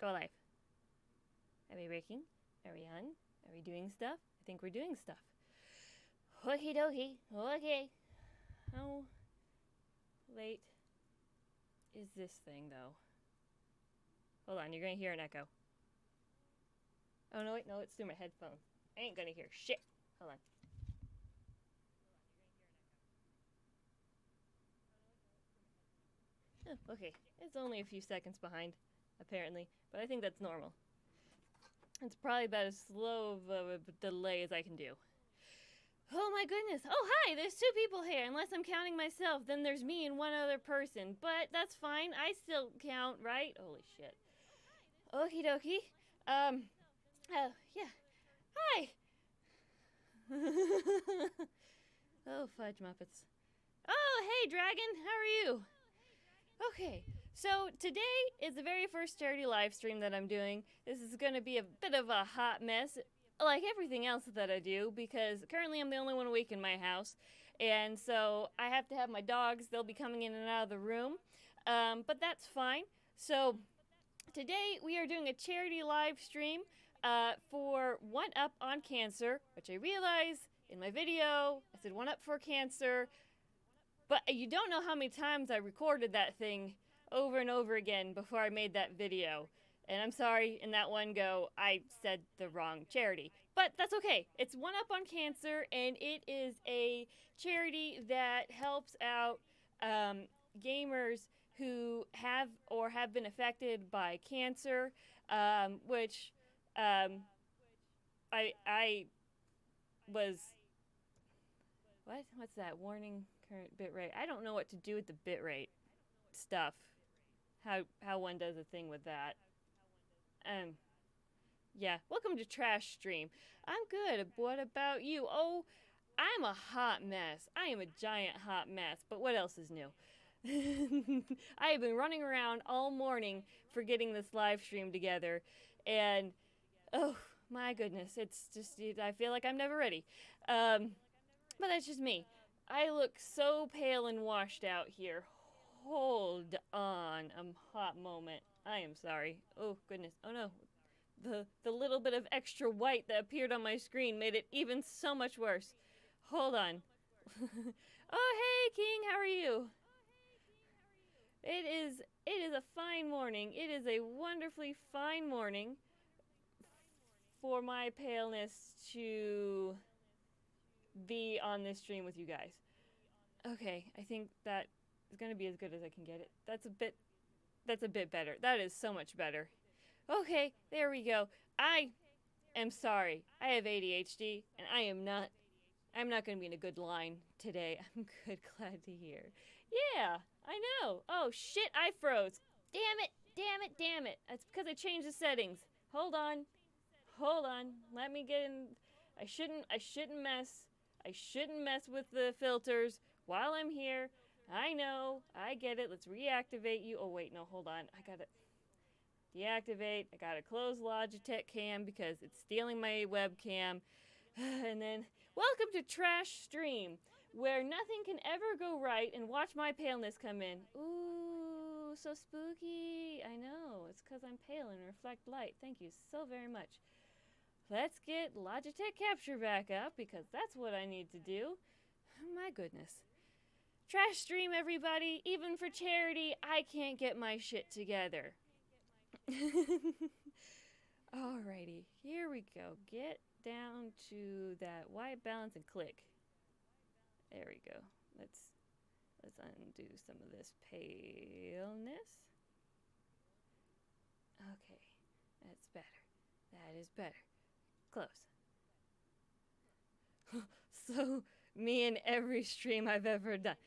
Go live. Are we working? Are we on? Are we doing stuff? I think we're doing stuff. Okie dokie. Okay. How late is this thing, though? Hold on, you're gonna hear an echo. Oh, no, wait, no, it's through my headphones. I ain't gonna hear shit. Hold on. Oh, okay, it's only a few seconds behind, apparently, but I think that's normal. It's probably about as slow of a delay as I can do. Oh my goodness. Oh, hi, there's 2 people here. Unless I'm counting myself, then there's me and one other person. But that's fine. I still count, right? Holy shit. Okie dokie. Yeah. Hi. Oh, fudge muppets. Oh, hey, Dragon. How are you? Okay. So today is the very first charity live stream that I'm doing. This is going to be a bit of a hot mess, like everything else that I do, because currently I'm the only one awake in my house. And so I have to have my dogs. They'll be coming in and out of the room. But that's fine. So today we are doing a charity live stream for One Up on Cancer, which I realize in my video I said One Up for Cancer, but you don't know how many times I recorded that thing over and over again before I made that video. And I'm sorry, in that one go, I said the wrong charity. But that's okay. It's One Up on Cancer, and it is a charity that helps out gamers who have or have been affected by cancer, which I was... What's that? Warning current bitrate. I don't know what to do with the bitrate stuff. How one does a thing with that. Yeah. Welcome to Trash Stream. I'm good. What about you? Oh, I'm a hot mess. I am a giant hot mess. But what else is new? I have been running around all morning for getting this live stream together, and oh my goodness, it's just I feel like I'm never ready. But that's just me. I look so pale and washed out here. Hold on a hot moment. I am sorry. Oh goodness. Oh no. The little bit of extra white that appeared on my screen made it even so much worse. Hold on. Oh hey King, how are you? It is a fine morning. It is a wonderfully fine morning for my paleness to be on this stream with you guys. Okay, I think that is going to be as good as I can get it. That's a bit better. That is so much better. Okay, there we go. I am sorry. I have ADHD and I'm not going to be in a good line today. I'm good, glad to hear. Yeah, I know. Oh shit, I froze. Damn it. Damn it. Damn it. That's because I changed the settings. Hold on. Hold on. Let me get in. I shouldn't mess with the filters while I'm here. I know. I get it. Let's reactivate you. Oh, wait. No, hold on. I gotta deactivate. I gotta close Logitech Cam because it's stealing my webcam. And then, welcome to Trash Stream, where nothing can ever go right, and watch my paleness come in. Ooh, so spooky. I know. It's because I'm pale and reflect light. Thank you so very much. Let's get Logitech Capture back up, because that's what I need to do. My goodness. Trash Stream, everybody. Even for charity, I can't get my shit together. Alrighty, here we go. Get down to that white balance and click. There we go. Let's undo some of this paleness. Okay, that's better. That is better. Close. So, me in every stream I've ever done.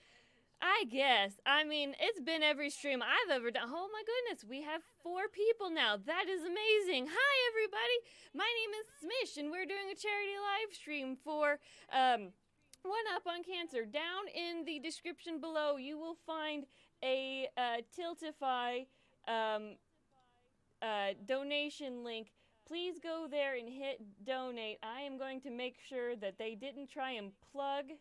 I guess. I mean, it's been every stream I've ever done. Oh my goodness, we have 4 people now. That is amazing. Hi, everybody. My name is Smish, and we're doing a charity live stream for One Up on Cancer. Down in the description below, you will find a Tiltify donation link. Please go there and hit donate. I am going to make sure that they didn't try and plug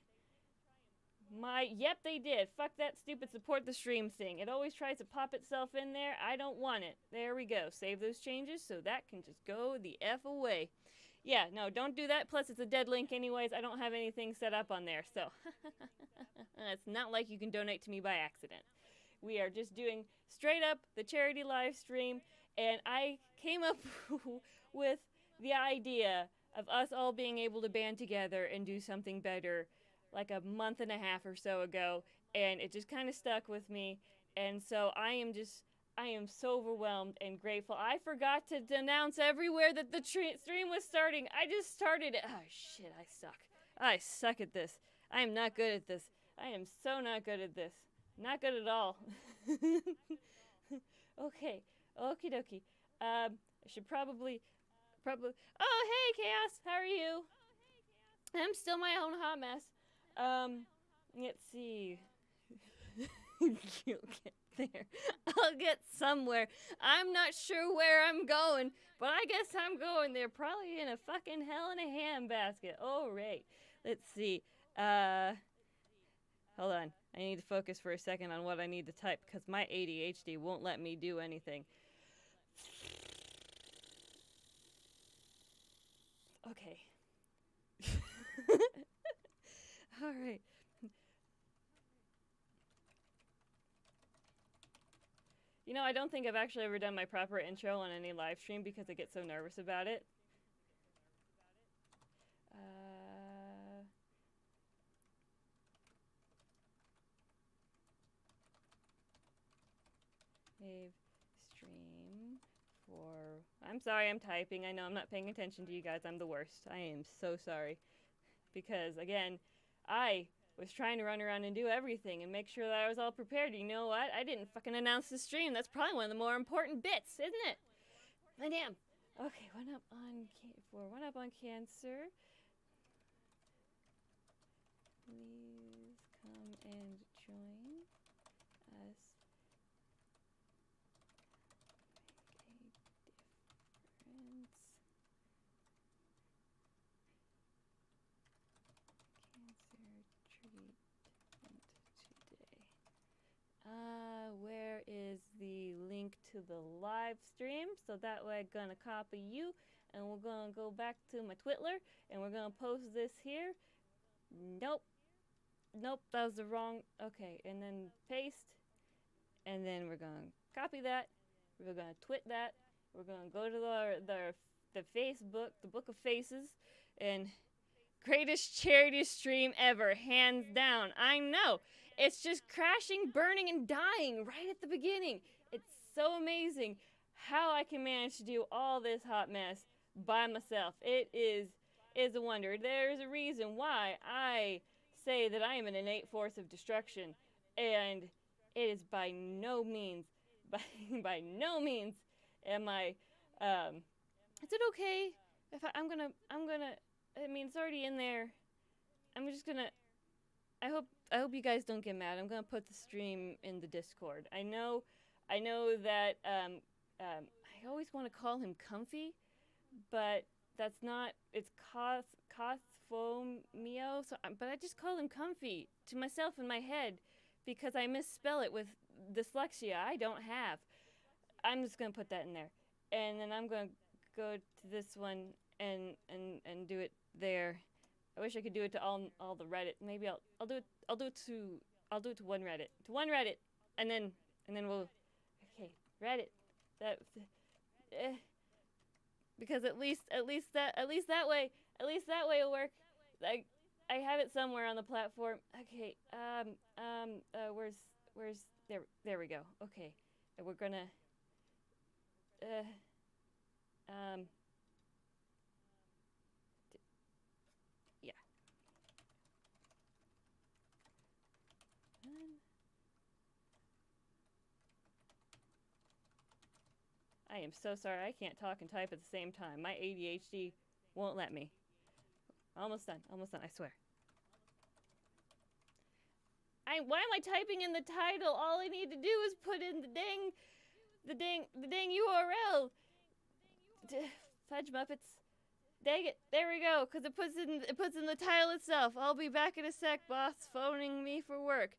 Yep, they did. Fuck that stupid support the stream thing. It always tries to pop itself in there. I don't want it. There we go. Save those changes so that can just go the F away. Yeah, no, don't do that. Plus, it's a dead link anyways. I don't have anything set up on there, so it's not like you can donate to me by accident. We are just doing straight up the charity live stream, and I came up with the idea of us all being able to band together and do something better like a month and a half or so ago, and it just kind of stuck with me, and so I am so overwhelmed and grateful. I forgot to announce everywhere that the stream was starting. I just started it. Oh shit, I suck. I suck at this. I am not good at this. I am so not good at this. Not good at all. Okay, okie dokie. I should probably. Oh, hey, Chaos. How are you? I'm still my own hot mess. Let's see. You'll get there. I'll get somewhere. I'm not sure where I'm going, but I guess I'm going there. Probably in a fucking hell in a handbasket. All right. Let's see. Hold on. I need to focus for a second on what I need to type because my ADHD won't let me do anything. Okay. All right. You know, I don't think I've actually ever done my proper intro on any live stream because I get so nervous about it. Live stream for... I'm sorry, I'm typing. I know I'm not paying attention to you guys. I'm the worst. I am so sorry. Because, again, I was trying to run around and do everything and make sure that I was all prepared. You know what? I didn't fucking announce the stream. That's probably one of the more important bits, isn't it? My damn. Okay, one up on Cancer. Please come and join us. Where is the link to the live stream? So that way I'm gonna copy you and we're gonna go back to my Twitter and we're gonna post this here. Nope, that was the wrong. Okay, and then paste, and then we're gonna copy that. We're gonna twit that. We're gonna go to the Facebook, the Book of Faces, and greatest charity stream ever, hands down. I know. It's just crashing, burning, and dying right at the beginning. It's so amazing how I can manage to do all this hot mess by myself. It is a wonder. There's a reason why I say that I am an innate force of destruction, and it is by no means am I. Is it okay if I'm gonna? I mean, it's already in there. I'm just gonna. I hope you guys don't get mad. I'm gonna put the stream in the Discord. I know that I always want to call him Comfy, but that's not. It's Cosphomio. So, but I just call him Comfy to myself in my head because I misspell it with dyslexia. I don't have. I'm just gonna put that in there, and then I'm gonna go to this one and do it there. I wish I could do it to all the Reddit. Maybe I'll do it to one Reddit. To one Reddit. And then we'll okay, Reddit. Because at least that way it'll work. I have it somewhere on the platform. Okay. Where's there we go. Okay. And we're gonna I am so sorry. I can't talk and type at the same time. My ADHD won't let me. Almost done. I swear. Why am I typing in the title? All I need to do is put in the dang URL. Fudge Muppets. Dang it. There we go. Because it puts in the title itself. I'll be back in a sec, boss. Phoning me for work.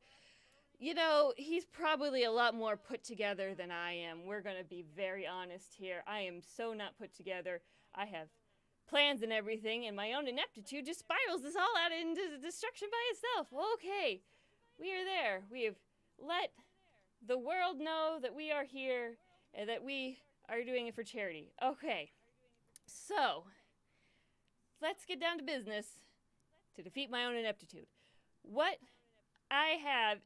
You know, he's probably a lot more put together than I am. We're going to be very honest here. I am so not put together. I have plans and everything, and my own ineptitude just spirals this all out into destruction by itself. Okay, we are there. We have let the world know that we are here and that we are doing it for charity. Okay, so let's get down to business to defeat my own ineptitude. What I have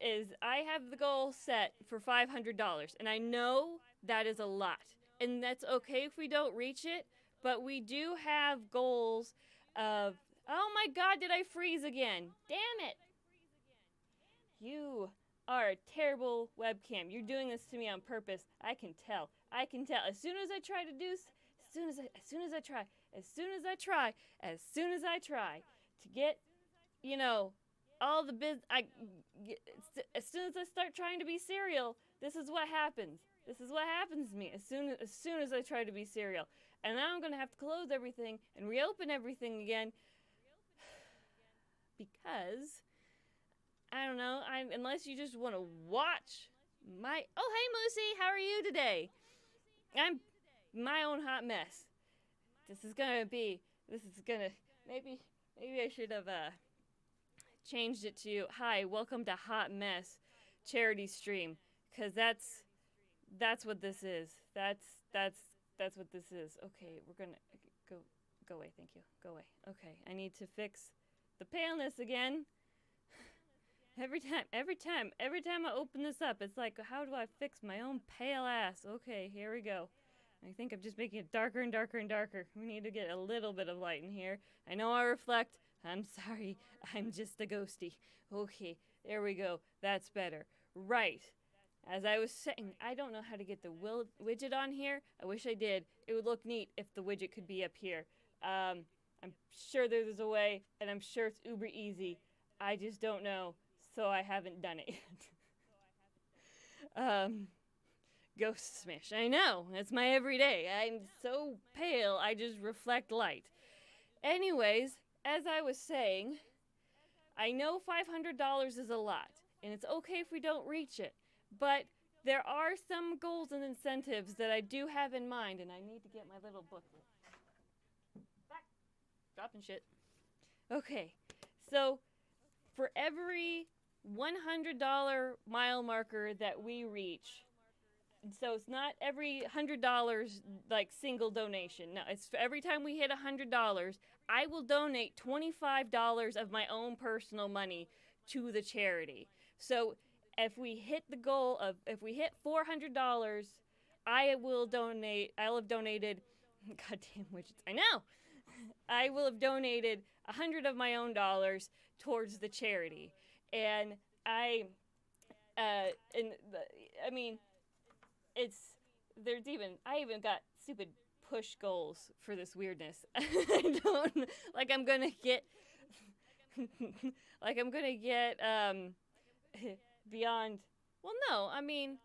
the goal set for $500, and I know that is a lot, and that's okay if we don't reach it, but we do have goals of, oh my god, did I freeze again? Damn it! You are a terrible webcam. You're doing this to me on purpose. I can tell. As soon as I try to get, you know, all the as soon as I start trying to be serial, this is what happens. This is what happens to me as soon as I try to be serial. And now I'm going to have to close everything and reopen everything again because I don't know, unless you just want to watch my... Oh, hey, Moosey, how are you today? I'm my own hot mess. Maybe I should have changed it to, hi, welcome to Hot Mess Charity Stream, because that's what this is. That's what this is. Okay, we're gonna go away, thank you. Go away. Okay, I need to fix the paleness again. Every time I open this up, it's like, how do I fix my own pale ass? Okay, here we go. I think I'm just making it darker and darker and darker. We need to get a little bit of light in here. I know I reflect. I'm sorry. I'm just a ghosty. Okay, there we go. That's better. Right. As I was saying, I don't know how to get the widget on here. I wish I did. It would look neat if the widget could be up here. I'm sure there's a way, and I'm sure it's uber easy. I just don't know, so I haven't done it yet. Ghost Smish. I know. It's my everyday. I'm so pale, I just reflect light. Anyways, as I was saying, I know $500 is a lot, and it's okay if we don't reach it, but there are some goals and incentives that I do have in mind, and I need to get my little booklet. Back. Dropping shit. Okay, so for every $100 mile marker that we reach, so it's not every $100 like single donation. No, it's every time we hit $100, I will donate $25 of my own personal money to the charity. So if we hit the goal of, if we hit $400, I'll have donated, goddamn widgets, I know! I will have donated 100 of my own dollars towards the charity. And I mean, I even got stupid push goals for this weirdness. I don't, like I'm gonna get beyond, well no, I mean,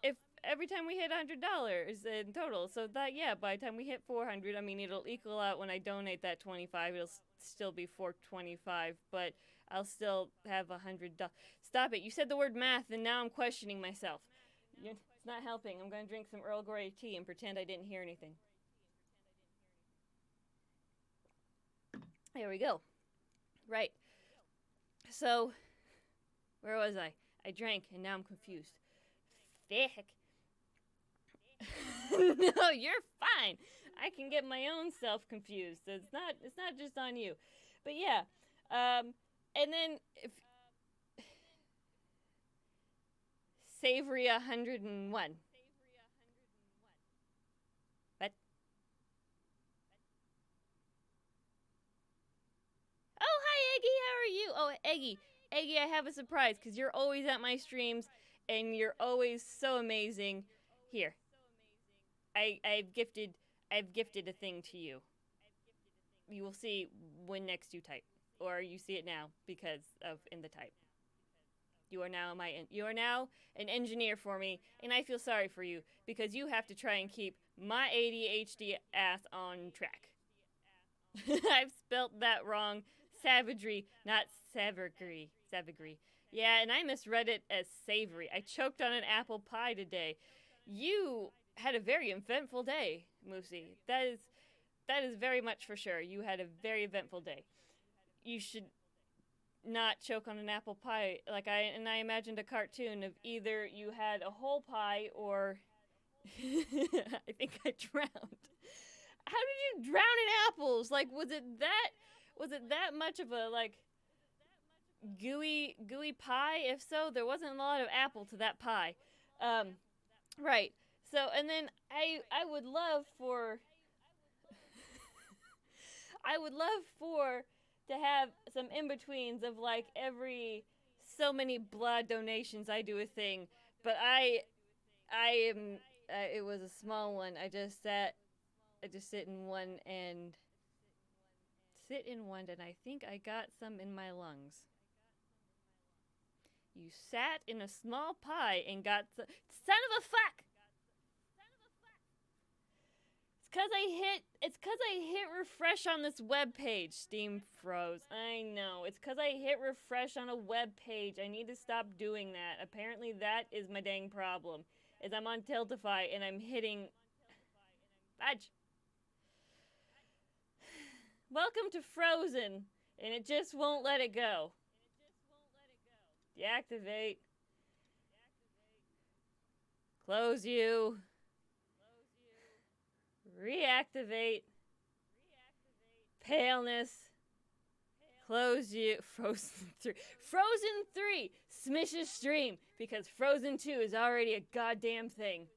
if every time we hit $100 in total, so that, yeah, by the time we hit 400, I mean, it'll equal out when I donate that 25, it'll still be 425, but I'll still have $100. Stop it, you said the word math and now I'm questioning myself. It's not helping. I'm going to drink some Earl Grey tea and pretend I didn't hear anything. There we go. Right. So, where was I? I drank and now I'm confused. Thick. No, you're fine. I can get my own self confused. It's not just on you. But yeah. And then if Savory 101. What? Oh, hi, Eggy. How are you? Oh, Eggy, I have a surprise because you're always at my streams and you're always so amazing. Here, I've gifted a thing to you. You will see when next you type, or you see it now because of in the type. You are now an engineer for me, and I feel sorry for you because you have to try and keep my ADHD ass on track. I've spelt that wrong. Savagery, not savagery. Savagery. Yeah, and I misread it as savory. I choked on an apple pie today. You had a very eventful day, Moosey. That is very much for sure. You had a very eventful day. You should not choke on an apple pie. I imagined a cartoon of either you had a whole pie or I think I drowned. How did you drown in apples? Like, was it that much of a like gooey pie? If so, there wasn't a lot of apple to that pie. Um, right. So, and then I would love for I would love for to have some in betweens of like every so many blood donations I do a thing, but I am it was a small one. I just sit in one and I think I got some in my lungs. You sat in a small pie and got son of a fuck. It's cuz I hit refresh on this web page. Steam froze. I know. It's cuz I hit refresh on a web page. I need to stop doing that. Apparently that is my dang problem. Is I'm on Tiltify and I'm hitting fudge. Welcome to Frozen and it just won't let it go. Deactivate. Close you. Reactivate. Paleness. Close you. Frozen 3. Frozen 3! Smish's stream. Because Frozen 2 is already a goddamn thing.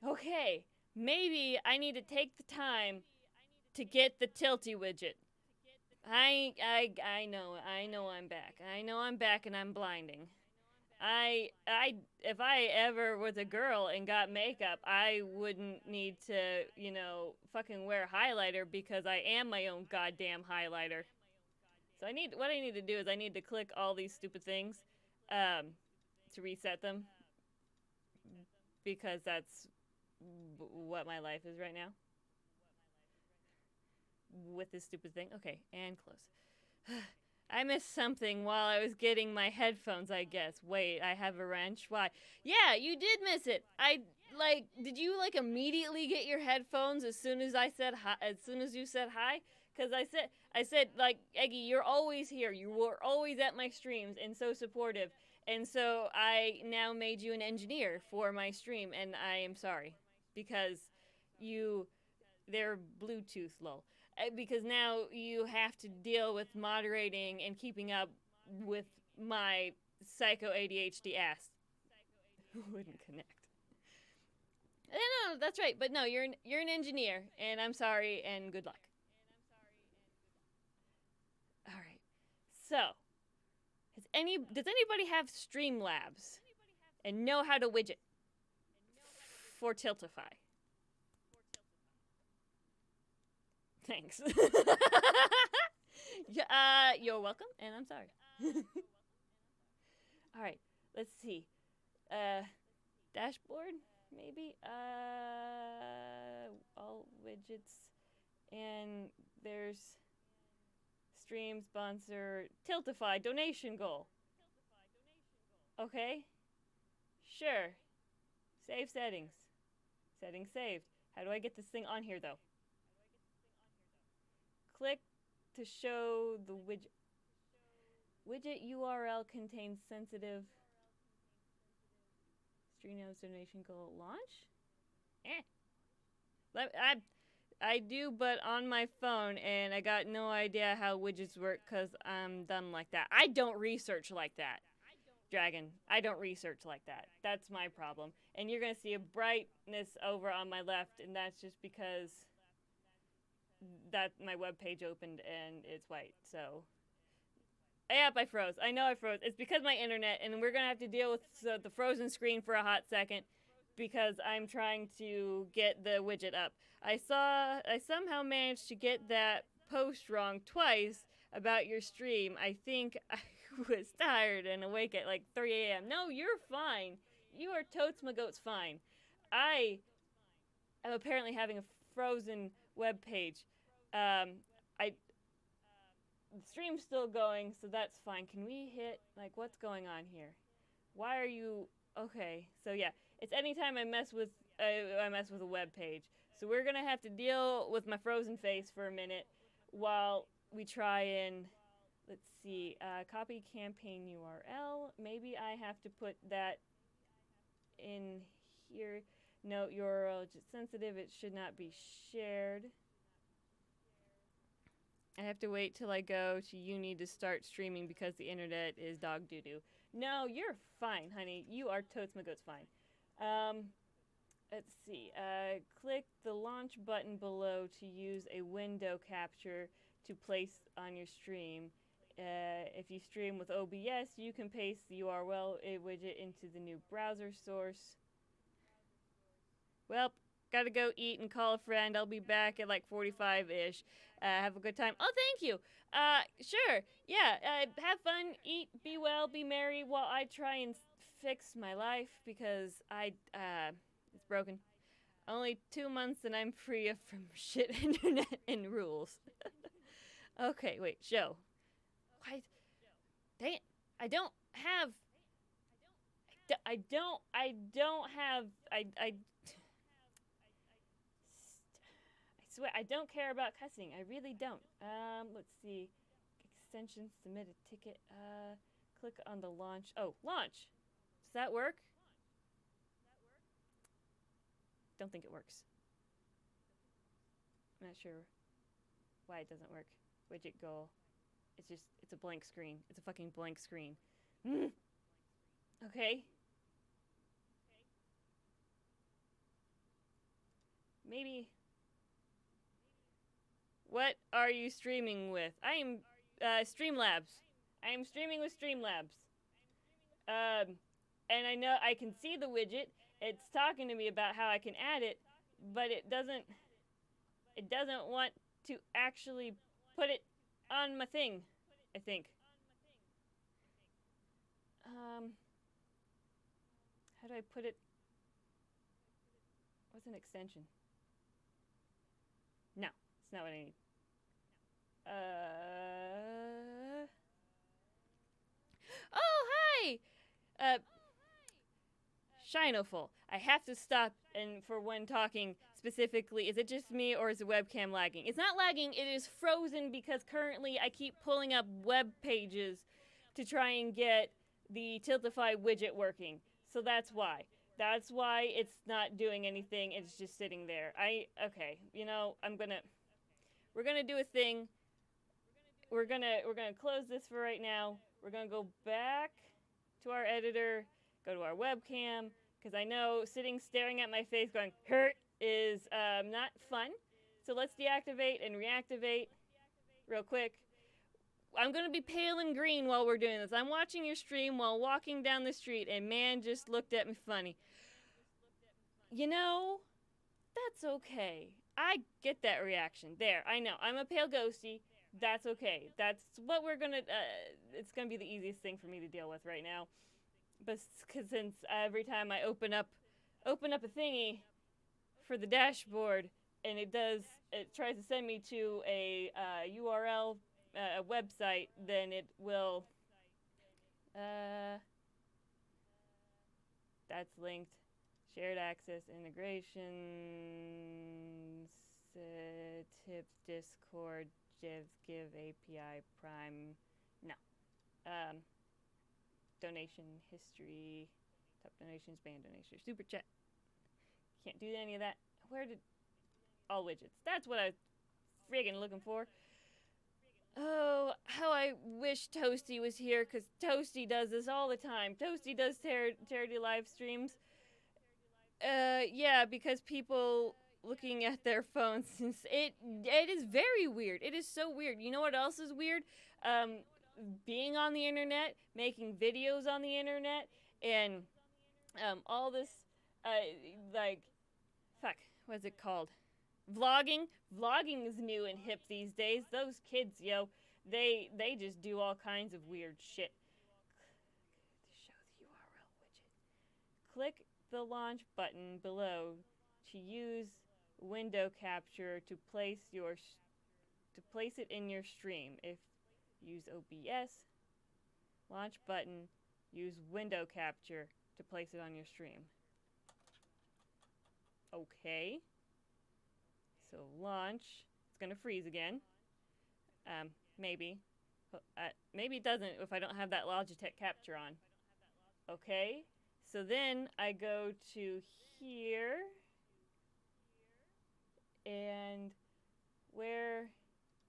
Okay. Maybe I need to take the time to get the tilty widget. I know I'm back. I know I'm back and I'm blinding. If I ever was a girl and got makeup, I wouldn't need to, fucking wear highlighter because I am my own goddamn highlighter. So what I need to do is I need to click all these stupid things, to reset them because that's what my life is right now. With this stupid thing. Okay, and close. I missed something while I was getting my headphones, I guess. Wait, I have a wrench? Why? Yeah, you did miss it. Did you, immediately get your headphones as soon as I said hi, as soon as you said hi? Because I said, Eggy, you're always here. You were always at my streams and so supportive. And so I now made you an engineer for my stream, and I am sorry. Because they're Bluetooth, lol. Because now you have to deal with moderating and keeping up with my psycho ADHD ass. Who wouldn't connect? No, that's right. But no, you're an engineer, and I'm sorry, and good luck. All right. So, does anybody have Streamlabs and know how to widget for Tiltify? Thanks. You're welcome, and I'm sorry. All right, let's see. Dashboard, maybe. All widgets, and there's stream sponsor Tiltify donation goal. Okay. Sure. Save settings. Settings saved. How do I get this thing on here though? Click to show the widget. Widget URL contains sensitive Streamlabs donation goal launch. I do, but on my phone, and I got no idea how widgets work because I'm dumb like that. I don't research like that, Dragon. I don't research like that. That's my problem. And you're gonna see a brightness over on my left, and that's just because that my web page opened and it's white. So, yep, I froze. I know I froze. It's because my internet, and we're gonna have to deal with the frozen screen for a hot second because I'm trying to get the widget up. I somehow managed to get that post wrong twice about your stream. I think I was tired and awake at like 3 a.m. No, you're fine. You are totes my goats fine. I am apparently having a frozen web page. I the stream's still going, so that's fine. Can we hit like what's going on here? Why are you okay? So yeah, it's anytime I mess with a web page. So we're gonna have to deal with my frozen face for a minute while we try and let's see, copy campaign URL. Maybe I have to put that in here. No, URL is sensitive. It should not be shared. I have to wait till I go to you need to start streaming because the internet is dog doo doo. No, you're fine, honey. You are totes my goats fine. Let's see. Click the launch button below to use a window capture to place on your stream. If you stream with OBS, you can paste the URL widget into the new browser source. Well, gotta go eat and call a friend. I'll be back at like 45-ish. Have a good time. Oh, thank you. Sure. Yeah, have fun, eat, be well, be merry while I try and fix my life because it's broken. Only 2 months and I'm free from shit internet and rules. Okay, wait, show. Why? Dang it. I don't have. I don't have. I swear, I don't care about cussing. I really don't. Let's see. Extensions, submit a ticket. Click on the launch. Oh, launch. Does that work? Don't think it works. I'm not sure why it doesn't work. Widget goal. It's a blank screen. It's a fucking blank screen. Okay. Maybe. What are you streaming with? I am Streamlabs. I am streaming with Streamlabs. And I know I can see the widget. It's talking to me about how I can add it, but it doesn't want to actually put it on my thing, I think. How do I put it? What's an extension? No, it's not what I need. Oh, hi! Shinoful. I have to stop and for when talking specifically, is it just me or is the webcam lagging? It's not lagging, it is frozen because currently I keep pulling up web pages to try and get the Tiltify widget working. So that's why. That's why it's not doing anything. It's just sitting there. Okay, you know, we're gonna do a thing. We're gonna close this for right now. We're gonna go back to our editor, go to our webcam, because I know sitting staring at my face going hurt is not fun. So let's deactivate and reactivate real quick. I'm gonna be pale and green while we're doing this. I'm watching your stream while walking down the street and man just looked at me funny. You know, that's okay. I get that reaction. There, I know. I'm a pale ghosty. That's okay. That's what we're gonna, it's gonna be the easiest thing for me to deal with right now. But since every time I open up a thingy for the dashboard and it tries to send me to a URL, a website, then it will, that's linked. Shared access integrations, tip Discord, give API Prime. No. Donation history, top donations, band donations, super chat. Can't do any of that. Where did all widgets? That's what I was friggin' looking for. Oh, how I wish Toasty was here, because Toasty does this all the time. Toasty does charity live streams. Yeah, because people looking at their phones, it is very weird. It is so weird. You know what else is weird? Being on the internet, making videos on the internet, and all this, like, fuck, what's it called? Vlogging. Vlogging is new and hip these days. Those kids, yo, they just do all kinds of weird shit. Show the URL widget. Click the launch button below to use window capture to place your to place it in your stream. If use OBS, launch button, use window capture to place it on your stream. Okay. So launch. It's gonna freeze again. Maybe. Maybe it doesn't if I don't have that Logitech capture on. Okay. So then I go to here. And where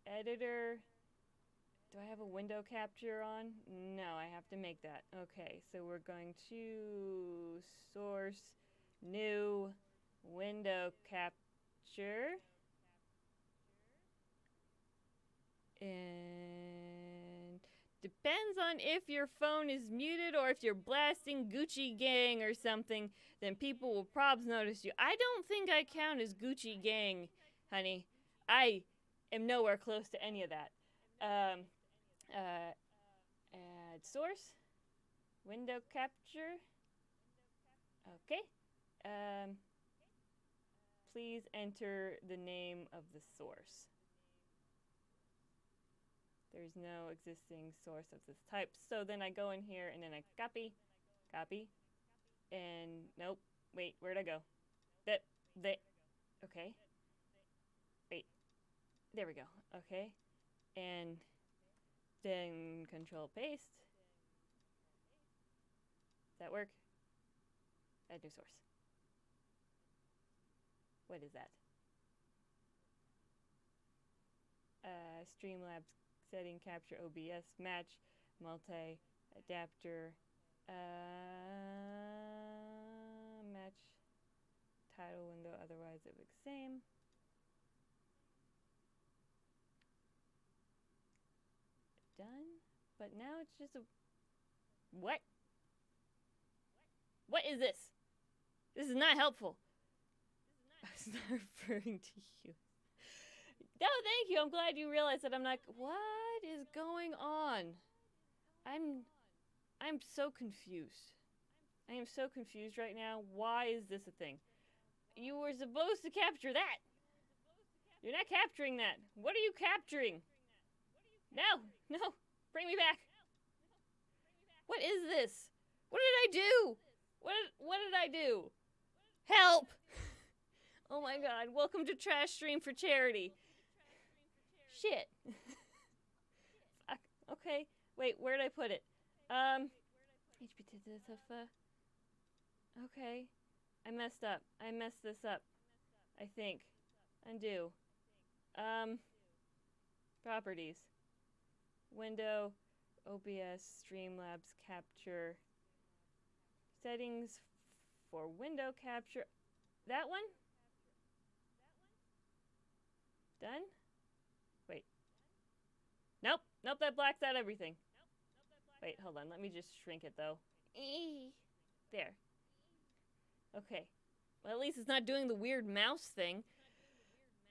editor, do I have a window capture on? No, I have to make that. Okay, so we're going to source, new, window capture. And depends on if your phone is muted or if you're blasting Gucci Gang or something, then people will probs notice you. I don't think I count as Gucci Gang, honey. I am nowhere close to any of that. Add source, window capture. Okay. Please enter the name of the source. There's no existing source of this type. So then I go in here and then I copy, and nope, wait, where'd I go? Okay. Wait, there we go, okay. And then control paste. Does that work? Add new source. What is that? Streamlabs setting capture OBS match multi adapter match title window, otherwise it looks same. Done. But now it's just a what is this? This is not helpful. I was not referring to you. No, thank you. I'm glad you realized that I'm not. What is going on? I'm so confused. I am so confused right now. Why is this a thing? You were supposed to capture that. You're not capturing that. What are you capturing? No. Bring me back. What is this? What did I do? What did I do? Help! Oh my god. Welcome to Trash Stream for Charity. Shit. Fuck. Okay. Wait, where'd I put it? Okay. I messed up. I messed this up. I think. Undo. Properties. Window. OBS. Streamlabs. Capture. Settings for window capture. That one? Done? Wait. Nope, that blacks out everything. Wait, hold on. Let me just shrink it, though. There. Okay. Well, at least it's not doing the weird mouse thing.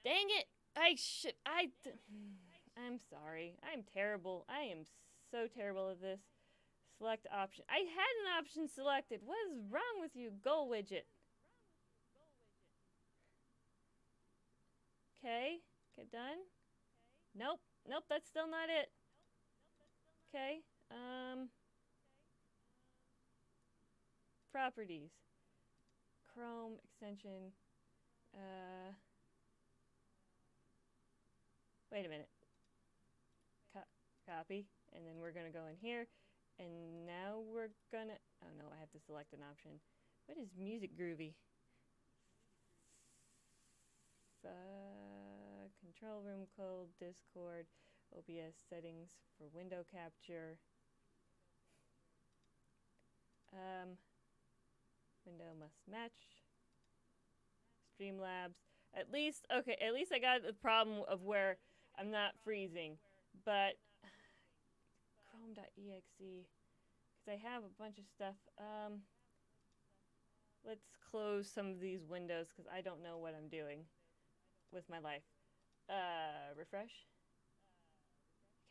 Dang it! I'm sorry. I'm terrible. I am so terrible at this. Select option. I had an option selected. What is wrong with you? Goal widget. Okay. Get done. Nope, that's still not it. Okay. Properties. Chrome extension. Wait a minute. Copy. And then we're gonna go in here. And now we're gonna, oh no, I have to select an option. What is music groovy? Control room code, Discord, OBS settings for window capture. Window must match. Streamlabs. At least I got the problem of where I'm not freezing. But Chrome.exe, because I have a bunch of stuff. Let's close some of these windows because I don't know what I'm doing with my life. Refresh.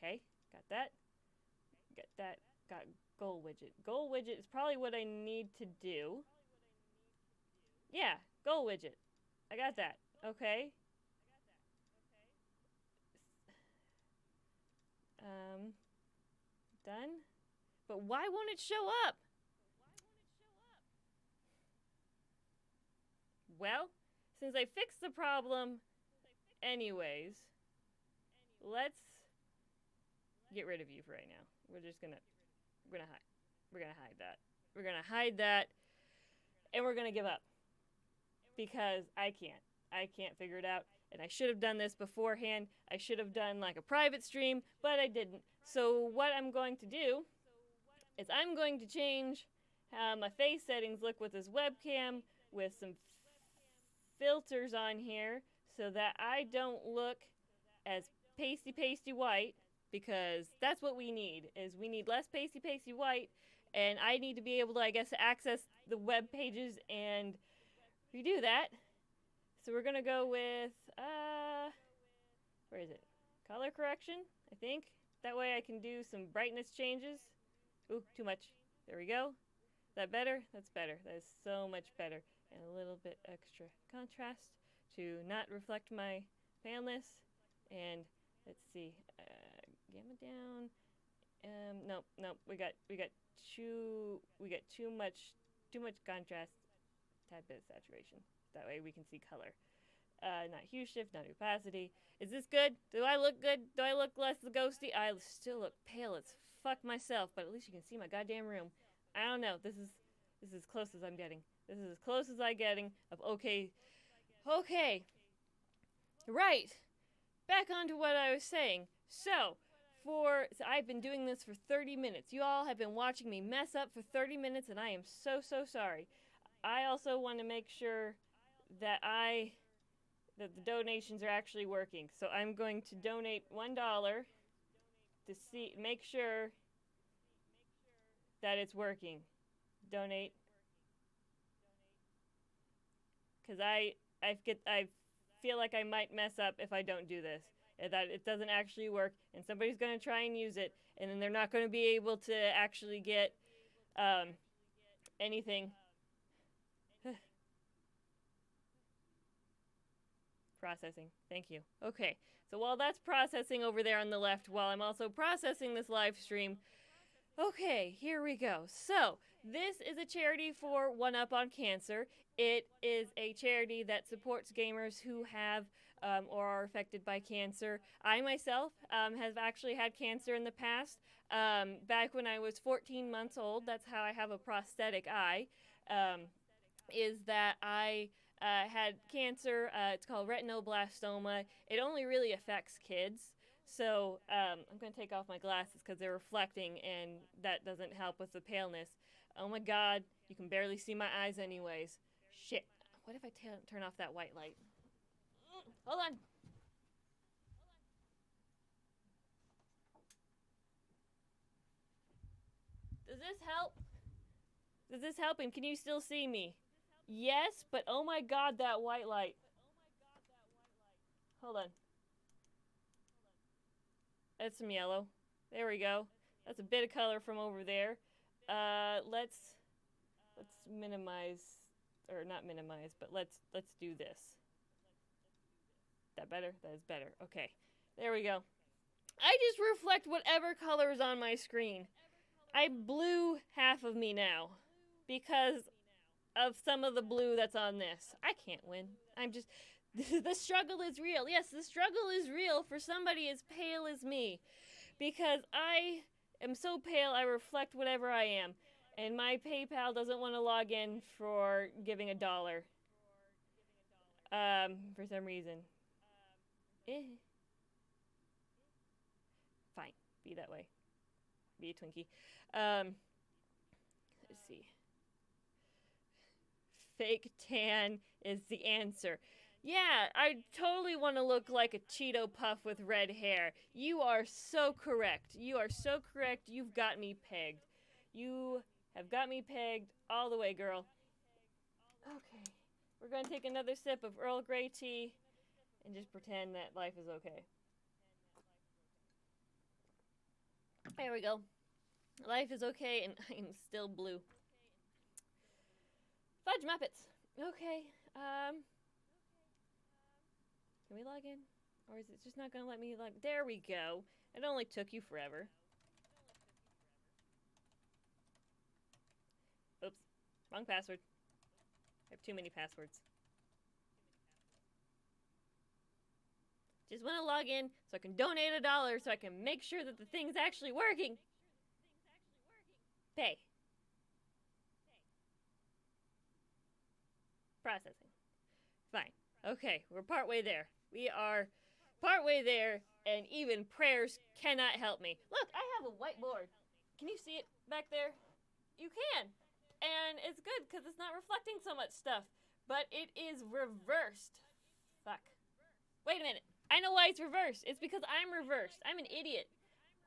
Okay, got that. Got goal widget. Goal widget is probably what I need to do. Yeah, goal widget. I got that. Okay. Done. But why won't it show up? Well, since I fixed the problem anyways, let's get rid of you for right now. We're gonna hide that. We're gonna hide that, and we're gonna give up. Because I can't figure it out. And I should have done this beforehand. I should have done like a private stream, but I didn't. So what I'm going to do is I'm going to change how my face settings look with this webcam with some filters on here so that I don't look as pasty white, because that's what we need, is we need less pasty white, and I need to be able to, I guess, access the web pages and redo that. So we're gonna go with where is it? Color correction, I think. That way I can do some brightness changes. Ooh, too much. There we go. Is that better? That's better. That is so much better. And a little bit extra contrast to not reflect my paleness. And let's see, gamma down. Nope. We got too much contrast. Tad bit of saturation. That way we can see color. Not hue shift, not opacity. Is this good? Do I look good? Do I look less ghosty? I still look pale as fuck myself, but at least you can see my goddamn room. I don't know. This is as close as I'm getting. This is as close as I'm getting of okay. Okay. Right. Back on to what I was saying. So I've been doing this for 30 minutes. You all have been watching me mess up for 30 minutes, and I am so sorry. I also want to make sure that the donations are actually working. So I'm going to donate $1 to make sure that it's working. Donate. Because I feel like I might mess up if I don't do this. That it doesn't actually work, and somebody's going to try and use it, and then they're not going to be able to actually get anything. Processing. Thank you. Okay, so while that's processing over there on the left, while I'm also processing this live stream, okay, here we go. So, this is a charity for One Up on Cancer. It is a charity that supports gamers who have or are affected by cancer. I myself have actually had cancer in the past. Back when I was 14 months old, that's how I have a prosthetic eye, is that I had cancer. It's called retinoblastoma. It only really affects kids. So I'm going to take off my glasses because they're reflecting, and that doesn't help with the paleness. Oh my god, you can barely see my eyes anyways. Shit. What if I turn off that white light? Hold on. Does this help? Is this helping? Can you still see me? Yes, but oh my god, that white light. Hold on. That's some yellow. There we go. That's a bit of color from over there. Let's minimize, or not minimize, but let's do this. That better? That is better. Okay. There we go. I just reflect whatever color is on my screen. I blew half of me now because of some of the blue that's on this. I can't win. I'm just... The struggle is real. Yes, the struggle is real for somebody as pale as me. Because I am so pale, I reflect whatever I am. And my PayPal doesn't want to log in for giving $1. For some reason. Fine. Be that way. Be a Twinkie. Let's see. Fake tan is the answer. Yeah, I totally want to look like a Cheeto Puff with red hair. You are so correct. You are so correct. You've got me pegged. You have got me pegged all the way, girl. Okay. We're going to take another sip of Earl Grey tea and just pretend that life is okay. There we go. Life is okay, and I am still blue. Fudge Muppets. Okay. Can we log in? Or is it just not gonna let me, like, there we go. It only took you forever. Oops. Wrong password. I have too many passwords. Just want to log in so I can donate $1 so I can make sure that the thing's actually working. Pay. Processing. Fine. Okay, we're partway there. We are partway there, and even prayers cannot help me. Look, I have a whiteboard. Can you see it back there? You can. And it's good because it's not reflecting so much stuff. But it is reversed. Fuck. Wait a minute. I know why it's reversed. It's because I'm reversed. I'm an idiot.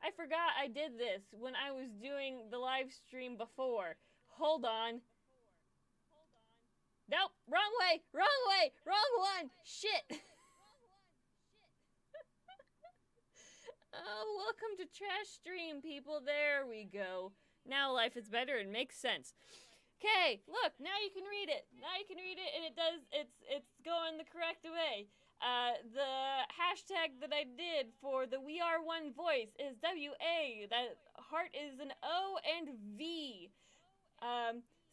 I forgot I did this when I was doing the live stream before. Hold on. Nope. Wrong way. Wrong way. Wrong one. Shit. Oh, welcome to Trash Stream, people. There we go. Now life is better and makes sense. Okay, look, now you can read it. Now you can read it, and it's going the correct way. The hashtag that I did for the We Are One voice is WA. That heart is an O and V.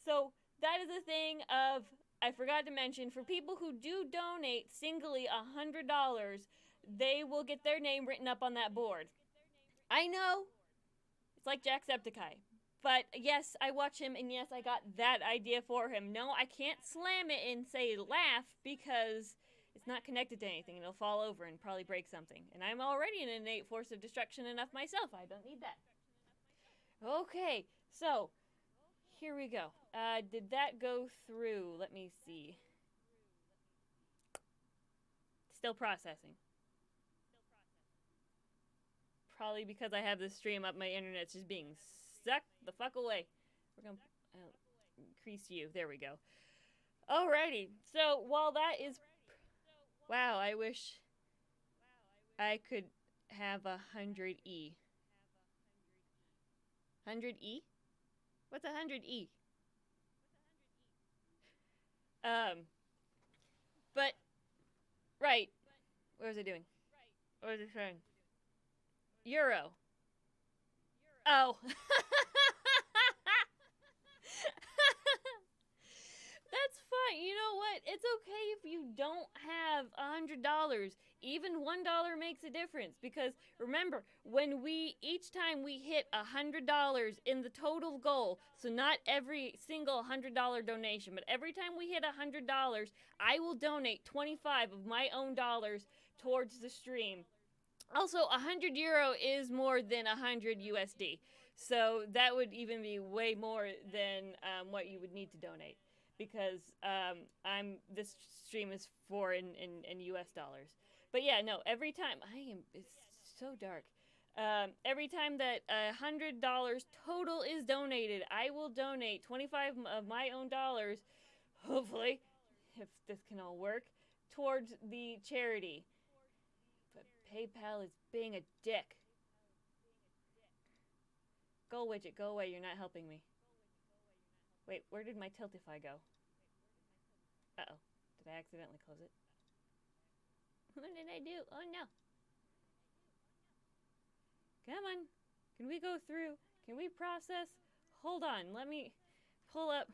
So that is a thing of, I forgot to mention, for people who do donate singly $100, they will get their name written up on that board. I know, it's like Jacksepticeye. But yes, I watch him, and yes, I got that idea for him. No, I can't slam it and say laugh because it's not connected to anything. It'll fall over and probably break something. And I'm already an innate force of destruction enough myself. I don't need that. Okay, so here we go. Did that go through? Let me see. Still processing. Probably because I have this stream up, my internet's just being sucked the fuck away. We're gonna increase you. There we go. Alrighty. So while that is, wow, I wish I could have 100E. 100E? What's 100E? But right. What was I doing? What was I saying? Euro. Oh. That's fine. You know what? It's okay if you don't have $100. Even $1 makes a difference because remember, when each time we hit $100 in the total goal, so not every single $100 donation, but every time we hit $100, I will donate 25 of my own dollars towards the stream. Also, €100 is more than 100 USD. So that would even be way more than what you would need to donate because this stream is for in US dollars. But yeah, no, every time it's so dark. Every time that $100 total is donated, I will donate 25 of my own dollars, hopefully, if this can all work, towards the charity. But PayPal is being a dick. Go, widget, go away. You're not helping me. Wait, where did my Tiltify go? Uh-oh. Did I accidentally close it? What did I do? Oh, no. Come on. Can we go through? Can we process? Hold on. Let me pull up.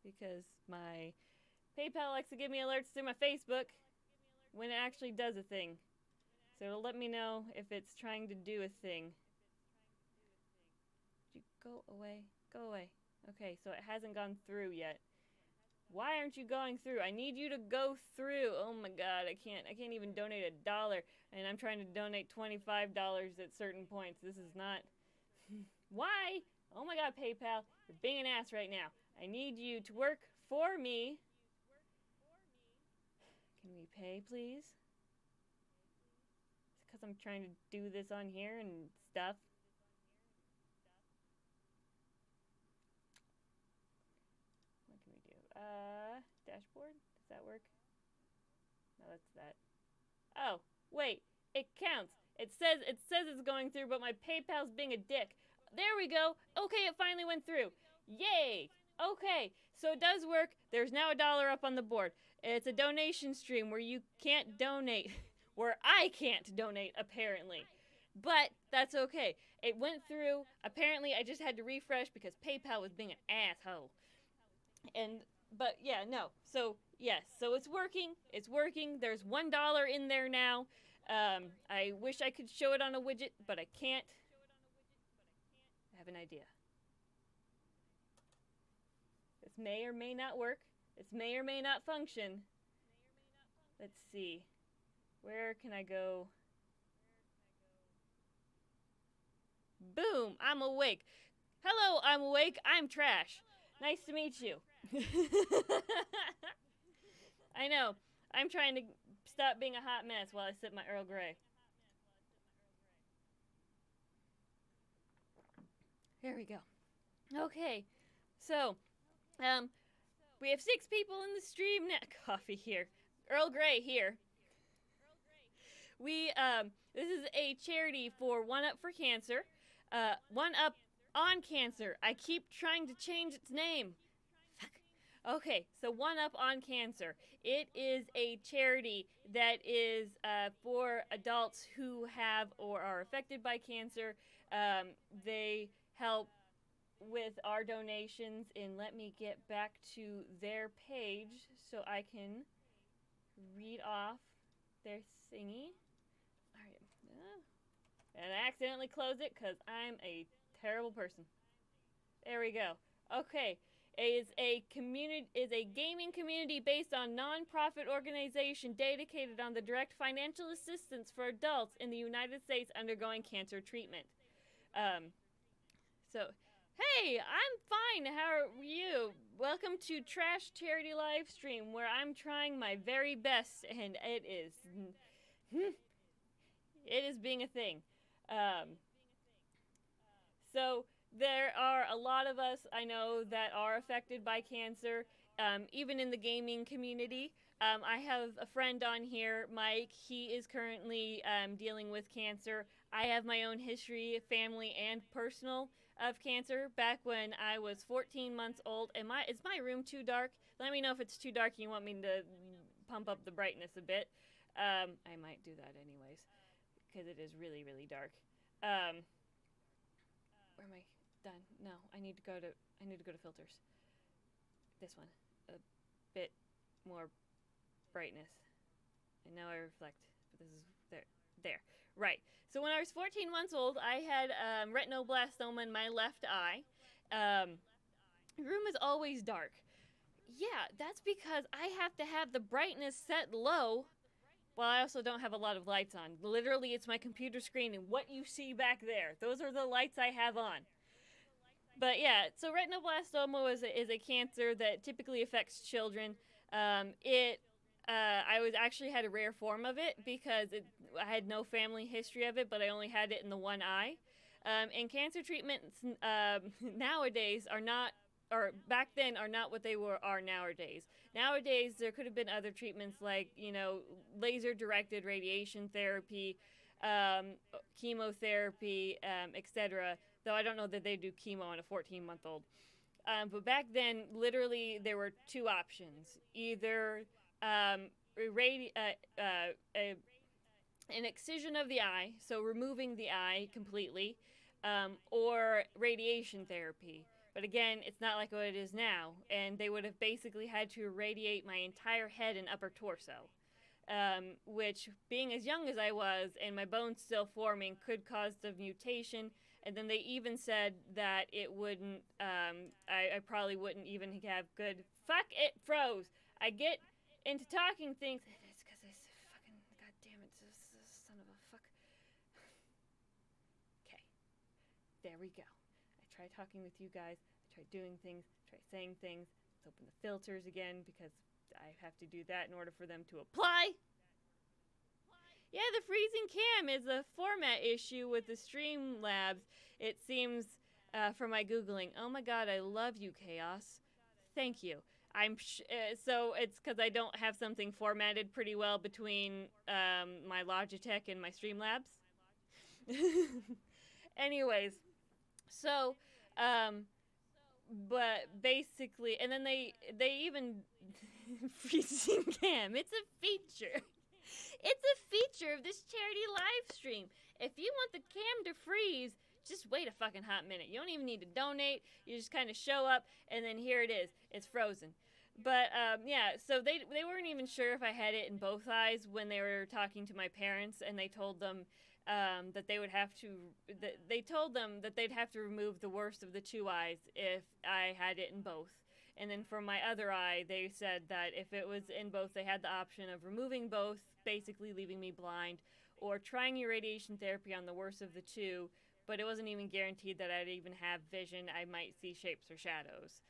Because my PayPal likes to give me alerts through my Facebook when it actually does a thing. So it'll let me know if it's trying to do a thing. Did you go away? Go away. Okay, so it hasn't gone through yet. Why aren't you going through? I need you to go through. Oh my god, I can't even donate $1. And I'm trying to donate $25 at certain points. This is not... Why? Oh my god, PayPal. You're being an ass right now. I need you to work for me. Can we pay, please? It's because I'm trying to do this on here and stuff. What can we do? Dashboard? Does that work? No, that's that. Oh, wait. It counts. It says it's going through, but my PayPal's being a dick. There we go. Okay, it finally went through. Yay. Okay, So it does work. There's now $1 up on the board. It's a donation stream where you can't donate, where I can't donate, apparently. But that's okay. It went through. Apparently, I just had to refresh because PayPal was being an asshole. And but yeah, no. So yes, so it's working. It's working. There's $1 in there now. I wish I could show it on a widget, but I can't. I have an idea. This may or may not work. This may or may not function. Let's see. Where can I go? Boom! I'm awake. Hello, I'm awake. I'm Trash. Nice to meet you. I know. I'm trying to stop being a hot mess while I sip my Earl Grey. There we go. Okay. So, um, we have 6 people in the stream now. Coffee here. Earl Grey here. This is a charity for One Up for Cancer. One Up on Cancer. I keep trying to change its name. Fuck. Okay, so One Up on Cancer. It is a charity that is for adults who have or are affected by cancer. They help with our donations, and let me get back to their page so I can read off their thingy. And I accidentally closed it because I'm a terrible person. There we go. Okay. Is a gaming community based on non-profit organization dedicated on the direct financial assistance for adults in the United States undergoing cancer treatment. So, hey, I'm fine. How are you? Welcome to Trash Charity Livestream, where I'm trying my very best, and it is being a thing. So there are a lot of us I know that are affected by cancer, even in the gaming community. I have a friend on here, Mike. He is currently dealing with cancer. I have my own history, family and personal, of cancer. Back when I was 14 months old, is my room too dark? Let me know if it's too dark and you want me to pump up the brightness a bit. I might do that anyways, because it is really, really dark. Where am I? Done. No, I need to go to filters. This one, a bit more brightness, and now I reflect. But this is there. Right. So when I was 14 months old, I had retinoblastoma in my left eye. The room is always dark. Yeah, that's because I have to have the brightness set low. Well, I also don't have a lot of lights on. Literally, it's my computer screen and what you see back there. Those are the lights I have on. But yeah, so retinoblastoma is a cancer that typically affects children. I was actually had a rare form of it because I had no family history of it, but I only had it in the one eye. And cancer treatments nowadays are not, or back then are not what they are nowadays. Nowadays, there could have been other treatments like, laser-directed radiation therapy, chemotherapy, etc. Though I don't know that they do chemo on a 14-month-old. But back then, literally, there were 2 options. Either an excision of the eye, so removing the eye completely, or radiation therapy. But again, it's not like what it is now, and they would have basically had to irradiate my entire head and upper torso, which, being as young as I was and my bones still forming, could cause the mutation. And then they even said that it wouldn't, I probably wouldn't even have good, fuck, it froze. I get into talking things, it's because I fucking, goddammit, son of a fuck. Okay, there we go. I tried talking with you guys, I tried doing things, I tried saying things. Let's open the filters again because I have to do that in order for them to apply. Yeah, the freezing cam is a format issue with the Streamlabs. It seems, from my Googling. Oh my god, I love you, Chaos. Thank you. So it's because I don't have something formatted pretty well between my Logitech and my Streamlabs. Anyways, so but basically, and then they even freezing cam. It's a feature. It's a feature of this charity live stream. If you want the cam to freeze, just wait a fucking hot minute. You don't even need to donate. You just kind of show up, and then here it is. It's frozen. But yeah, so they weren't even sure if I had it in both eyes when they were talking to my parents, and they told them that they would have to. They told them that they'd have to remove the worst of the two eyes if I had it in both. And then for my other eye, they said that if it was in both, they had the option of removing both, basically leaving me blind, or trying irradiation therapy on the worst of the two, but it wasn't even guaranteed that I'd even have vision. I might see shapes or shadows.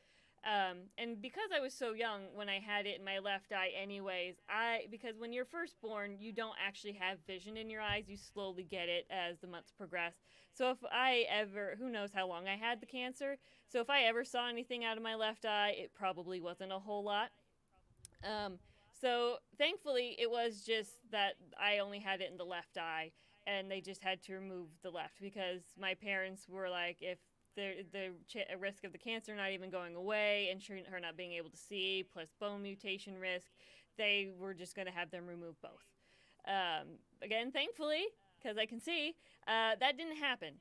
And because I was so young when I had it in my left eye anyways, because when you're first born, you don't actually have vision in your eyes. You slowly get it as the months progress. So if I ever, who knows how long I had the cancer, so if I ever saw anything out of my left eye, it probably wasn't a whole lot. So thankfully, it was just that I only had it in the left eye, and they just had to remove the left because my parents were like, if the risk of the cancer not even going away and her not being able to see, plus bone mutation risk, they were just going to have them remove both. Again, thankfully, because I can see, that didn't happen.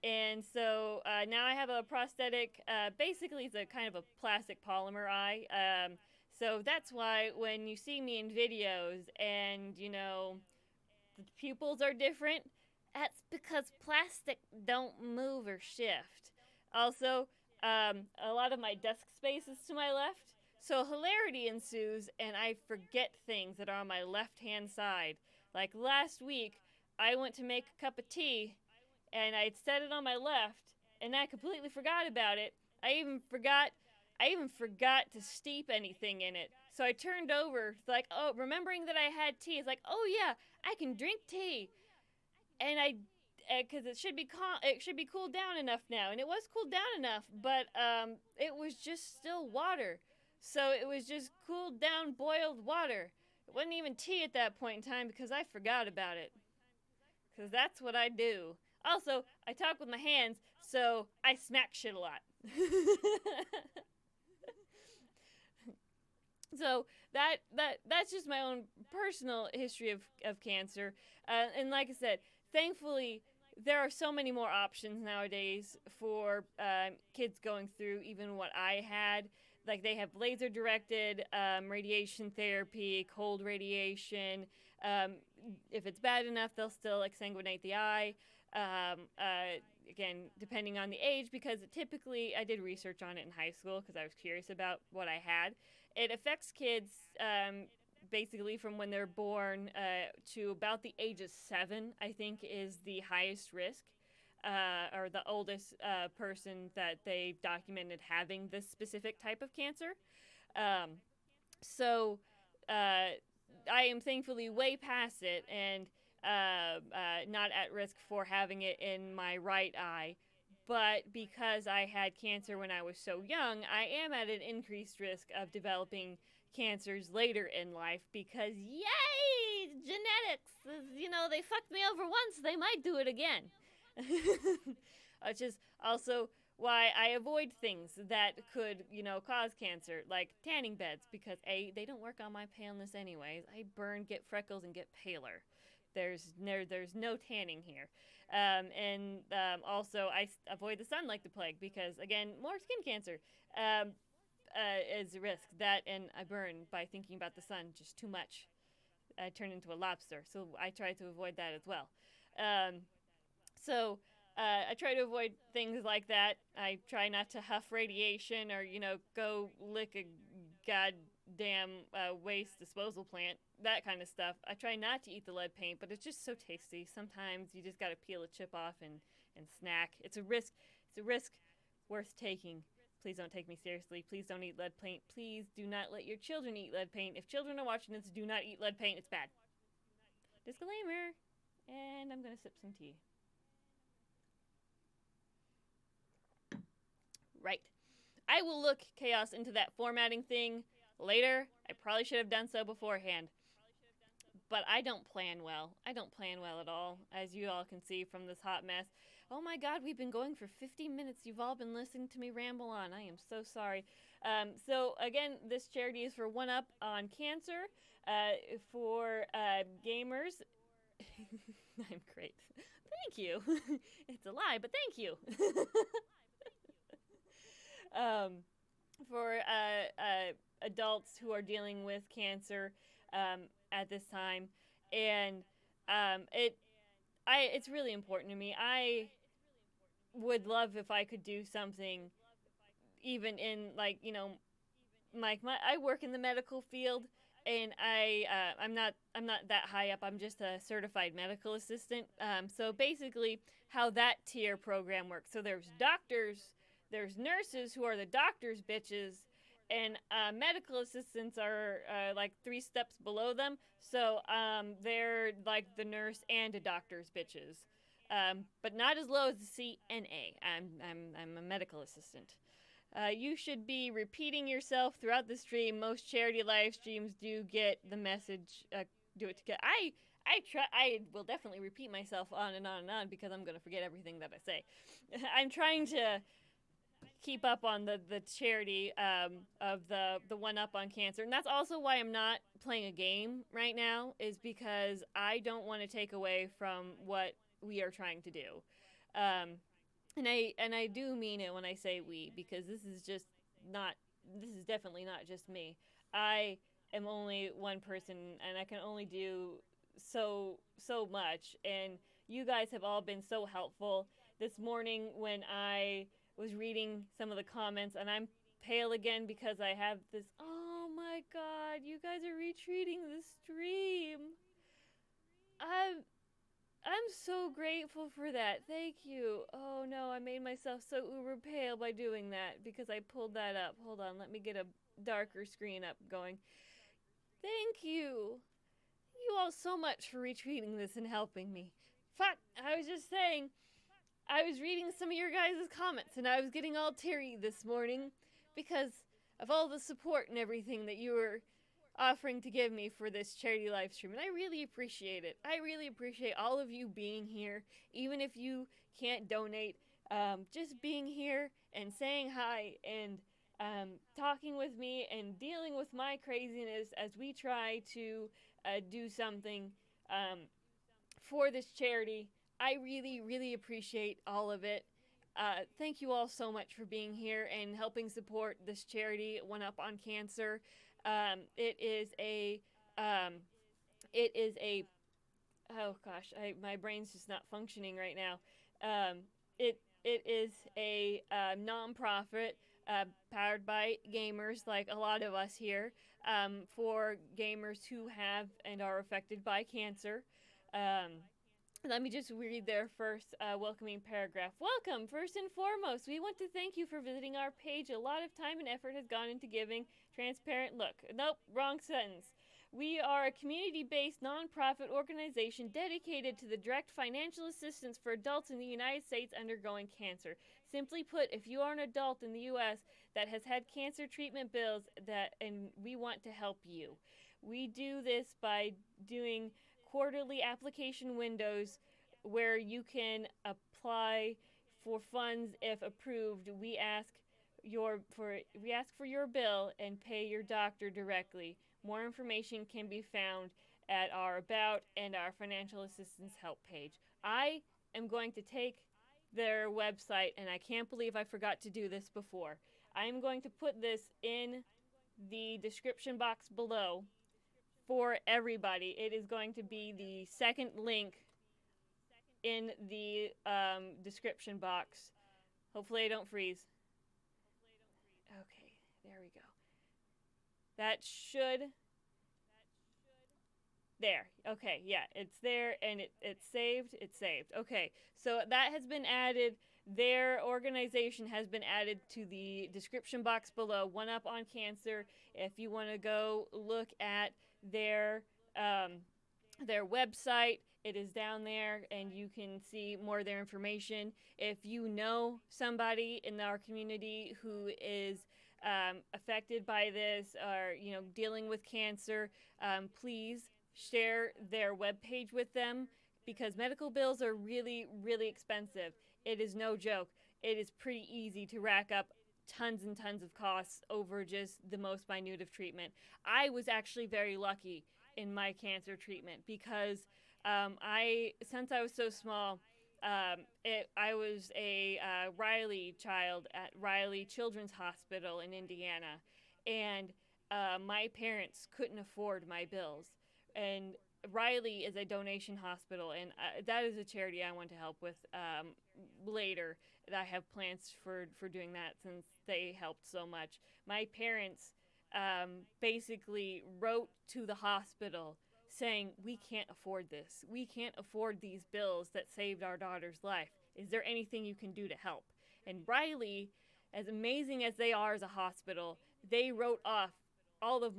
And so now I have a prosthetic. Basically, it's a kind of a plastic polymer eye. So that's why when you see me in videos and, you know, the pupils are different, that's because plastic don't move or shift. Also, a lot of my desk space is to my left, so hilarity ensues and I forget things that are on my left-hand side. Like last week, I went to make a cup of tea and I'd set it on my left and I completely forgot about it. I even forgot to steep anything in it. So I turned over, like, oh, remembering that I had tea. It's like, oh yeah, I can drink tea, and because it should be cooled down enough now, and it was cooled down enough, but it was just still water, so it was just cooled down boiled water. It wasn't even tea at that point in time because I forgot about it, because that's what I do. Also, I talk with my hands, so I smack shit a lot. So that's just my own personal history of cancer. And like I said, thankfully, there are so many more options nowadays for kids going through even what I had. Like they have laser directed radiation therapy, cold radiation. If it's bad enough, they'll still exsanguinate the eye. Again, depending on the age, because typically I did research on it in high school because I was curious about what I had. It affects kids basically from when they're born to about the age of 7, I think, is the highest risk, or the oldest person that they've documented having this specific type of cancer. So I am thankfully way past it and not at risk for having it in my right eye. But because I had cancer when I was so young, I am at an increased risk of developing cancers later in life because, yay, genetics, you know, they fucked me over once, they might do it again. Which is also why I avoid things that could, you know, cause cancer, like tanning beds, because A, they don't work on my paleness anyways. I burn, get freckles, and get paler. There's no tanning here. And also, I avoid the sun like the plague because, again, more skin cancer is a risk. That and I burn by thinking about the sun just too much. I turn into a lobster, so I try to avoid that as well. So I try to avoid things like that. I try not to huff radiation or, you know, go lick a goddamn waste disposal plant, that kind of stuff. I try not to eat the lead paint, but it's just so tasty. Sometimes you just gotta peel a chip off and snack. It's a risk. It's a risk worth taking. Please don't take me seriously. Please don't eat lead paint. Please do not let your children eat lead paint. If children are watching this, do not eat lead paint. It's bad. Disclaimer. And I'm gonna sip some tea. Right. I will look chaos into that formatting thing later. I probably should have done so beforehand. But I don't plan well. I don't plan well at all, as you all can see from this hot mess. Oh my god, we've been going for 50 minutes. You've all been listening to me ramble on. I am so sorry. So, again, this charity is for One Up on Cancer, for gamers. I'm great. Thank you. It's a lie, but thank you. um, for adults who are dealing with cancer at this time. And it's really important to me. I would love if I could do something even in, like, I work in the medical field, and I'm not that high up. I'm just a certified medical assistant. So basically, how that tier program works. So there's doctors, there's nurses who are the doctors' bitches, and medical assistants are like 3 steps below them. So they're like the nurse and a doctor's bitches. But not as low as the CNA. I'm a medical assistant. You should be repeating yourself throughout the stream. Most charity live streams do get the message. Do it together. I try. I will definitely repeat myself on and on and on because I'm gonna forget everything that I say. I'm trying to keep up on the charity of the One Up on Cancer, and that's also why I'm not playing a game right now. Is because I don't want to take away from what we are trying to do. And I do mean it when I say we, because this is definitely not just me. I am only one person, and I can only do so much, and you guys have all been so helpful. This morning when I was reading some of the comments, and I'm pale again because I have this, oh my god, you guys are retweeting the stream. I'm so grateful for that. Thank you. Oh no, I made myself so uber pale by doing that because I pulled that up. Hold on, let me get a darker screen up going. Thank you. You all so much for retweeting this and helping me. Fuck, I was just saying, I was reading some of your guys' comments and I was getting all teary this morning because of all the support and everything that you were offering to give me for this charity live stream, and I really appreciate it. I really appreciate all of you being here, even if you can't donate. Just being here and saying hi and talking with me and dealing with my craziness as we try to do something for this charity. I really, really appreciate all of it. Thank you all so much for being here and helping support this charity, One Up on Cancer. It is a oh gosh, my brain's just not functioning right now. It is a nonprofit powered by gamers, like a lot of us here, for gamers who have and are affected by cancer. Let me just read their first welcoming paragraph. Welcome, first and foremost. We want to thank you for visiting our page. A lot of time and effort has gone into giving transparent look. Nope, wrong sentence. We are a community-based nonprofit organization dedicated to the direct financial assistance for adults in the United States undergoing cancer. Simply put, if you are an adult in the U.S. that has had cancer treatment bills, and we want to help you. We do this by doing quarterly application windows where you can apply for funds if approved. We ask for your bill and pay your doctor directly. More information can be found at our About and our Financial Assistance Help page. I am going to take their website, and I can't believe I forgot to do this before. I am going to put this in the description box below for everybody. It is going to be the second link in the description box. Hopefully I don't freeze. Okay, there we go. That should... There. Okay, yeah, it's there, and it's saved. It's saved. Okay, so that has been added. Their organization has been added to the description box below. One Up on Cancer. If you want to go look at their website, it is down there, and you can see more of their information. If you know somebody in our community who is affected by this, or dealing with cancer, please share their webpage with them, because medical bills are really, really expensive. it is no joke. It is pretty easy to rack up tons and tons of costs over just the most minute of treatment. I was actually very lucky in my cancer treatment because since I was so small, I was a Riley child at Riley Children's Hospital in Indiana, and my parents couldn't afford my bills. And Riley is a donation hospital, and that is a charity I want to help with later. I have plans for doing that since they helped so much. My parents basically wrote to the hospital saying, "We can't afford this. We can't afford these bills that saved our daughter's life. Is there anything you can do to help?" And Riley, as amazing as they are as a hospital, they wrote off all of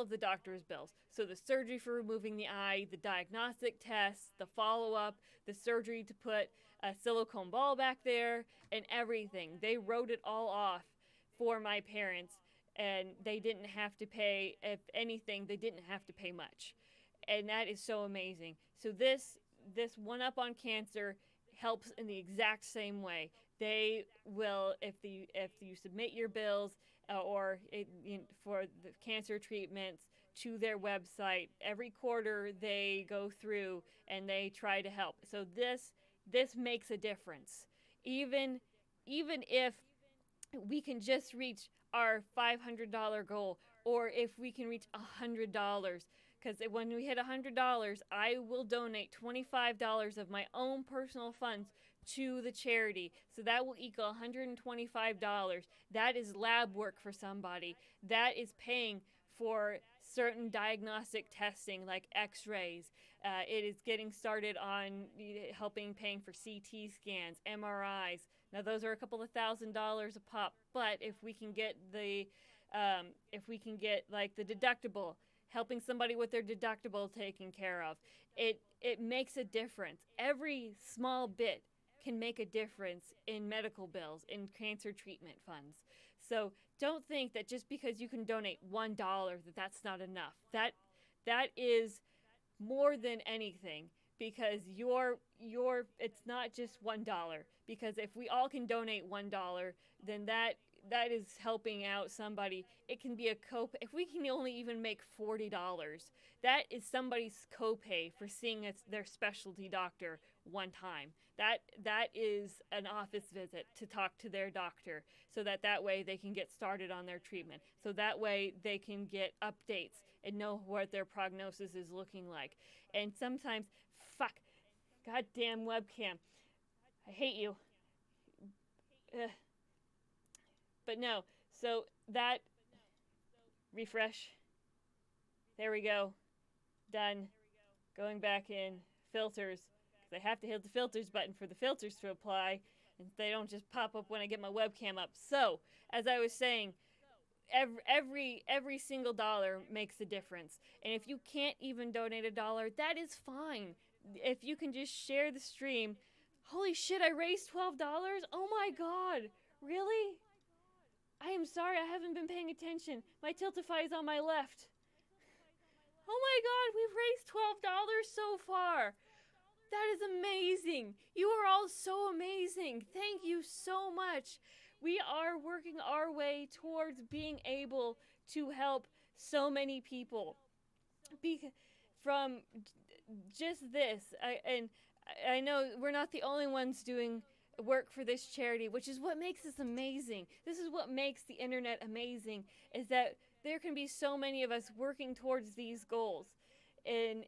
the doctor's bills. So the surgery for removing the eye, the diagnostic tests, the follow-up, the surgery to put a silicone ball back there, and everything. They wrote it all off for my parents, and they didn't have to pay. If anything, they didn't have to pay much, and that is so amazing. So this One Up on Cancer helps in the exact same way. They will, if you submit your bills for the cancer treatments to their website every quarter, they go through and they try to help. So this makes a difference. Even if we can just reach our $500 goal, or if we can reach $100, because when we hit $100, I will donate $25 of my own personal funds to the charity. So that will equal $125. That is lab work for somebody. That is paying for certain diagnostic testing like x-rays. It is getting started on paying for CT scans, MRIs. Now those are a couple of $1,000s a pop, but if we can get like the deductible, helping somebody with their deductible taken care of, it makes a difference. Every small bit can make a difference in medical bills, in cancer treatment funds. So don't think that just because you can donate $1 that's not enough. That is more than anything, because it's not just $1. Because if we all can donate $1, then that is helping out somebody. It can be a copay. If we can only even make $40, that is somebody's copay for seeing their specialty doctor one time. That is an office visit to talk to their doctor, so that way they can get started on their treatment. So that way they can get updates and know what their prognosis is looking like. And sometimes, goddamn webcam, I hate you. Ugh. But no, so that, refresh. There we go. Done. Going back in, filters. Because I have to hit the filters button for the filters to apply, and they don't just pop up when I get my webcam up. So, as I was saying, every single dollar makes a difference. And if you can't even donate $1, that is fine. If you can just share the stream. Holy shit, I raised $12? Oh my god. Really? I am sorry, I haven't been paying attention. My Tiltify is on my left. Oh my god, we've raised $12 so far. That is amazing. You are all so amazing. Thank you so much. We are working our way towards being able to help so many people. From just this, I know we're not the only ones doing work for this charity, which is what makes this amazing. This is what makes the internet amazing, is that there can be so many of us working towards these goals. And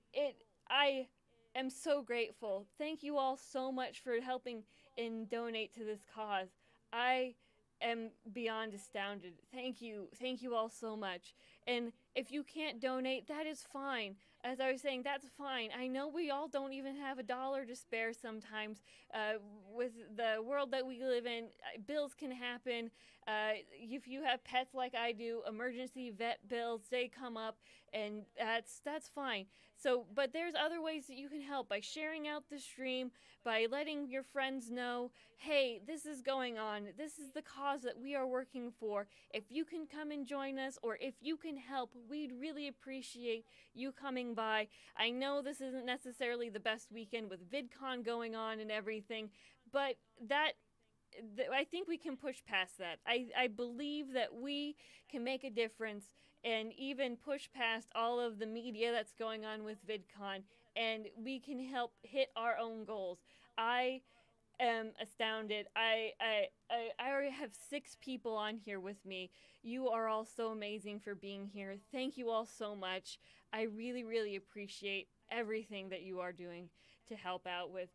I am so grateful. Thank you all so much for helping and donate to this cause. I am beyond astounded. Thank you all so much. And if you can't donate, that is fine. As I was saying, that's fine. I know we all don't even have $1 to spare sometimes. With the world that we live in, bills can happen. If you have pets like I do, emergency vet bills, they come up, and that's fine. So, but there's other ways that you can help by sharing out the stream, by letting your friends know, hey, this is going on. This is the cause that we are working for. If you can come and join us, or if you can help, we'd really appreciate you coming by. I know this isn't necessarily the best weekend with VidCon going on and everything, but I think we can push past that. I believe that we can make a difference and even push past all of the media that's going on with VidCon, and we can help hit our own goals. I am astounded. I already have 6 people on here with me. You are all so amazing for being here. Thank you all so much. I really, really appreciate everything that you are doing to help out with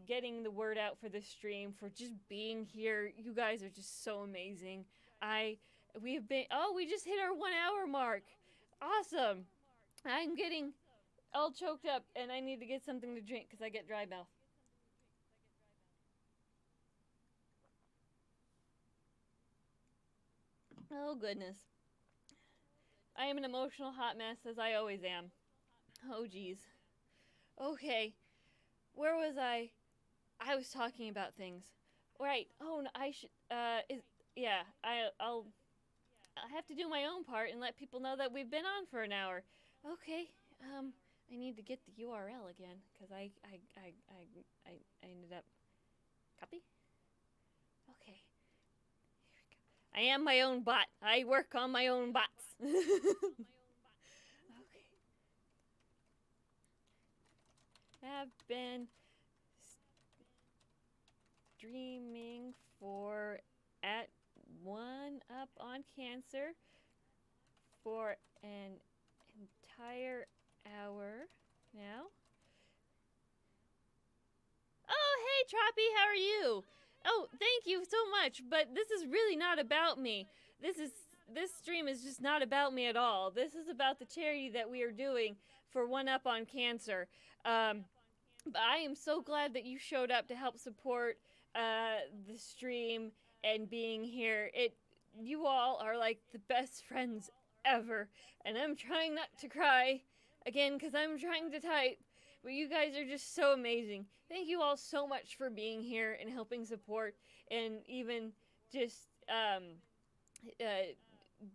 getting the word out for the stream, for just being here. You guys are just so amazing. We have been, oh, we just hit our 1 hour mark. Awesome. I'm getting all choked up and I need to get something to drink because I get dry mouth. Oh, goodness. I am an emotional hot mess, as I always am. Oh, geez. Okay. Where was I? I was talking about things. Right. Oh, no, I should, yeah, I have to do my own part and let people know that we've been on for an hour. Okay. I need to get the URL again, because I ended up, copy? Okay. I am my own bot. I work on my own bots. Okay. Have been streaming for at 1UP on Cancer for an entire hour now. Oh, hey, Troppy, how are you? Oh, thank you so much, but this is really not about me. This stream is just not about me at all. This is about the charity that we are doing for 1UP on Cancer. But I am so glad that you showed up to help support the stream and being here. You all are like the best friends ever, and I'm trying not to cry again because I'm trying to type. But you guys are just so amazing. Thank you all so much for being here and helping support, and even just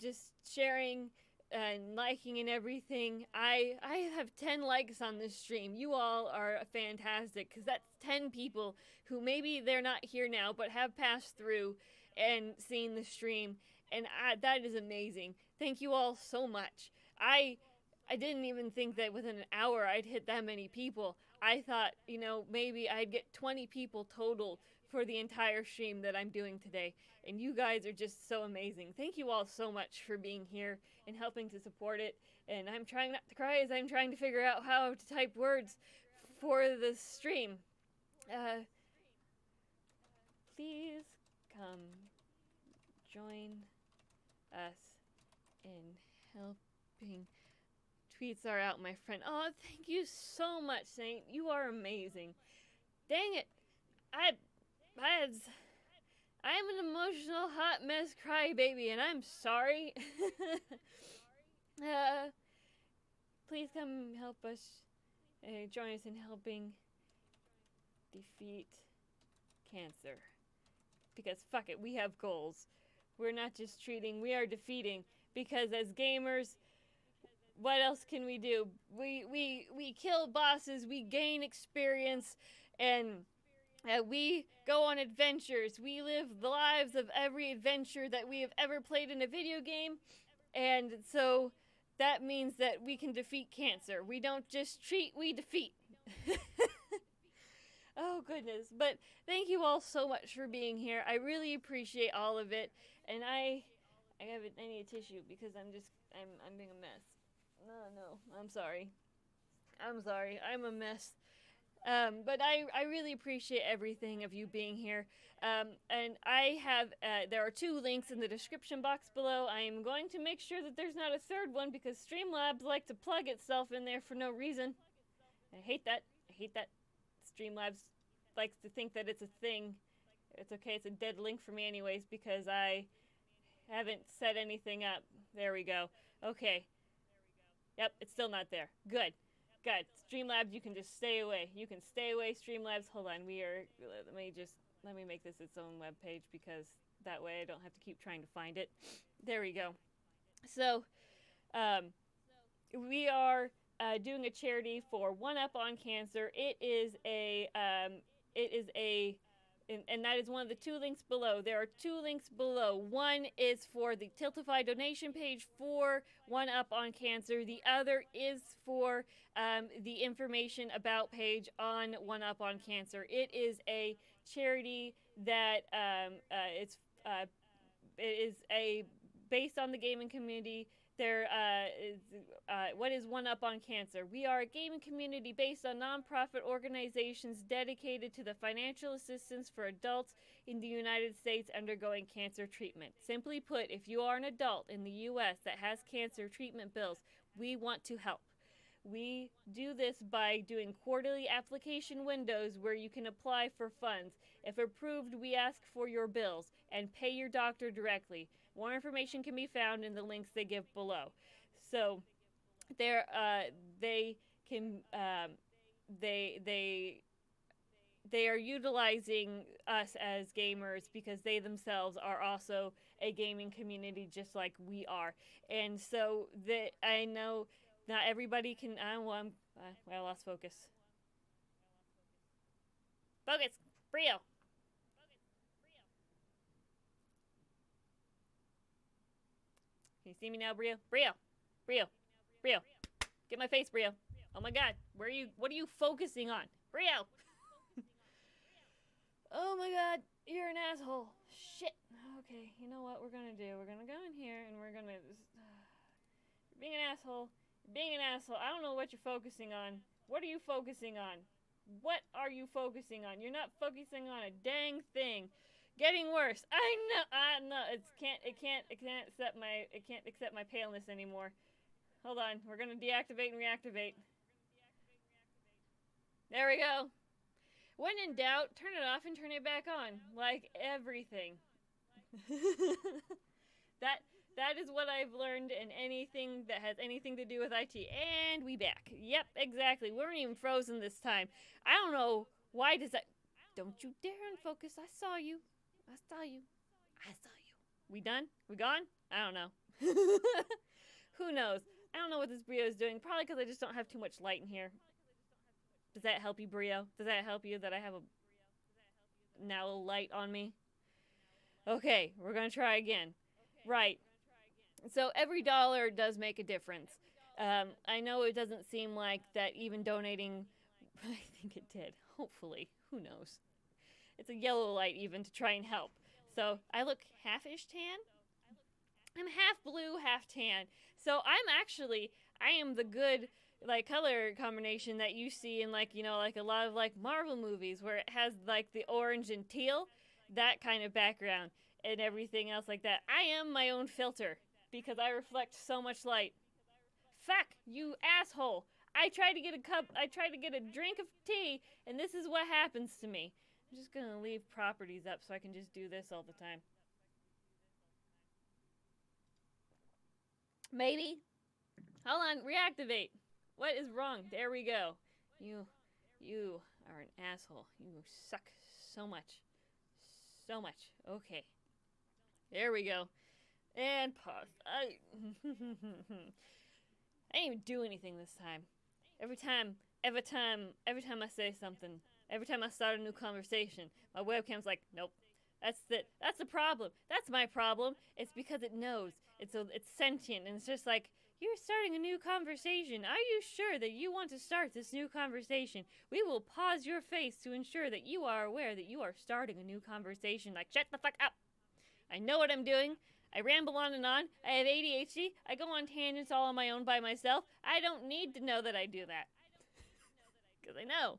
just sharing and liking and everything. I have 10 likes on this stream. You all are fantastic, because that's 10 people who maybe they're not here now but have passed through and seen the stream, and that is amazing. Thank you all so much. I didn't even think that within an hour I'd hit that many people. I thought, maybe I'd get 20 people total for the entire stream that I'm doing today. And you guys are just so amazing. Thank you all so much for being here and helping to support it. And I'm trying not to cry as I'm trying to figure out how to type words for the stream. Please come join us in helping. Tweets are out, my friend. Oh, thank you so much, Saint. You are amazing. Dang it. I'm an emotional hot mess crybaby, and I'm sorry. Please come help us. Join us in helping defeat cancer. Because fuck it, we have goals. We're not just treating, we are defeating. Because as gamers, what else can we do? We kill bosses, we gain experience, and we go on adventures. We live the lives of every adventure that we have ever played in a video game, and so that means that we can defeat cancer. We don't just treat, we defeat. Oh, goodness. But thank you all so much for being here. I really appreciate all of it, and I need a tissue because I'm being a mess. No, I'm sorry. I'm a mess. But I really appreciate everything of you being here. And I have, there are 2 links in the description box below. I am going to make sure that there's not a third one because Streamlabs like to plug itself in there for no reason. I hate that. Streamlabs likes to think that it's a thing. It's okay, it's a dead link for me anyways because I haven't set anything up. There we go. Okay. Yep, it's still not there. Good. Streamlabs, you can just stay away. You can stay away, Streamlabs. Hold on, let me make this its own web page because that way I don't have to keep trying to find it. There we go. So, we are doing a charity for 1UP on Cancer. It is it is and that is one of the two links below. There are two links below. One is for the Tiltify donation page for One Up on Cancer. The other is for the information about page on One Up on Cancer. It is a charity that it is a based on the gaming community. There is what is One Up on Cancer? We are a gaming community based on nonprofit organizations dedicated to the financial assistance for adults in the United States undergoing cancer treatment. Simply put, if you are an adult in the U.S. that has cancer treatment bills, we want to help. We do this by doing quarterly application windows where you can apply for funds. If approved, we ask for your bills and pay your doctor directly. More information can be found in the links they give below. So, they are utilizing us as gamers because they themselves are also a gaming community just like we are. And so I know not everybody can. I lost focus. Focus, Brio. Can you see me now, Brio? Brio. Get my face, Brio. Oh my God, where are you? What are you focusing on, Brio? Oh my God, you're an asshole. Shit. Okay, you know what we're gonna do? We're gonna go in here and we're gonna. You're being an asshole. You're being an asshole. I don't know what you're focusing on. What are you focusing on? What are you focusing on? You're not focusing on a dang thing. Getting worse. I know. It can't accept my paleness anymore. Hold on. We're gonna deactivate and reactivate. There we go. When in doubt, turn it off and turn it back on. Like everything. That is what I've learned in anything that has anything to do with IT. And we back. Yep, exactly. We weren't even frozen this time. I don't know why does that. Don't you dare unfocus. I saw you. We done? We gone? I don't know. Who knows? I don't know what this Brio is doing. Probably because I just don't have too much light in here. Does that help you, Brio? Does that help you that I have now a light on me? Okay, we're going to try again. Right. So every dollar does make a difference. I know it doesn't seem like that even donating... I think it did. Hopefully. Who knows? It's a yellow light even to try and help. So I look half-ish tan. I'm half blue, half tan. So I am the good color combination that you see in like a lot of Marvel movies where it has like the orange and teal, that kind of background and everything else like that. I am my own filter because I reflect so much light. Fuck, you asshole. I tried to get a drink of tea and this is what happens to me. I'm just gonna leave properties up so I can just do this all the time. Maybe. Hold on, reactivate. What is wrong? There we go. You are an asshole. You suck so much. So much. Okay. There we go. And pause. I didn't even do anything this time. Every time I say something, every time I start a new conversation, my webcam's like, nope. That's the problem. That's my problem. It's because it knows. It's sentient, and it's just like, you're starting a new conversation. Are you sure that you want to start this new conversation? We will pause your face to ensure that you are aware that you are starting a new conversation. Like, shut the fuck up. I know what I'm doing. I ramble on and on. I have ADHD. I go on tangents all on my own by myself. I don't need to know that I do that. Because I know.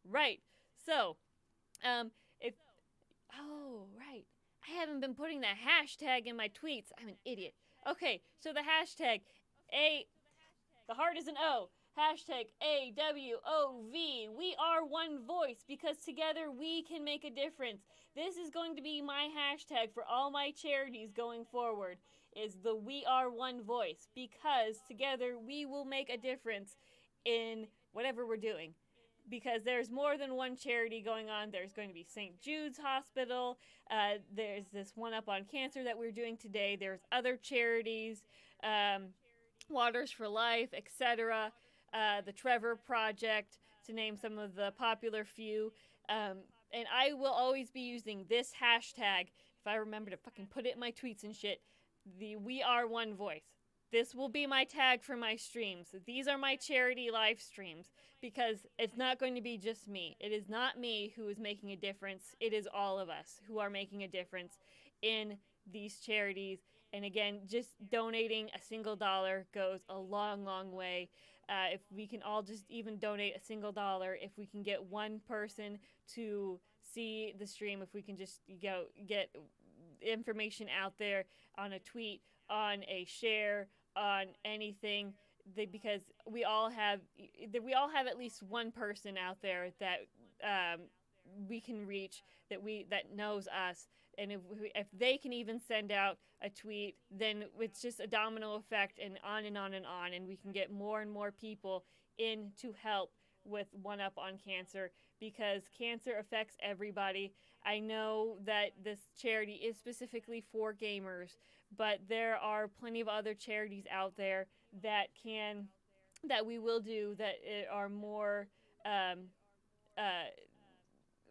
Right. So, right. I haven't been putting that hashtag in my tweets. I'm an idiot. Okay, so the hashtag, the heart is an O. Hashtag AWOV. We are one voice because together we can make a difference. This is going to be my hashtag for all my charities going forward, is the We Are One Voice, because together we will make a difference in whatever we're doing. Because there's more than one charity going on. There's going to be St. Jude's Hospital. There's this One Up on Cancer that we're doing today. There's other charities, Waters for Life, etc. The Trevor Project, to name some of the popular few. And I will always be using this hashtag if I remember to fucking put it in my tweets and shit. The We Are One Voice. This will be my tag for my streams. These are my charity live streams because it's not going to be just me. It is not me who is making a difference. It is all of us who are making a difference in these charities. And again, just donating a single dollar goes a long, long way. If we can all just even donate a single dollar, if we can get one person to see the stream, if we can just get information out there on a tweet, on a share, on anything, because we all have at least one person out there that we can reach, that knows us, and if they can even send out a tweet, then it's just a domino effect, and on and on and on, and we can get more and more people in to help with One Up on Cancer, because cancer affects everybody. I know that this charity is specifically for gamers, but there are plenty of other charities out there that we will do that are um, uh,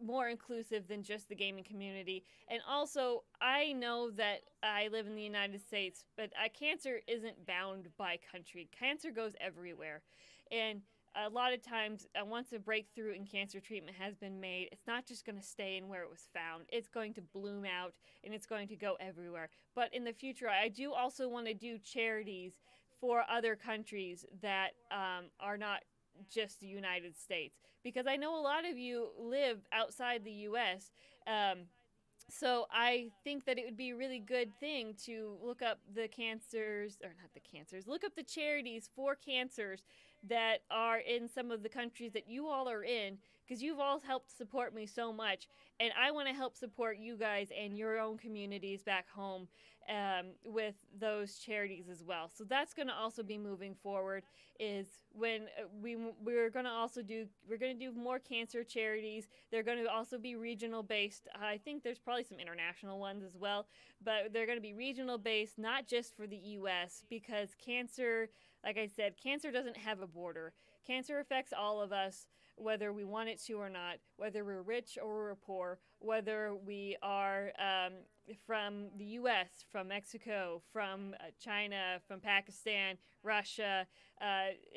more inclusive than just the gaming community. And also, I know that I live in the United States, but cancer isn't bound by country. Cancer goes everywhere. And a lot of times, once a breakthrough in cancer treatment has been made, it's not just going to stay in where it was found. It's going to bloom out and it's going to go everywhere. But in the future, I do also want to do charities for other countries that are not just the United States, because I know a lot of you live outside the US. So I think that it would be a really good thing to look up look up the charities for cancers that are in some of the countries that you all are in, because you've all helped support me so much, and I want to help support you guys and your own communities back home with those charities as well. So that's going to also be moving forward. Is when we're going to do more cancer charities. They're going to also be regional based. I think there's probably some international ones as well, but they're going to be regional based, not just for the US, because cancer, like I said, cancer doesn't have a border. Cancer affects all of us, whether we want it to or not, whether we're rich or we're poor, whether we are from the US, from Mexico, from China, from Pakistan, Russia,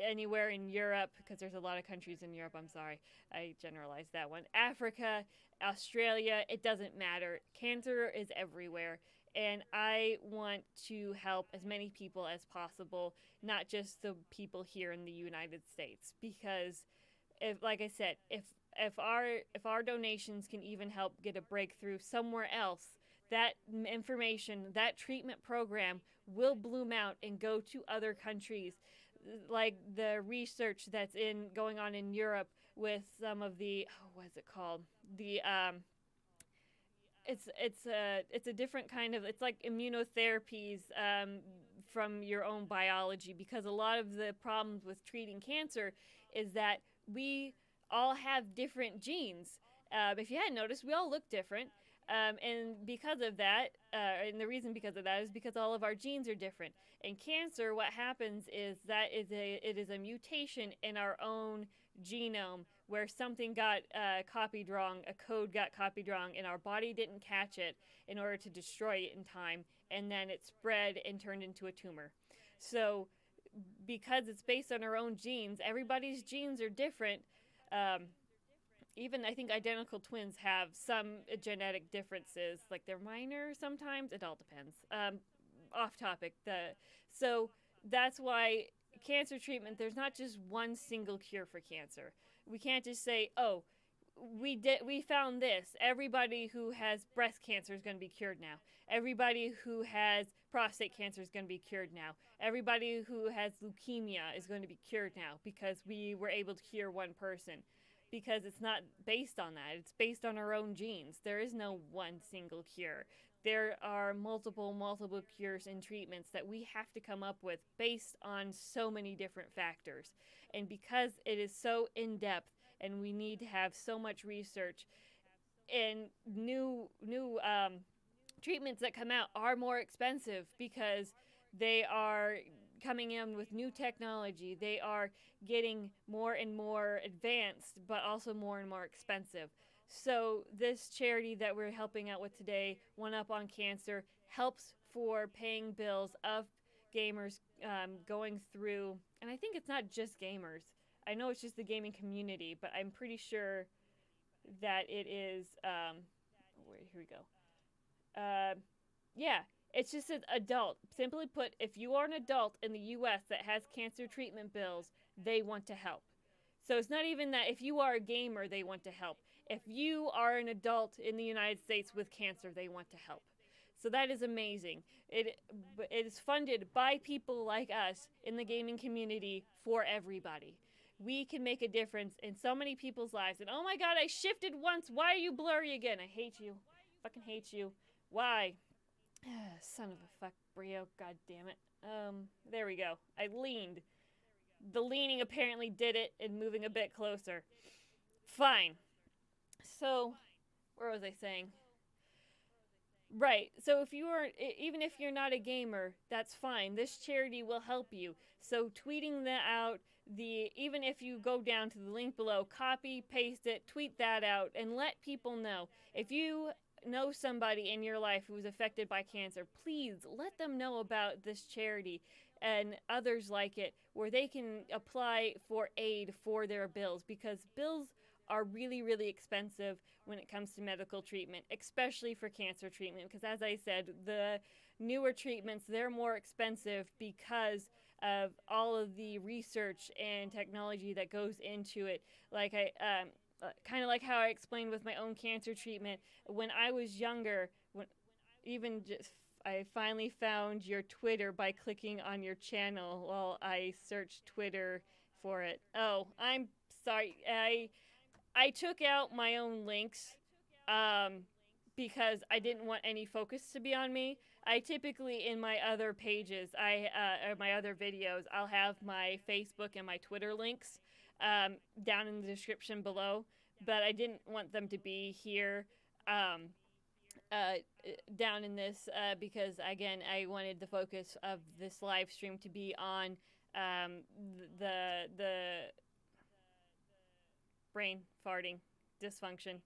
anywhere in Europe, because there's a lot of countries in Europe, I'm sorry, I generalized that one. Africa, Australia, it doesn't matter. Cancer is everywhere. And I want to help as many people as possible, not just the people here in the United States, because like I said, if our donations can even help get a breakthrough somewhere else, that information, that treatment program will bloom out and go to other countries, like the research that's going on in Europe with some of the what is it called, the it's a different kind of, it's like immunotherapies from your own biology, because a lot of the problems with treating cancer is that we all have different genes. If you hadn't noticed, we all look different. And because of that, and the reason because of that is because all of our genes are different. In cancer, what happens is that it is a mutation in our own genome, where something got copied wrong, a code got copied wrong, and our body didn't catch it in order to destroy it in time, and then it spread and turned into a tumor. So because it's based on our own genes, everybody's genes are different. Even I think identical twins have some genetic differences, like they're minor sometimes. It all depends. Off topic. So that's why cancer treatment, there's not just one single cure for cancer. We can't just say, oh, we found this. Everybody who has breast cancer is going to be cured now. Everybody who has prostate cancer is going to be cured now. Everybody who has leukemia is going to be cured now because we were able to cure one person. Because it's not based on that. It's based on our own genes. There is no one single cure. There are multiple cures and treatments that we have to come up with based on so many different factors. And because it is so in-depth and we need to have so much research, and new treatments that come out are more expensive because they are coming in with new technology. They are getting more and more advanced, but also more and more expensive. So this charity that we're helping out with today, One Up on Cancer, helps for paying bills of gamers going through, and I think it's not just gamers. I know it's just the gaming community, but I'm pretty sure that it is. Wait, here we go. Uh, yeah, it's just an adult. Simply put, if you are an adult in the U.S. that has cancer treatment bills, they want to help. So it's not even that if you are a gamer, they want to help. If you are an adult in the United States with cancer, they want to help. So that is amazing. It is funded by people like us in the gaming community for everybody. We can make a difference in so many people's lives. And oh my god, I shifted once. Why are you blurry again? I hate you. Fucking hate you. Why? Son of a fuck brio. God damn it. There we go. I leaned. The leaning apparently did it and moving a bit closer. Fine. So, where was I saying? Right. So if you are, even if you're not a gamer, that's fine. This charity will help you. So tweeting that out, even if you go down to the link below, copy, paste it, tweet that out, and let people know. If you know somebody in your life who is affected by cancer, please let them know about this charity and others like it, where they can apply for aid for their bills, because bills are really, really expensive when it comes to medical treatment, especially for cancer treatment. Because as I said, the newer treatments, they're more expensive because of all of the research and technology that goes into it. Like kind of like how I explained with my own cancer treatment. When I was younger, even just I finally found your Twitter by clicking on your channel while I searched Twitter for it. Oh, I'm sorry. I took out my own links because I didn't want any focus to be on me. I typically, in my other pages, or my other videos, I'll have my Facebook and my Twitter links down in the description below, but I didn't want them to be here down in this because, again, I wanted the focus of this live stream to be on the brain farting dysfunction,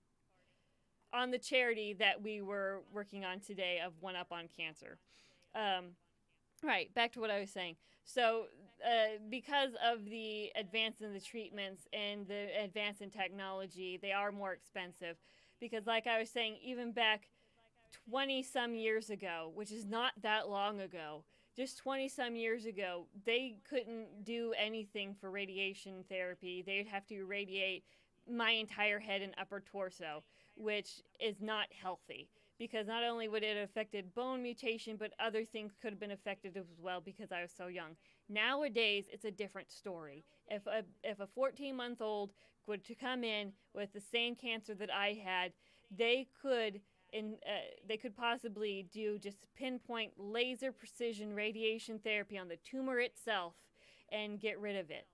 on the charity that we were working on today of One Up on Cancer. Right, back to what I was saying. So because of the advance in the treatments and the advance in technology, they are more expensive. Because like I was saying, even back 20 some years ago, which is not that long ago, just 20 some years ago, they couldn't do anything for radiation therapy. They'd have to irradiate my entire head and upper torso, which is not healthy, because not only would it have affected bone mutation, but other things could have been affected as well because I was so young. Nowadays, it's a different story. If a 14-month-old were to come in with the same cancer that I had, they could possibly do just pinpoint laser precision radiation therapy on the tumor itself and get rid of it.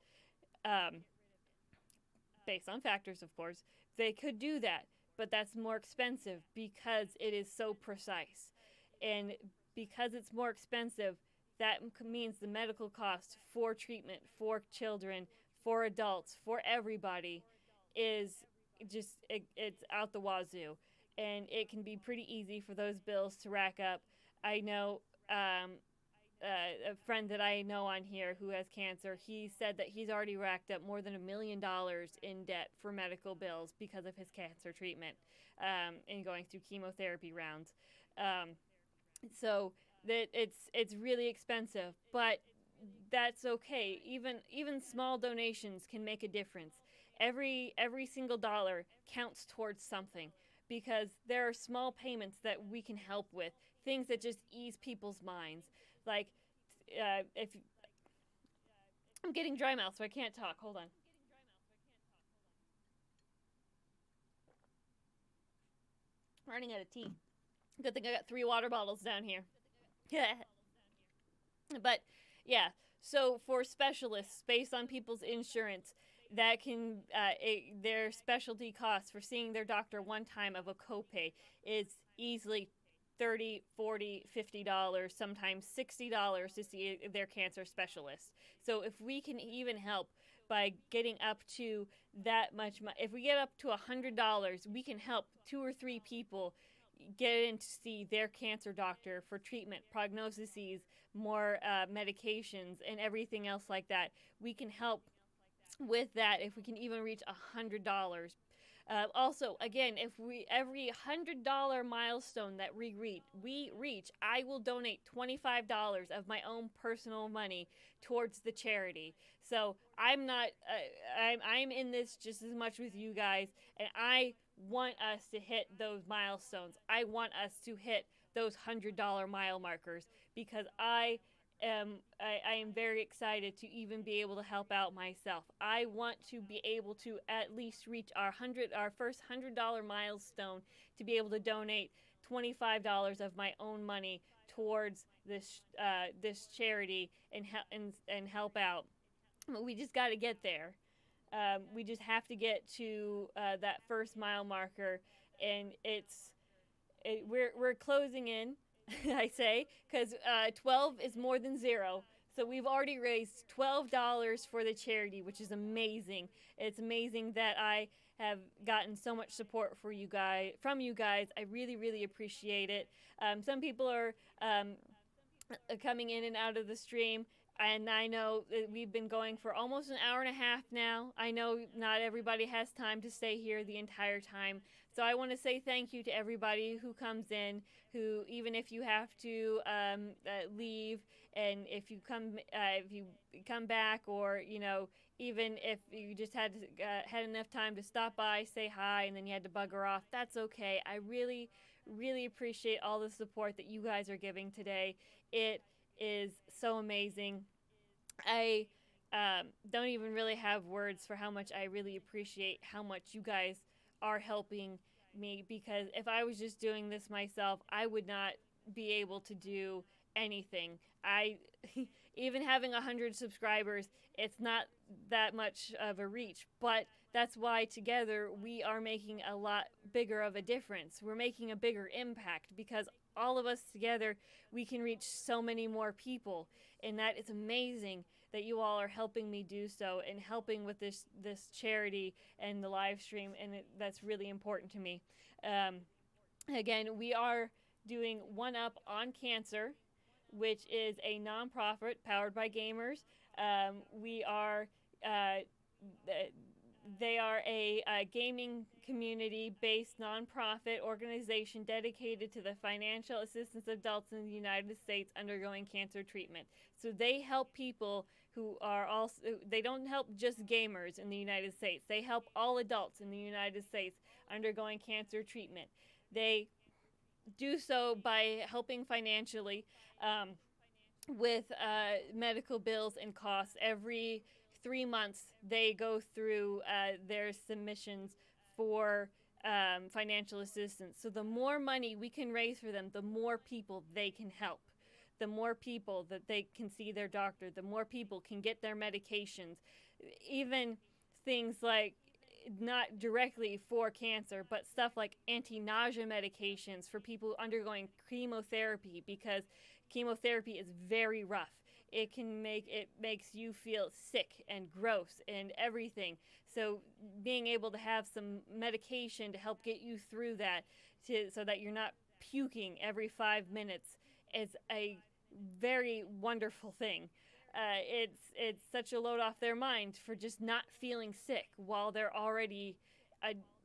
Based on factors, of course. They could do that, but that's more expensive because it is so precise. And because it's more expensive, that means the medical cost for treatment, for children, for adults, for everybody is just, it's out the wazoo. And it can be pretty easy for those bills to rack up. I know a friend that I know on here who has cancer, he said that he's already racked up more than $1 million in debt for medical bills because of his cancer treatment and going through chemotherapy rounds. So that it's really expensive, but that's okay. Even small donations can make a difference. Every single dollar counts towards something, because there are small payments that we can help with, things that just ease people's minds. Like, if I'm getting dry mouth, so I can't talk. Hold on. I'm running out of tea. Good thing I got 3 water bottles down here. But yeah, so for specialists, based on people's insurance, that can their specialty costs for seeing their doctor one time of a copay is easily $30, $40, $50, sometimes $60 to see their cancer specialist. So if we can even help by getting up to that much money. If we get up to $100, we can help 2 or 3 people get in to see their cancer doctor for treatment, prognoses, more medications, and everything else like that. We can help with that if we can even reach $100. Also, again, if we every $100 milestone that we reach, I will donate $25 of my own personal money towards the charity. So I'm not, I'm in this just as much with you guys, and I want us to hit those milestones. I want us to hit those $100 mile markers because I am very excited to even be able to help out myself. I want to be able to at least reach our first $100 milestone to be able to donate $25 of my own money towards this charity and help out. We just got to get there. We just have to get to that first mile marker, and we're closing in. I say, because 12 is more than 0. So we've already raised $12 for the charity, which is amazing. It's amazing that I have gotten so much support from you guys. I really, really appreciate it. Some people are coming in and out of the stream. And I know that we've been going for almost an hour and a half now. I know not everybody has time to stay here the entire time. So I want to say thank you to everybody who comes in, who, even if you have to leave, and if you come back, or even if you just had enough time to stop by, say hi, and then you had to bugger off, that's okay. I really, really appreciate all the support that you guys are giving today. It is so amazing. I don't even really have words for how much I really appreciate how much you guys are helping me, because if I was just doing this myself, I would not be able to do anything. Even having 100 subscribers, it's not that much of a reach, but that's why together we are making a lot bigger of a difference. We're making a bigger impact because all of us together, we can reach so many more people, and that is amazing that you all are helping me do so and helping with this charity and the live stream, and that's really important to me. Again, we are doing One Up on Cancer, which is a nonprofit powered by gamers. They are a gaming community-based nonprofit organization dedicated to the financial assistance of adults in the United States undergoing cancer treatment. So they help people who are also, they don't help just gamers in the United States. They help all adults in the United States undergoing cancer treatment. They do so by helping financially with medical bills and costs. Every 3 months, they go through their submissions for financial assistance. So the more money we can raise for them, the more people they can help. The more people that they can see their doctor, the more people can get their medications. Even things like, not directly for cancer, but stuff like anti-nausea medications for people undergoing chemotherapy, because chemotherapy is very rough. It makes you feel sick and gross and everything. So being able to have some medication to help get you through that, so that you're not puking every 5 minutes, is a very wonderful thing. It's such a load off their mind for just not feeling sick while they're already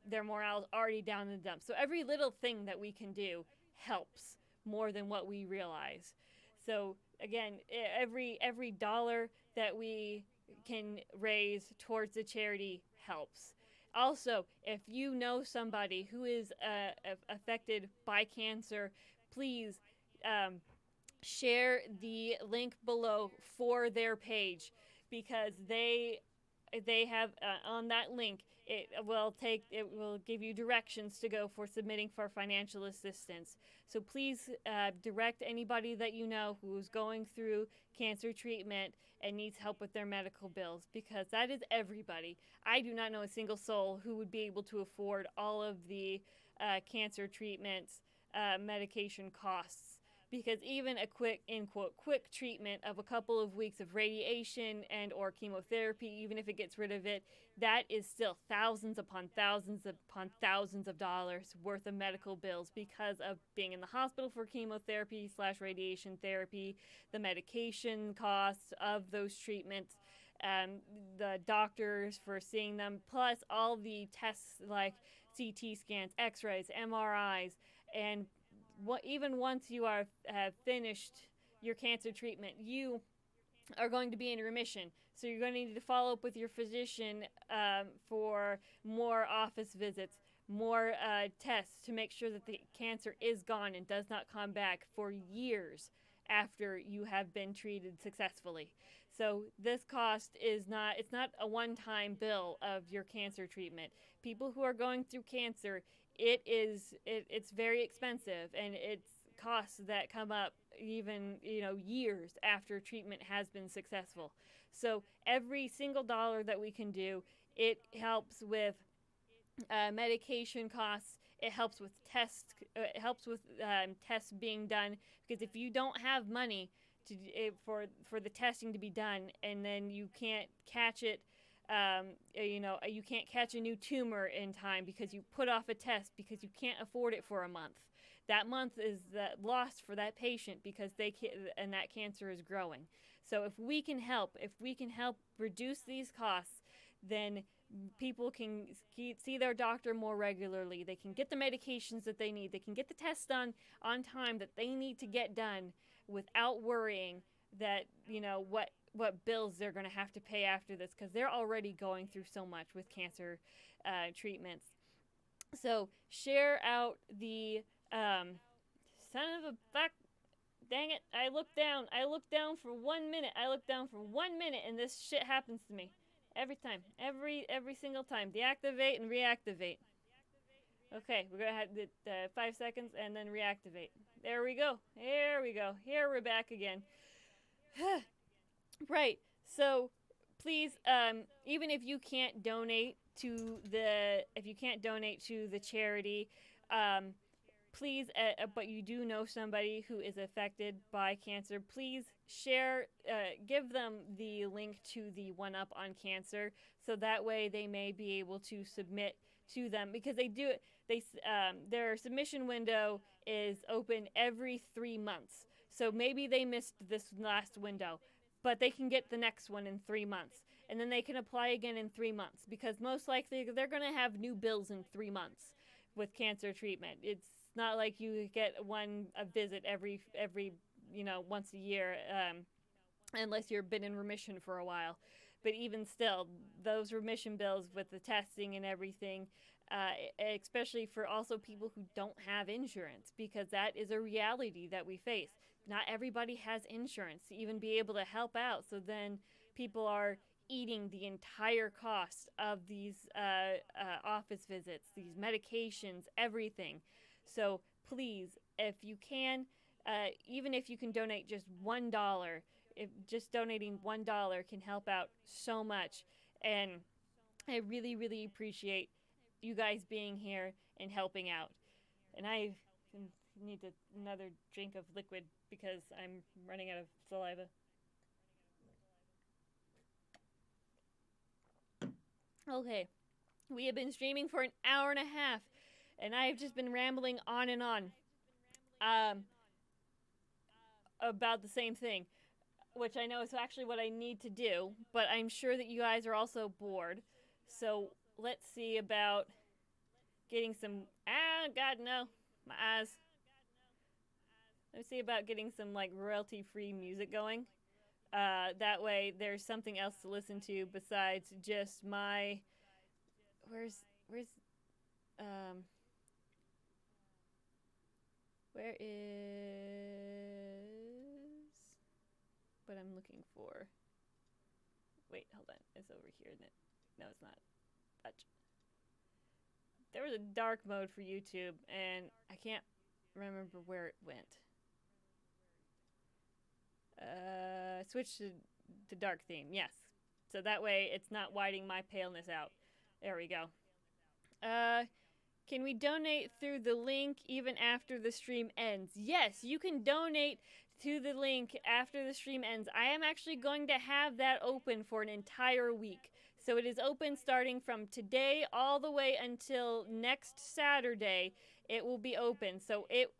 their morale's already down in the dumps. So every little thing that we can do helps more than what we realize. So again, every dollar that we can raise towards the charity helps. Also, if you know somebody who is affected by cancer, please share the link below for their page, because they have on that link, it will give you directions to go for submitting for financial assistance. So please direct anybody that you know who's going through cancer treatment and needs help with their medical bills, because that is everybody. I do not know a single soul who would be able to afford all of the cancer treatments medication costs. because even a quick, in quote, quick treatment of a couple of weeks of radiation and or chemotherapy, even if it gets rid of it, that is still thousands upon thousands of dollars worth of medical bills because of being in the hospital for chemotherapy slash radiation therapy, the medication costs of those treatments, the doctors for seeing them, plus all the tests like CT scans, X-rays, MRIs, and even once you have finished your cancer treatment, you are going to be in remission. So you're going to need to follow up with your physician for more office visits, more tests to make sure that the cancer is gone and does not come back for years after you have been treated successfully. So this cost is not, it's not a one-time bill of your cancer treatment. People who are going through cancer, it's very expensive, and it's costs that come up even years after treatment has been successful. So every single dollar that we can do, it helps with medication costs. It helps with tests. It helps with tests being done, because if you don't have money for the testing to be done, and then you can't catch it, you can't catch a new tumor in time because you put off a test because you can't afford it for a month. That month is lost for that patient because and that cancer is growing. So if we can help reduce these costs, then people can see their doctor more regularly. They can get the medications that they need. They can get the tests done on time that they need to get done without worrying that, what bills they're going to have to pay after this, because they're already going through so much with cancer treatments. So share out the son of a fuck. Dang it. I looked down for 1 minute. And this shit happens to me. Every time. Every single time. Deactivate and reactivate. Okay, we're going to have the 5 seconds and then reactivate. There we go. Here we're back again. Right. So please, even if you can't donate to the charity, please, but you do know somebody who is affected by cancer, please share, give them the link to the One Up on Cancer, so that way they may be able to submit to them, because they do it. Their submission window is open every 3 months. So maybe they missed this last window, but they can get the next one in 3 months. And then they can apply again in 3 months, because most likely they're going to have new bills in 3 months with cancer treatment. It's not like you get a visit every once a year, unless you've been in remission for a while. But even still, those remission bills with the testing and everything, especially for also people who don't have insurance, because that is a reality that we face. Not everybody has insurance to even be able to help out. So then people are eating the entire cost of these office visits, these medications, everything. So please, if you can, even if you can donate just $1, if just donating $1 can help out so much. And I really, really appreciate you guys being here and helping out. And I need another drink of liquid because I'm running out of saliva. Okay, we have been streaming for an hour and a half, and I have just been rambling on and on about the same thing, which I know is actually what I need to do, but I'm sure that you guys are also bored. So let's see about getting some, God no, my eyes. Let's see about getting some like royalty-free music going. That way there's something else to listen to besides just my, where is what I'm looking for. Wait, hold on. It's over here, isn't it? No, it's not. Fudge. There was a dark mode for YouTube, and I can't remember where it went. Switch to dark theme, yes. So that way it's not whiting my paleness out. There we go. Can we donate through the link even after the stream ends? Yes, you can donate to the link after the stream ends. I am actually going to have that open for an entire week. So it is open starting from today all the way until next Saturday. It will be open. So it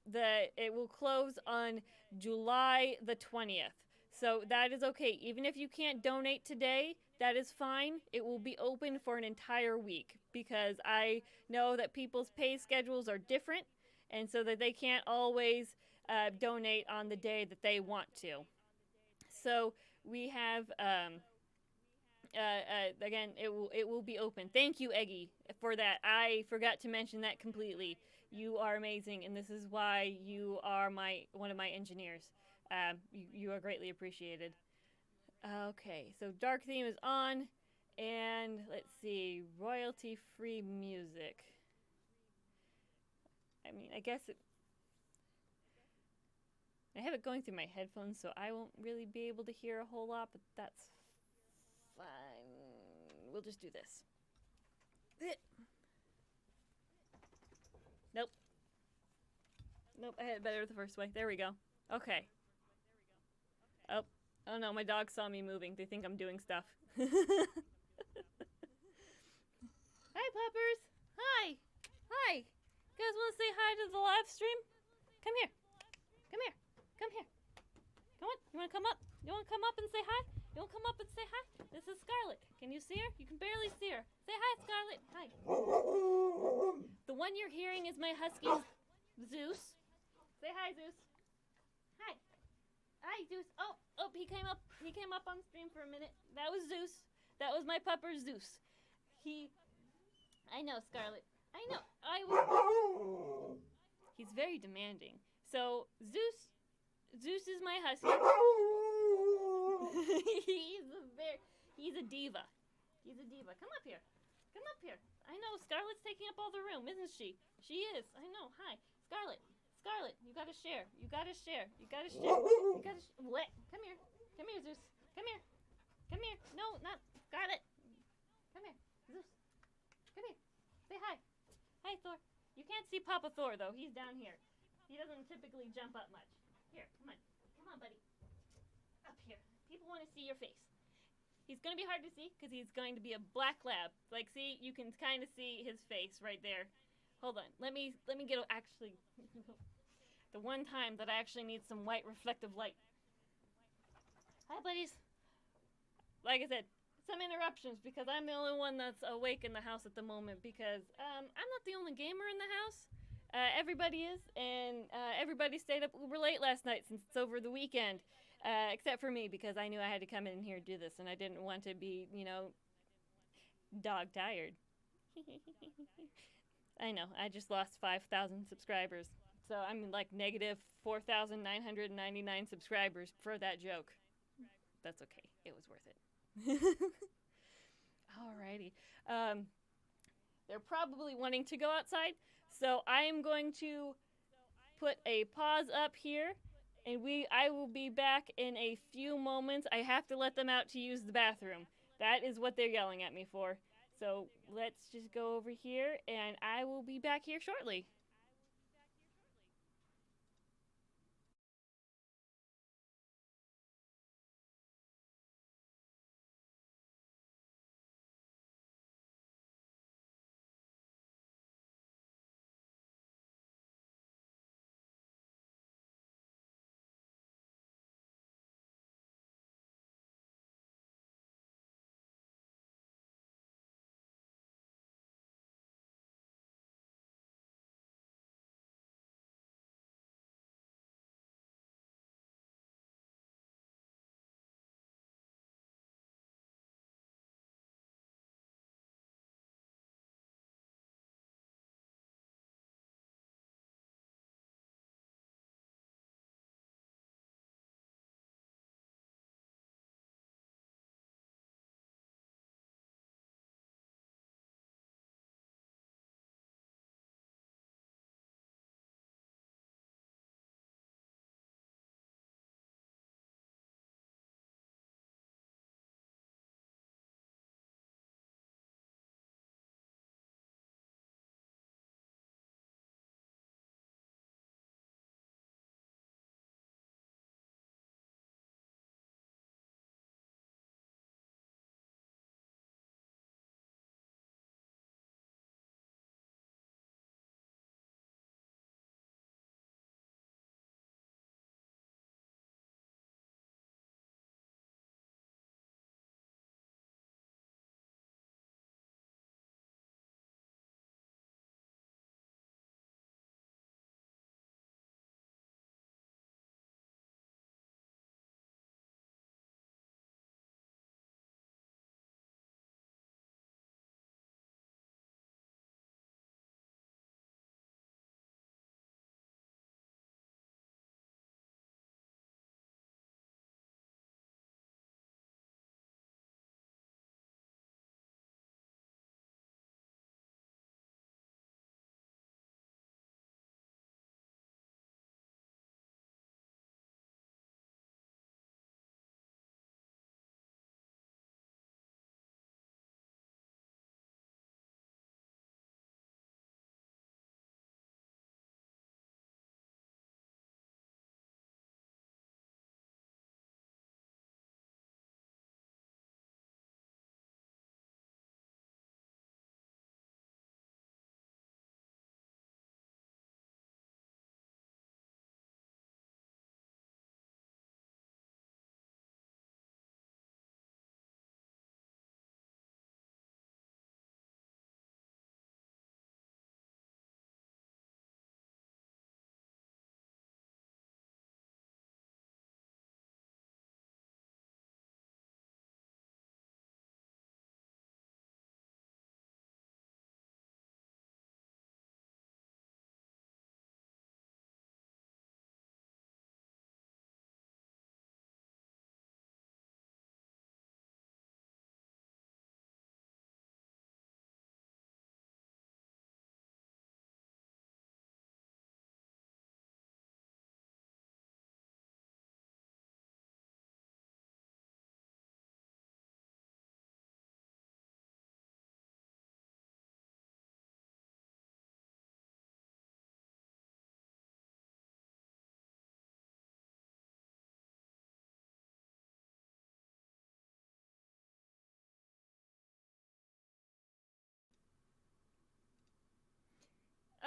will close on July the 20th. So that is okay. Even if you can't donate today, that is fine. It will be open for an entire week because I know that people's pay schedules are different, and so that they can't always donate on the day that they want to. So we have again, it will be open. Thank you, Eggy, for that. I forgot to mention that completely. You are amazing, and this is why you are one of my engineers. You are greatly appreciated. Okay, so dark theme is on, and let's see, royalty-free music. I mean, I guess I have it going through my headphones, so I won't really be able to hear a whole lot, but that's fine. We'll just do this. Nope. Nope, I had it better the first way. There we go. Okay. Oh. Oh no, my dog saw me moving. They think I'm doing stuff. Hi, puppers. Hi. Hi. You guys want to say hi to the live stream? Come here. Come here. Come here. Come on. You want to come up? You want to come up and say hi? You want to come up and say hi? This is Scarlet. Can you see her? You can barely see her. Say hi, Scarlet. Hi. The one you're hearing is my husky, Zeus. Say hi, Zeus. Hi. Hi, Zeus. Oh, he came up. He came up on stream for a minute. That was Zeus. That was my pupper, Zeus. I know, Scarlet. I know. He's very demanding. So, Zeus is my husky. He's a diva. He's a diva. Come up here. Come up here. I know, Scarlet's taking up all the room, isn't she? She is. I know. Hi. Scarlet, you gotta share. You gotta share. You gotta share. You gotta what? Come here. Come here, Zeus. Come here. Come here. No, not Scarlet. Come here. Zeus. Come here. Say hi. Hi, Thor. You can't see Papa Thor, though. He's down here. He doesn't typically jump up much. Here, come on. Come on, buddy. Up here. People want to see your face. He's going to be hard to see because he's going to be a black lab. Like, see, you can kind of see his face right there. Hold on. Let me get actually the one time that I actually need some white reflective light. Hi, buddies. Like I said, some interruptions because I'm the only one that's awake in the house at the moment because I'm not the only gamer in the house. Everybody is, and everybody stayed up uber late last night since it's over the weekend, except for me because I knew I had to come in here and do this, and I didn't want to be, dog tired. I know, I just lost 5,000 subscribers, so I'm like negative 4,999 subscribers for that joke. That's okay, it was worth it. Alrighty. They're probably wanting to go outside, so I am going to put a pause up here, and I will be back in a few moments. I have to let them out to use the bathroom. That is what they're yelling at me for. So let's just go over here, and I will be back here shortly.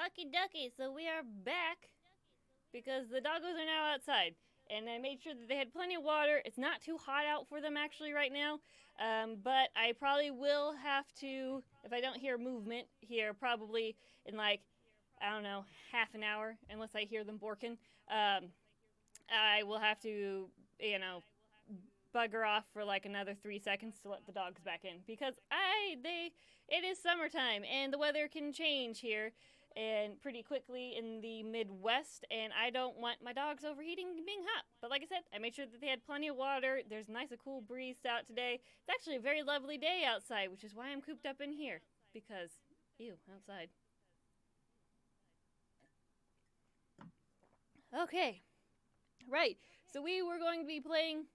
Okie dokie, so we are back because the doggos are now outside. And I made sure that they had plenty of water. It's not too hot out for them actually right now. But I probably will have to, if I don't hear movement here, probably in like, I don't know, half an hour, unless I hear them borking. I will have to, bugger off for like another 3 seconds to let the dogs back in because it is summertime and the weather can change here and pretty quickly in the Midwest, and I don't want my dogs overheating and being hot. But like I said, I made sure that they had plenty of water. There's a nice, cool breeze out today. It's actually a very lovely day outside, which is why I'm cooped up in here because, ew, outside. Okay, right. So we were going to be playing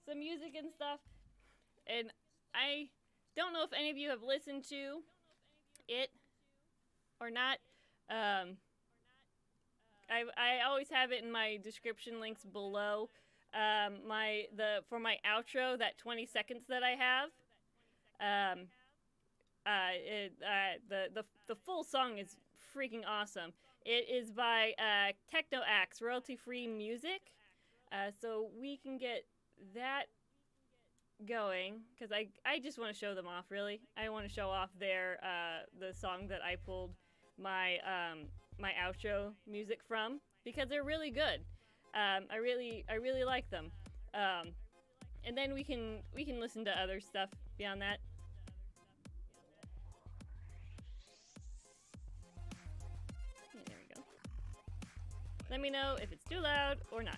some music and stuff, and I don't know if any of you have listened to it or not. I always have it in my description links below. For my outro, that 20 seconds that I have. The full song is freaking awesome. It is by Techno Axe, royalty-free music. So we can get that going because I just want to show them off. Really, I want to show off the song that I pulled my outro music from because they're really good. I really like them. And then we can listen to other stuff beyond that. Yeah, there we go. Let me know if it's too loud or not.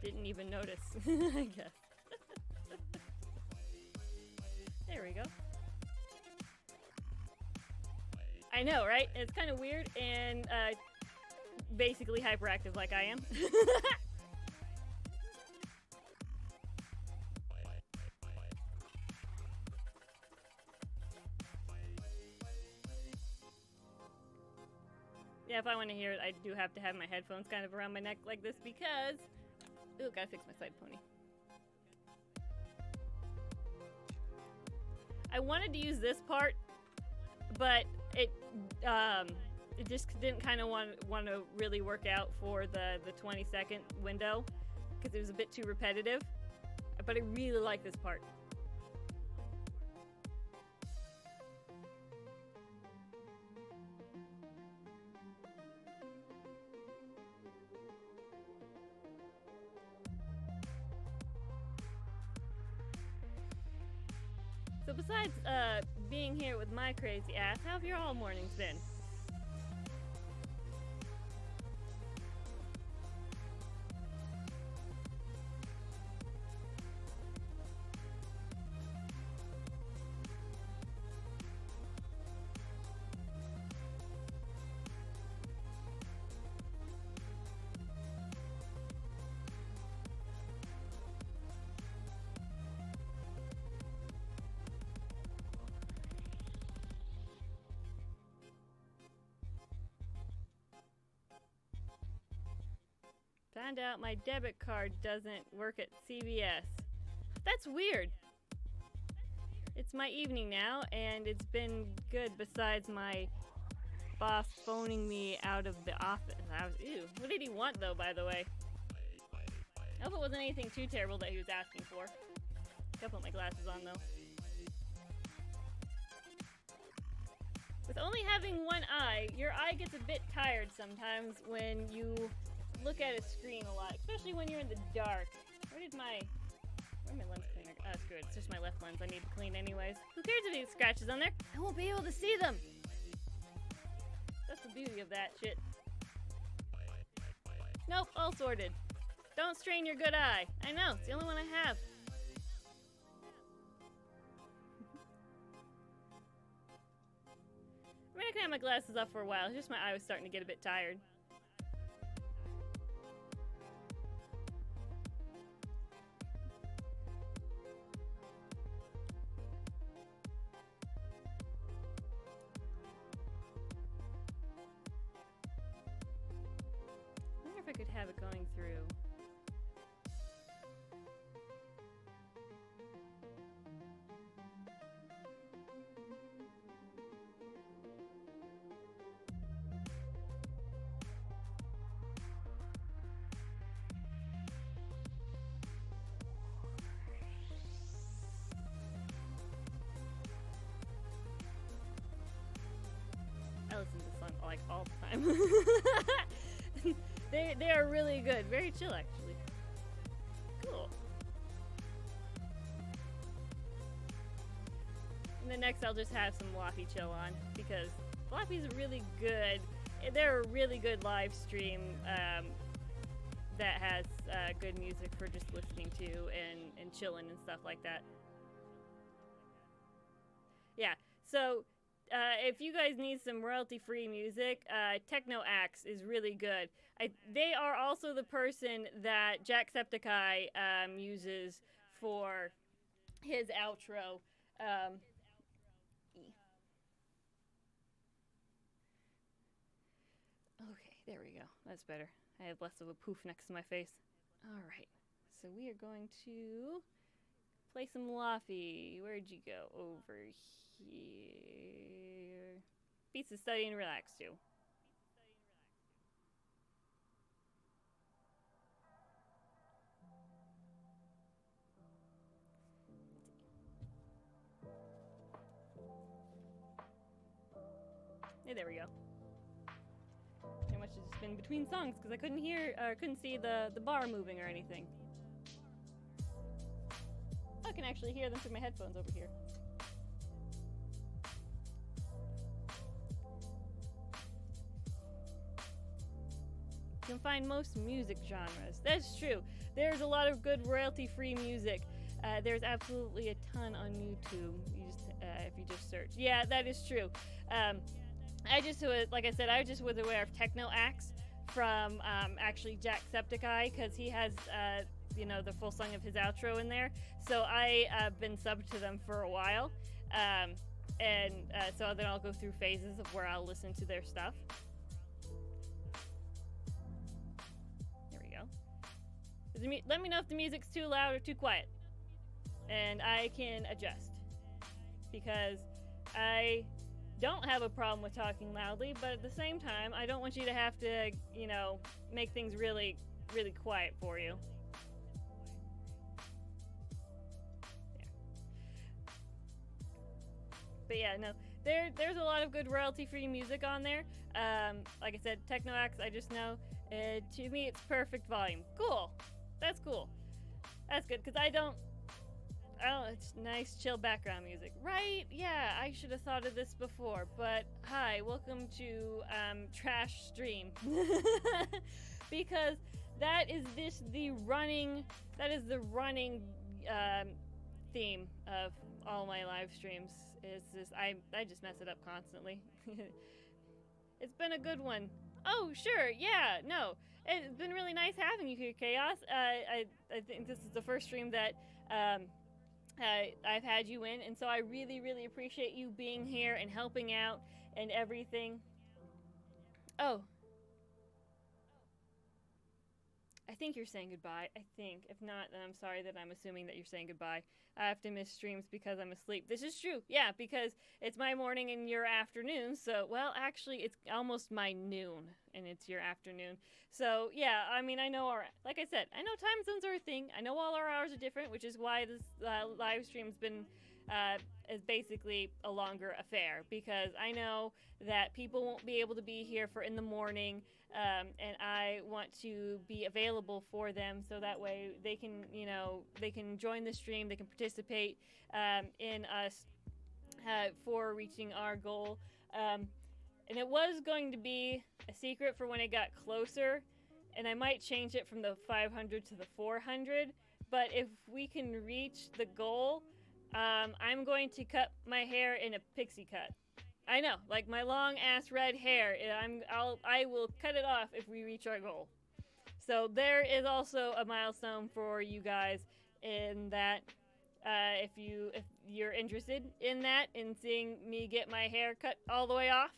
Didn't even notice, I guess. There we go. I know, right? It's kind of weird and basically hyperactive like I am. Yeah, if I want to hear it, I do have to have my headphones kind of around my neck like this because... Ooh, gotta fix my side pony. I wanted to use this part, but it just didn't kind of want to really work out for the 20-second window because it was a bit too repetitive. But I really like this part. So besides being here with my crazy ass, how have your all mornings been? Found out my debit card doesn't work at CVS. That's weird. It's my evening now, and it's been good besides my boss phoning me out of the office. Ew. What did he want, though, by the way? I hope it wasn't anything too terrible that he was asking for. Gotta put my glasses on, though. With only having one eye, your eye gets a bit tired sometimes when you look at a screen a lot, especially when you're in the dark. Where's my lens cleaner? Oh, screw it. It's just my left lens I need to clean anyways. Who cares if he has scratches on there? I won't be able to see them. That's the beauty of that shit. Nope, all sorted. Don't strain your good eye. I know, it's the only one I have. I mean, I can have my glasses off for a while. It's just my eye was starting to get a bit tired. I could have it going through. time. They are really good. Very chill, actually. Cool. And then next I'll just have some Waffy chill on, because Waffy's really good. They're a really good live stream that has good music for just listening to and chilling and stuff like that. Yeah, so if you guys need some royalty-free music, Techno Axe is really good. They are also the person that Jacksepticeye uses for his outro. Okay, there we go. That's better. I have less of a poof next to my face. Alright, so we are going to play some Laffy. Where'd you go? Over here. Beats to study and relax to. Hey, there we go. Pretty much just been between songs because I couldn't see the bar moving or anything. I can actually hear them through my headphones over here. You can find most music genres. That's true. There's a lot of good royalty-free music. There's absolutely a ton on YouTube. If you just search. Yeah, that is true. Like I said, I just was aware of Techno Axe from actually Jacksepticeye, because he has the full song of his outro in there. So I have been subbed to them for a while, so then I'll go through phases of where I'll listen to their stuff. There we go. Let me know if the music's too loud or too quiet, and I can adjust, because I don't have a problem with talking loudly, but at the same time, I don't want you to have to, make things really, really quiet for you. There. But yeah, no, there's a lot of good royalty-free music on there. Like I said, Techno Axe, I just know, to me, it's perfect volume. Cool. That's cool. That's good, because it's nice, chill background music. Right? Yeah, I should have thought of this before. But hi, welcome to Trash Stream. Because that is the running theme of all my live streams. Is this I just mess it up constantly. It's been a good one. Oh, sure, yeah, no. It's been really nice having you here, Chaos. I think this is the first stream that I've had you in, and so I really, really appreciate you being here and helping out and everything. Oh. I think you're saying goodbye. I think. If not, then I'm sorry that I'm assuming that you're saying goodbye. I have to miss streams because I'm asleep. This is true. Yeah, because it's my morning and your afternoon. So, well, actually, it's almost my noon and it's your afternoon. So, yeah, I mean, like I said, I know time zones are a thing. I know all our hours are different, which is why this live stream's been is basically a longer affair, because I know that people won't be able to be here for in the morning, and I want to be available for them so that way they can, they can join the stream, they can participate in us for reaching our goal. And it was going to be a secret for when it got closer, and I might change it from the 500 to the 400, but if we can reach the goal, I'm going to cut my hair in a pixie cut. I know, like my long ass red hair. I will cut it off if we reach our goal. So there is also a milestone for you guys in that. If you're interested in that, in seeing me get my hair cut all the way off,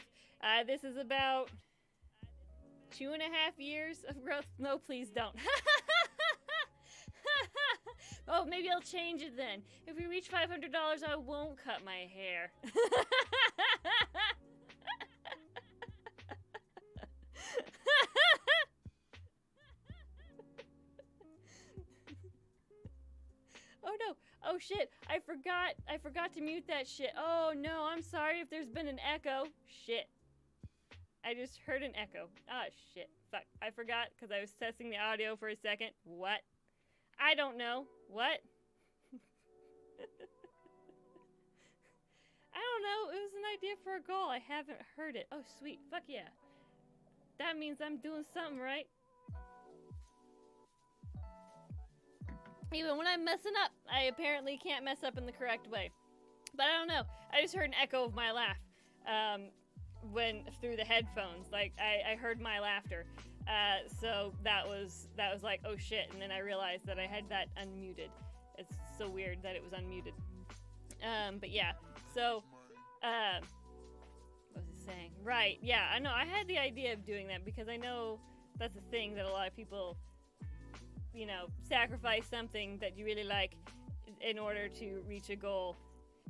this is about 2.5 years of growth. No, please don't. Oh, maybe I'll change it then. If we reach $500, I won't cut my hair. Oh no. Oh shit. I forgot to mute that shit. Oh no, I'm sorry if there's been an echo. Shit. I just heard an echo. Ah, shit. Fuck. I forgot because I was testing the audio for a second. What? I don't know. What? I don't know. It was an idea for a goal. I haven't heard it. Oh, sweet. Fuck yeah. That means I'm doing something right. Even when I'm messing up, I apparently can't mess up in the correct way. But I don't know. I just heard an echo of my laugh when through the headphones. Like I heard my laughter. So that was like, oh shit. And then I realized that I had that unmuted. It's so weird that it was unmuted. But yeah. So what was it saying? Right. Yeah. I know. I had the idea of doing that because I know that's a thing that a lot of people, you know, sacrifice something that you really like in order to reach a goal.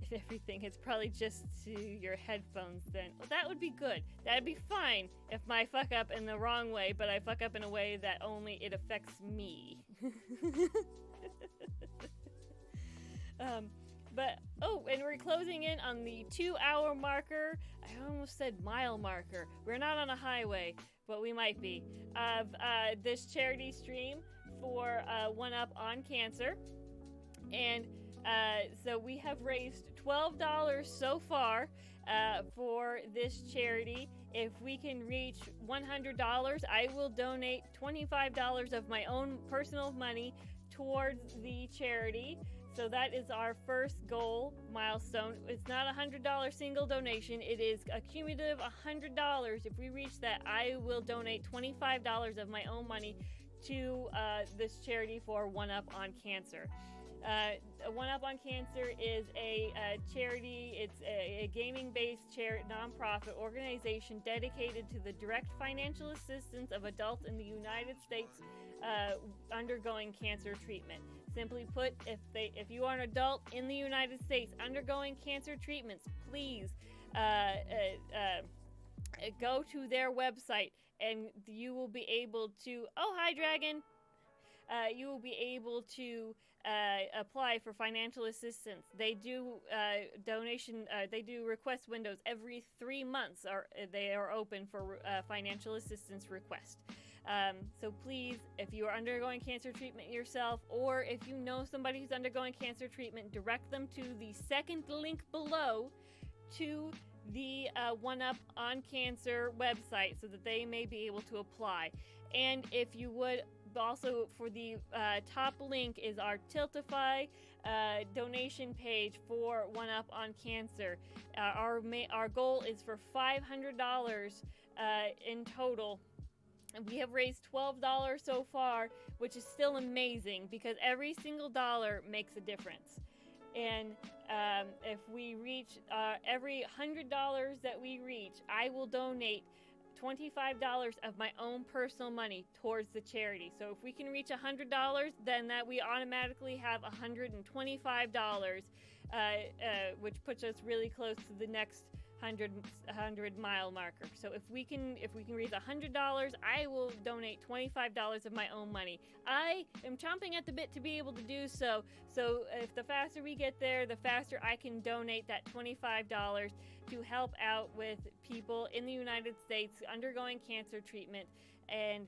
If everything is probably just to your headphones, then well, that would be good. That'd be fine if I fuck up in the wrong way, but I fuck up in a way that only it affects me. But oh, and we're closing in on the 2-hour marker. I almost said mile marker. We're not on a highway, but we might be. Of this charity stream for One Up on Cancer, and so we have raised $12 so far for this charity. If we can reach $100, I will donate $25 of my own personal money towards the charity. So that is our first goal milestone. It's not a $100 single donation. It is a cumulative $100. If we reach that, I will donate $25 of my own money to this charity for One Up on Cancer. One Up on Cancer is a charity. It's a gaming-based nonprofit organization dedicated to the direct financial assistance of adults in the United States undergoing cancer treatment. Simply put, if you are an adult in the United States undergoing cancer treatments, please go to their website and you will be able to. Oh, hi, Dragon. You will be able to apply for financial assistance. They do they do request windows every 3 months. They are open for financial assistance request. So please, if you are undergoing cancer treatment yourself, or if you know somebody who's undergoing cancer treatment, direct them to the second link below to the One Up on Cancer website so that they may be able to apply. And if you would, also for the top link is our Tiltify donation page for One Up on Cancer. Our goal is for $500 in total. We have raised $12 so far, which is still amazing because every single dollar makes a difference. And if we reach every $100 that we reach, I will donate $25 of my own personal money towards the charity. So if we can reach $100, then that we automatically have $125, which puts us really close to the next 100 mile marker. So if we can reach $100, I will donate $25 of my own money. I am chomping at the bit to be able to do so. So if the faster we get there, the faster I can donate that $25 to help out with people in the United States undergoing cancer treatment. And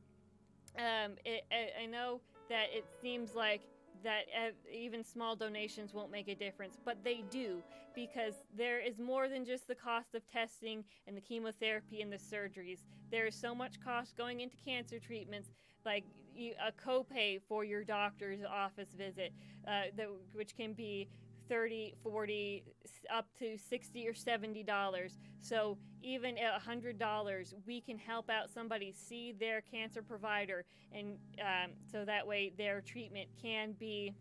I know that it seems like that even small donations won't make a difference, but they do, because there is more than just the cost of testing and the chemotherapy and the surgeries. There is so much cost going into cancer treatments, like a copay for your doctor's office visit, which can be $30, $40, up to $60 or $70. So even at $100, we can help out somebody see their cancer provider, and so that way their treatment can be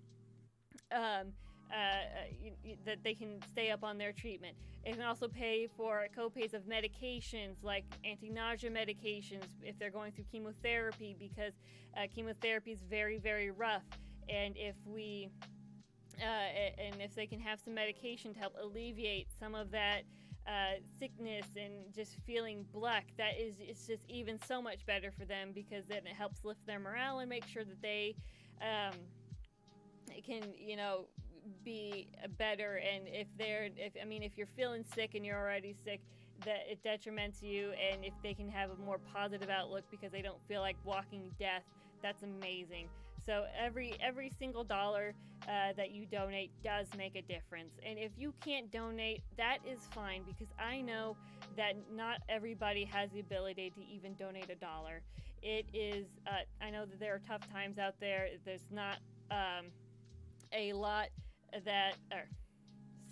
that they can stay up on their treatment. It can also pay for co-pays of medications like anti-nausea medications if they're going through chemotherapy, because chemotherapy is very, very rough, and if they can have some medication to help alleviate some of that sickness and just feeling black, it's just even so much better for them, because then it helps lift their morale and make sure that they can, be better. And if you're feeling sick and you're already sick, that it detriments you, and if they can have a more positive outlook because they don't feel like walking death, that's amazing. So every single dollar that you donate does make a difference. And if you can't donate, that is fine, because I know that not everybody has the ability to even donate $1. It is, I know that there are tough times out there. There's not a lot that,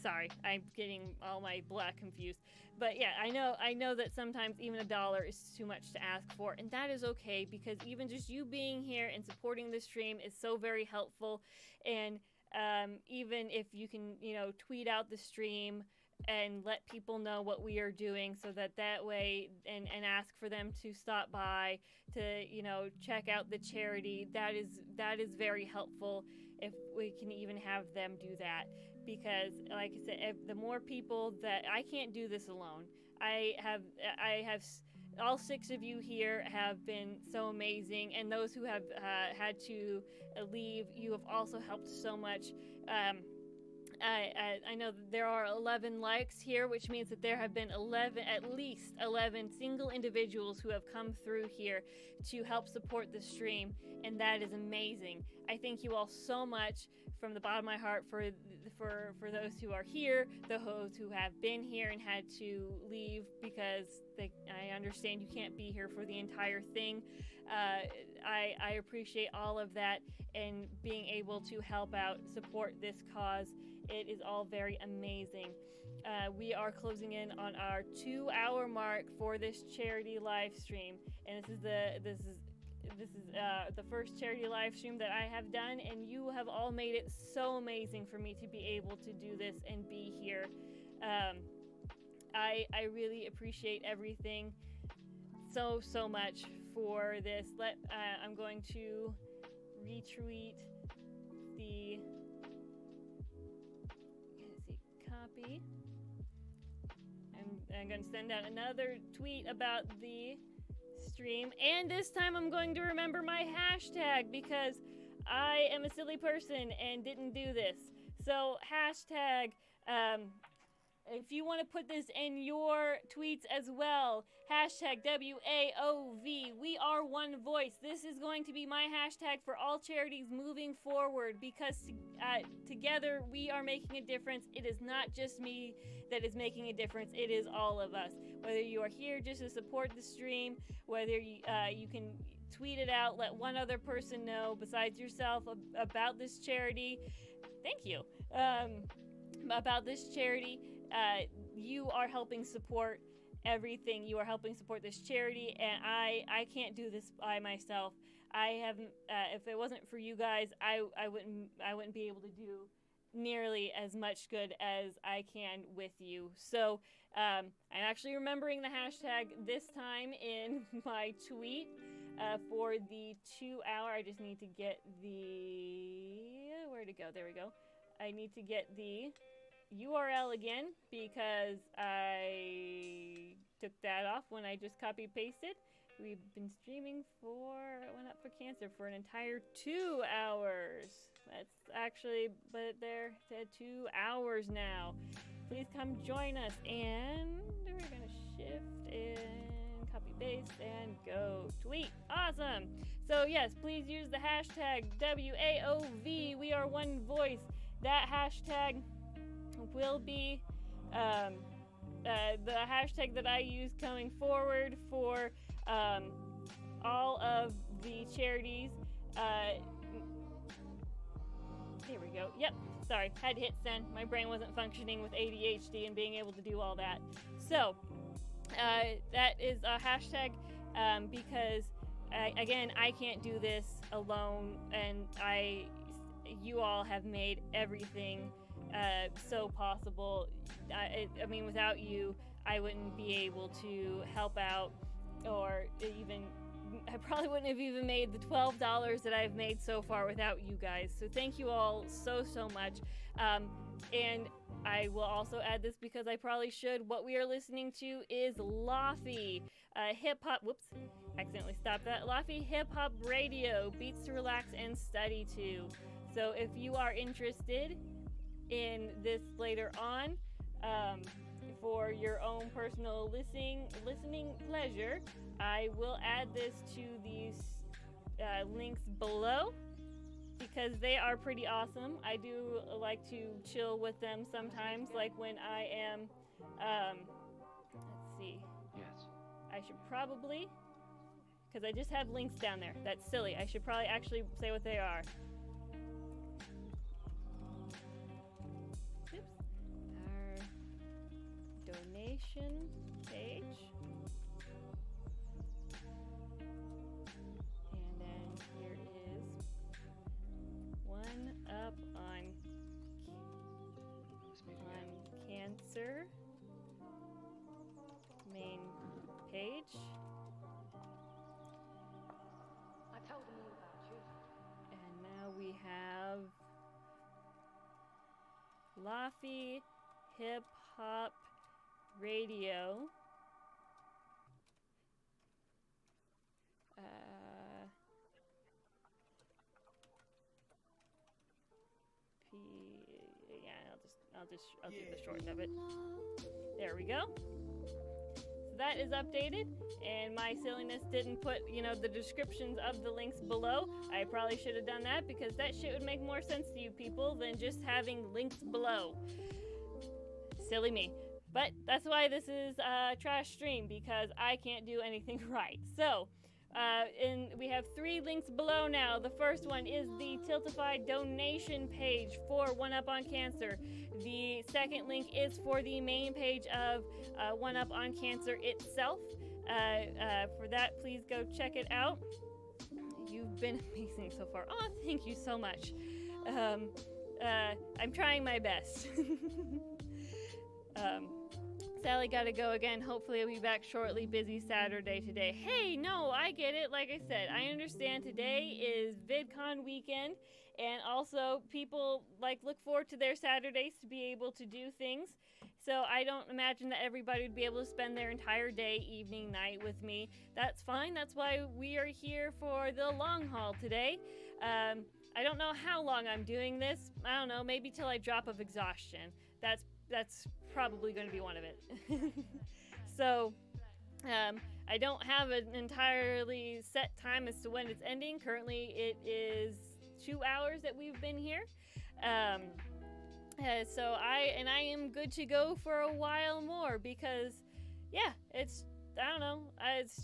sorry, I'm getting all my black confused. But yeah, I know that sometimes even $1 is too much to ask for, and that is okay, because even just you being here and supporting the stream is so very helpful. And even if you can, tweet out the stream and let people know what we are doing, so that way, and ask for them to stop by to, check out the charity, that is very helpful if we can even have them do that. Because, like I said, if the more people that, I can't do this alone. I have all 6 of you here have been so amazing, and those who have had to leave, you have also helped so much. I know that there are 11 likes here, which means that there have been at least 11 single individuals who have come through here to help support the stream, and that is amazing. I thank you all so much from the bottom of my heart for those who are here, those who have been here and had to leave because I understand you can't be here for the entire thing. I appreciate all of that, and being able to help out, support this cause. It is all very amazing. We are closing in on our 2-hour mark for this charity live stream, and this is the first charity live stream that I have done, and you have all made it so amazing for me to be able to do this and be here. I really appreciate everything so much for this. I'm going to retweet the copy. I'm going to send out another tweet about the stream, and this time I'm going to remember my hashtag, because I am a silly person and didn't do this. So hashtag, if you want to put this in your tweets as well, hashtag WAOV, we are one voice. This is going to be my hashtag for all charities moving forward, because together we are making a difference. It is not just me that is making a difference, it is all of us. Whether you are here just to support the stream, whether you can tweet it out, let one other person know besides yourself about this charity. Thank you. About this charity. You are helping support everything. You are helping support this charity, and I can't do this by myself. I haven't. If it wasn't for you guys, I wouldn't be able to do nearly as much good as I can with you. So I'm actually remembering the hashtag this time in my tweet for the 2-hour. I just need to get where to go? There we go. I need to get the URL again, because I took that off when I just copy pasted. We've been streaming went up for cancer for an entire 2 hours. That's actually, but there said 2 hours now. Please come join us, and we're gonna shift and copy paste and go tweet. Awesome. So yes, please use the hashtag WAOV. We are one voice. That hashtag will be the hashtag that I use coming forward for all of the charities. Here we go. Yep. Sorry, had to hit send. My brain wasn't functioning with ADHD and being able to do all that. So that is a hashtag because I can't do this alone, and you all have made everything so possible. I mean, without you, I wouldn't be able to help out, or even, I probably wouldn't have even made the $12 that I've made so far without you guys. So thank you all so much. And I will also add this because I probably should. What we are listening to is Lofi, hip-hop, whoops, accidentally stopped that. Lofi hip-hop radio, beats to relax and study to. So if you are interested in this later on, for your own personal listening pleasure, I will add this to these links below because they are pretty awesome. I do like to chill with them sometimes, like when I am, let's see. Yes. I should probably, because I just have links down there. That's silly. I should probably actually say what they are. Oops. Our donation page. And then here is One Up on Cancer main page. I told them all about you. And now we have Lofi Hip Hop Radio. I'll do the short of it. There we go. So that is updated, and my silliness didn't put, the descriptions of the links below. I probably should have done that because that shit would make more sense to you people than just having links below. Silly me. But that's why this is a trash stream, because I can't do anything right. So, we have 3 links below now. The first one is the Tiltify donation page for One Up on Cancer. The second link is for the main page of One Up on Cancer itself. For that, please go check it out. You've been amazing so far. Oh, thank you so much. I'm trying my best. Sally gotta go again. Hopefully I'll be back shortly. Busy Saturday today. Hey, no, I get it. Like I said, I understand today is VidCon weekend, and also people look forward to their Saturdays to be able to do things. So I don't imagine that everybody would be able to spend their entire day, evening, night with me. That's fine. That's why we are here for the long haul today. I don't know how long I'm doing this. I don't know, maybe till I drop of exhaustion. That's probably going to be one of it. So, I don't have an entirely set time as to when it's ending. Currently, it is 2 hours that we've been here. So I am good to go for a while more because, yeah, it's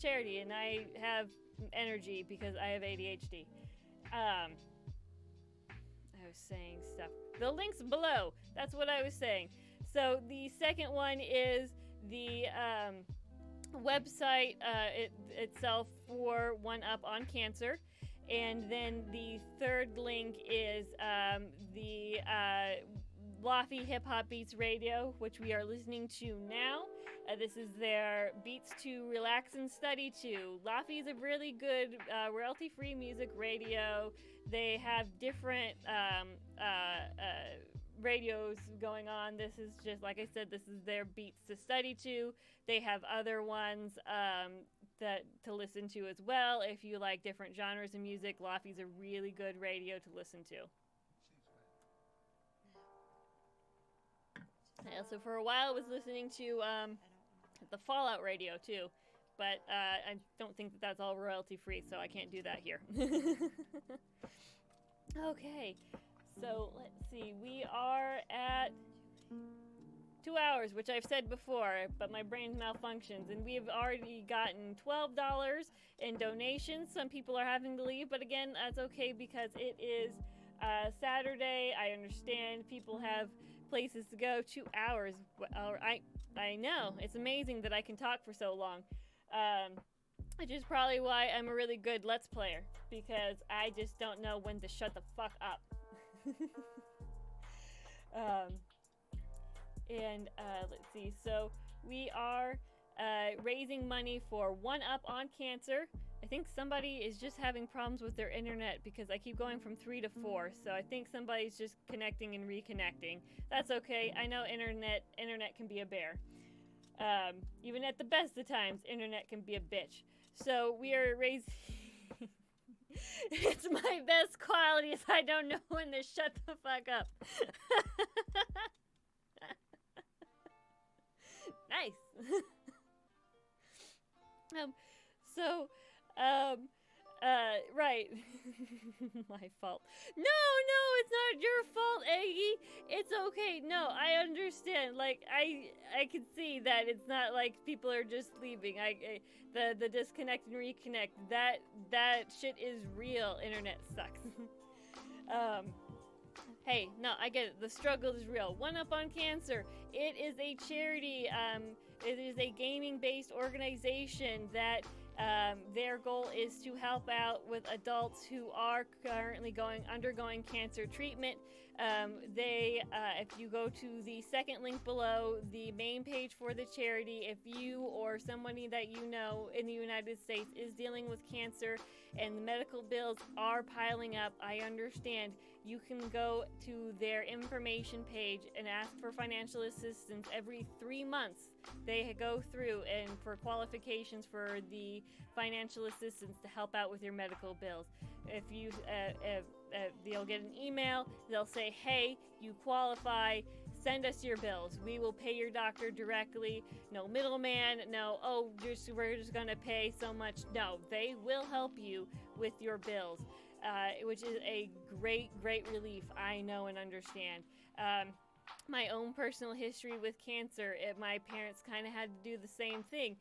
charity and I have energy because I have ADHD. I was saying stuff. The link's below. That's what I was saying. So the second one is the website itself for One Up on Cancer. And then the third link is the Lofi Hip Hop Beats Radio, which we are listening to now. This is their Beats to Relax and Study to. Lofi is a really good royalty-free music radio. They have different radios going on. This is just, like I said, this is their Beats to Study to. They have other ones that to listen to as well. If you like different genres of music, Lofi's a really good radio to listen to. I also, for a while, was listening to the Fallout radio, too. But I don't think that that's all royalty-free, so I can't do that here. Okay, so let's see. We are at 2 hours, which I've said before, but my brain malfunctions, and we have already gotten $12 in donations. Some people are having to leave, but again, that's okay because it is Saturday. I understand people have places to go. 2 hours. I know. It's amazing that I can talk for so long. Which is probably why I'm a really good Let's Player, because I just don't know when to shut the fuck up. Let's see. So we are raising money for One Up on Cancer. I think somebody is just having problems with their internet because I keep going from 3 to 4. So I think somebody's just connecting and reconnecting. That's okay. I know internet can be a bear. Even at the best of times, internet can be a bitch. So we are raising... It's my best quality is I don't know when to shut the fuck up. Nice. um, so, um, right. My fault. No, it's not your fault, Aggie. It's okay. No, I understand. Like, I can see that it's not like people are just leaving. The disconnect and reconnect. That shit is real. Internet sucks. um, hey, no, I get it. The struggle is real. One Up on Cancer. It is a charity. It is a gaming-based organization that their goal is to help out with adults who are currently undergoing cancer treatment. If you go to the second link below, the main page for the charity, if you or somebody that you know in the United States is dealing with cancer and the medical bills are piling up, I understand. You can go to their information page and ask for financial assistance every 3 months. They go through and for qualifications for the financial assistance to help out with your medical bills. If you, they'll get an email. They'll say, "Hey, you qualify. Send us your bills. We will pay your doctor directly. No middleman. No, we're just gonna pay so much." No, they will help you with your bills, which is a great relief. I know and understand. My own personal history with cancer, my parents kind of had to do the same thing.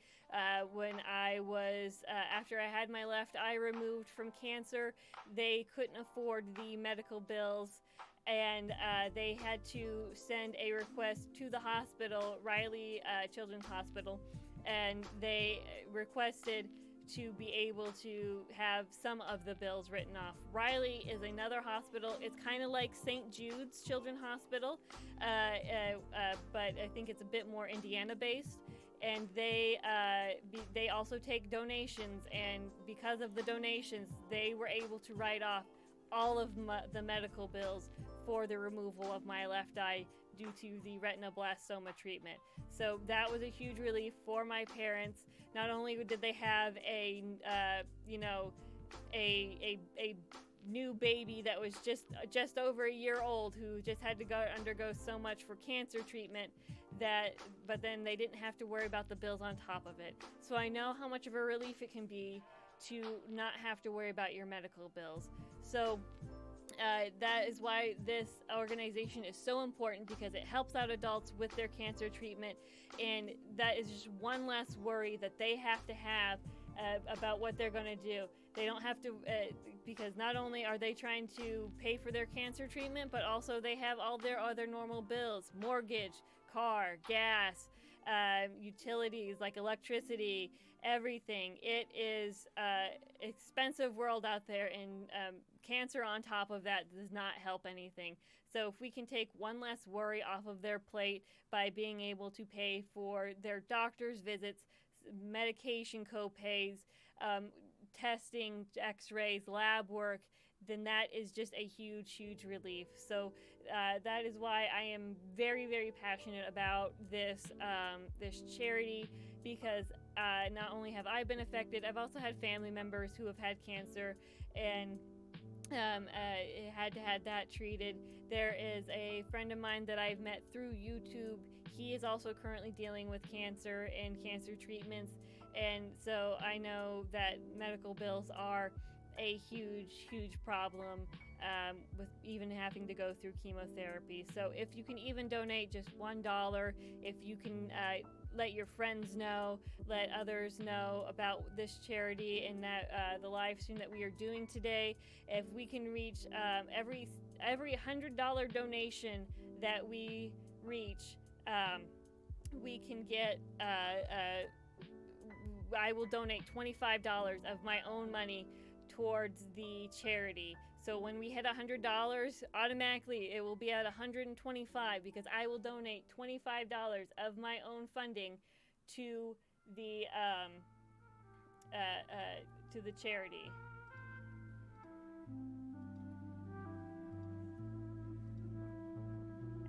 When I was, after I had my left eye removed from cancer, they couldn't afford the medical bills, and they had to send a request to the hospital, Riley Children's Hospital, and they requested to be able to have some of the bills written off. Riley is another hospital. It's kind of like St. Jude's Children's Hospital, but I think it's a bit more Indiana-based. And they also take donations, and because of the donations, they were able to write off all of the medical bills for the removal of my left eye due to the retinoblastoma treatment. So that was a huge relief for my parents. Not only did they have a new baby that was just over a year old who just had to undergo so much for cancer treatment, but then they didn't have to worry about the bills on top of it. So I know how much of a relief it can be to not have to worry about your medical bills. So that is why this organization is so important, because it helps out adults with their cancer treatment, and that is just one less worry that they have to have about what they're going to do. They don't have to, because not only are they trying to pay for their cancer treatment, but also they have all their other normal bills: mortgage, car, gas, utilities like electricity, everything. It is expensive world out there, and cancer on top of that does not help anything. So if we can take one less worry off of their plate by being able to pay for their doctor's visits, medication co-pays, testing, x-rays, lab work, then that is just a huge relief. So that is why I am very passionate about this charity, because not only have I been affected, I've also had family members who have had cancer and had to have that treated. There is a friend of mine that I've met through YouTube. He is also currently dealing with cancer and cancer treatments, and so I know that medical bills are a huge problem, with even having to go through chemotherapy. So if you can even donate just $1, if you can let your friends know, let others know about this charity and that the live stream that we are doing today. If we can reach every $100 donation that we reach, we can get I will donate $25 of my own money towards the charity. So when we hit $100, automatically it will be at $125, because I will donate $25 of my own funding to the charity.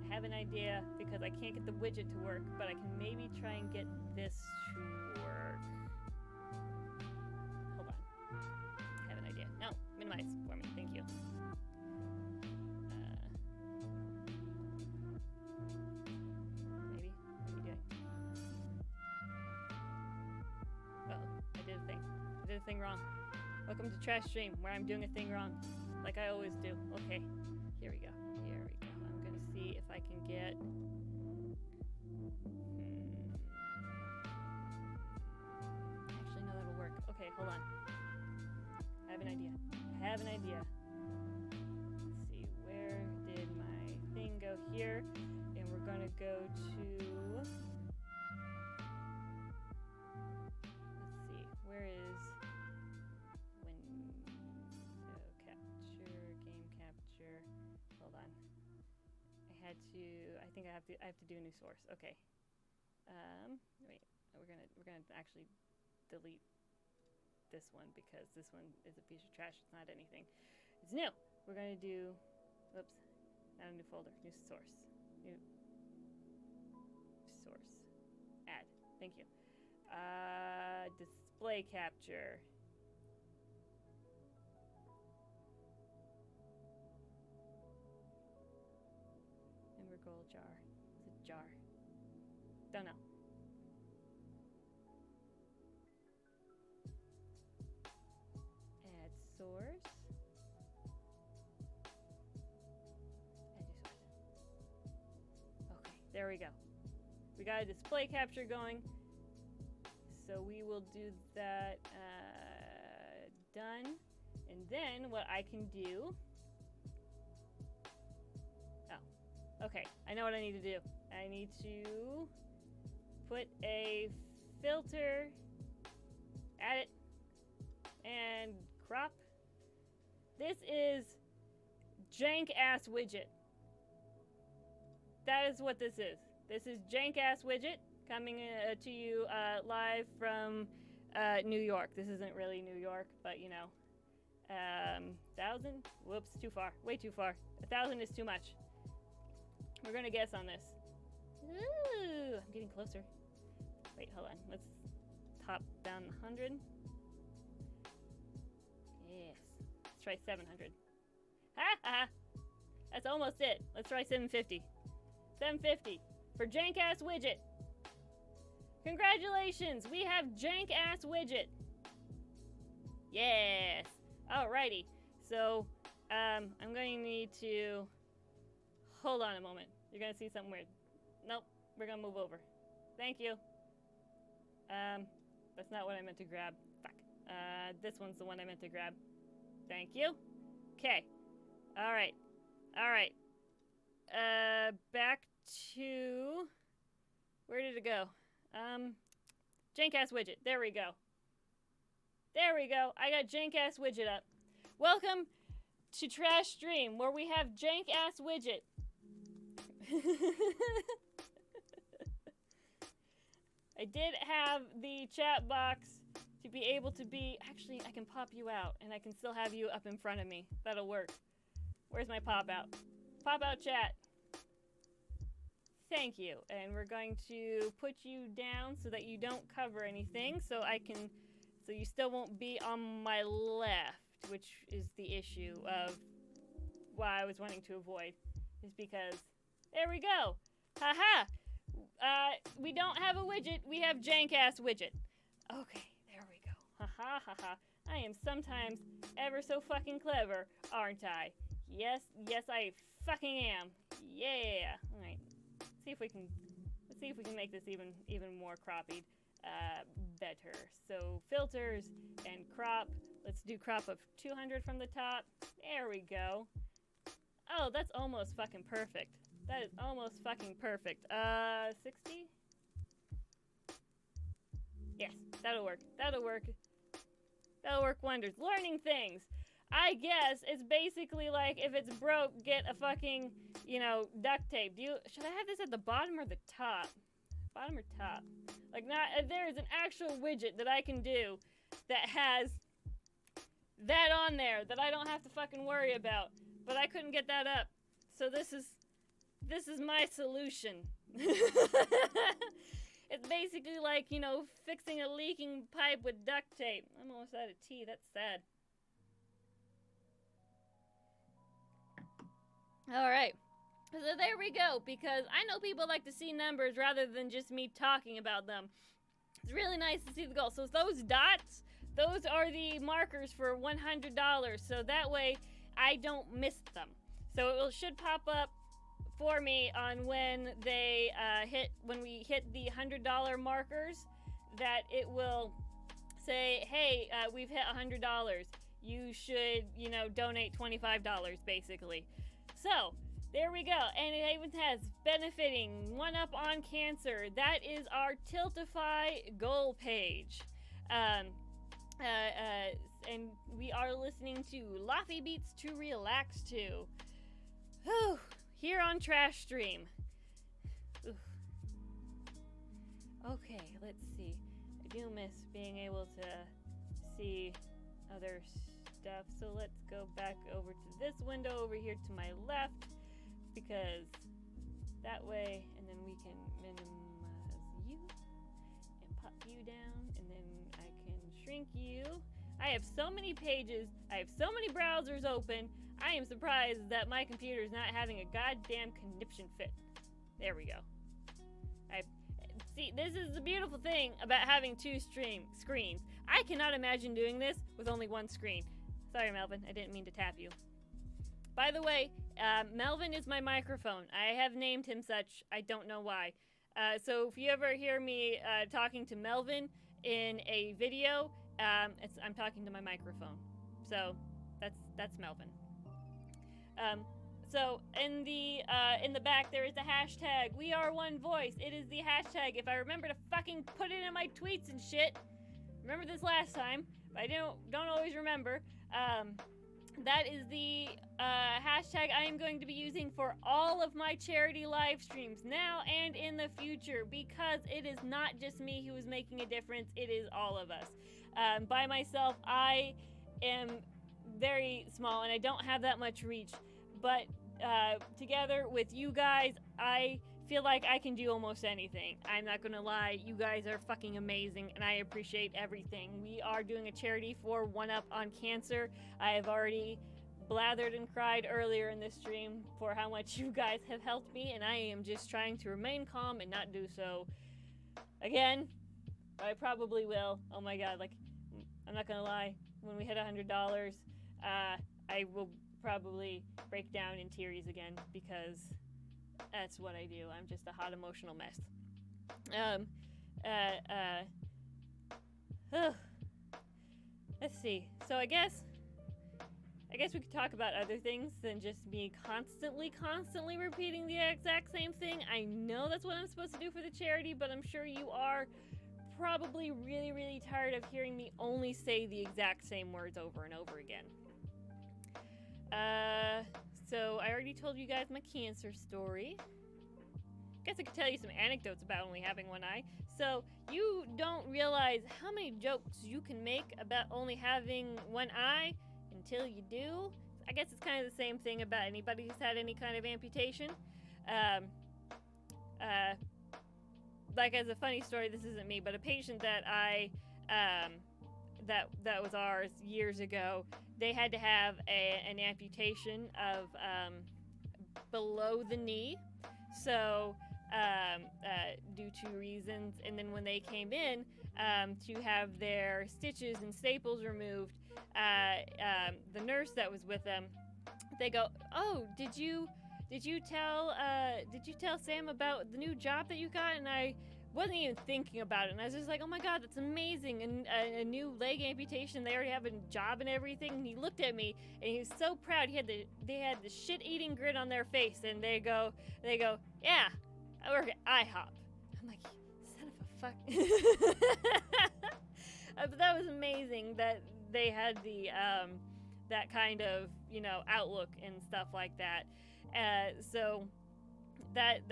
I have an idea, because I can't get the widget to work, but I can maybe try and get this to work. Hold on. I have an idea. No, minimize for me. Thank you. Maybe? What are we doing? a thing wrong. Welcome to Trash Stream, where I'm doing a thing wrong. Like I always do. Okay. Here we go. Here we go. I'm gonna see if I can get... Actually, no, that'll work. Okay, hold on. I have an idea. Let's see, where did my thing go here? And we're gonna go to... Let's see, where is window capture, game capture? Hold on. I think I have to do a new source. Okay. Wait. We're gonna actually delete this one because this one is a piece of trash. It's not anything. It's new. We're gonna do, whoops, not a new folder, new source. New source. Add. Thank you. Display capture. Integral jar. It's a jar. Don't know. Add source. Add new source. Okay, there we go. We got a display capture going. So we will do that. Done. And then what I can do. Oh, okay. I know what I need to do. I need to put a filter, add it, and crop. This is jank ass widget. That is what this is. This is jank ass widget coming to you live from New York. This isn't really New York, but you know. 1,000? Whoops, too far. Way too far. 1,000 is too much. We're gonna guess on this. Ooh, I'm getting closer. Wait, hold on. Let's top down 100. Yes. Let's try 700. Ha ha! That's almost it. Let's try 750. 750 for jank ass widget. Congratulations! We have jank ass widget. Yes. Alrighty. So, I'm going to need to hold on a moment. You're gonna see something weird. Nope. We're gonna move over. Thank you. That's not what I meant to grab. Fuck. This one's the one I meant to grab. Thank you. Okay. Alright. Alright. Back to... Where did it go? Jank-ass widget. There we go. There we go. I got jank-ass widget up. Welcome to Trash Stream, where we have jank-ass widget. I did have the chat box to be able to be... Actually, I can pop you out, and I can still have you up in front of me. That'll work. Where's my pop-out? Pop-out chat. Thank you. And we're going to put you down so that you don't cover anything, so you still won't be on my left, which is the issue of why I was wanting to avoid, is because... There we go. Haha. We don't have a widget. We have jank-ass widget. Okay, there we go. Haha, haha. I am sometimes ever so fucking clever, aren't I? Yes, I fucking am. Yeah. All right. Let's see if we can make this even more croppied. Better. So filters and crop. Let's do crop of 200 from the top. There we go. Oh, that's almost fucking perfect. That is almost fucking perfect. 60? Yes, that'll work. That'll work wonders. Learning things. I guess it's basically like if it's broke, get a fucking, duct tape. Should I have this at the bottom or the top? Bottom or top? Like, there is an actual widget that I can do that has that on there that I don't have to fucking worry about. But I couldn't get that up. So this is my solution. It's basically like, fixing a leaking pipe with duct tape. I'm almost out of tea. That's sad. All right. So there we go, because I know people like to see numbers rather than just me talking about them. It's really nice to see the goal. So those those are the markers for $100, so that way I don't miss them. So it should pop up for me on when they when we hit the $100 markers, that it will say, hey, we've hit $100. You should, donate $25 basically. So there we go. And it even has benefiting 1UP on cancer. That is our Tiltify goal page. And we are listening to Lofty Beats to relax to. Whew, here on Trash Stream. Oof. Okay, let's see. I do miss being able to see other stuff. So let's go back over to this window over here to my left, because that way, and then we can minimize you and pop you down, and then I can shrink you. I have so many pages, I have so many browsers open, I am surprised that my computer is not having a goddamn conniption fit. There we go. See, this is the beautiful thing about having two screens. I cannot imagine doing this with only one screen. Sorry, Melvin, I didn't mean to tap you. By the way, Melvin is my microphone. I have named him such. I don't know why. So if you ever hear me talking to Melvin in a video, I'm talking to my microphone. So that's Melvin. So in the back there is the hashtag We Are One Voice. It is the hashtag. If I remember to fucking put it in my tweets and shit. Remember this last time, but I don't always remember. That is the hashtag I am going to be using for all of my charity live streams now and in the future, because it is not just me who is making a difference, it is all of us. By myself, I am very small and I don't have that much reach, but together with you guys, I feel like I can do almost anything. I'm not gonna lie, you guys are fucking amazing and I appreciate everything. We are doing a charity for 1UP on cancer. I have already blathered and cried earlier in this stream for how much you guys have helped me, and I am just trying to remain calm and not do so again. I probably will. Oh my god, like, I'm not gonna lie, when we hit $100, I will probably break down in tears again, because that's what I do. I'm just a hot emotional mess. Let's see. So I guess we could talk about other things than just me constantly repeating the exact same thing. I know that's what I'm supposed to do for the charity, but I'm sure you are probably really, really tired of hearing me only say the exact same words over and over again. So I already told you guys my cancer story. Guess I could tell you some anecdotes about only having one eye. So you don't realize how many jokes you can make about only having one eye until you do. I guess it's kind of the same thing about anybody who's had any kind of amputation. Like, as a funny story, this isn't me, but a patient that that was ours years ago, they had to have an amputation of below the knee, so due to reasons. And then when they came in to have their stitches and staples removed, the nurse that was with them, they go, "Oh, did you tell Sam about the new job that you got?" And I wasn't even thinking about it, and I was just like, "Oh my god, that's amazing, and a new leg amputation. They already have a job and everything." And he looked at me and he was so proud. They had the shit-eating grin on their face, and they go, "Yeah, I work at IHOP." I'm like, son of a fuck. But that was amazing that they had the that kind of, outlook and stuff like that. So that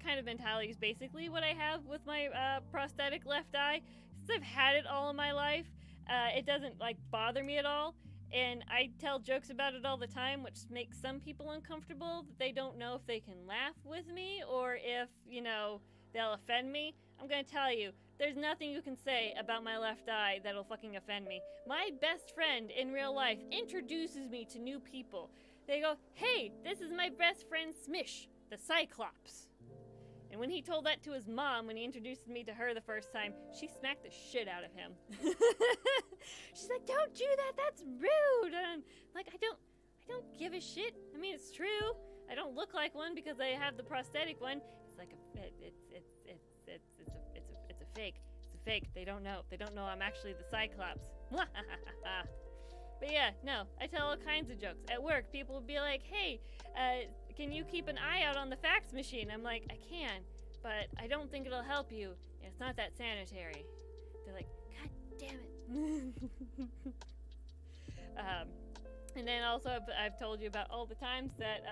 kind of mentality is basically what I have with my prosthetic left eye. Since I've had it all in my life, it doesn't bother me at all, and I tell jokes about it all the time, which makes some people uncomfortable. That they don't know if they can laugh with me or if they'll offend me. I'm gonna tell you, there's nothing you can say about my left eye that'll fucking offend me. My best friend in real life introduces me to new people. They go, "Hey, this is my best friend Smish, the Cyclops." And when he told that to his mom, when he introduced me to her the first time, she smacked the shit out of him. She's like, "Don't do that. That's rude." And I'm like, I don't give a shit. I mean, it's true. I don't look like one because I have the prosthetic one. It's like it's a fake. It's a fake. They don't know. They don't know I'm actually the Cyclops. But yeah, no, I tell all kinds of jokes. At work, people will be like, "Hey, can you keep an eye out on the fax machine?" I'm like, "I can, but I don't think it'll help you. It's not that sanitary." They're like, "God damn it." And then also, I've told you about all the times that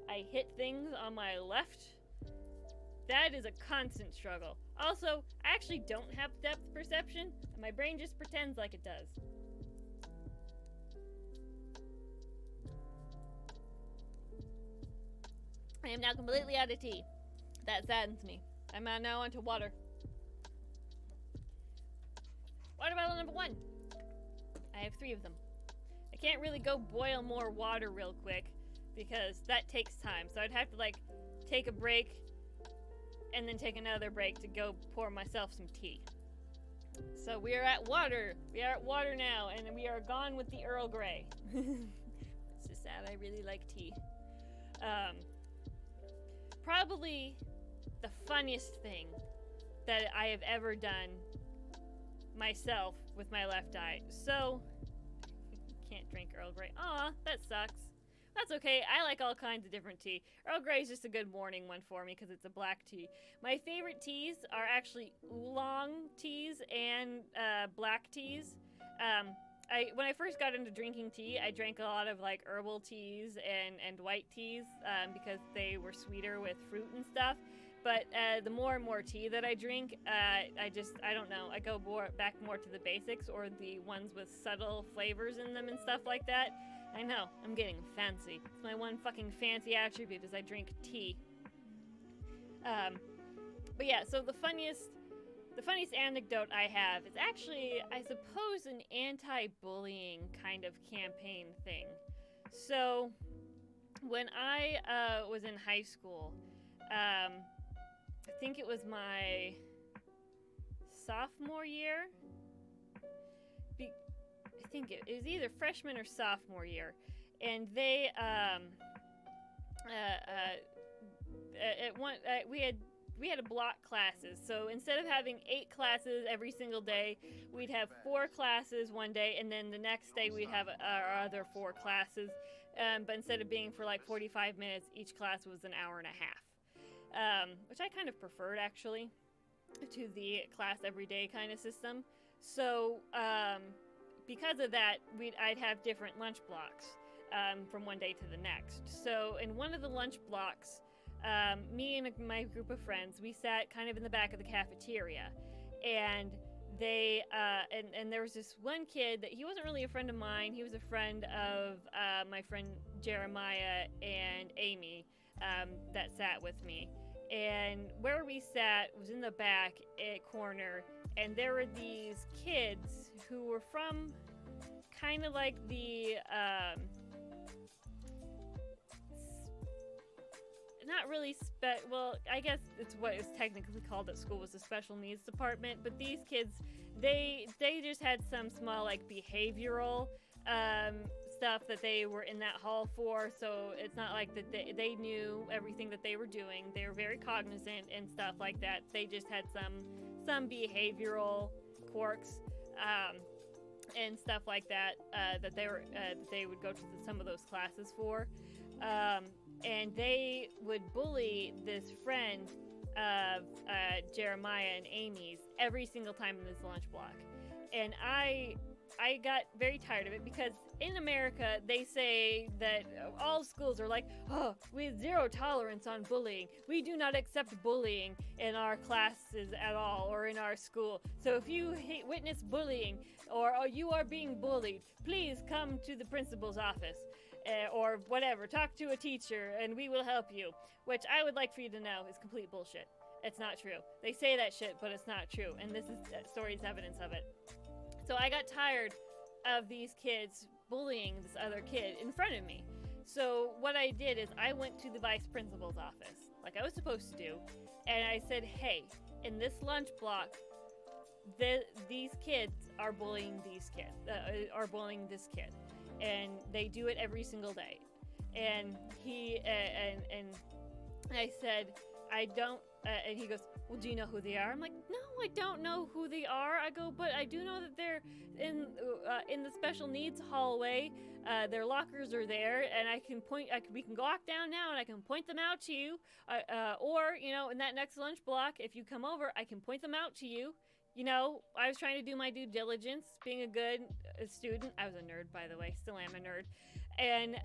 I hit things on my left. That is a constant struggle. Also, I actually don't have depth perception, and my brain just pretends like it does. I am now completely out of tea. That saddens me. I'm now onto water. Water bottle number 1. I have 3 of them. I can't really go boil more water real quick because that takes time. So I'd have to like take a break and then take another break to go pour myself some tea. So we are at water. We are at water now, and we are gone with the Earl Grey. It's just sad. I really like tea. Probably the funniest thing that I have ever done myself with my left eye. So, can't drink Earl Grey. Aw, that sucks. That's okay. I like all kinds of different tea. Earl Grey is just a good morning one for me because it's a black tea. My favorite teas are actually oolong teas and black teas. When I first got into drinking tea, I drank a lot of like herbal teas and white teas because they were sweeter with fruit and stuff. But the more and more tea that I drink, I don't know. I go back more to the basics or the ones with subtle flavors in them and stuff like that. I know, I'm getting fancy. It's my one fucking fancy attribute is I drink tea. But yeah, so the funniest anecdote I have is actually, I suppose, an anti-bullying kind of campaign thing. So, when I was in high school, I think it was my sophomore year. I think it was either freshman or sophomore year, and they we had a block classes. So instead of having 8 classes every single day, we'd have 4 classes one day, and then the next day we'd have our other 4 classes. But instead of being for like 45 minutes, each class was an hour and a half, which I kind of preferred actually to the class every day kind of system. So because of that, I'd have different lunch blocks from one day to the next. So in one of the lunch blocks, me and my group of friends, we sat kind of in the back of the cafeteria, and they and there was this one kid that he wasn't really a friend of mine. He was a friend of my friend Jeremiah and Amy that sat with me. And where we sat was in the back corner, and there were these kids who were from kind of like the not really well, I guess it's what is technically called at school was the special needs department, but these kids, they just had some small like behavioral stuff that they were in that hall for, so it's not like that they knew everything that they were doing. They were very cognizant and stuff like that. They just had some behavioral quirks and stuff like that that they would go to some of those classes for. And they would bully this friend of Jeremiah and Amy's every single time in this lunch block. And I got very tired of it because in America, they say that all schools are like, "Oh, we have zero tolerance on bullying. We do not accept bullying in our classes at all or in our school. So if you witness bullying or you are being bullied, please come to the principal's office. Or whatever, talk to a teacher and we will help you," which I would like for you to know is complete bullshit. It's not true. They say that shit, but it's not true, and this story's evidence of it. So I got tired of these kids bullying this other kid in front of me. So what I did is I went to the vice principal's office, like I was supposed to do, and I said, hey, in this lunch block, these kids are bullying these kids, are bullying this kid, and they do it every single day. And he and I said, I don't, and he goes, well, do you know who they are? I'm like, no, I don't know who they are. I go, but I do know that they're in the special needs hallway. Their lockers are there, and I can point. We can walk down now, and I can point them out to you. Or in that next lunch block, if you come over, I can point them out to you. I was trying to do my due diligence, being a good student. I was a nerd, by the way. Still am a nerd. And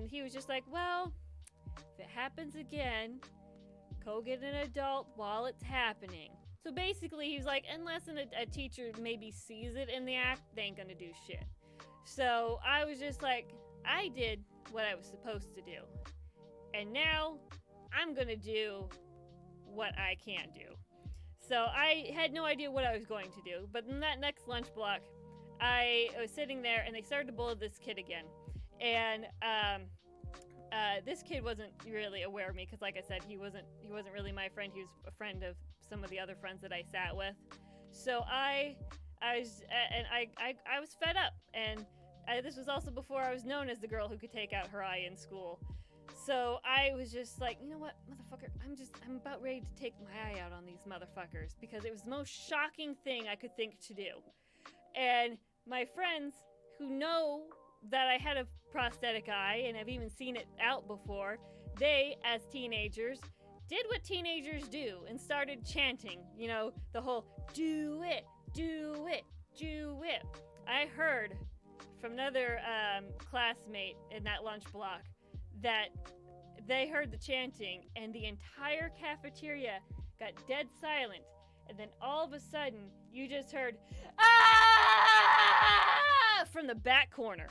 he was just like, well, if it happens again, go get an adult while it's happening. So basically, he was like, unless a teacher maybe sees it in the act, they ain't gonna do shit. So I was just like, I did what I was supposed to do. And now I'm gonna do what I can't do. So I had no idea what I was going to do. But in that next lunch block, I was sitting there and they started to bully this kid again. And this kid wasn't really aware of me because, like I said, he wasn't really my friend. He was a friend of some of the other friends that I sat with. So I was fed up, and this was also before I was known as the girl who could take out her eye in school. So I was just like, you know what, motherfucker, I'm about ready to take my eye out on these motherfuckers because it was the most shocking thing I could think to do. And my friends who know that I had a prosthetic eye and have even seen it out before, they, as teenagers, did what teenagers do and started chanting, the whole, do it, do it, do it. I heard from another classmate in that lunch block that they heard the chanting and the entire cafeteria got dead silent, and then all of a sudden you just heard "Ah!" from the back corner.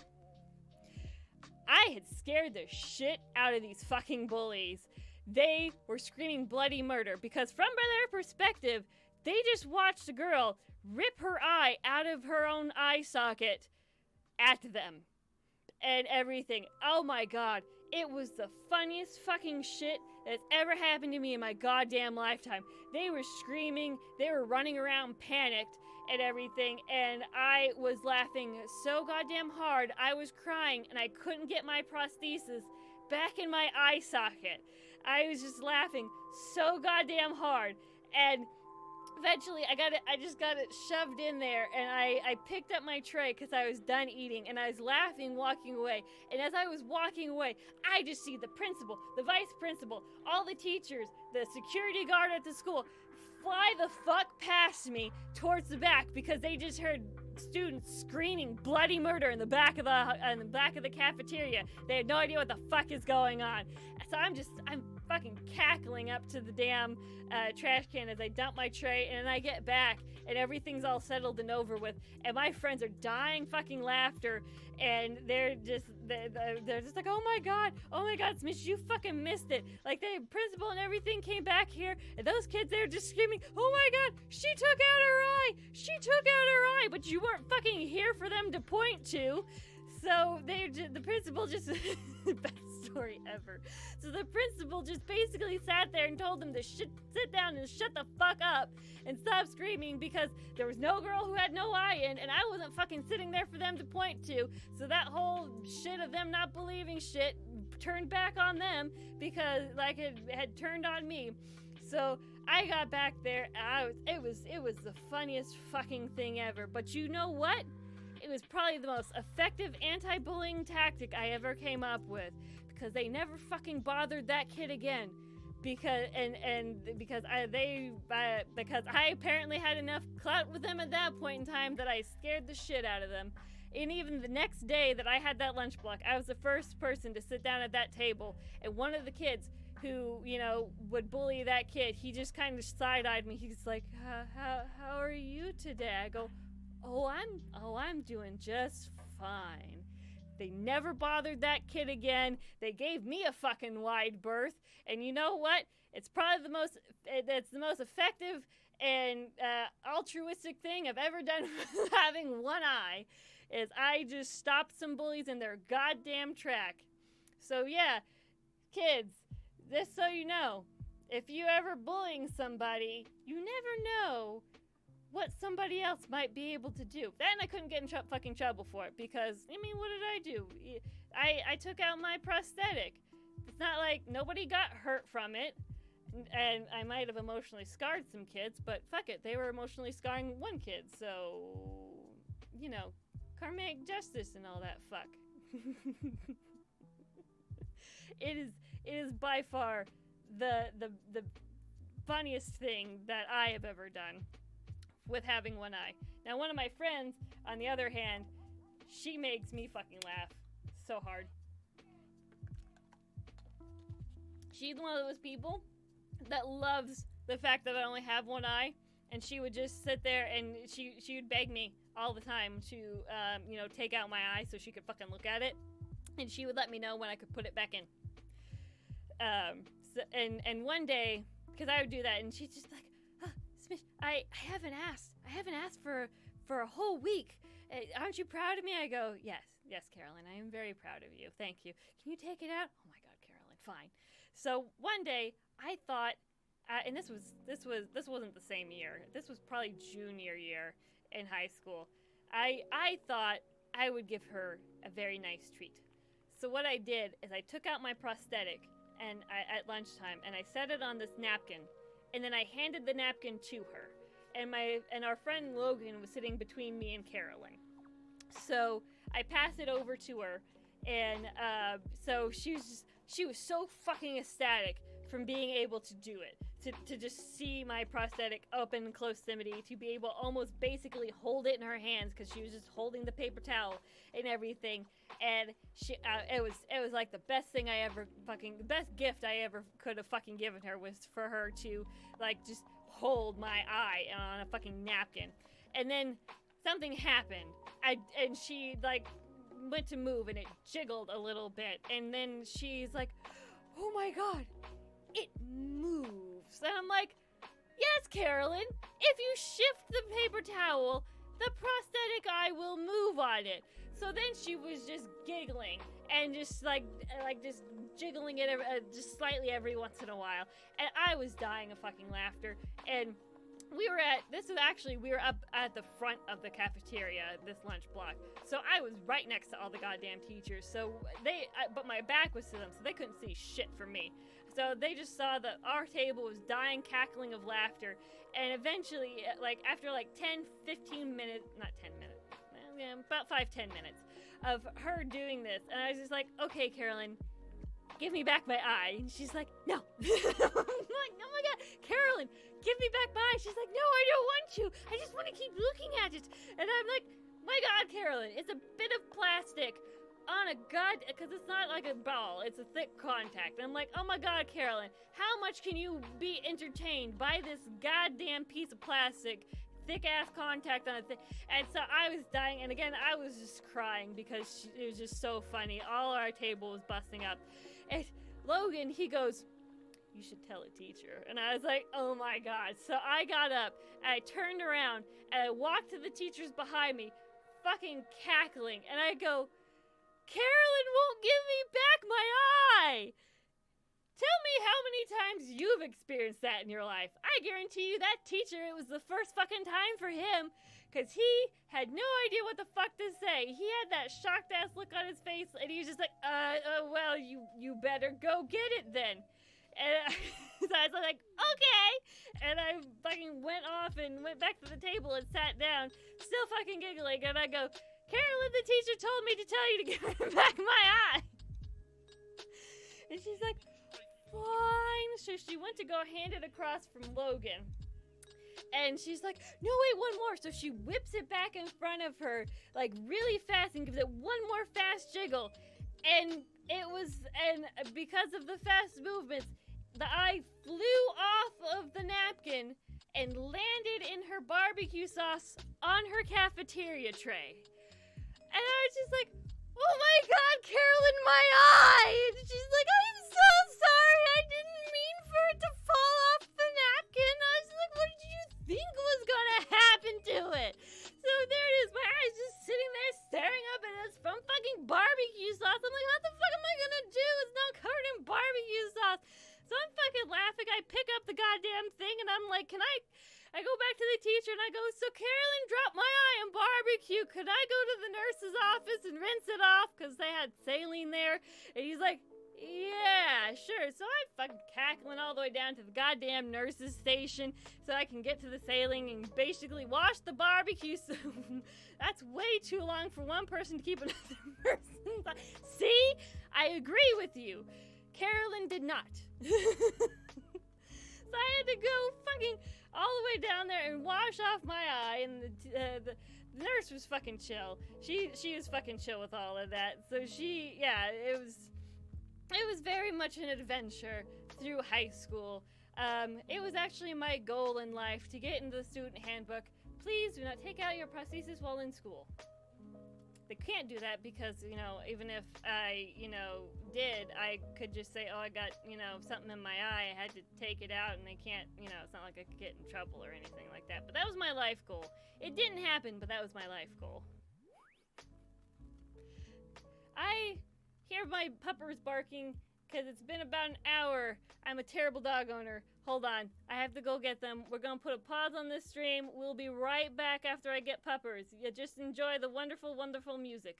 I had scared the shit out of these fucking bullies. They were screaming bloody murder because from their perspective, they just watched a girl rip her eye out of her own eye socket at them and everything. Oh my god. It was the funniest fucking shit that's ever happened to me in my goddamn lifetime. They were screaming, they were running around panicked and everything, and I was laughing so goddamn hard, I was crying, and I couldn't get my prosthesis back in my eye socket. I was just laughing so goddamn hard, and eventually I just got it shoved in there, and I picked up my tray because I was done eating, and I was laughing walking away. And as I was walking away, I just see the principal, the vice principal, all the teachers, the security guard at the school fly the fuck past me towards the back because they just heard students screaming bloody murder in the back of the cafeteria. They had no idea what the fuck is going on. So I'm fucking cackling up to the damn trash can as I dump my tray, and I get back and everything's all settled and over with, and my friends are dying fucking laughter, and they're just like, oh my god, Smish, you fucking missed it. Like, the principal and everything came back here, and those kids, they're just screaming, oh my god, she took out her eye, but you weren't fucking here for them to point to. So the principal just best story ever. So the principal just basically sat there and told them to sit down and shut the fuck up and stop screaming because there was no girl who had no eye in, and I wasn't fucking sitting there for them to point to. So that whole shit of them not believing shit turned back on them because like it had turned on me. So I got back there, and it was the funniest fucking thing ever. But you know what? It was probably the most effective anti-bullying tactic I ever came up with because they never fucking bothered that kid again. Because I apparently had enough clout with them at that point in time that I scared the shit out of them. And even the next day that I had that lunch block, I was the first person to sit down at that table, and one of the kids who, would bully that kid, he just kind of side-eyed me. He's like, how are you today? I go, I'm doing just fine. They never bothered that kid again. They gave me a fucking wide berth. And you know what? It's probably the most effective and altruistic thing I've ever done with having one eye, is I just stopped some bullies in their goddamn track. So yeah, kids, just so you know, if you ever bullying somebody, you never know what somebody else might be able to do. Then I couldn't get in fucking trouble for it because, I mean, what did I do? I took out my prosthetic. It's not like nobody got hurt from it. And I might have emotionally scarred some kids, but fuck it, they were emotionally scarring one kid, so, you know, karmic justice and all that fuck. It is by far the funniest thing that I have ever done with having one eye. Now, one of my friends, on the other hand, she makes me fucking laugh so hard. She's one of those people that loves the fact that I only have one eye, and she would just sit there and she would beg me all the time to take out my eye so she could fucking look at it, and she would let me know when I could put it back in. And one day, because I would do that, and she's just like, Smish, I haven't asked for a whole week. Aren't you proud of me? I go, yes, Carolyn, I am very proud of you. Thank you. Can you take it out? Oh my God, Carolyn, fine. So one day I thought, and this wasn't the same year. This was probably junior year in high school. I thought I would give her a very nice treat. So what I did is I took out my prosthetic and at lunchtime and I set it on this napkin, and then I handed the napkin to her. And our friend Logan was sitting between me and Carolyn. So I passed it over to her, and so she was so fucking ecstatic from being able to do it, to just see my prosthetic up in closimity, to be able to almost basically hold it in her hands because she was just holding the paper towel and everything. And it was like the best thing the best gift I ever could have fucking given her was for her to like just hold my eye on a fucking napkin. And then something happened. And she like went to move and it jiggled a little bit, and then she's like, oh my God, it moves. And I'm like, yes, Carolyn, if you shift the paper towel, the prosthetic eye will move on it. So then she was just giggling and just like just jiggling it just slightly every once in a while, and I was dying of fucking laughter. And we were up at the front of the cafeteria, this lunch block. So I was right next to all the goddamn teachers. So but my back was to them, so they couldn't see shit from me. So they just saw that our table was dying, cackling of laughter. And eventually, like after like 10, 15 minutes, not 10 minutes, about 5-10 minutes of her doing this. And I was just like, okay, Carolyn, give me back my eye. And she's like, no. I'm like, oh my God, Carolyn, give me back my eye. She's like, no, I don't want to. I just want to keep looking at it. And I'm like, my God, Carolyn, it's a bit of plastic on a because it's not like a ball, it's a thick contact. And I'm like, oh my God, Carolyn, how much can you be entertained by this goddamn piece of plastic, thick ass contact on a thing? And so I was dying, and again, I was just crying because it was just so funny. All our table was busting up. And Logan, he goes, you should tell a teacher. And I was like, oh my God. So I got up, and I turned around, and I walked to the teachers behind me, fucking cackling, and I go, Carolyn won't give me back my eye! Tell me how many times you've experienced that in your life. I guarantee you that teacher, it was the first fucking time for him, because he had no idea what the fuck to say. He had that shocked ass look on his face, and he was just like, well, you better go get it then. And so I was like, okay. And I fucking went off and went back to the table and sat down, still fucking giggling, and I go, Carolyn, the teacher told me to tell you to give her back my eye. And she's like, fine. So she went to go hand it across from Logan. And she's like, no, wait, one more. So she whips it back in front of her, like really fast, and gives it one more fast jiggle. And because of the fast movements, the eye flew off of the napkin and landed in her barbecue sauce on her cafeteria tray. And I was just like, oh my God, Carolyn, my eye! And she's like, I'm so sorry, I didn't mean for it to fall off the napkin. I was like, what did you think was gonna happen to it? So there it is, my eye's just sitting there staring up at us from fucking barbecue sauce. I'm like, what the fuck am I gonna do? and rinse it off because they had saline there. And he's like, yeah, sure. So I'm fucking cackling all the way down to the goddamn nurse's station so I can get to the saline and basically wash the barbecue. So that's way too long for one person to keep another person. See? I agree with you. Carolyn did not. So I had to go fucking all the way down there and wash off my eye, and the nurse was fucking chill. She was fucking chill with all of that. So it was very much an adventure through high school. It was actually my goal in life to get into the student handbook. Please do not take out your prosthesis while in school. They can't do that because, even if I, did, I could just say, oh, I got, something in my eye, I had to take it out, and they can't, it's not like I could get in trouble or anything like that. But that was my life goal. It didn't happen, but that was my life goal. I hear my puppers barking because it's been about an hour. I'm a terrible dog owner. Hold on. I have to go get them. We're going to put a pause on this stream. We'll be right back after I get puppers. You just enjoy the wonderful, wonderful music.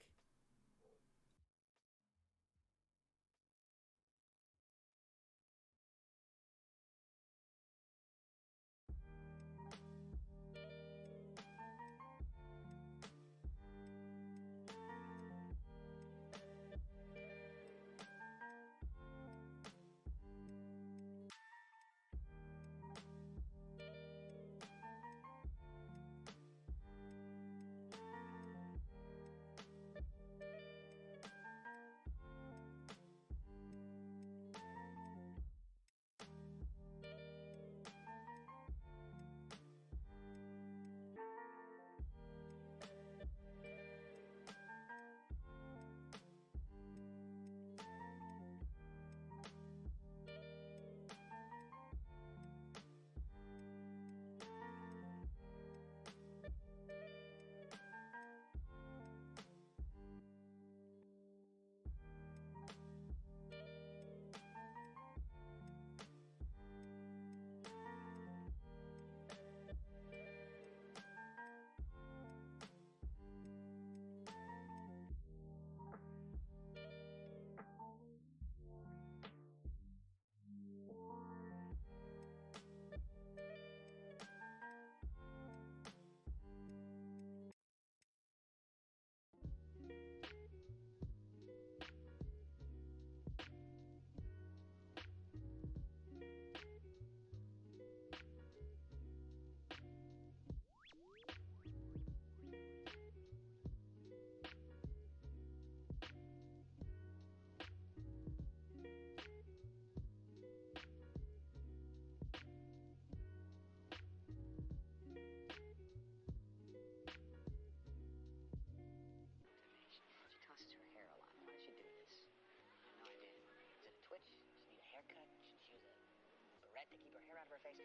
To keep her hair out of her face.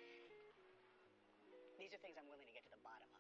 These are things I'm willing to get to the bottom of.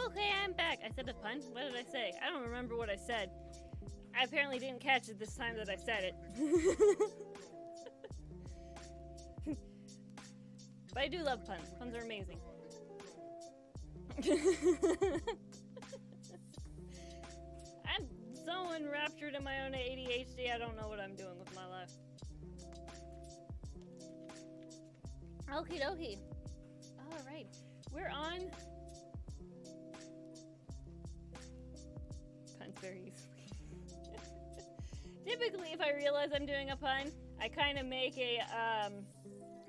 Okay, I'm back. I said a pun? What did I say? I don't remember what I said. I apparently didn't catch it this time that I said it. But I do love puns. Puns are amazing. I'm so enraptured in my own ADHD, I don't know what I'm doing with my life. Okie dokie. Alright. We're on puns very easily. Typically, if I realize I'm doing a pun, I kind of make a,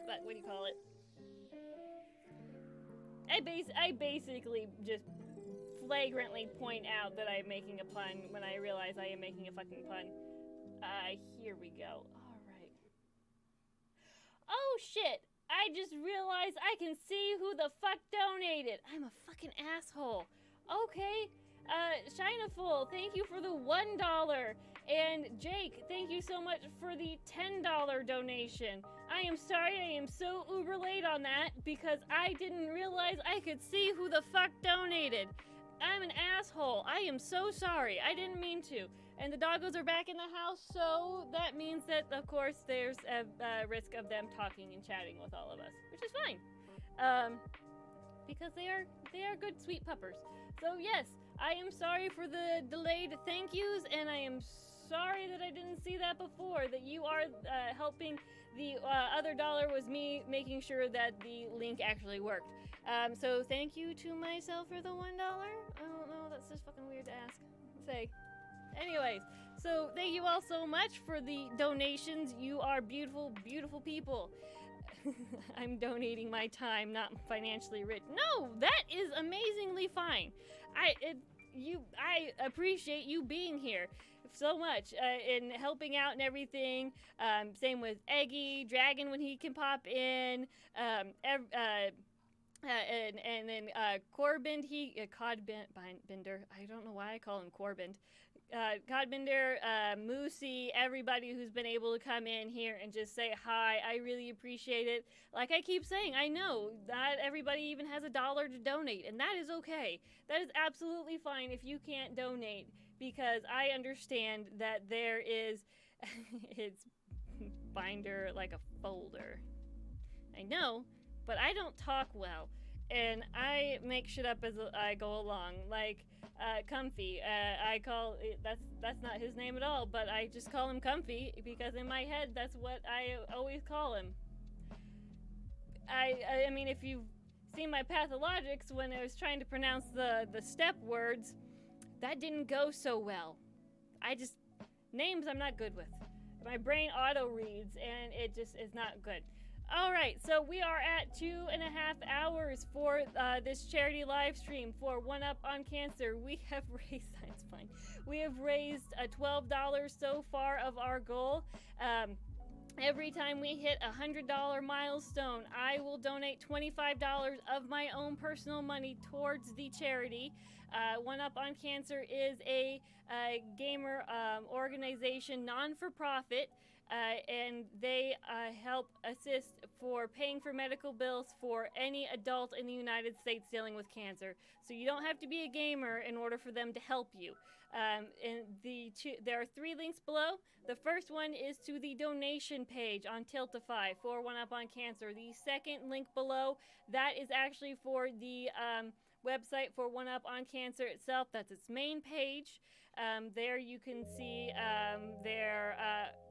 what do you call it? I basically just flagrantly point out that I'm making a pun when I realize I am making a fucking pun. Here we go. Alright. Oh shit! I just realized I can see who the fuck donated. I'm a fucking asshole. Okay. Shinaful, thank you for the $1. And Jake, thank you so much for the $10 donation. I am sorry I am so uber late on that because I didn't realize I could see who the fuck donated. I'm an asshole. I am so sorry. I didn't mean to. And the doggos are back in the house, so that means that, of course, there's a risk of them talking and chatting with all of us, which is fine. Because they are good, sweet puppers. So yes, I am sorry for the delayed thank yous, and I am sorry that I didn't see that before, that you are helping. The other dollar was me making sure that the link actually worked. So thank you to myself for the $1. I don't know, that's just fucking weird to ask. Say. Anyways, so thank you all so much for the donations. You are beautiful, beautiful people. I'm donating my time, not financially rich. No, that is amazingly fine. I appreciate you being here so much and helping out and everything. Same with Eggy, Dragon when he can pop in. And then Corbin, Codbender. I don't know why I call him Corbin. Codbender, Moosey, everybody who's been able to come in here and just say hi. I really appreciate it. Like I keep saying, I know not everybody even has $1 to donate, and that is okay. That is absolutely fine if you can't donate, because I understand that there is it's binder like a folder. I know, but I don't talk well, and I make shit up as I go along. Like Comfy, I call it, that's not his name at all, but I just call him Comfy because in my head that's what I always call him. I mean, if you've seen my pathologics when I was trying to pronounce the step words, that didn't go so well. Names I'm not good with. My brain auto reads and it just is not good. Alright, so we are at 2.5 hours for this charity live stream for One Up on Cancer. We have raised, that's fine. We have raised $12 so far of our goal. Every time we hit a $100 milestone, I will donate $25 of my own personal money towards the charity. One Up on Cancer is a gamer organization, non-for-profit. And they help assist for paying for medical bills for any adult in the United States dealing with cancer. So you don't have to be a gamer in order for them to help you. There are 3 links below. The first one is to the donation page on Tiltify for One Up on Cancer. The second link below, that is actually for the website for One Up on Cancer itself. That's its main page. There you can see their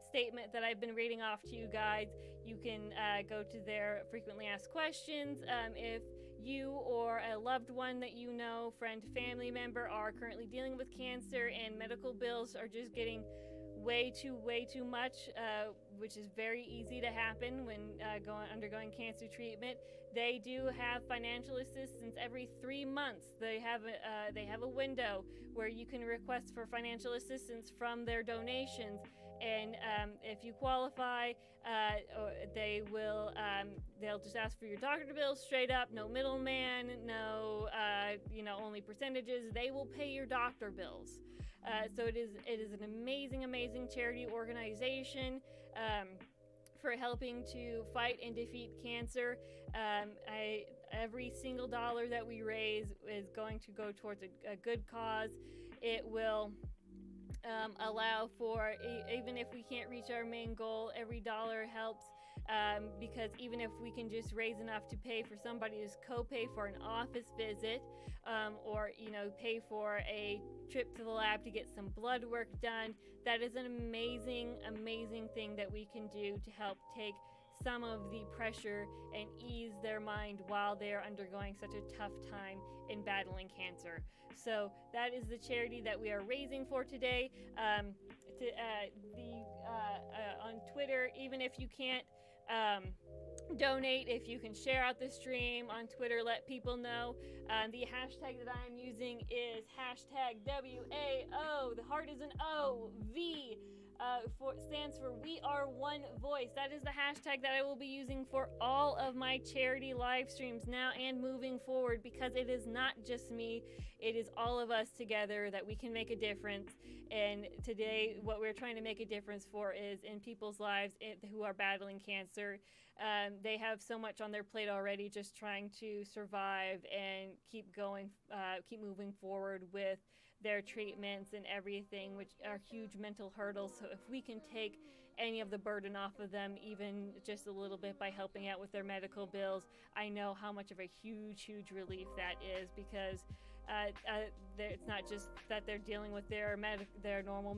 statement that I've been reading off to you guys. You can go to their frequently asked questions. If you or a loved one that you know, friend, family member, are currently dealing with cancer and medical bills are just getting way too much, which is very easy to happen when undergoing cancer treatment, they do have financial assistance every 3 months. They have a window where you can request for financial assistance from their donations. And if you qualify, they'll just ask for your doctor bills straight up, no middleman, no, only percentages. They will pay your doctor bills. So it is an amazing charity organization for helping to fight and defeat cancer. Every single dollar that we raise is going to go towards a good cause. It will allow for, even if we can't reach our main goal, every dollar helps because even if we can just raise enough to pay for somebody to co-pay for an office visit, or pay for a trip to the lab to get some blood work done, that is an amazing thing that we can do to help take some of the pressure and ease their mind while they're undergoing such a tough time in battling cancer. So that is the charity that we are raising for today. On Twitter, even if you can't donate, if you can share out the stream on Twitter, let people know. The hashtag that I'm using is hashtag WAO. The heart is an O. V stands for We Are One Voice. That is the hashtag that I will be using for all of my charity live streams now and moving forward, because it is not just me, it is all of us together that we can make a difference. And today what we're trying to make a difference for is in people's lives who are battling cancer. They have so much on their plate already, just trying to survive and keep going, keep moving forward with their treatments and everything, which are huge mental hurdles. So if we can take any of the burden off of them, even just a little bit, by helping out with their medical bills, I know how much of a huge relief that is, because it's not just that they're dealing with their normal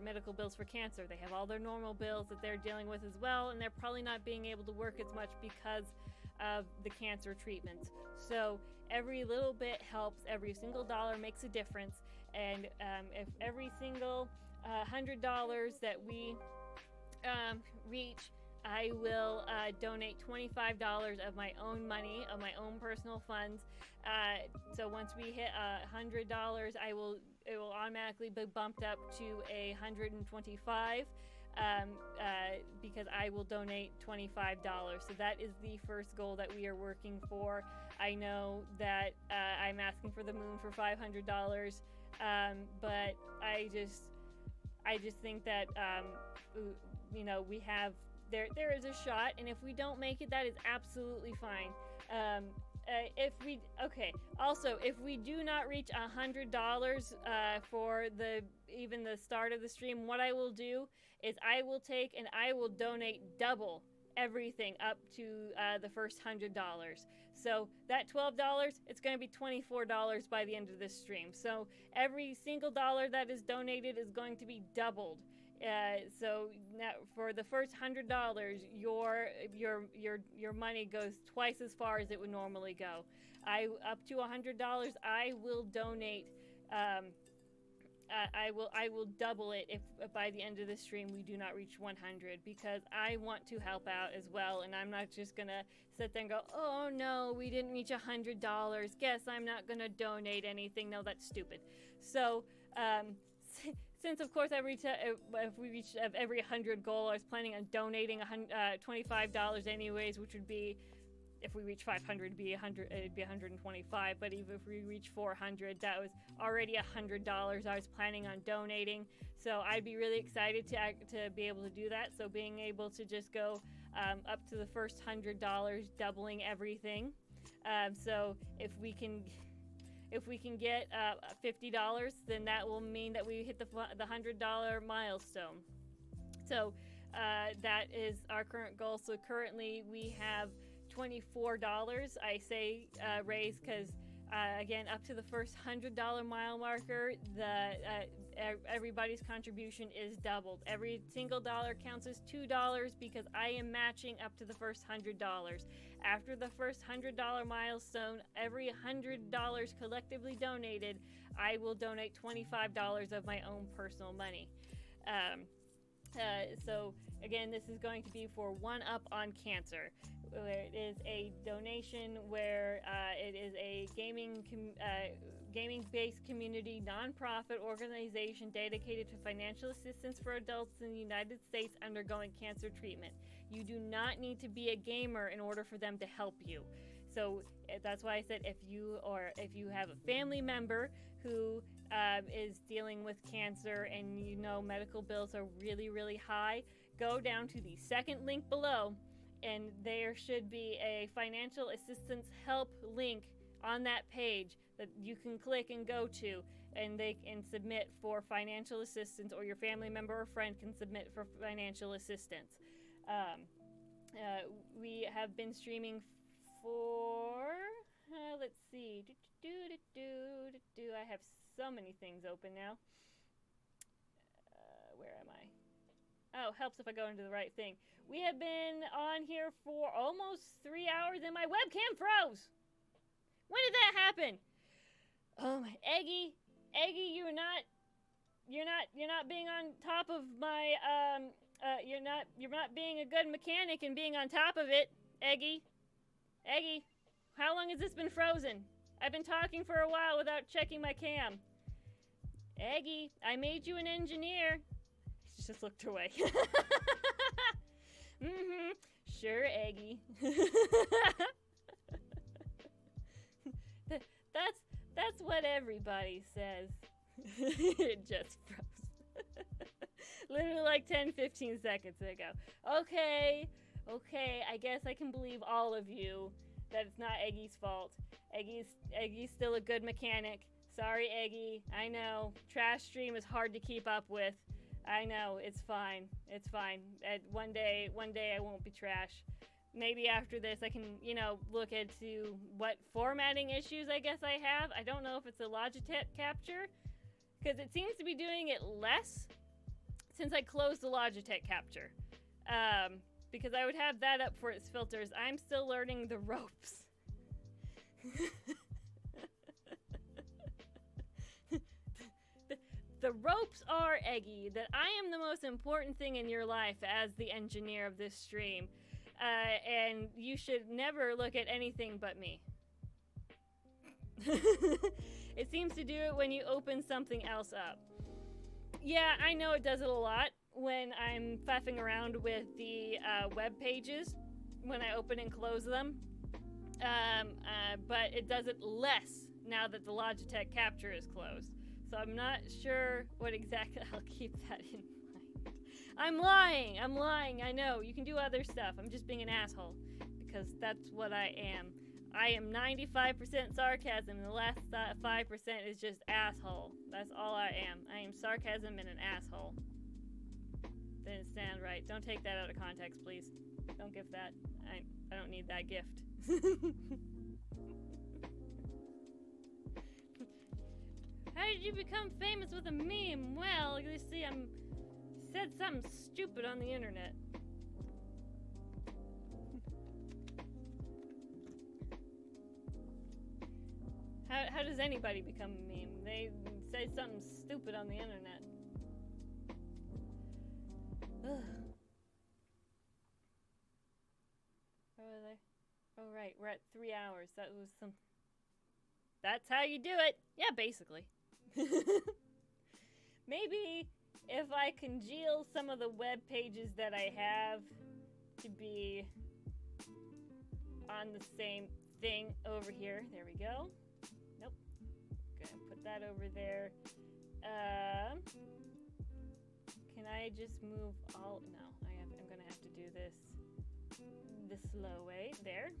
medical bills for cancer. They have all their normal bills that they're dealing with as well, and they're probably not being able to work as much because of the cancer treatments. So every little bit helps. Every single dollar makes a difference. And if every single $100 that we reach, I will donate $25 of my own money, of my own personal funds. So once we hit $100, it will automatically be bumped up to $125. Because I will donate $25. So that is the first goal that we are working for. I know that I'm asking for the moon for $500, but I just think that we have there is a shot, and if we don't make it, that is absolutely fine. If we do not reach $100 for even the start of the stream, what I will do is I will take and I will donate double everything up to the first $100. So that $12, it's going to be $24 by the end of this stream. So every single dollar that is donated is going to be doubled. So now for the first $100, your money goes twice as far as it would normally go. Up to $100, I will donate. I will double it if by the end of the stream we do not reach 100, because I want to help out as well, and I'm not just gonna sit there and go, oh no, we didn't reach $100. Guess I'm not gonna donate anything. No, that's stupid. So since of course if we reach every 100 goal, I was planning on donating $25 anyways, which would be, if we reach 500, it'd be 125. But even if we reach 400, that was already $100 I was planning on donating. So I'd be really excited to be able to do that. So being able to just go up to the first $100, doubling everything. So if we can get $50, then that will mean that we hit the $100 milestone. So that is our current goal. So currently we have $24, I say raise, because again, up to the first $100 mile marker, everybody's contribution is doubled. Every single dollar counts as $2 because I am matching up to the first $100. After the first $100 milestone, every $100 collectively donated, I will donate $25 of my own personal money. So again, this is going to be for One Up on Cancer. It is a donation where it is a gaming-based community nonprofit organization dedicated to financial assistance for adults in the United States undergoing cancer treatment. You do not need to be a gamer in order for them to help you. So that's why I said if you have a family member who is dealing with cancer and you know medical bills are really, really high, go down to the second link below, and there should be a financial assistance help link on that page that you can click and go to, and they can submit for financial assistance, or your family member or friend can submit for financial assistance. We have been streaming for, let's see, I have so many things open now. Where am I? Oh, helps if I go into the right thing. We have been on here for almost 3 hours and my webcam froze. When did that happen? Oh my, Eggy, you're not being on top of my, you're not being a good mechanic and being on top of it, Eggy, how long has this been frozen? I've been talking for a while without checking my cam. Eggy, I made you an engineer. He just looked away. Mm-hmm. Sure, Eggy. That's what everybody says. It just froze. Literally like 10-15 seconds ago. Okay, I guess I can believe all of you that it's not Eggy's fault. Eggy's still a good mechanic. Sorry, Eggy. I know. Trash stream is hard to keep up with. I know. It's fine. One day I won't be trash. Maybe after this I can, look into what formatting issues I guess I have. I don't know if it's a Logitech capture, because it seems to be doing it less since I closed the Logitech capture. Because I would have that up for its filters. I'm still learning the ropes. The ropes are, Eggy, that I am the most important thing in your life as the engineer of this stream. And you should never look at anything but me. It seems to do it when you open something else up. Yeah, I know it does it a lot when I'm faffing around with the web pages, when I open and close them. But it does it less now that the Logitech capture is closed. So I'm not sure what exactly. I'll keep that in mind. I'm lying, I know. You can do other stuff. I'm just being an asshole, because that's what I am. I am 95% sarcasm, and the last 5% is just asshole. That's all I am. I am sarcasm and an asshole. Didn't stand right. Don't take that out of context, please. Don't give that. I don't need that gift. How did you become famous with a meme? Well, you see, I said something stupid on the internet. How does anybody become a meme? They say something stupid on the internet. Ugh. Where were they? Oh, right, we're at 3 hours. That was some... That's how you do it. Yeah, basically. Maybe if I congeal some of the web pages that I have to be on the same thing over here. There we go. Nope. Gonna put that over there. Can I just move all... No, I'm gonna have to do this the slow way. There.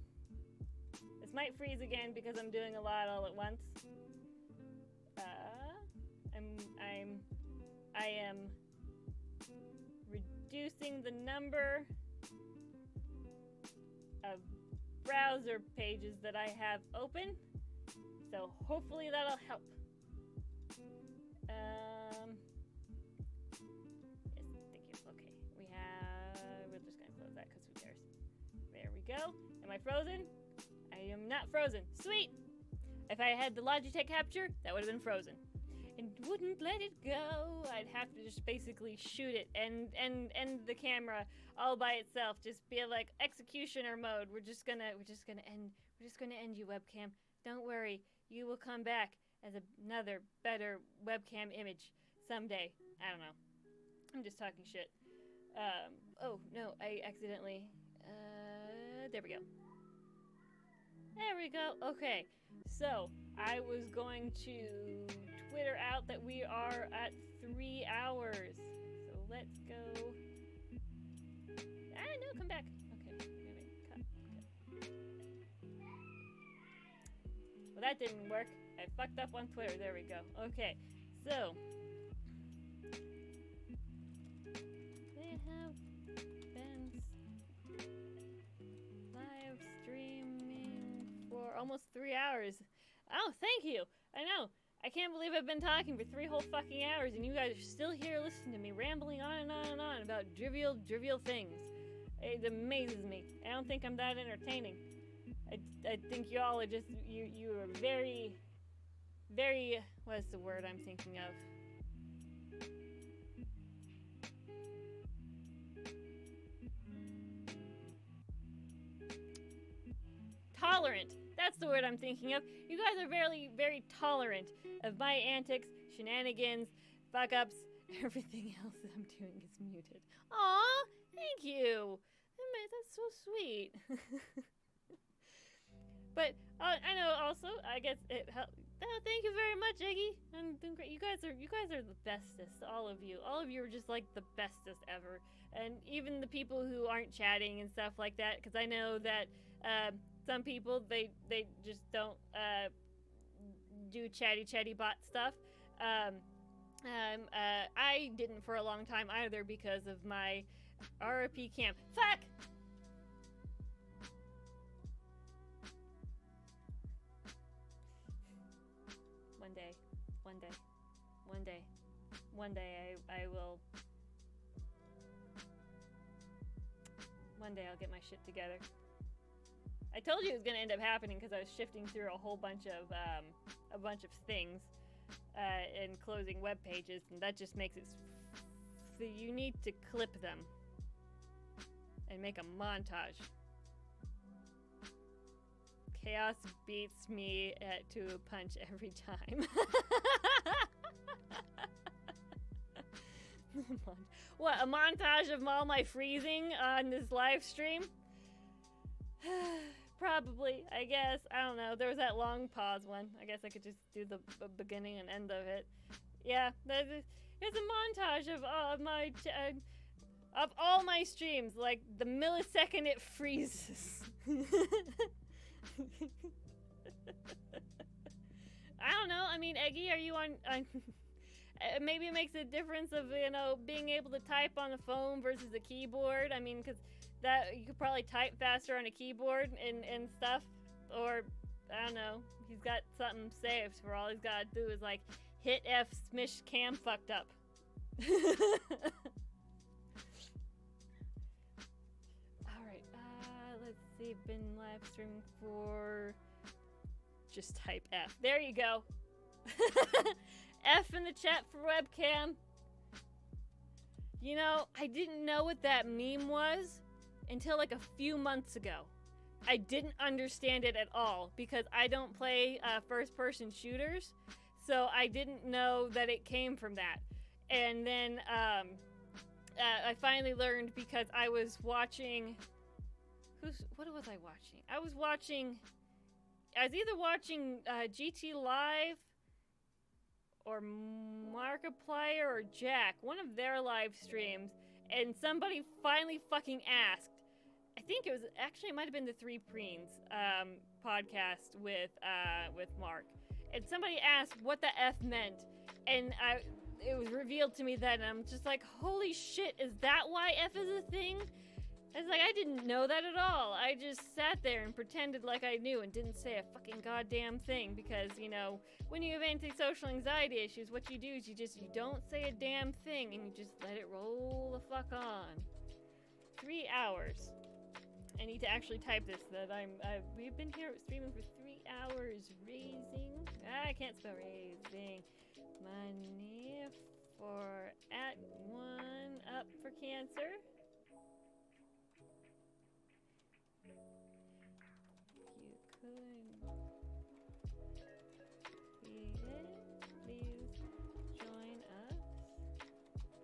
This might freeze again because I'm doing a lot all at once. I am reducing the number of browser pages that I have open, so hopefully that'll help. Yes, thank you. Okay, we're just gonna close that because who cares? There we go. Am I frozen? I am not frozen. Sweet! If I had the Logitech capture, that would have been frozen. And wouldn't let it go. I'd have to just basically shoot it and end the camera all by itself. Just be like executioner mode. We're just gonna end you, webcam. Don't worry, you will come back as another better webcam image someday. I don't know. I'm just talking shit. Oh no, I accidentally. There we go. There we go. Okay, so I was going to Twitter out that we are at 3 hours. So let's go. No, come back. Okay, cut. Well, that didn't work. I fucked up on Twitter. There we go. Okay, so they have been almost 3 hours. Oh, thank you. I know. I can't believe I've been talking for 3 whole fucking hours and you guys are still here listening to me rambling on and on and on about trivial things. It amazes me. I don't think I'm that entertaining. I think y'all are just, you are very, what is the word I'm thinking of? Tolerant. That's the word I'm thinking of. You guys are very tolerant of my antics, shenanigans, fuck-ups. Everything else that I'm doing is muted. Aw, thank you. That's so sweet. But I know also, I guess it helped. Oh, thank you very much, Iggy. I'm doing great. You guys are the bestest. All of you are just like the bestest ever. And even the people who aren't chatting and stuff like that, because I know that some people they just don't do chatty bot stuff. I didn't for a long time either because of my RP cam. Fuck! One day I will. One day I'll get my shit together. I told you it was gonna end up happening because I was shifting through a whole bunch of things and closing web pages, and that just makes it so you need to clip them and make a montage. Chaos beats me to a punch every time. What, a montage of all my freezing on this live stream? Probably, I guess. I don't know. There was that long pause one. I guess I could just do the beginning and end of it. Yeah, it's a montage of all my streams, like the millisecond it freezes. I don't know. I mean, Eggy, are you on maybe it makes a difference of, being able to type on the phone versus a keyboard. I mean, because that you could probably type faster on a keyboard and stuff. Or, I don't know, he's got something saved where all he's got to do is, like, hit F, Smish, cam fucked up. Alright, let's see, been live streaming for... Just type F. There you go. F in the chat for webcam. I didn't know what that meme was until like a few months ago. I didn't understand it at all because I don't play first-person shooters, so I didn't know that it came from that. And then I finally learned because I was watching... What was I watching? I was either watching GT Live or Markiplier or Jack, one of their live streams, and somebody finally fucking asked, I think it might have been the Three Preens podcast with Mark, and somebody asked what the F meant, and it was revealed to me then, and I'm just like, holy shit, is that why F is a thing? It's like, I didn't know that at all. I just sat there and pretended like I knew and didn't say a fucking goddamn thing because, when you have antisocial anxiety issues, what you do is you don't say a damn thing and you just let it roll the fuck on. 3 hours. I need to actually type this we've been here streaming for 3 hours. Raising. I can't spell raising. Money for @1 up for cancer. Please join us in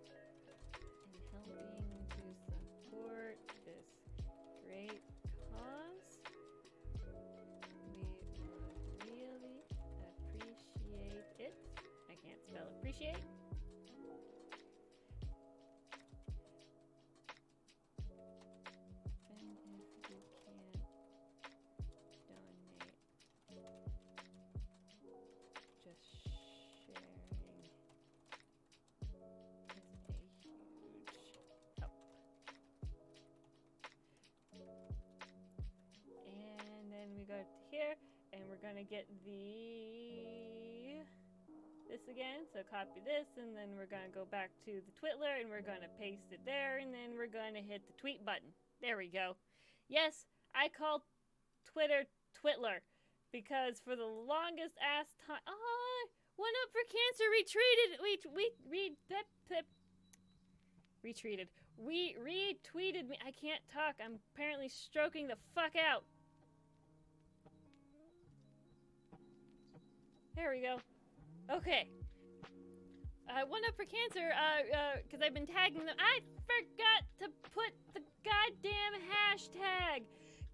helping to support this great cause. We would really appreciate it. I can't spell appreciate. Go to here we're gonna get this again, so copy this, and then we're gonna go back to the Twitter, and we're gonna paste it there, and then we're gonna hit the tweet button. There we go. Yes, I call Twitter Twitler, because for the longest ass time, One Up for Cancer retweeted me. I can't talk. I'm apparently stroking the fuck out. There we go. Okay. One Up for Cancer, because I've been tagging them. I forgot to put the goddamn hashtag.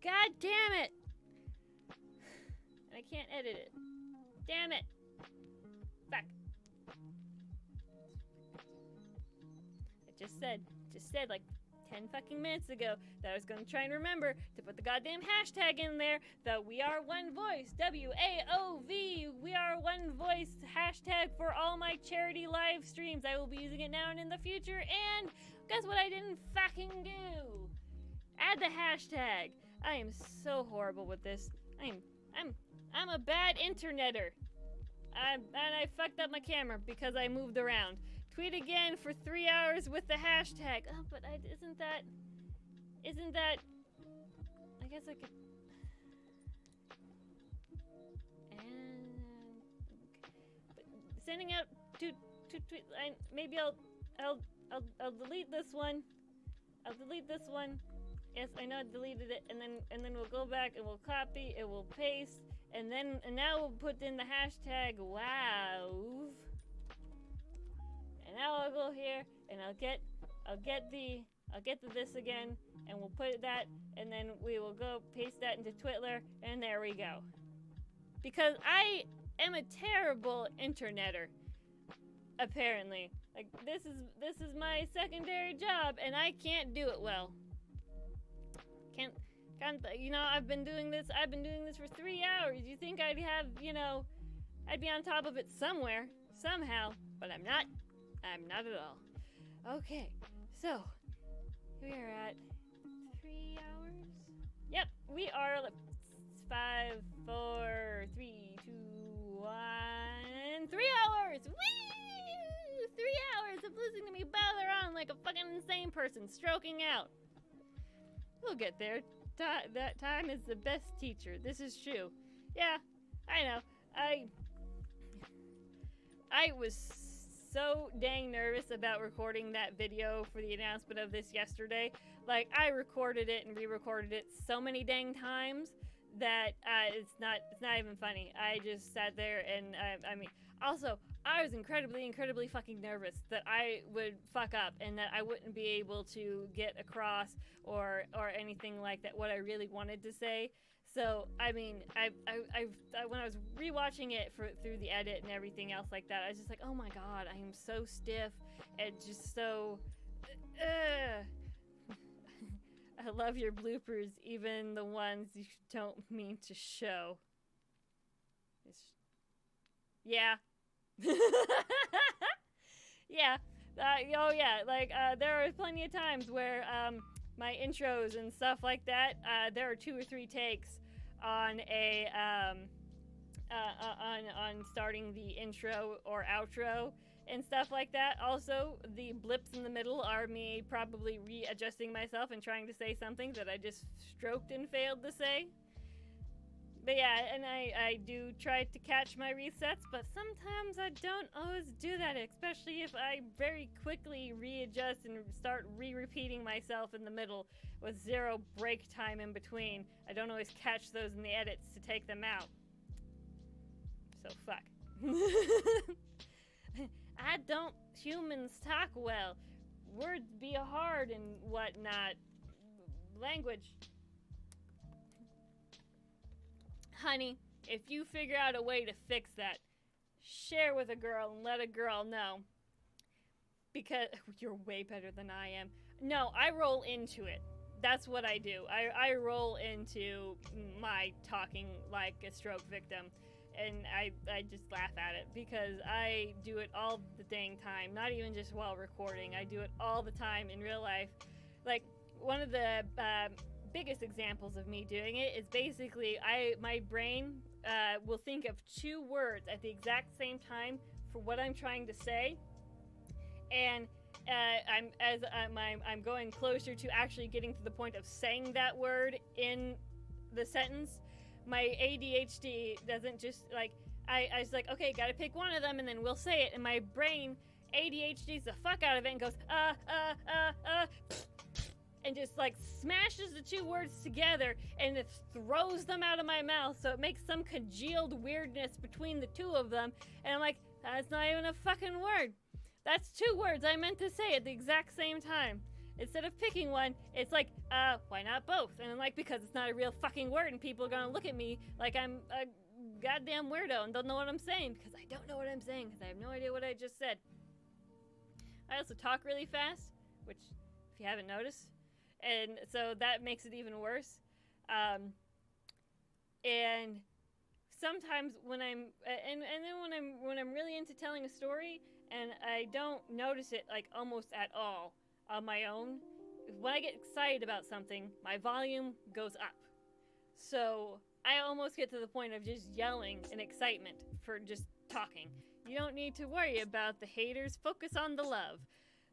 God damn it. And I can't edit it. Damn it. Fuck. I just said like 10 fucking minutes ago that I was gonna try and remember to put the goddamn hashtag in there, the We Are One Voice, WAOV, We Are One Voice hashtag for all my charity live streams. I will be using it now and in the future, and guess what I didn't fucking do? Add the hashtag. I am so horrible with this. I'm a bad interneter. And I fucked up my camera because I moved around. Tweet again for 3 hours with the hashtag. Oh, but isn't that, I guess I could, and, but sending out two tweets, maybe I'll delete this one. I'll delete this one. Yes, I know I deleted it, and then we'll go back and we'll copy, and we'll paste, and now we'll put in the hashtag WOW. And now I'll go here and I'll get the this again, and we'll put that, and then we will go paste that into Twitter, and there we go. Because I am a terrible interneter, apparently. Like this is my secondary job, and I can't do it well. Can't I've been doing this for 3 hours. You think I'd have, I'd be on top of it somewhere, somehow, but I'm not. I'm not at all. Okay, so we are at 3 hours. Yep, we are 5, 4, 3, 2, 1. 3 hours. Woo! 3 hours of listening to me bother on like a fucking insane person, stroking out. We'll get there. That time is the best teacher. This is true. Yeah, I know. I was so dang nervous about recording that video for the announcement of this yesterday. Like, I recorded it and re-recorded it so many dang times that it's not even funny. I just sat there and also, I was incredibly fucking nervous that I would fuck up and that I wouldn't be able to get across or anything like that, what I really wanted to say. So, I when I was rewatching it through the edit and everything else like that, I was just like, oh my god, I am so stiff and just so... I love your bloopers, even the ones you don't mean to show. Yeah. Yeah. There are plenty of times where my intros and stuff like that, there are 2 or 3 takes on on starting the intro or outro and stuff like that. Also, the blips in the middle are me probably readjusting myself and trying to say something that I just stroked and failed to say. But yeah, and I do try to catch my resets, but sometimes I don't always do that, especially if I very quickly readjust and start re-repeating myself in the middle with 0 break time in between. I don't always catch those in the edits to take them out. So fuck. I don't humans talk well. Words be hard and whatnot. Language. Honey, if you figure out a way to fix that, share with a girl and let a girl know. Because you're way better than I am. No, I roll into it. That's what I do. I roll into my talking like a stroke victim. And I just laugh at it because I do it all the dang time. Not even just while recording. I do it all the time in real life. Like, one of the biggest examples of me doing it is basically my brain will think of 2 words at the exact same time for what I'm trying to say, and I'm going closer to actually getting to the point of saying that word in the sentence. My ADHD doesn't just like I was like, okay, gotta pick one of them and then we'll say it, and my brain ADHDs the fuck out of it and goes and just like smashes the 2 words together and it throws them out of my mouth, so it makes some congealed weirdness between the 2 of them, and I'm like, that's not even a fucking word. That's 2 words I meant to say at the exact same time. Instead of picking one, it's like, why not both? And I'm like, because it's not a real fucking word and people are gonna look at me like I'm a goddamn weirdo and don't know what I'm saying, because I don't know what I'm saying, because I have no idea what I just said. I also talk really fast, which, if you haven't noticed, and so that makes it even worse. And sometimes when I'm and then when I'm really into telling a story and I don't notice it like almost at all on my own, when I get excited about something, my volume goes up. So I almost get to the point of just yelling in excitement for just talking. You don't need to worry about the haters. Focus on the love.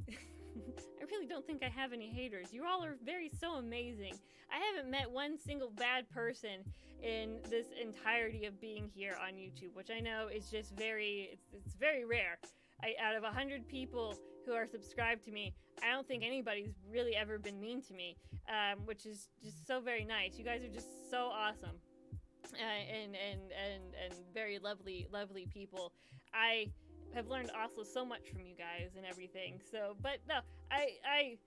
I really don't think I have any haters. You all are so amazing. I haven't met one single bad person in this entirety of being here on YouTube, which I know is just it's very rare. Out of 100 people who are subscribed to me, I don't think anybody's really ever been mean to me, which is just so very nice. You guys are just so awesome. And very lovely people. I have learned also so much from you guys and everything. So, but no, I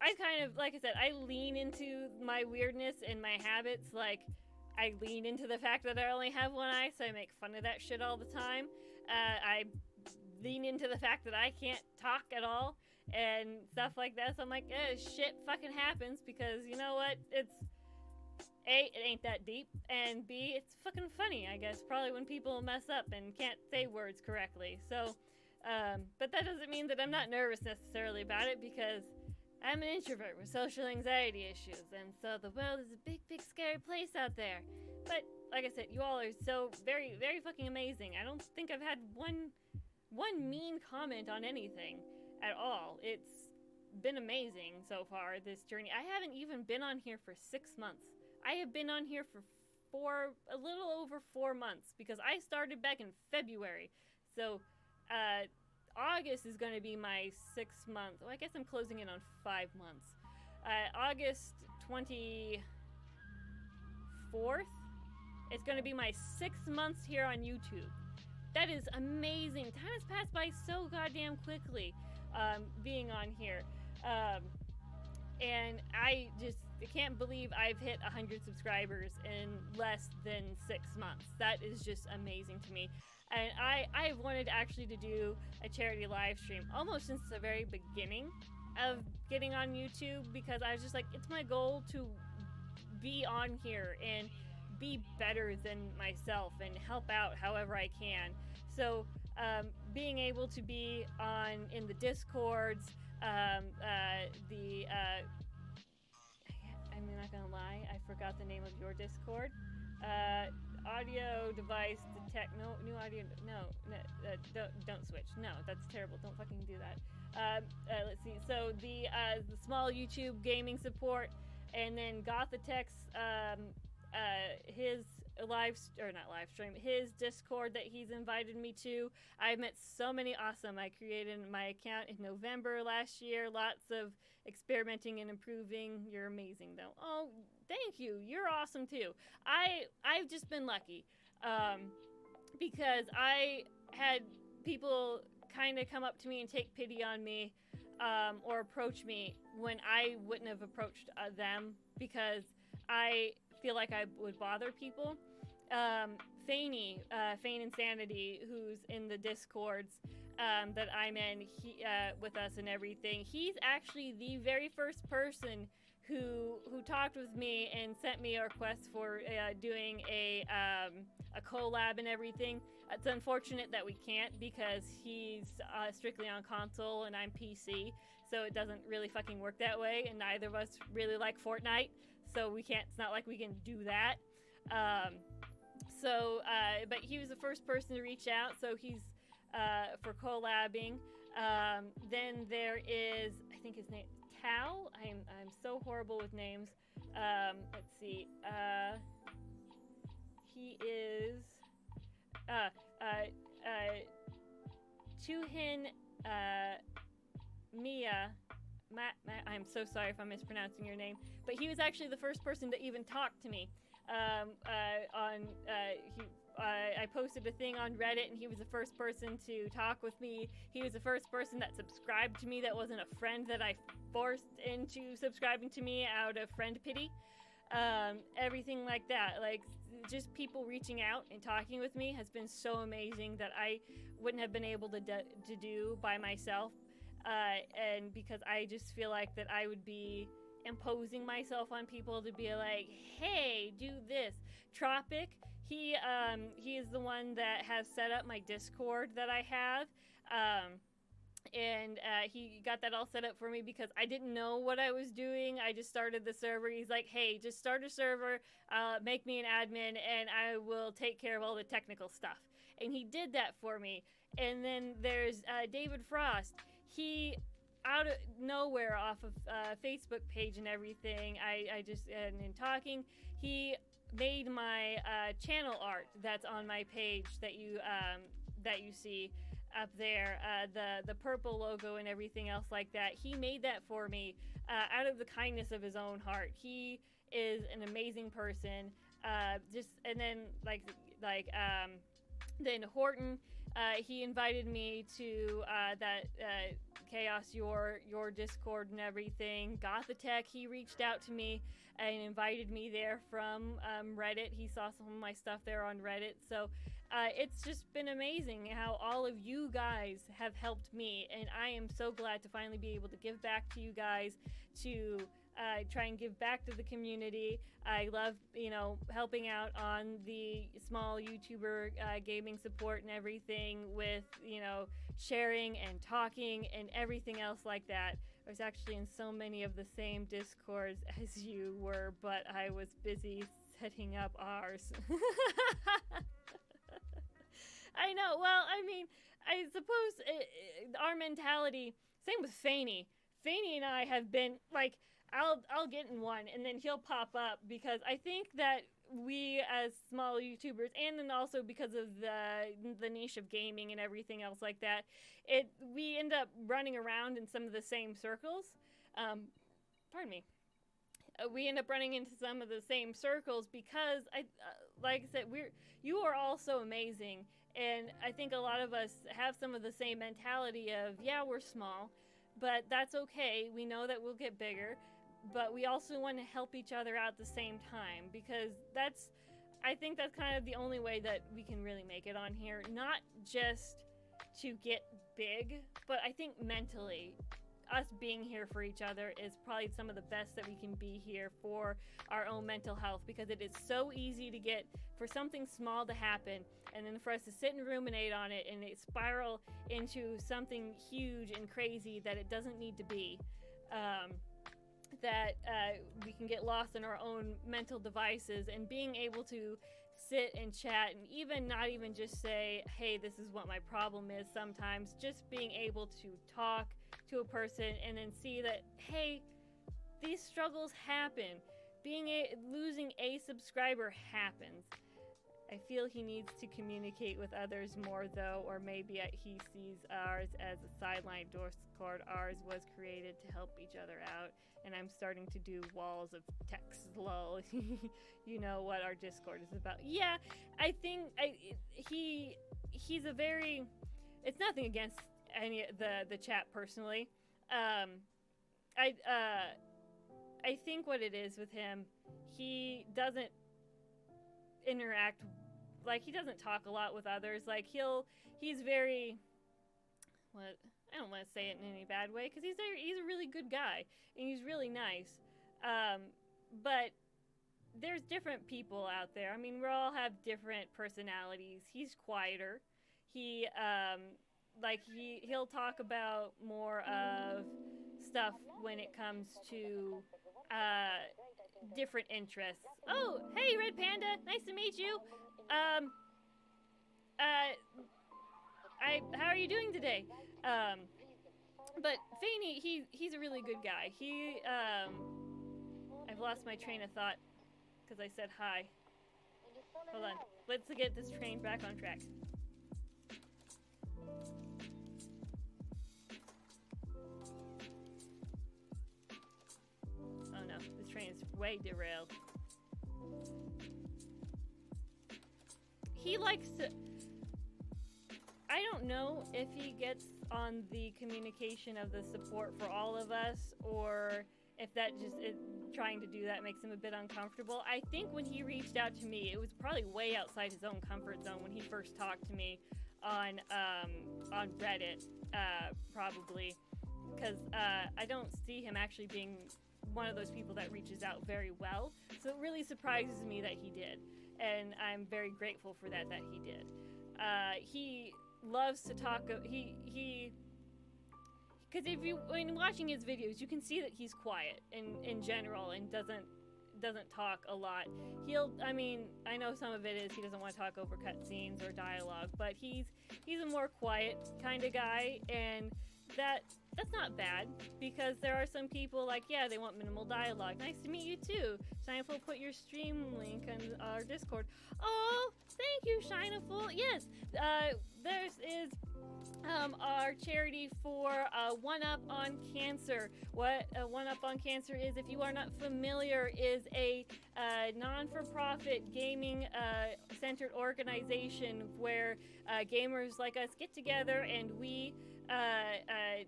kind of, like I said, I lean into my weirdness and my habits. Like, I lean into the fact that I only have one eye, so I make fun of that shit all the time. I lean into the fact that I can't talk at all and stuff like that. So I'm like, shit fucking happens, because you know what? It's A, it ain't that deep, and B, it's fucking funny, I guess, probably when people mess up and can't say words correctly. So, but that doesn't mean that I'm not nervous necessarily about it, because I'm an introvert with social anxiety issues, and so the world is a big, big, scary place out there. But, like I said, you all are so very, very fucking amazing. I don't think I've had one mean comment on anything at all. It's been amazing so far, this journey. I haven't even been on here for 6 months. I have been on here for a little over 4 months, because I started back in February. So, August is going to be my 6th month. Well, I guess I'm closing in on 5 months. August 24th, it's going to be my 6 months here on YouTube. That is amazing. Time has passed by so goddamn quickly, being on here. And I can't believe I've hit 100 subscribers in less than 6 months. That is just amazing to me. And I've wanted actually to do a charity live stream almost since the very beginning of getting on YouTube, because I was just like, it's my goal to be on here and be better than myself and help out however I can. So being able to be in the Discords, I'm not gonna lie, I forgot the name of your Discord. Audio device detect, new audio, don't switch. No, that's terrible. Don't fucking do that. Let's see. So the small YouTube gaming support, and then Gothitech's his his Discord that he's invited me to. I've met so many awesome. I created my account in November last year. Lots of experimenting and improving. You're amazing, though. Oh, thank you. You're awesome too. I've just been lucky, because I had people kind of come up to me and take pity on me, or approach me when I wouldn't have approached them, because I feel like I would bother people. Feign Insanity, who's in the Discords that I'm in, with us and everything, he's actually the very first person who talked with me and sent me a request for doing a collab and everything. It's unfortunate that we can't, because he's strictly on console and I'm PC, so it doesn't really fucking work that way, and neither of us really like Fortnite. so we can't. It's not like we can do that. But he was the first person to reach out, so he's for collabing. Then there is, I think his name, Tao. I'm so horrible with names. Let's see. He is Chuhin Mia. I'm so sorry if I'm mispronouncing your name, but he was actually the first person to even talk to me. I posted a thing on Reddit, and he was the first person to talk with me. He was the first person that subscribed to me that wasn't a friend that I forced into subscribing to me out of friend pity. Everything like that, like just people reaching out and talking with me has been so amazing that I wouldn't have been able to do by myself. And because I just feel like that I would be imposing myself on people to be like, hey, do this. Tropic, he is the one that has set up my Discord that I have. And he got that all set up for me because I didn't know what I was doing. I just started the server. He's like, hey, just start a server, make me an admin, and I will take care of all the technical stuff. And he did that for me. And then there's David Frost. He, out of nowhere, off of Facebook page and everything, I just, and in talking, he made my channel art that's on my page that you see up there, the purple logo and everything else like that. He made that for me out of the kindness of his own heart. He is an amazing person. And then then Horton, he invited me to that Chaos your Discord and everything. Gothatech, he reached out to me and invited me there from Reddit. He saw some of my stuff there on Reddit. So it's just been amazing how all of you guys have helped me, and I am so glad to finally be able to give back to you guys, to try and give back to the community. I love, helping out on the small YouTuber gaming support and everything with, sharing and talking and everything else like that. I was actually in so many of the same Discords as you were, but I was busy setting up ours. I know. Well, I mean, I suppose our mentality, same with Faney. Faney and I have been, like, I'll get in one, and then he'll pop up, because I think that we as small YouTubers, and then also because of the niche of gaming and everything else like that, we end up running around in some of the same circles. Pardon me. We end up running into some of the same circles because, like I said, you are all so amazing, and I think a lot of us have some of the same mentality of, yeah, we're small, but that's okay. We know that we'll get bigger, but we also want to help each other out at the same time, because I think that's kind of the only way that we can really make it on here. Not just to get big, but I think mentally, us being here for each other is probably some of the best that we can be here for our own mental health, because it is so easy to get for something small to happen, and then for us to sit and ruminate on it, and it spiral into something huge and crazy that it doesn't need to be. That we can get lost in our own mental devices, and being able to sit and chat, and even not even just say, hey, this is what my problem is. Sometimes just being able to talk to a person and then see that, hey, these struggles happen. Losing a subscriber happens. I feel he needs to communicate with others more, though, or maybe he sees ours as a sideline Discord. Ours was created to help each other out, and I'm starting to do walls of text, lol. You know what our Discord is about. Yeah, I think he's a very... It's nothing against any the chat personally. I think what it is with him, he doesn't interact, like, he doesn't talk a lot with others. Like, he's very, what, I don't want to say it in any bad way, because he's a really good guy, and he's really nice. But there's different people out there. I mean, we all have different personalities. He's quieter. He'll talk about more of stuff when it comes to different interests. Oh, hey, Red Panda, nice to meet you. How are you doing today? But Faney, he's a really good guy. I've lost my train of thought because I said hi. Hold on, let's get this train back on track. Oh no, this train is way derailed. He likes to... I don't know if he gets on the communication of the support for all of us, or if that just is, trying to do that makes him a bit uncomfortable. I think when he reached out to me, it was probably way outside his own comfort zone when he first talked to me on Reddit, probably, because I don't see him actually being one of those people that reaches out very well. So it really surprises me that he did, and I'm very grateful for that he did. He loves to talk. Because when watching his videos, you can see that he's quiet in general and doesn't talk a lot. I know some of it is he doesn't want to talk over cutscenes or dialogue, but he's a more quiet kind of guy, and that's not bad, because there are some people they want minimal dialogue. Nice to meet you too. Shineful, put your stream link on our Discord. Oh, thank you, Shineful. Yes, this is our charity for One Up on Cancer. What One Up on Cancer is, if you are not familiar, is a non-for-profit gaming centered organization where gamers like us get together and I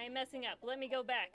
am messing up. Let me go back.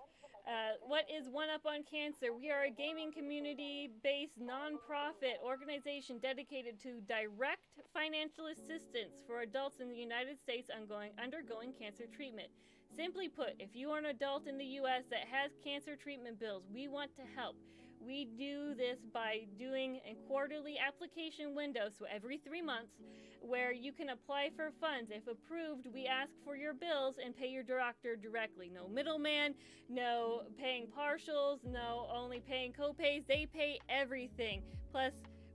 What is One Up on Cancer? We are a gaming community-based non-profit organization dedicated to direct financial assistance for adults in the United States undergoing cancer treatment. Simply put, if you are an adult in the U.S. that has cancer treatment bills, we want to help. We do this by doing a quarterly application window, so every 3 months, where you can apply for funds. If approved, we ask for your bills and pay your doctor directly. No middleman, no paying partials, no only paying co-pays. They pay everything. Plus,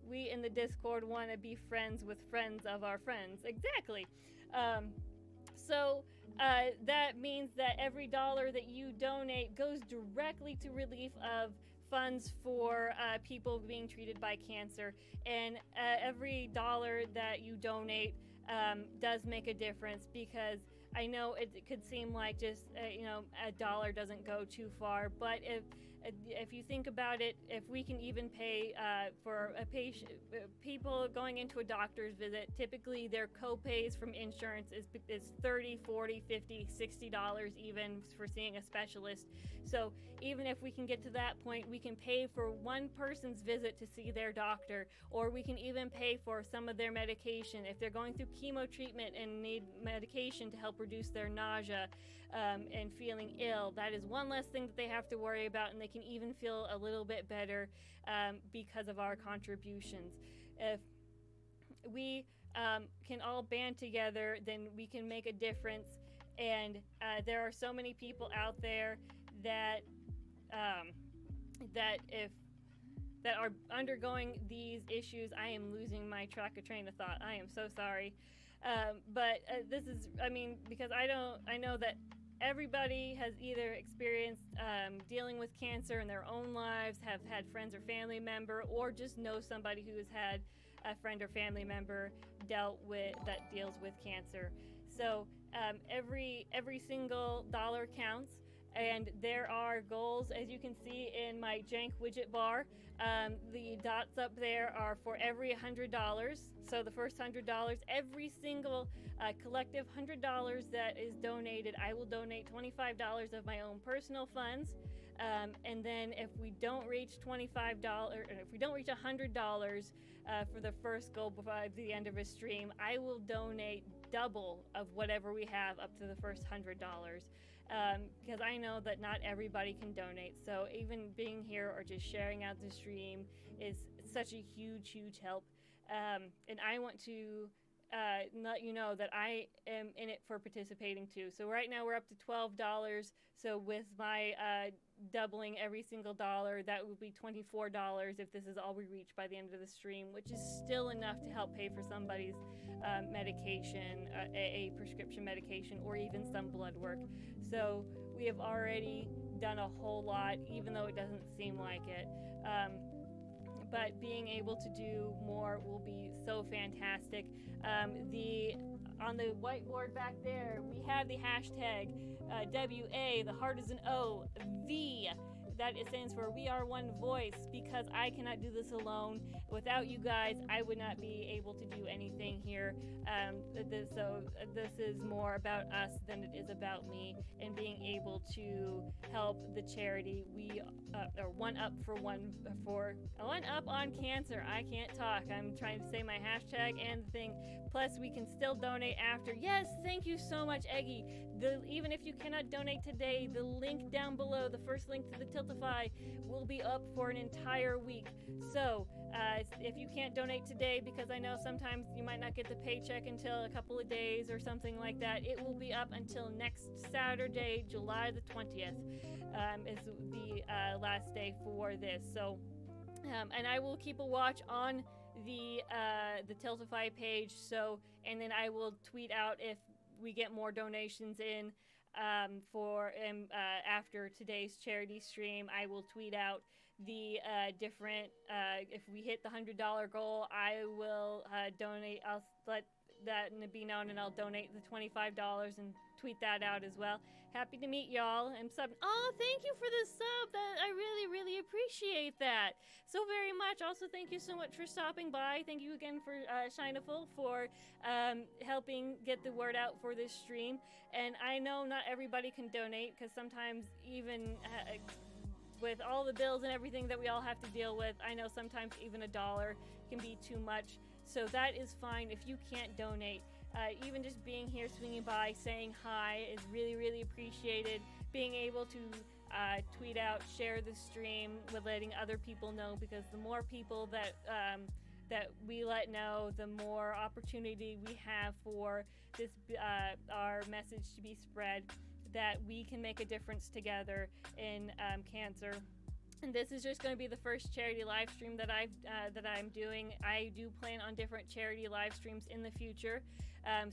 we in the Discord want to be friends with friends of our friends. Exactly. So that means that every dollar that you donate goes directly to relief of funds for people being treated by cancer, and every dollar that you donate does make a difference, because I know it could seem like just a dollar doesn't go too far, but if you think about it, if we can even pay for a patient, people going into a doctor's visit, typically their co-pays from insurance is $30, $40, $50, $60 even for seeing a specialist. So even if we can get to that point, we can pay for one person's visit to see their doctor, or we can even pay for some of their medication if they're going through chemo treatment and need medication to help reduce their nausea and feeling ill. That is one less thing that they have to worry about, and they can even feel a little bit better because of our contributions. If we can all band together, then we can make a difference. And there are so many people out there that are undergoing these issues. I am losing my train of thought. I am so sorry. But this is, because I know that everybody has either experienced dealing with cancer in their own lives, have had friends or family member, or just know somebody who has had a friend or family member that deals with cancer. So every single dollar counts, and there are goals, as you can see in my jank widget bar. The dots up there are for every $100. So the first $100, every single collective $100 that is donated, I will donate $25 of my own personal funds. And then if we don't reach $25, or if we don't reach $100 for the first goal by the end of a stream, I will donate double of whatever we have up to the first $100. Because I know that not everybody can donate. So even being here or just sharing out the stream is such a huge help. And I want to let you know that I am in it for participating too. So right now we're up to $12. So with my doubling every single dollar, that would be $24 if this is all we reach by the end of the stream, which is still enough to help pay for somebody's medication, a prescription medication, or even some blood work. So we have already done a whole lot, even though it doesn't seem like it. But being able to do more will be so fantastic. On the whiteboard back there, we have the hashtag WA, the heart is an O, V. That it stands for We Are One Voice, because I cannot do this alone. Without you guys, I would not be able to do anything here. So this is more about us than it is about me, and being able to help the charity. We or One Up on Cancer. I can't talk. I'm trying to say my hashtag and the thing. Plus, we can still donate after. Yes, thank you so much, Eggy. Even if you cannot donate today, the link down below, the first link to the Tiltify, will be up for an entire week. So, if you can't donate today, because I know sometimes you might not get the paycheck until a couple of days or something like that, it will be up until next Saturday, July the 20th, is the last day for this. So, and I will keep a watch on the Tiltify page. So, and then I will tweet out if we get more donations in after today's charity stream. I will tweet out the different, if we hit the $100 goal, I will donate. I'll let that be known, and I'll donate the $25 and tweet that out as well. Happy to meet y'all and sub. Oh, thank you for the sub. That I really, really appreciate that so very much. Also, thank you so much for stopping by. Thank you again for Shinaful for helping get the word out for this stream. And I know not everybody can donate, because sometimes even with all the bills and everything that we all have to deal with, I know sometimes even $1 can be too much. So that is fine if you can't donate. Even just being here, swinging by, saying hi is really, really appreciated. Being able to tweet out, share the stream with letting other people know, because the more people that we let know, the more opportunity we have for this our message to be spread, that we can make a difference together in cancer. And this is just going to be the first charity live stream that I'm doing. I do plan on different charity live streams in the future.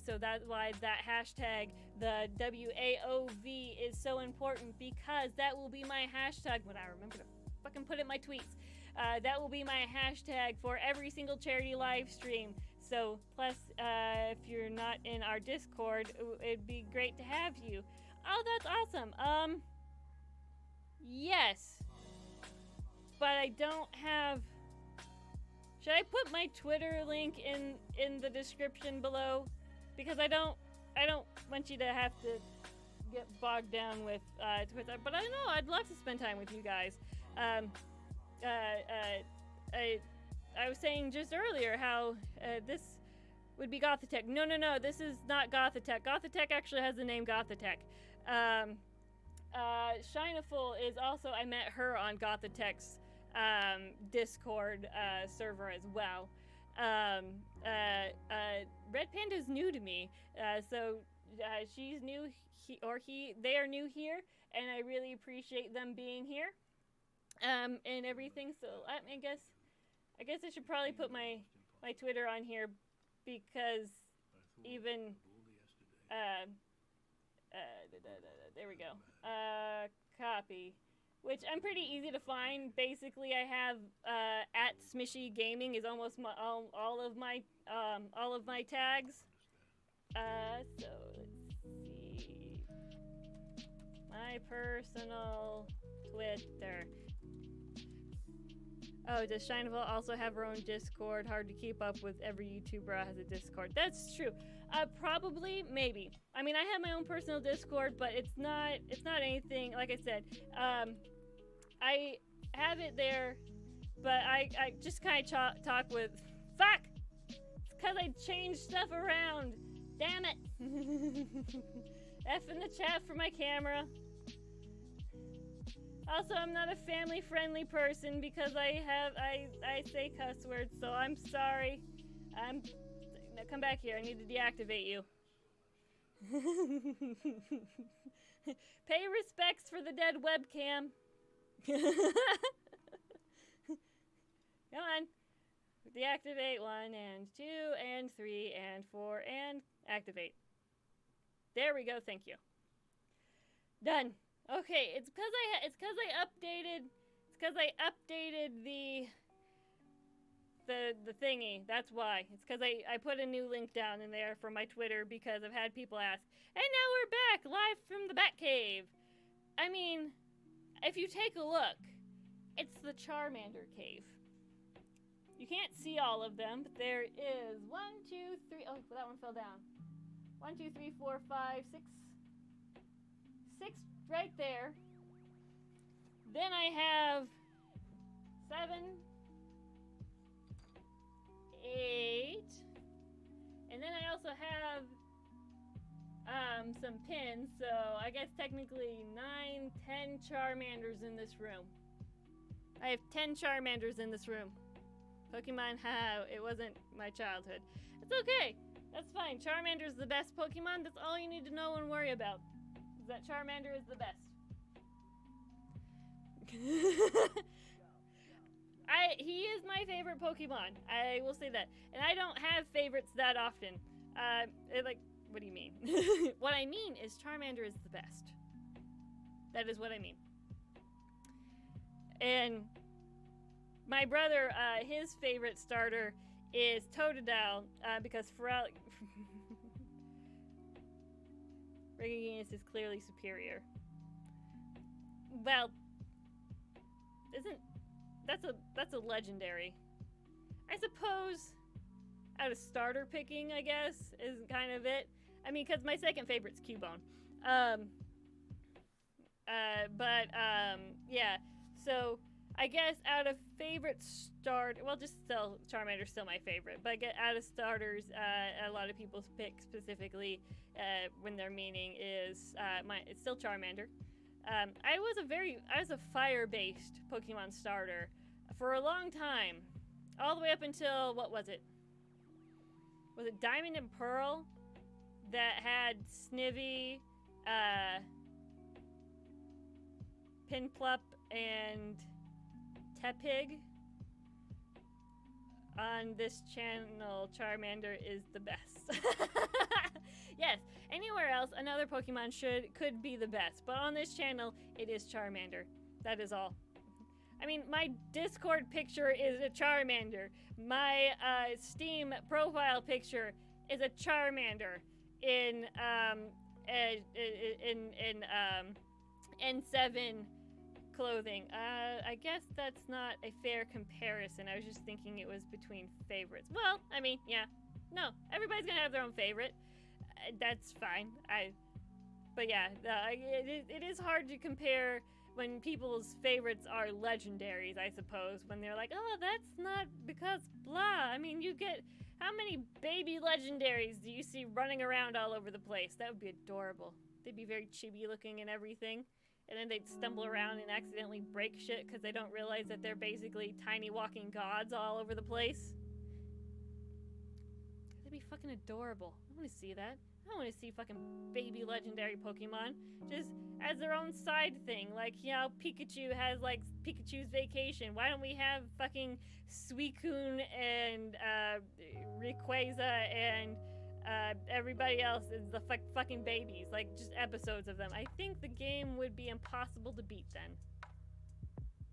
So that's why that hashtag, the WAOV, is so important, because that will be my hashtag when I remember to fucking put it in my tweets. That will be my hashtag for every single charity live stream. So, plus, if you're not in our Discord, it'd be great to have you. Oh, that's awesome. Yes. But I don't have... Should I put my Twitter link in the description below? Because I don't want you to have to get bogged down with Twitter. But I know I'd love to spend time with you guys. I was saying just earlier how this would be Gothatech. No, this is not Gothatech. Gothatech actually has the name Gothatech. Shinaful is also, I met her on Gothatech's Discord server as well. Red Panda's new to me, so she's new, they are new here, and I really appreciate them being here, and everything. So I guess I should probably put my Twitter on here, because even there we go. Copy. Which I'm pretty easy to find. Basically, I have at Smishy Gaming is almost all of my tags. So let's see. My personal Twitter. Oh, does Shineville also have her own Discord? Hard to keep up with. Every YouTuber has a Discord. That's true. Probably, maybe. I mean, I have my own personal Discord, but it's not anything. Like I said, I have it there, but I just kind of talk with. Fuck! It's because I changed stuff around. Damn it! F in the chat for my camera. Also, I'm not a family-friendly person because I say cuss words, so I'm sorry. Now come back here. I need to deactivate you. Pay respects for the dead webcam. Come on. Deactivate 1 and 2 and 3 and 4 and activate. There we go. Thank you. Done. Okay, it's because I updated the thingy. That's why. It's because I put a new link down in there for my Twitter because I've had people ask. And now we're back live from the Batcave. I mean, if you take a look, it's the Charmander cave. You can't see all of them, but there is 1, 2, 3. Oh, that one fell down. 1, 2, 3, 4, 5, 6. 6 right there. Then I have 7, 8, and then I also have some pins, so I guess technically 9, 10 Charmanders in this room. I have 10 Charmanders in this room. Pokemon, it wasn't my childhood. It's okay. That's fine. Charmander's the best Pokemon. That's all you need to know and worry about. Is that Charmander is the best. He is my favorite Pokemon. I will say that. And I don't have favorites that often. What do you mean? What I mean is Charmander is the best. That is what I mean. And my brother, his favorite starter is Totodile, because Regigigas is clearly superior. Well, that's a legendary. I suppose out of starter picking, I guess, is kind of it. I mean, because my second favorite's Cubone. Yeah. So I guess out of favorite starter, well, just still Charmander's still my favorite. But I get out of starters, a lot of people pick specifically when their meaning is it's still Charmander. I was a fire-based Pokemon starter for a long time, all the way up until what was it? Was it Diamond and Pearl that had Snivy, Pinplup, and Tepig? On this channel, Charmander is the best. Yes, anywhere else, another Pokemon could be the best, but on this channel, it is Charmander. That is all. I mean, my Discord picture is a Charmander. My Steam profile picture is a Charmander in N7 clothing. I guess that's not a fair comparison. I was just thinking it was between favorites. Well, I mean, yeah. No, everybody's gonna have their own favorite. That's fine. But yeah, it is hard to compare when people's favorites are legendaries, I suppose. When they're like, oh, that's not because blah. I mean, you get, how many baby legendaries do you see running around all over the place? That would be adorable. They'd be very chibi looking and everything. And then they'd stumble around and accidentally break shit because they don't realize that they're basically tiny walking gods all over the place. That'd be fucking adorable. I want to see that. I want to see fucking baby legendary Pokemon just as their own side thing. Like, you know, Pikachu has, like, Pikachu's Vacation. Why don't we have fucking Suicune and Rayquaza and everybody else is the fucking babies? Like, just episodes of them. I think the game would be impossible to beat then.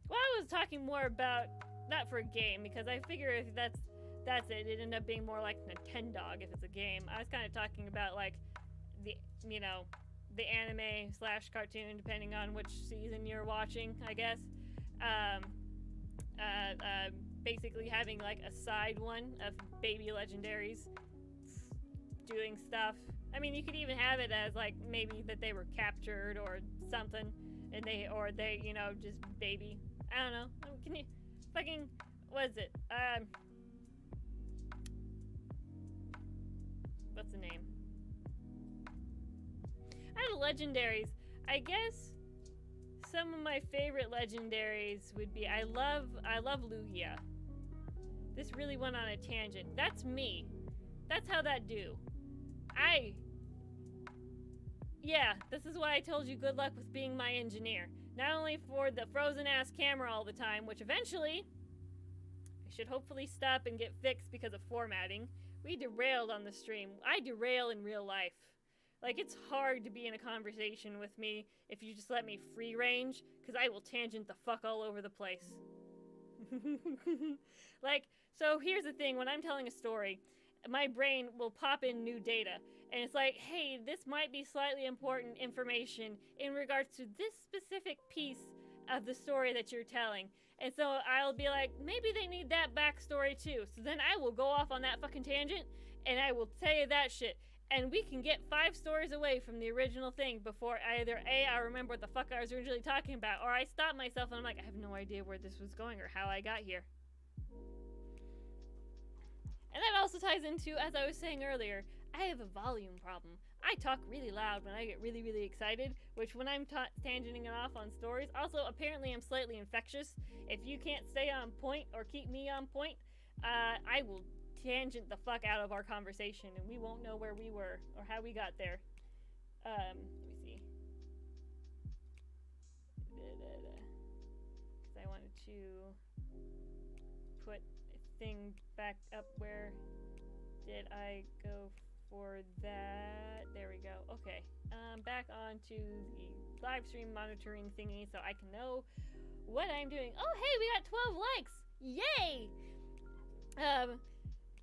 Well, I was talking more about, not for a game, because I figure if that's it. It ended up being more like Nintendog if it's a game. I was kind of talking about, like, the anime / cartoon, depending on which season you're watching, I guess. Basically having, like, a side one of baby legendaries doing stuff. I mean, you could even have it as, like, maybe that they were captured or something, and they, you know, just baby. I don't know. Can you fucking, what is it? What's the name? Out of legendaries, I guess some of my favorite legendaries would be, I love Lugia. This really went on a tangent. That's me. That's how that do. Yeah, this is why I told you good luck with being my engineer. Not only for the frozen-ass camera all the time, which eventually I should hopefully stop and get fixed because of formatting. We derailed on the stream. I derail in real life. Like, it's hard to be in a conversation with me if you just let me free range, because I will tangent the fuck all over the place. Like, so here's the thing, when I'm telling a story, my brain will pop in new data, and it's like, hey, this might be slightly important information in regards to this specific piece of the story that you're telling. And so I'll be like, maybe they need that backstory too. So then I will go off on that fucking tangent, and I will tell you that shit. And we can get 5 stories away from the original thing before either A, I remember what the fuck I was originally talking about, or I stop myself and I'm like, I have no idea where this was going or how I got here. And that also ties into, as I was saying earlier, I have a volume problem. I talk really loud when I get really, really excited, which when I'm tangenting it off on stories, also apparently I'm slightly infectious. If you can't stay on point or keep me on point, I will tangent the fuck out of our conversation and we won't know where we were or how we got there. Let me see. Because I wanted to put a thing back up. Where did I go for that? There we go. Okay. Back onto the live stream monitoring thingy so I can know what I'm doing. Oh, hey, we got 12 likes. Yay!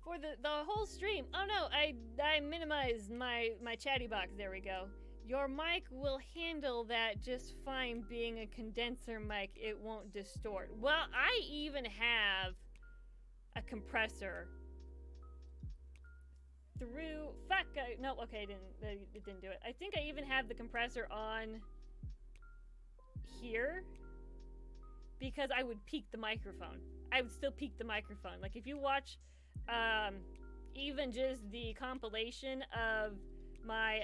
For the whole stream. Oh no, I minimized my chatty box. There we go. Your mic will handle that just fine being a condenser mic. It won't distort. Well, I even have a compressor through... Fuck, no, okay, it didn't do it. I think I even have the compressor on here because I would peak the microphone. I would still peak the microphone. Like, if you watch even just the compilation of my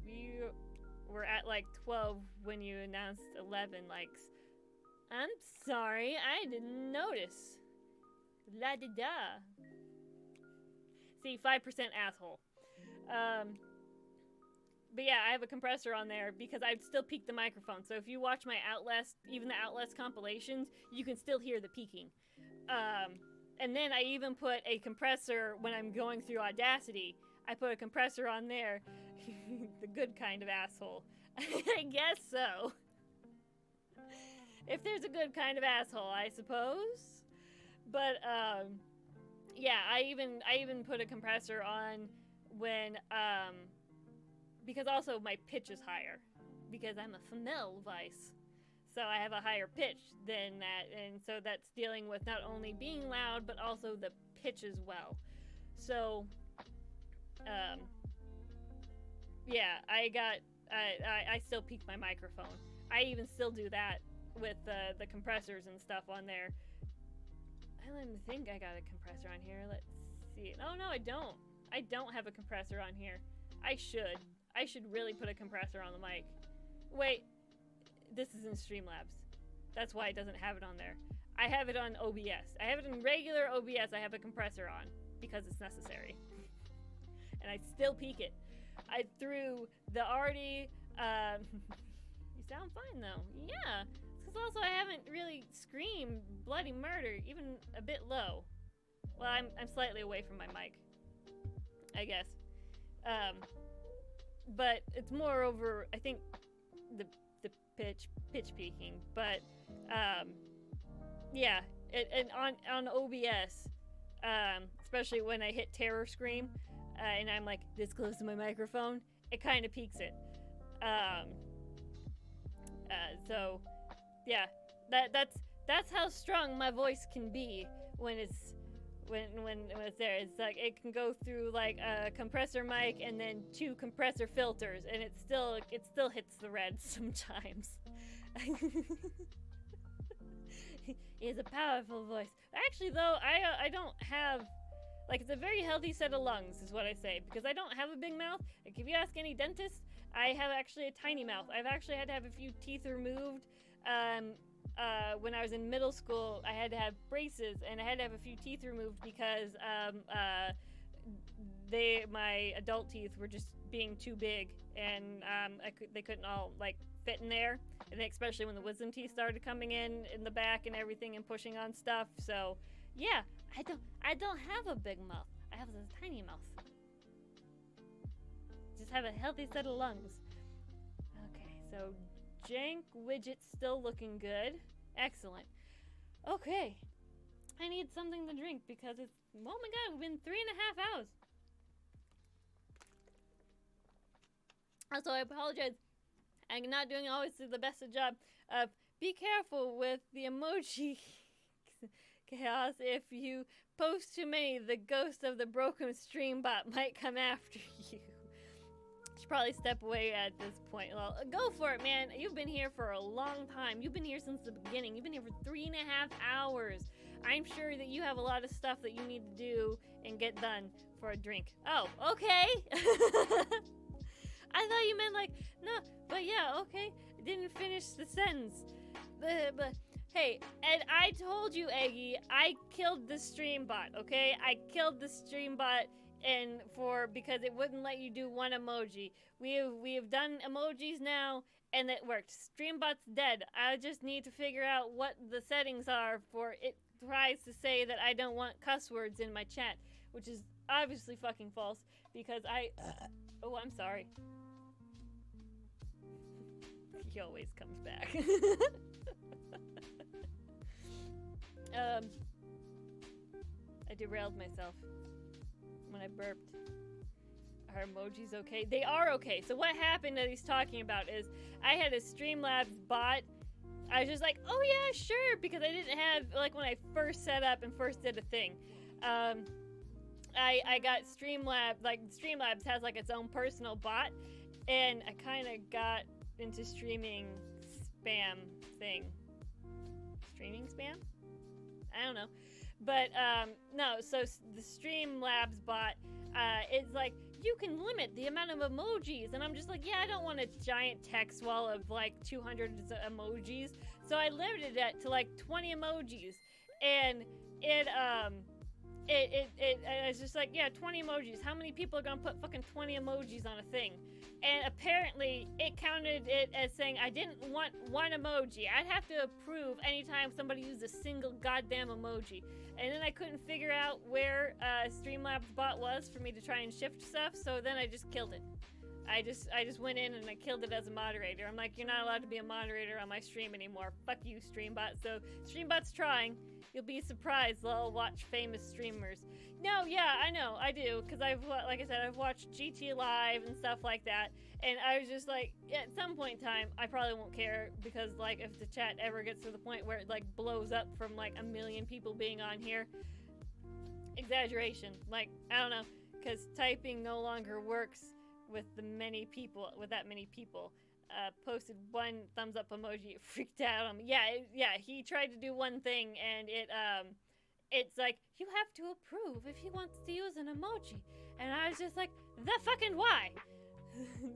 we were at like 12 when you announced 11 likes. I'm sorry, I didn't notice. La da da. See, 5% asshole. But yeah, I have a compressor on there because I'd still peak the microphone. So if you watch my Outlast, even the Outlast compilations, you can still hear the peaking. And then I even put a compressor when I'm going through Audacity. I put a compressor on there. The good kind of asshole. I guess so. If there's a good kind of asshole, I suppose. But, yeah, I even put a compressor on when, because also my pitch is higher. Because I'm a female voice. So I have a higher pitch than that, and so that's dealing with not only being loud, but also the pitch as well. So, yeah, I still peak my microphone. I even still do that with the compressors and stuff on there. I don't even think I got a compressor on here. Let's see. Oh, no, I don't. I don't have a compressor on here. I should. I should really put a compressor on the mic. Wait. This is in Streamlabs. That's why it doesn't have it on there. I have it on OBS. I have it in regular OBS. I have a compressor on because it's necessary. And I still peak it. I threw the already... You sound fine, though. Yeah. Because also I haven't really screamed bloody murder, even a bit low. Well, I'm slightly away from my mic, I guess. But it's more over, I think, the pitch peaking, but yeah, and on OBS, especially when I hit terror scream, and I'm like this close to my microphone, it kind of peaks it. So yeah, that's how strong my voice can be when it's there. It's like it can go through like a compressor mic and then 2 compressor filters, and it still hits the red sometimes. It's a powerful voice. Actually, though, I don't have, like, it's a very healthy set of lungs, is what I say, because I don't have a big mouth. Like, if you ask any dentist, I have actually a tiny mouth. I've actually had to have a few teeth removed, when I was in middle school, I had to have braces and I had to have a few teeth removed because my adult teeth were just being too big, and they couldn't all like fit in there. And especially when the wisdom teeth started coming in the back and everything and pushing on stuff. So yeah, I don't have a big mouth. I have a tiny mouth. Just have a healthy set of lungs. Okay, so Jank widget's still looking good. Excellent. Okay, I need something to drink because it's, oh my god, we've been 3.5 hours. Also, I apologize. I'm not doing always the best of job. Be careful with the emoji chaos. If you post too many, the ghost of the broken stream bot might come after you. Should probably step away at this point. Well, go for it, man. You've been here for a long time. You've been here since the beginning. You've been here for 3.5 hours. I'm sure that you have a lot of stuff that you need to do and get done for a drink. Oh, okay. I thought you meant like, no, but yeah, okay. I didn't finish the sentence. But hey, and I told you, Eggy, I killed the stream bot, okay? I killed the stream bot because it wouldn't let you do one emoji. We have done emojis now, and it worked. Streambot's dead. I just need to figure out what the settings are for it. Tries to say that I don't want cuss words in my chat, which is obviously fucking false because oh, I'm sorry. He always comes back. I derailed myself when I burped. Are emojis okay? They are okay. So what happened that he's talking about is I had a Streamlabs bot. I was just like, oh yeah, sure, because I didn't have, like, when I first set up and first did a thing. I got Streamlabs, like, Streamlabs has, like, its own personal bot, and I kind of got into streaming spam thing. Streaming spam? I don't know. But, no, so the Streamlabs bot, it's like, you can limit the amount of emojis. And I'm just like, yeah, I don't want a giant text wall of, like, 200 emojis. So I limited it to, like, 20 emojis. And it was just like, yeah, 20 emojis. How many people are gonna put fucking 20 emojis on a thing? And apparently it counted it as saying I didn't want one emoji. I'd have to approve anytime somebody used a single goddamn emoji. And then I couldn't figure out where Streamlabs bot was for me to try and shift stuff, so then I just killed it. I just went in and I killed it as a moderator. I'm like, you're not allowed to be a moderator on my stream anymore. Fuck you, Streambot. So Streambot's trying. You'll be surprised. I'll watch famous streamers. No, yeah, I know, I do, because like I said, I've watched GT Live and stuff like that, and I was just like, at some point in time, I probably won't care, because, like, if the chat ever gets to the point where it, like, blows up from, like, 1 million people being on here, exaggeration, like, I don't know, because typing no longer works with that many people, posted one thumbs up emoji, it freaked out on me. Yeah, he tried to do one thing, and it's like, you have to approve if he wants to use an emoji. And I was just like, the fucking why?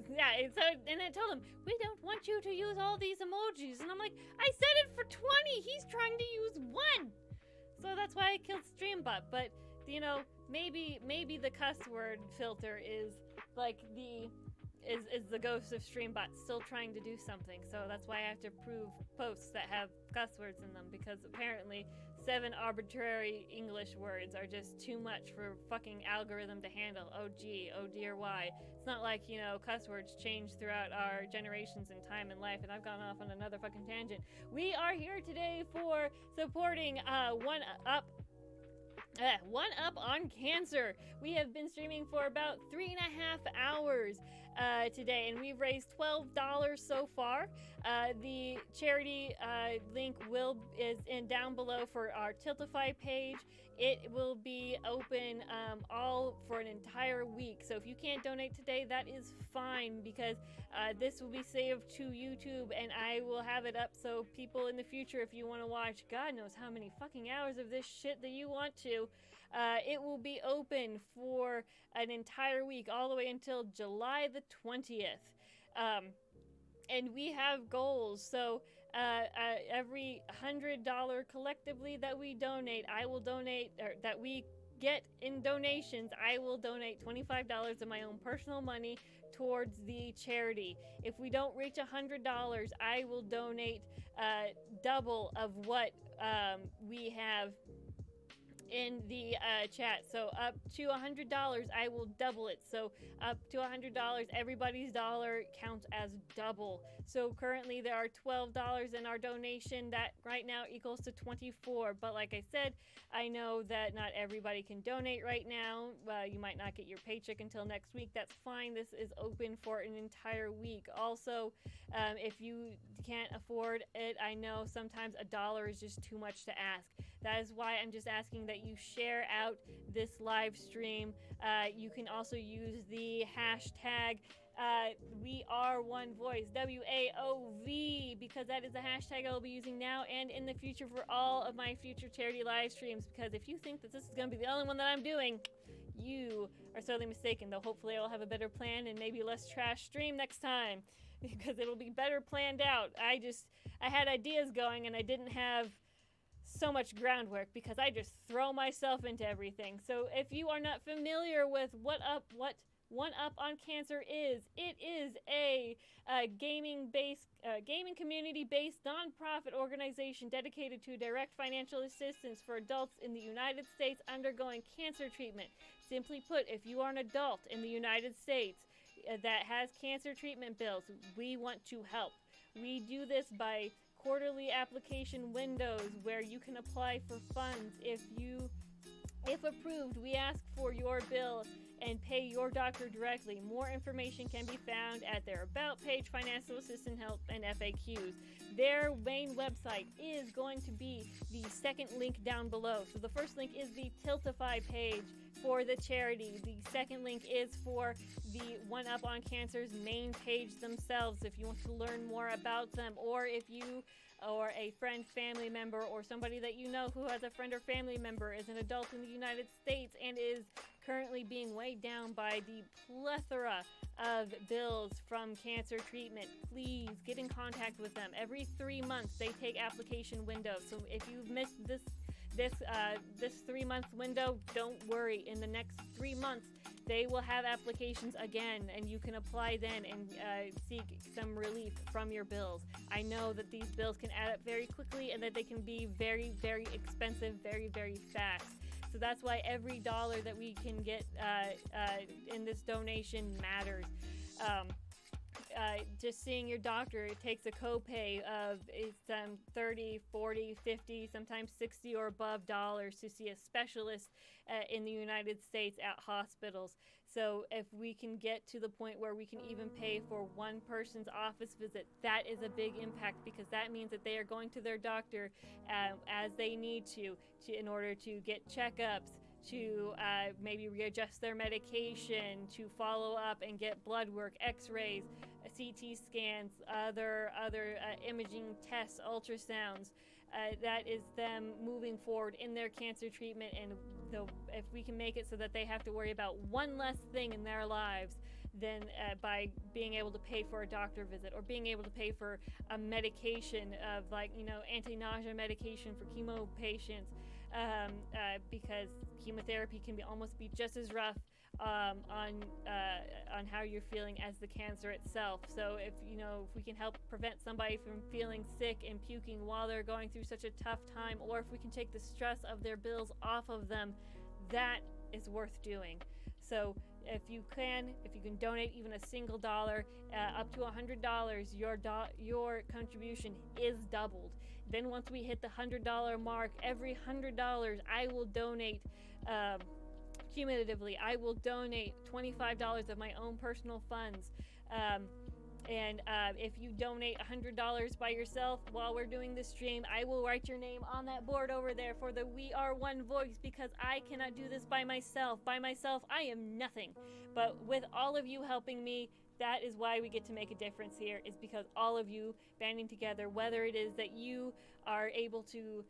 Yeah, and I told him, we don't want you to use all these emojis. And I'm like, I said it for 20, he's trying to use one. So that's why I killed Streambot. But, you know, maybe the cuss word filter is like is the ghost of Streambot still trying to do something. So that's why I have to approve posts that have cuss words in them, because apparently 7 arbitrary English words are just too much for fucking algorithm to handle. Oh gee, oh dear, why? It's not like, you know, cuss words change throughout our generations and time in life, and I've gone off on another fucking tangent. We are here today for supporting One Up on Cancer. We have been streaming for about 3.5 hours today, and we've raised $12 so far. The charity link is down below for our Tiltify page. It will be open all for an entire week. So if you can't donate today, that is fine, because this will be saved to YouTube, and I will have it up so people in the future, if you want to watch God knows how many fucking hours of this shit that you want to, it will be open for an entire week, all the way until July the 20th. And we have goals. So every $100 collectively that we donate, I will donate, or that we get in donations, I will donate $25 of my own personal money towards the charity. If we don't reach $100, I will donate double of what we have in the chat. So up to $100, I will double it. So up to $100, everybody's dollar counts as double. So currently there are $12 in our donation. That right now equals to 24. But like I said, I know that not everybody can donate right now. You might not get your paycheck until next week. That's fine. This is open for an entire week. Also, if you can't afford it, I know sometimes $1 is just too much to ask. That is why I'm just asking that you share out this live stream. You can also use the hashtag We Are One Voice, WAOV, because that is the hashtag I will be using now and in the future for all of my future charity live streams. Because if you think that this is going to be the only one that I'm doing, you are sorely mistaken. Though hopefully I'll have a better plan and maybe less trash stream next time, because it'll be better planned out. I had ideas going and I didn't have so much groundwork because I just throw myself into everything. So if you are not familiar with what One Up on Cancer is, it is a gaming community-based nonprofit organization dedicated to direct financial assistance for adults in the United States undergoing cancer treatment. Simply put, if you are an adult in the United States that has cancer treatment bills, we want to help. We do this by quarterly application windows where you can apply for funds. If approved, we ask for your bill and pay your doctor directly. More information can be found at their About page, financial assistance help, and FAQs. Their main website is going to be the second link down below. So the first link is the Tiltify page for the charity. The second link is for the One Up on Cancer's main page themselves if you want to learn more about them, or if you or a friend, family member, or somebody that you know who has a friend or family member is an adult in the United States and is currently being weighed down by the plethora of bills from cancer treatment, please get in contact with them. Every 3 months they take application windows. So if you've missed this 3-month window, don't worry. In the next 3 months, they will have applications again, and you can apply then and seek some relief from your bills. I know that these bills can add up very quickly and that they can be very, very expensive, very, very fast. So that's why every dollar that we can get in this donation matters. Just seeing your doctor, it takes a copay of 30, 40, 50, sometimes 60 or above dollars to see a specialist in the United States at hospitals. So if we can get to the point where we can even pay for one person's office visit, that is a big impact, because that means that they are going to their doctor as they need to in order to get checkups, to maybe readjust their medication, to follow up and get blood work, x-rays, CT scans, other imaging tests, ultrasounds. That is them moving forward in their cancer treatment. And if we can make it so that they have to worry about one less thing in their lives, then by being able to pay for a doctor visit, or being able to pay for a medication of anti-nausea medication for chemo patients, because chemotherapy can almost be just as rough on how you're feeling as the cancer itself. So if we can help prevent somebody from feeling sick and puking while they're going through such a tough time, or if we can take the stress of their bills off of them, that is worth doing. So if you can donate even a single dollar, up to $100, your contribution is doubled. Then once we hit the $100 mark, every $100 I will donate, cumulatively, I will donate $25 of my own personal funds. And if you donate $100 by yourself while we're doing this stream, I will write your name on that board over there for the We Are One Voice, because I cannot do this by myself. By myself, I am nothing. But with all of you helping me, that is why we get to make a difference here, is because all of you banding together, whether it is that you are able to,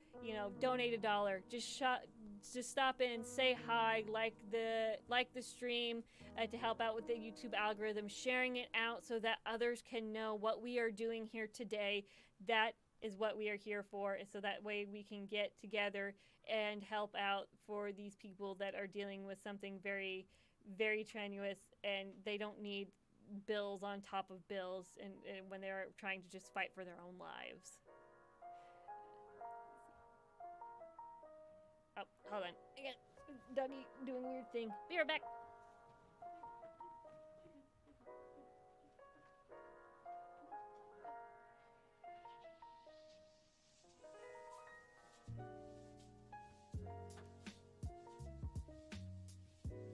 donate $1, just stop in, say hi, like the stream to help out with the YouTube algorithm, sharing it out so that others can know what we are doing here today. That is what we are here for, so that way we can get together and help out for these people that are dealing with something very, very strenuous, and they don't need bills on top of bills, and when they're trying to just fight for their own lives. Oh, hold on. I got Dougie doing a weird thing. Be right back.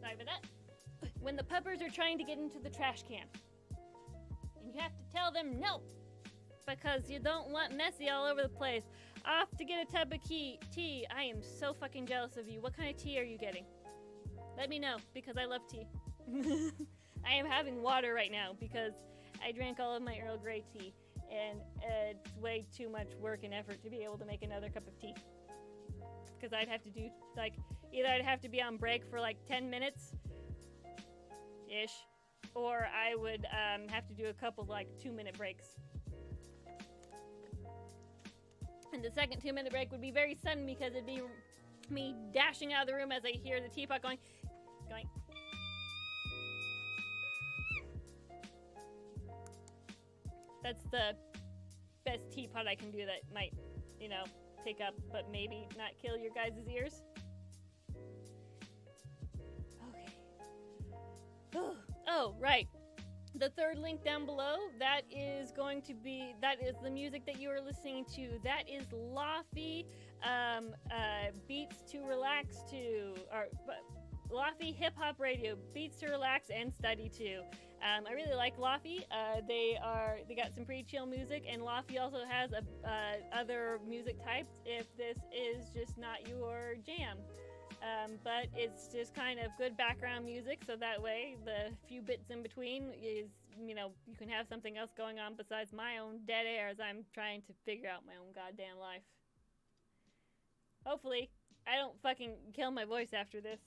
Sorry about that. When the puppers are trying to get into the trash can, and you have to tell them no, because you don't want messy all over the place. Off to get a tub of tea. I am so fucking jealous of you. What kind of tea are you getting? Let me know, because I love tea. I am having water right now because I drank all of my Earl Grey tea, and it's way too much work and effort to be able to make another cup of tea. Because I'd have to do, like, either I'd have to be on break for like 10 minutes ish, or I would have to do a couple like 2-minute breaks. And the second 2-minute break would be very sudden, because it'd be me dashing out of the room as I hear the teapot going. That's the best teapot I can do that might, take up, but maybe not kill your guys' ears. Okay. Oh, right. The third link down below, that is the music that you are listening to. That is Lofi, beats to relax to, or Lofi hip hop radio, beats to relax and study to. I really like Lofi. They got some pretty chill music, and Lofi also has other music types if this is just not your jam. But it's just kind of good background music, so that way the few bits in between is, you can have something else going on besides my own dead air as I'm trying to figure out my own goddamn life. Hopefully, I don't fucking kill my voice after this.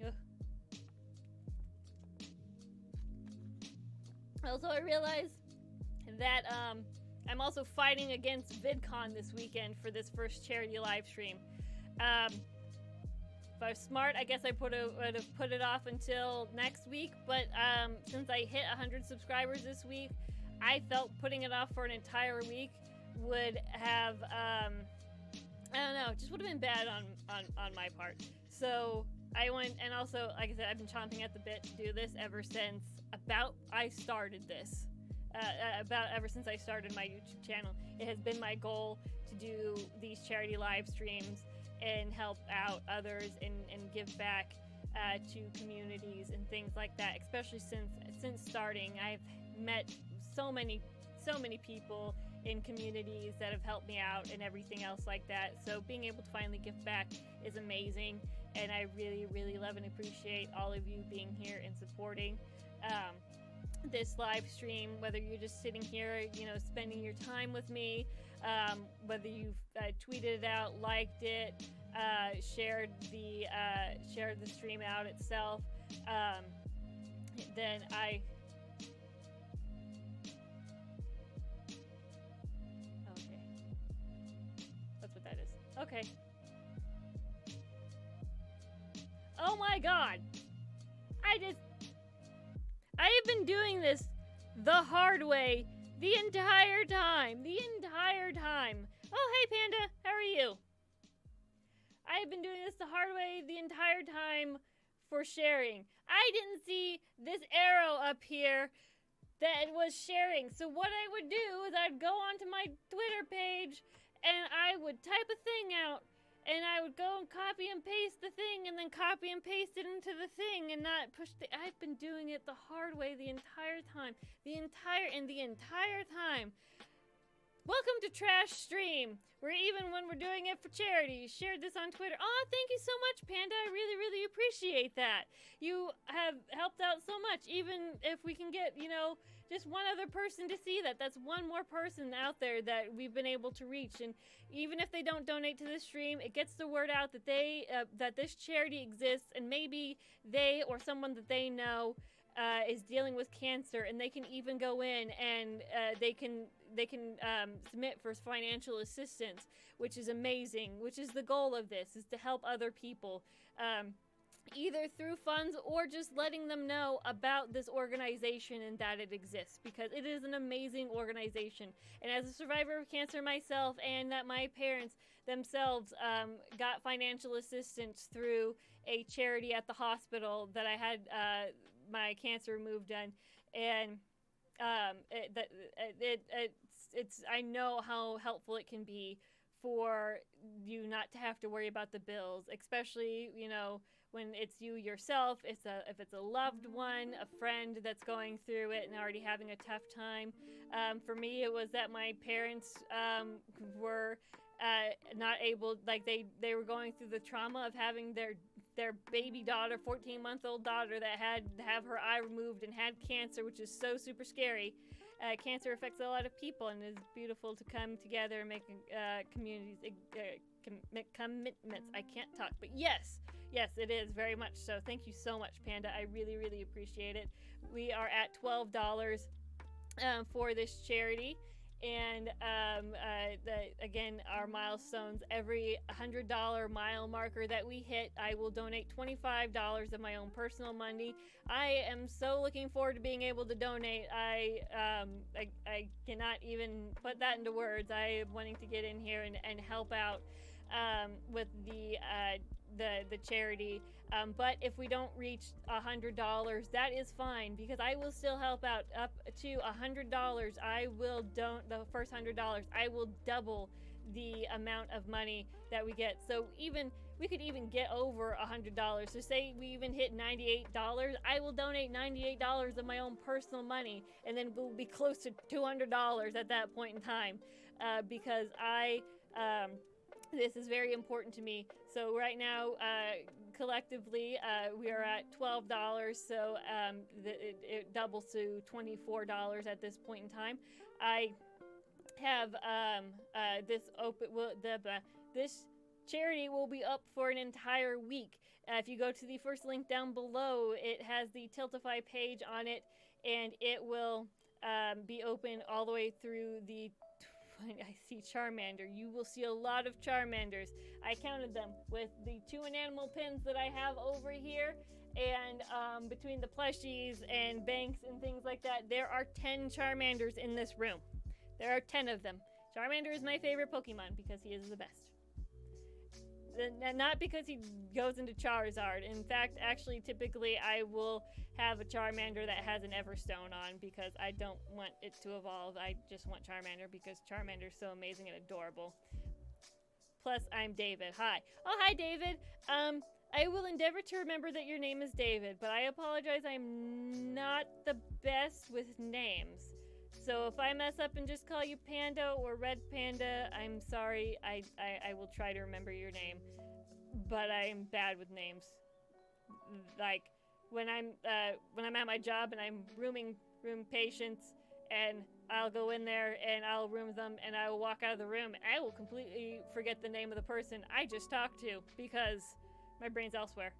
Ugh. Also, I realized that, I'm also fighting against VidCon this weekend for this first charity live stream. If I was smart, I guess I would have put it off until next week, but since I hit 100 subscribers this week, I felt putting it off for an entire week would have, I don't know, just would have been bad on my part. So I went, and also, like I said, I've been chomping at the bit to do this ever since I started this. Ever since I started my YouTube channel. It has been my goal to do these charity live streams and help out others and give back to communities and things like that. Especially since starting, I've met so many people in communities that have helped me out and everything else like that. So being able to finally give back is amazing, and I really, really love and appreciate all of you being here and supporting this live stream, whether you're just sitting here, spending your time with me, whether you've tweeted it out, liked it, shared the stream out itself, then okay, that's what that is. Okay. Oh my god, I have been doing this the hard way the entire time. Oh, hey, Panda. How are you? I have been doing this the hard way the entire time for sharing. I didn't see this arrow up here that was sharing. So what I would do is I'd go onto my Twitter page and I would type a thing out. And I would go and copy and paste the thing, and then copy and paste it into the thing, and not push I've been doing it the hard way the entire time. The entire time. Welcome to Trash Stream, where even when we're doing it for charity, shared this on Twitter. Oh, thank you so much, Panda. I really, really appreciate that. You have helped out so much, even if we can get, just one other person to see that. That's one more person out there that we've been able to reach. And even if they don't donate to this stream, it gets the word out that that this charity exists, and maybe they or someone that they know is dealing with cancer, and they can even go in and they can submit for financial assistance, which is amazing. Which is the goal of this, is to help other people. Either through funds or just letting them know about this organization and that it exists, because it is an amazing organization. And as a survivor of cancer myself, and that my parents themselves got financial assistance through a charity at the hospital that I had my cancer removed on, and it's I know how helpful it can be for you not to have to worry about the bills, especially, when it's you yourself. If it's a loved one, a friend that's going through it and already having a tough time. For me, it was that my parents were not able, like they were going through the trauma of having their baby daughter, 14-month-old daughter, that had to have her eye removed and had cancer, which is so super scary. Cancer affects a lot of people, and it's beautiful to come together and make communities commitments. I can't talk, but yes, it is very much so. Thank you so much, Panda. I really, really appreciate it. We are at $12 for this charity. And again, our milestones, every $100 mile marker that we hit, I will donate $25 of my own personal money. I am so looking forward to being able to donate. I cannot even put that into words. I am wanting to get in here and help out with the charity. But if we don't reach $100, that is fine, because I will still help out up to $100. I will the first $100. I will double the amount of money that we get. So we could even get over $100. So say we even hit $98. I will donate $98 of my own personal money, and then we'll be close to $200 at that point in time, because this is very important to me. So right now, collectively, we are at $12, so it doubles to $24 at this point in time. I have this charity will be up for an entire week. If you go to the first link down below, it has the Tiltify page on it, and it will be open all the way through the I see Charmander. You will see a lot of Charmanders. I counted them with the 2 enamel pins that I have over here, and between the plushies and banks and things like that, there are 10 Charmanders in this room. There are 10 of them. Charmander is my favorite Pokemon because he is the best. Not because he goes into Charizard. In fact, actually, typically I will have a Charmander that has an Everstone on, because I don't want it to evolve. I just want Charmander because Charmander is so amazing and adorable. Plus, I'm David. Hi. Oh, hi, David. I will endeavor to remember that your name is David, but I apologize. I'm not the best with names. So if I mess up and just call you Panda or Red Panda, I'm sorry. I will try to remember your name, but I am bad with names. Like when I'm at my job and I'm room patients, and I'll go in there and I'll room them, and I will walk out of the room and I will completely forget the name of the person I just talked to because my brain's elsewhere.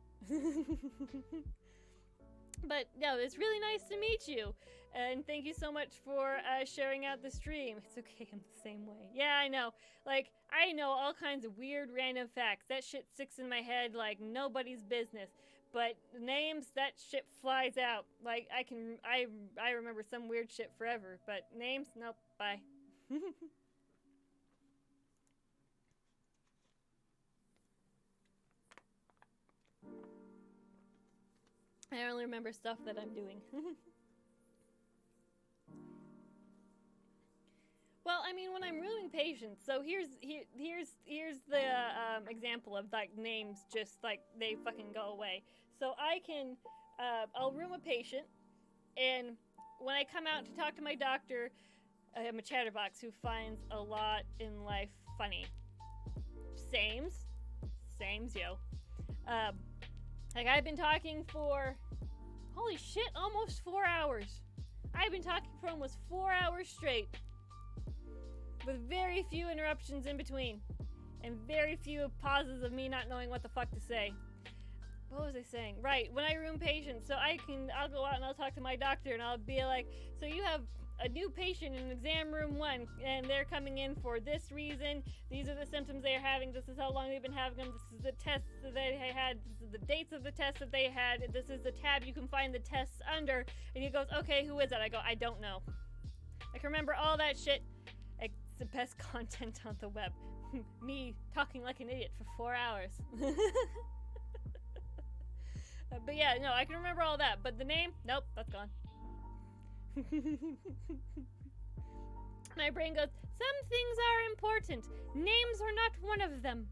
But no, it's really nice to meet you, and thank you so much for sharing out the stream. It's okay, I'm the same way. Yeah, I know. Like, I know all kinds of weird random facts. That shit sticks in my head like nobody's business. But names, that shit flies out. Like, I remember some weird shit forever, but names, nope, bye. I only remember stuff that I'm doing. Well, I mean, when I'm rooming patients, so here's the example of like names just like they fucking go away. So I can, I'll room a patient, and when I come out to talk to my doctor, I'm a chatterbox who finds a lot in life funny. Sames, yo. Like, I've been talking for, holy shit, almost 4 hours. I've been talking for almost 4 hours straight, with very few interruptions in between, and very few pauses of me not knowing what the fuck to say. what was I saying? Right, when I room patients, so I'll go out and I'll talk to my doctor and I'll be like, so you have a new patient in exam room 1 and they're coming in for this reason. These are the symptoms they're having. This is how long they've been having them. This is the tests that they had. This is the dates of the tests that they had. This is the tab you can find the tests under. And he goes, okay, who is that? I go, I don't know. I can remember all that shit. It's the best content on the web. Me talking like an idiot for 4 hours. But yeah, no, I can remember all that. But the name, nope, that's gone. My brain goes, some things are important. Names are not one of them.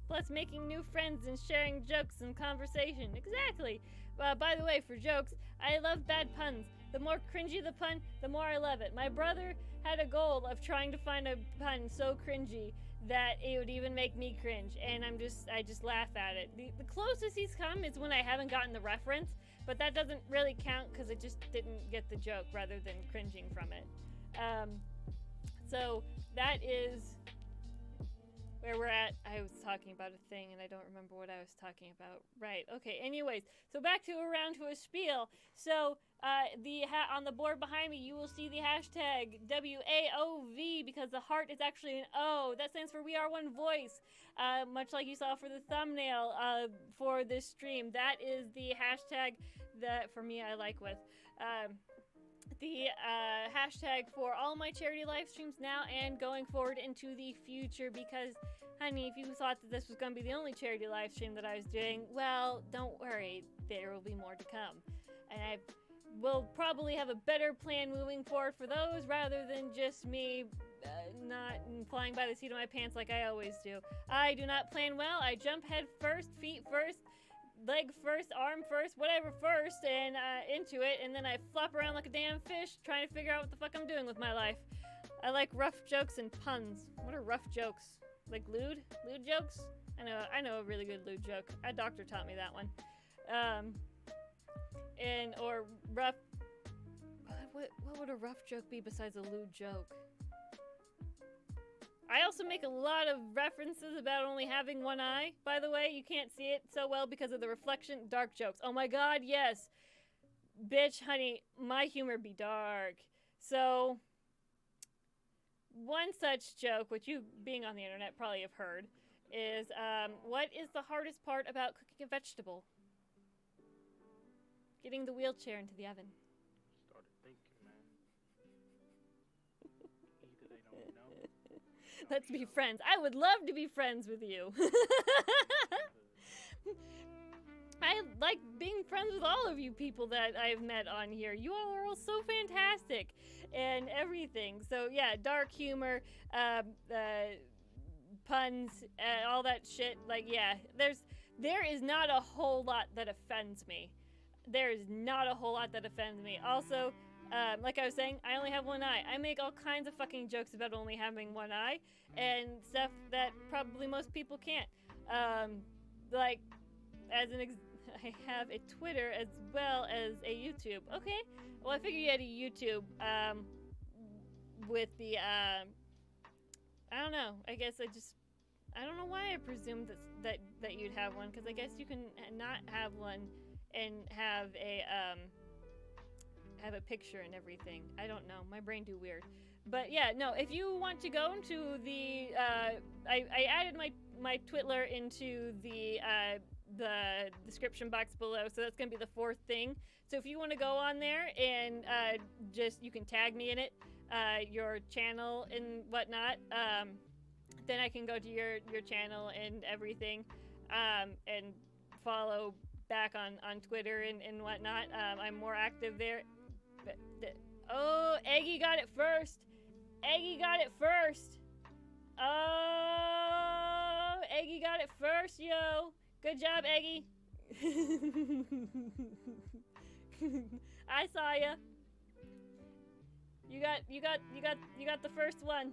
Plus making new friends and sharing jokes and conversation. Exactly. By the way, for jokes, I love bad puns. The more cringy the pun, the more I love it. My brother had a goal of trying to find a pun so cringy that it would even make me cringe, and I just laugh at it. The closest he's come is when I haven't gotten the reference, but that doesn't really count because it just didn't get the joke rather than cringing from it. So that is where we're at. I was talking about a thing and I don't remember what I was talking about. Right, okay, anyways, so back to around to a spiel. So on the board behind me, you will see the hashtag WAOV because the heart is actually an O. That stands for We Are One Voice, much like you saw for the thumbnail for this stream. That is the hashtag that, for me, I like with. The hashtag for all my charity live streams now and going forward into the future, because honey, if you thought that this was going to be the only charity live stream that I was doing, well, don't worry, there will be more to come, and I will probably have a better plan moving forward for those rather than just me not flying by the seat of my pants like I always do. I do not plan well. I jump head first, feet first, leg first, arm first, whatever first, and into it, and then I flop around like a damn fish trying to figure out what the fuck I'm doing with my life. I like rough jokes and puns. What are rough jokes? Like lewd jokes? I know a really good lewd joke. A doctor taught me that one. Or rough. What would a rough joke be besides a lewd joke? I also make a lot of references about only having one eye. By the way, you can't see it so well because of the reflection. Dark jokes. Oh my god, yes. Bitch, honey, my humor be dark. So, one such joke, which you being on the internet probably have heard, is what is the hardest part about cooking a vegetable? Getting the wheelchair into the oven. Started thinking, man. Either they don't know. Let's be friends. I would love to be friends with you. I like being friends with all of you people that I've met on here. You all are all so fantastic and everything. So yeah, dark humor, puns, all that shit. Like, yeah, there is not a whole lot that offends me. There is not a whole lot that offends me. Also, like I was saying, I only have one eye. I make all kinds of fucking jokes about only having one eye and stuff that probably most people can't. Like, I have a Twitter as well as a YouTube. Okay, well, I figured you had a YouTube with the, I don't know. I guess I don't know why I presumed that you'd have one, because I guess you can not have one and have a picture and everything. I don't know. My brain do weird. But yeah, no, if you want to go into the, I added my Twitler into the description box below, so that's going to be the fourth thing. So if you want to go on there and you can tag me in it, your channel and whatnot, then I can go to your channel and everything, and follow back on Twitter and whatnot. I'm more active there. Oh, Eggy got it first. Eggy got it first. Oh, Eggy got it first, yo. Good job, Eggy. I saw ya. You got the first one.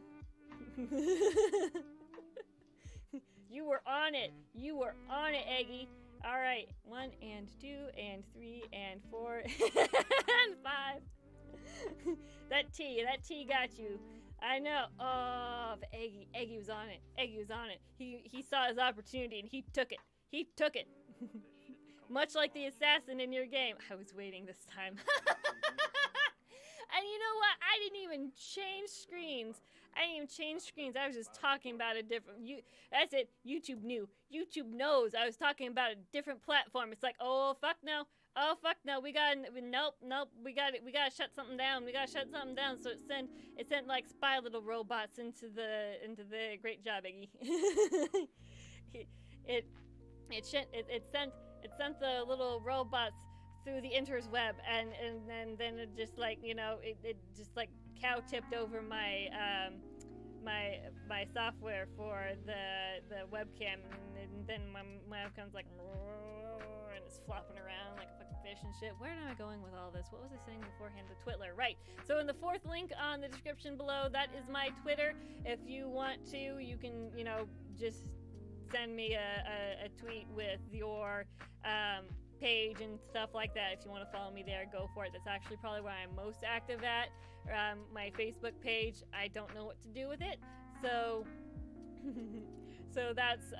You were on it. You were on it, Eggy. All right, 1 and 2 and 3 and 4 and 5. That T got you. I know. Oh, but Eggy was on it. Eggy was on it. He saw his opportunity and he took it. He took it. much like the assassin in your game. I was waiting this time. And you know what? I didn't even change screens. I was just talking about a different. That's it. YouTube knew. YouTube knows. I was talking about a different platform. It's like, oh fuck no. Oh fuck no. Nope. We got it. We gotta shut something down. So it sent like spy little robots into the great job, Iggy. it sent the little robots through the interweb, and then it just like, it just like cow tipped over my my software for the webcam, and then my webcam's like, and it's flopping around like a fucking fish and shit. Where am I going with all this? What was I saying beforehand? The Twitler, right? So in the fourth link on the description below, that is my Twitter. If you want to, you can just send me a tweet with your page and stuff like that. If you want to follow me there, go for it. That's actually probably where I'm most active at. My Facebook page, I don't know what to do with it, so so that's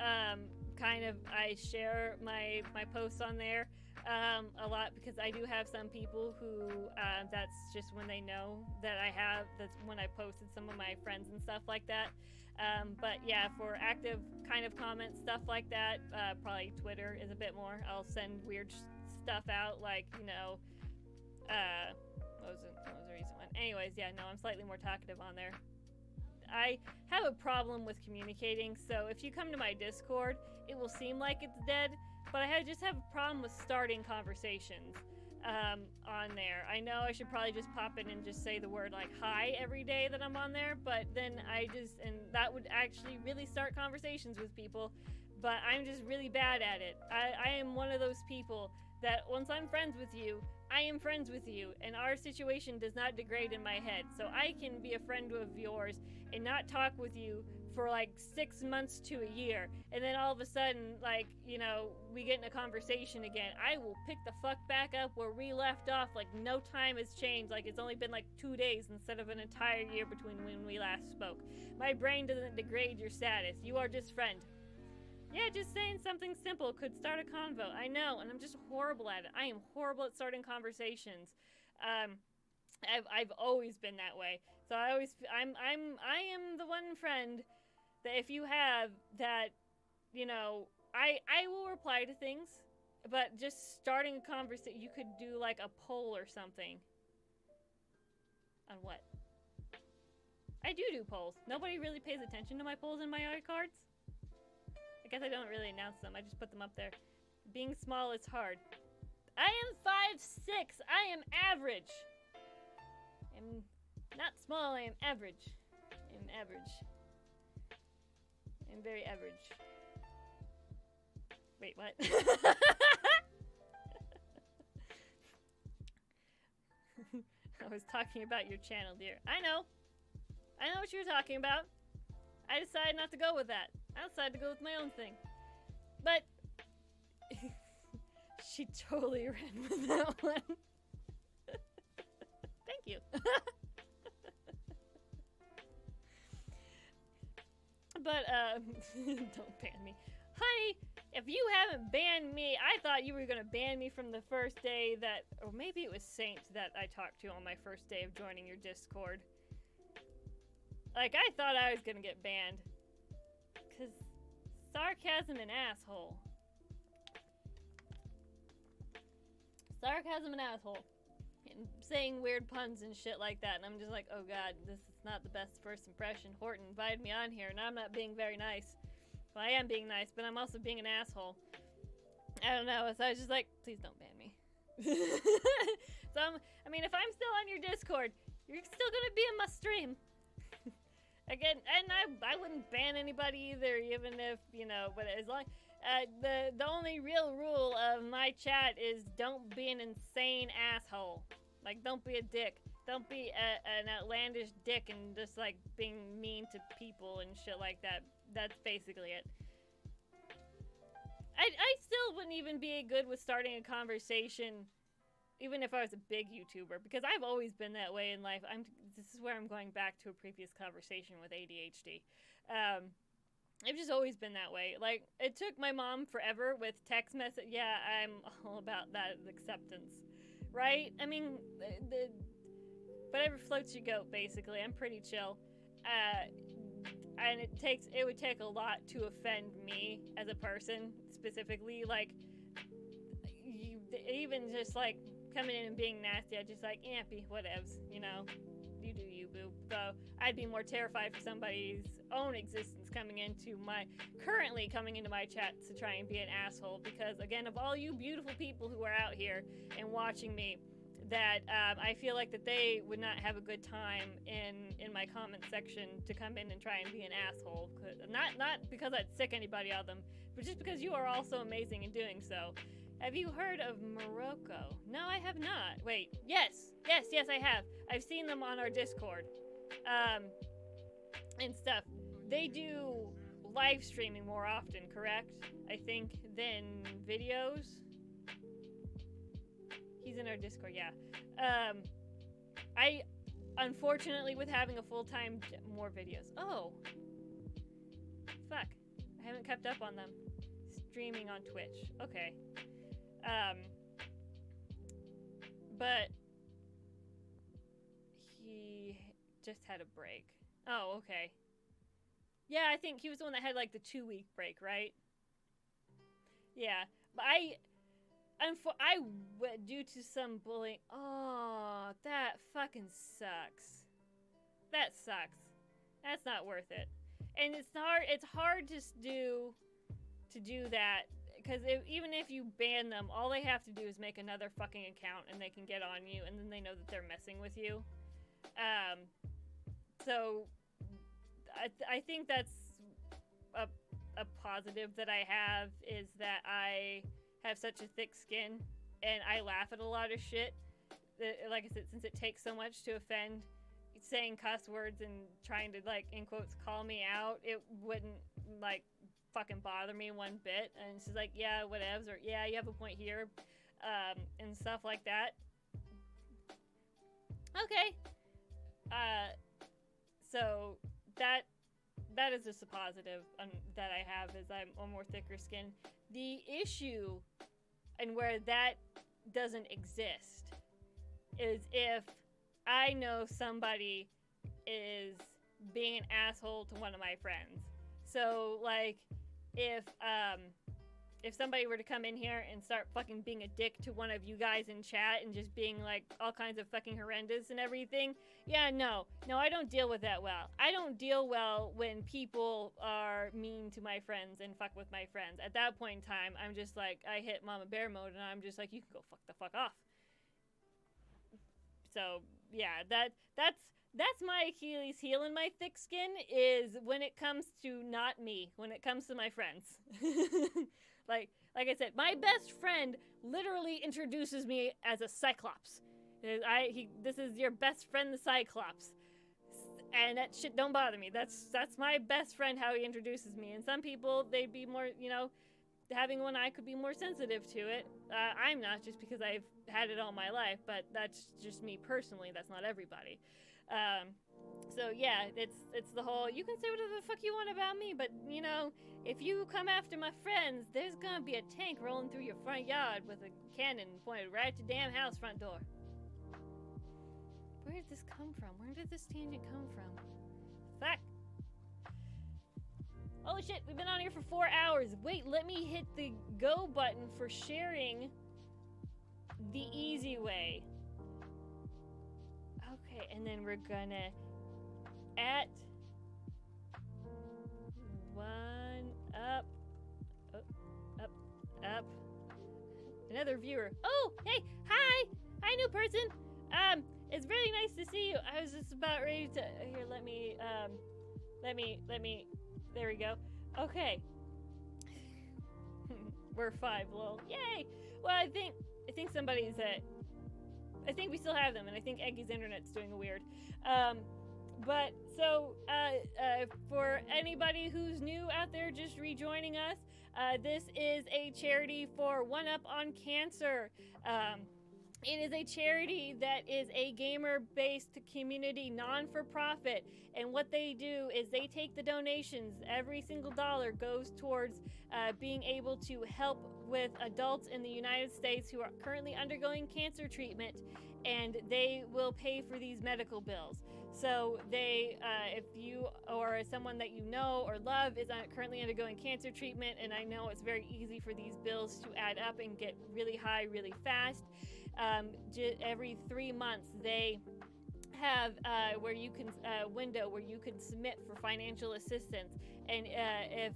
kind of, I share my posts on there a lot, because I do have some people who that's just when they know that that's when I posted some of my friends and stuff like that. But yeah, for active kind of comments, stuff like that, probably Twitter is a bit more. I'll send weird stuff out, like, what was the recent one? Anyways, yeah, no, I'm slightly more talkative on there. I have a problem with communicating, so if you come to my Discord, it will seem like it's dead, but I just have a problem with starting conversations on there. I know I should probably just pop in and just say the word like hi every day that I'm on there, but then and that would actually really start conversations with people, but I'm just really bad at it. I am one of those people that once I'm friends with you, I am friends with you, and our situation does not degrade in my head. So I can be a friend of yours and not talk with you for like 6 months to a year, and then all of a sudden, like, we get in a conversation again. I will pick the fuck back up where we left off, like no time has changed, like it's only been like 2 days instead of an entire year between when we last spoke. My brain doesn't degrade your status. You are just friend. Yeah, just saying something simple could start a convo. I know, and I'm just horrible at it. I am horrible at starting conversations. I've always been that way. So I am the one friend that if you have that, I will reply to things, but just starting a conversation, you could do like a poll or something. On what? I do polls. Nobody really pays attention to my polls and my iCards. I guess I don't really announce them. I just put them up there. Being small is hard. I am 5'6". I am average. I'm not small. I am average. I'm average. I'm very average. Wait, what? I was talking about your channel, dear. I know what you were talking about. I decided not to go with that. I decided to go with my own thing. But she totally ran with that one. Thank you. But don't ban me. Honey, if you haven't banned me, I thought you were gonna ban me from the first day that, or maybe it was Saint that I talked to on my first day of joining your Discord. Like, I thought I was gonna get banned. Cause sarcasm and asshole. Sarcasm and asshole. And saying weird puns and shit like that. And I'm just like, oh god, this is not the best first impression. Horton invited me on here and I'm not being very nice. Well, I am being nice, but I'm also being an asshole. I don't know, so I was just like, please don't ban me. So, if I'm still on your Discord, you're still gonna be in my stream. Again, and I wouldn't ban anybody either, even if, but as long, the only real rule of my chat is don't be an insane asshole. Like, don't be a dick. Don't be an outlandish dick and just, like, being mean to people and shit like that. That's basically it. I still wouldn't even be good with starting a conversation, even if I was a big YouTuber, because I've always been that way in life. This is where I'm going back to a previous conversation with ADHD. I've just always been that way. Like, it took my mom forever with text message. Yeah, I'm all about that acceptance, right? I mean, whatever floats your goat, basically. I'm pretty chill. And it would take a lot to offend me as a person, specifically. Like, even just, like, coming in and being nasty, I just like, ampy, whatevs, you know? You do you, boo. So I'd be more terrified for somebody's own existence currently coming into my chat to try and be an asshole, because, again, of all you beautiful people who are out here and watching me, that I feel like that they would not have a good time in my comment section to come in and try and be an asshole. Not because I'd sick anybody of them, but just because you are all so amazing in doing so. Have you heard of Morocco? No, I have not. Wait, yes, I have. I've seen them on our Discord, and stuff. They do live streaming more often, correct? I think, than videos. He's in our Discord, yeah. I, unfortunately, with having a full-time, more videos. Oh. Fuck. I haven't kept up on them. Streaming on Twitch. Okay. But he just had a break. Oh, okay. Yeah, I think he was the one that had, like, the 2-week break, right? Yeah. But due to some bullying. Oh, that fucking sucks. That sucks. That's not worth it. And it's hard to do that, because even if you ban them, all they have to do is make another fucking account and they can get on you, and then they know that they're messing with you. So I think that's a positive that I have, is that I have such a thick skin and I laugh at a lot of shit. Like I said, since it takes so much to offend, saying cuss words and trying to, like, in quotes, call me out, it wouldn't, like, fucking bother me one bit. And she's like, yeah, whatevs, or yeah, you have a point here, and stuff like that. Okay. So that is just a positive that I have, is I'm a more thicker skin. The issue, and where that doesn't exist, is if I know somebody is being an asshole to one of my friends. So, like, if somebody were to come in here and start fucking being a dick to one of you guys in chat and just being, like, all kinds of fucking horrendous and everything, yeah, no, I don't deal with that well. I don't deal well when people are mean to my friends and fuck with my friends. At that point in time, I'm just like, I hit Mama Bear mode, and I'm just like, you can go fuck the fuck off. So, yeah, that's my Achilles heel in my thick skin, is when it comes to not me, when it comes to my friends. Like I said, my best friend literally introduces me as a Cyclops. This is your best friend, the Cyclops. And that shit don't bother me. That's my best friend, how he introduces me. And some people, they'd be more, having one eye could be more sensitive to it. I'm not, just because I've had it all my life, but that's just me personally. That's not everybody. So yeah, it's the whole, you can say whatever the fuck you want about me, but if you come after my friends, there's gonna be a tank rolling through your front yard with a cannon pointed right at your damn house front door. Where did this come from? Where did this tangent come from? Fuck. Holy shit, we've been on here for 4 hours. Wait, let me hit the go button for sharing the easy way. Okay, and then we're gonna up. Another viewer. Oh, hey, hi, new person. It's really nice to see you. I was just about ready to, here, let me, there we go. Okay. We're 5, lol. Yay! Well, I think somebody's I think we still have them, and I think Eggy's internet's doing a weird. But so for anybody who's new out there just rejoining us, this is a charity for One Up on Cancer. It is a charity that is a gamer-based community non-for-profit, and what they do is they take the donations. Every single dollar goes towards being able to help with adults in the United States who are currently undergoing cancer treatment, and they will pay for these medical bills. So they, if you or someone that you know or love is currently undergoing cancer treatment, and I know it's very easy for these bills to add up and get really high really fast, every 3 months they have where you can window where you can submit for financial assistance, and if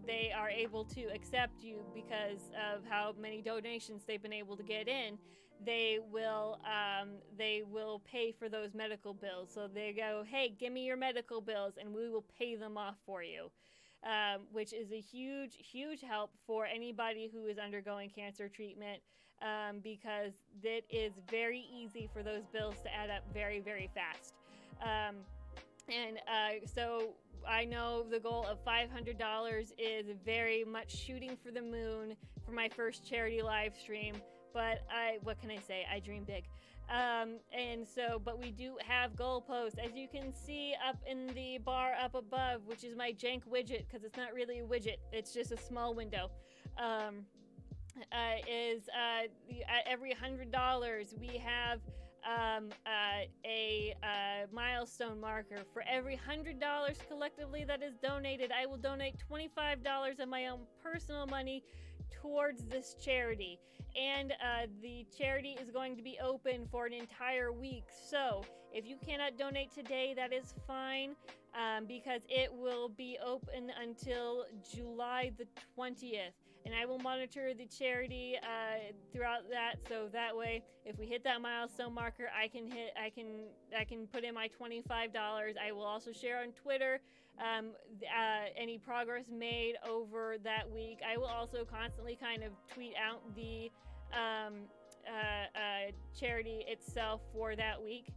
they are able to accept you because of how many donations they've been able to get in, they will pay for those medical bills. So they go, hey, give me your medical bills and we will pay them off for you, which is a huge help for anybody who is undergoing cancer treatment, because it is very easy for those bills to add up very, very fast. So I know the goal of $500 is very much shooting for the moon for my first charity live stream, but what can I say? I dream big. But we do have goalposts, as you can see up in the bar up above, which is my jank widget, because it's not really a widget, it's just a small window. At every $100 we have a milestone marker. For every $100 collectively that is donated, I will donate $25 of my own personal money towards this charity. And the charity is going to be open for an entire week. So if you cannot donate today, that is fine, because it will be open until July the 20th. And I will monitor the charity throughout that, so that way, if we hit that milestone marker, I can put in my $25. I will also share on Twitter any progress made over that week. I will also constantly kind of tweet out the charity itself for that week,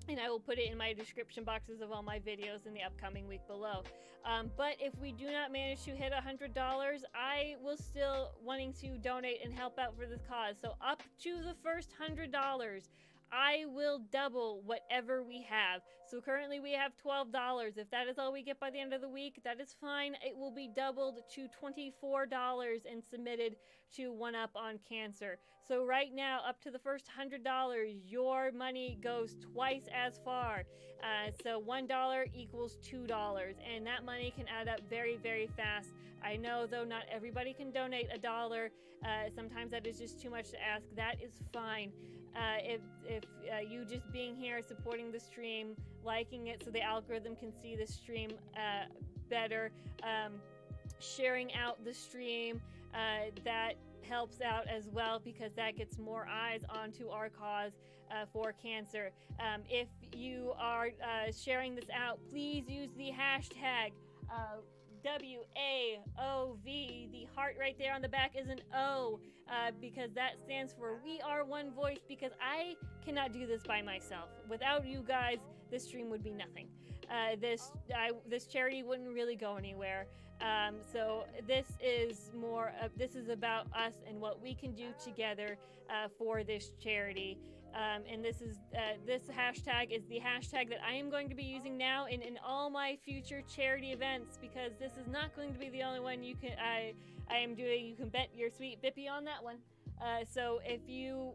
and I will put it in my description boxes of all my videos in the upcoming week below. But if we do not manage to hit $100, I will still wanting to donate and help out for this cause. So up to the first $100, I will double whatever we have. So currently we have $12. If that is all we get by the end of the week, that is fine. It will be doubled to $24 and submitted to One Up on Cancer. So right now, up to the first $100, your money goes twice as far. So $1 equals $2, and that money can add up very, very fast. I know, though, not everybody can donate $1. Sometimes that is just too much to ask. That is fine. If you just being here, supporting the stream, liking it so the algorithm can see the stream better, sharing out the stream, that helps out as well, because that gets more eyes onto our cause for cancer. If you are sharing this out, please use the hashtag WAOV. The heart right there on the back is an O, because that stands for We Are One Voice, because I cannot do this by myself. Without you guys, this stream would be nothing. This charity wouldn't really go anywhere. So this is about us and what we can do together for this charity. And this hashtag is the hashtag that I am going to be using now in all my future charity events, because this is not going to be the only one I am doing. You can bet your sweet bippy on that one. So if you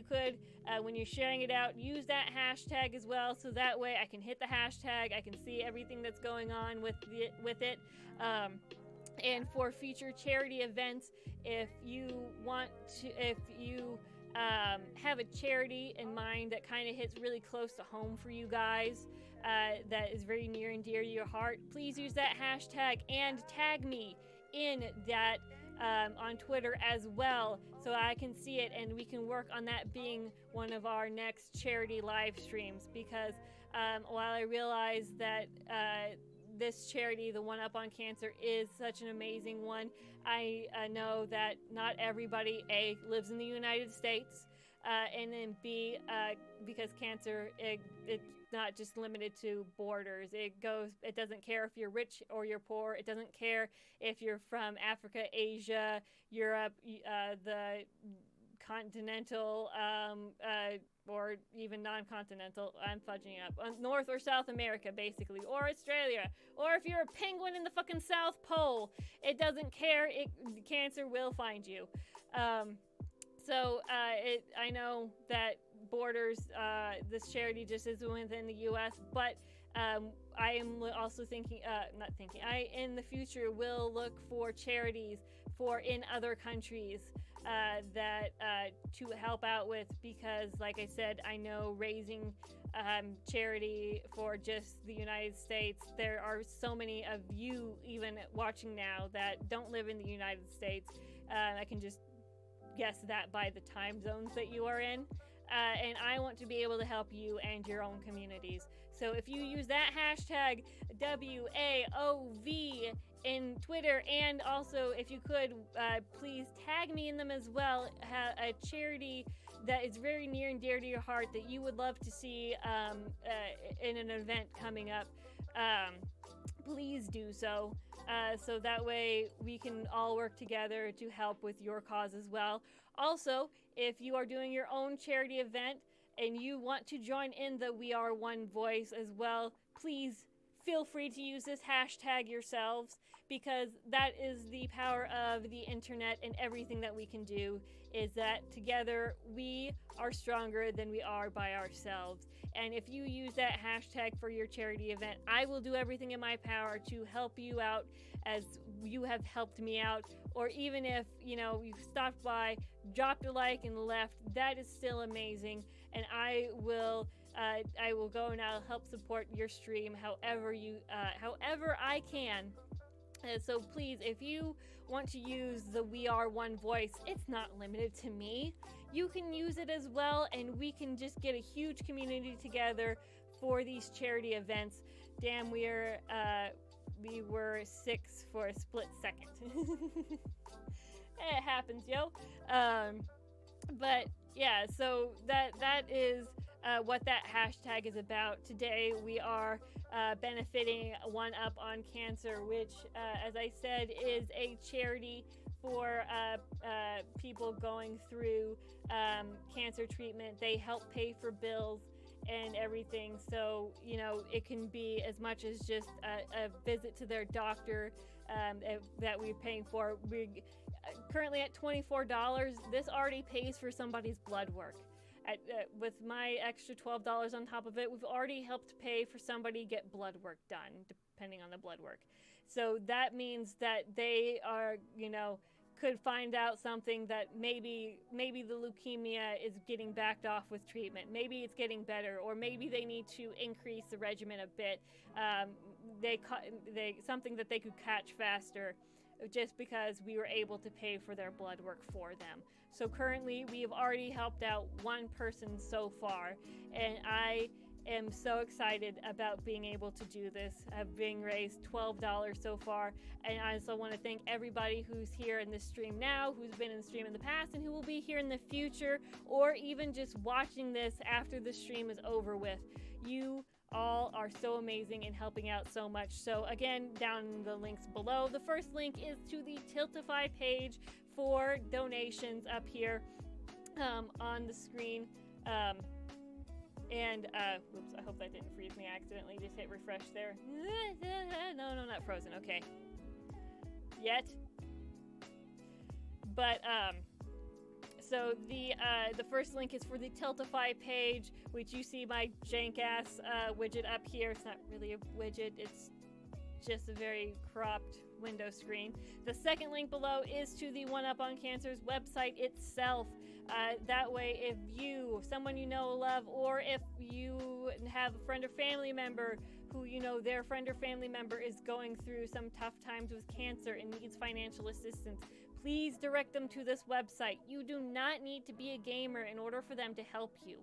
could, when you're sharing it out, use that hashtag as well, so that way I can hit the hashtag, I can see everything that's going on with it. And for future charity events, if you have a charity in mind that kind of hits really close to home for you guys, that is very near and dear to your heart, please use that hashtag and tag me in that on Twitter as well, so I can see it and we can work on that being one of our next charity live streams. Because while I realize that this charity, the One Up on Cancer, is such an amazing one, I know that not everybody A, lives in the United States, and then B, because cancer, it's not just limited to borders. It doesn't care if you're rich or you're poor. It doesn't care if you're from Africa, Asia, Europe, the continental or even non-continental, I'm fudging up, North or South America, basically, or Australia, or if you're a penguin in the fucking South Pole, it doesn't care, cancer will find you. I know that borders, this charity just is within the U.S., but I am also I in the future will look for charities in other countries that to help out with, because like I said, I know raising charity for just the United States, there are so many of you even watching now that don't live in the United States. I can just guess that by the time zones that you are in. And I want to be able to help you and your own communities. So if you use that hashtag WAOV in Twitter, and also if you could please tag me in them as well, a charity that is very near and dear to your heart that you would love to see in an event coming up, please do so. So that way we can all work together to help with your cause as well. Also, if you are doing your own charity event and you want to join in the We Are One Voice as well, please feel free to use this hashtag yourselves, because that is the power of the internet, and everything that we can do is that together we are stronger than we are by ourselves. And if you use that hashtag for your charity event, I will do everything in my power to help you out as you have helped me out. Or even if, you've stopped by, dropped a like and left, that is still amazing. And I will go and I'll help support your stream however I can. So please, if you want to use the We Are One Voice, it's not limited to me. You can use it as well, and we can just get a huge community together for these charity events. Damn, we were 6 for a split second. It happens, yo. But yeah, so that is what that hashtag is about. Today we are benefiting One Up on Cancer, which, as I said, is a charity for people going through cancer treatment. They help pay for bills and everything. So, it can be as much as just a visit to their doctor that we're paying for. We're currently at $24. This already pays for somebody's blood work. With my extra $12 on top of it, we've already helped pay for somebody get blood work done, depending on the blood work. So that means that they are, could find out something that maybe the leukemia is getting backed off with treatment. Maybe it's getting better, or maybe they need to increase the regimen a bit. Something that they could catch faster, just because we were able to pay for their blood work for them. So currently we have already helped out one person so far, and I am so excited about being able to do this. I've been raised $12 so far, and I also want to thank everybody who's here in this stream now, who's been in the stream in the past, and who will be here in the future, or even just watching this after the stream is over with. You all are so amazing and helping out so much. So again, down in the links below, the first link is to the Tiltify page for donations up here on the screen. Whoops, I hope that didn't freeze me. I accidentally just hit refresh there. No, not frozen. Okay. Yet. But, so the first link is for the Tiltify page, which you see my jank-ass widget up here. It's not really a widget. It's just a very cropped window screen. The second link below is to the One Up on Cancer's website itself. That way, if someone you know, love, or if you have a friend or family member who their friend or family member is going through some tough times with cancer and needs financial assistance, please direct them to this website. You do not need to be a gamer in order for them to help you.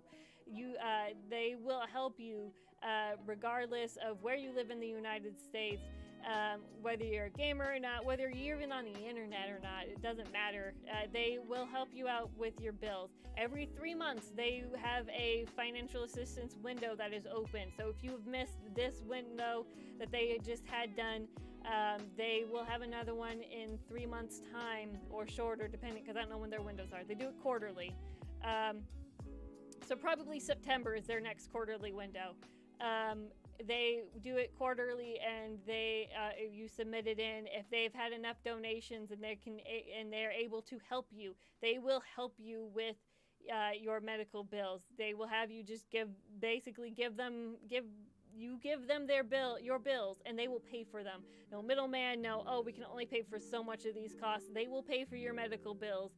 They will help you regardless of where you live in the United States. Whether you're a gamer or not, whether you're even on the internet or not, it doesn't matter. They will help you out with your bills. Every 3 months, they have a financial assistance window that is open. So if you have missed this window that they just had done, They will have another one in 3 months' time or shorter, depending, because I don't know when their windows are. They do it quarterly. So probably September is their next quarterly window. They do it quarterly, and you submit it in. If they've had enough donations and they're able to help you, they will help you with your medical bills. They will have you just give them your bills, and they will pay for them. No middleman, no, oh, we can only pay for so much of these costs. They will pay for your medical bills,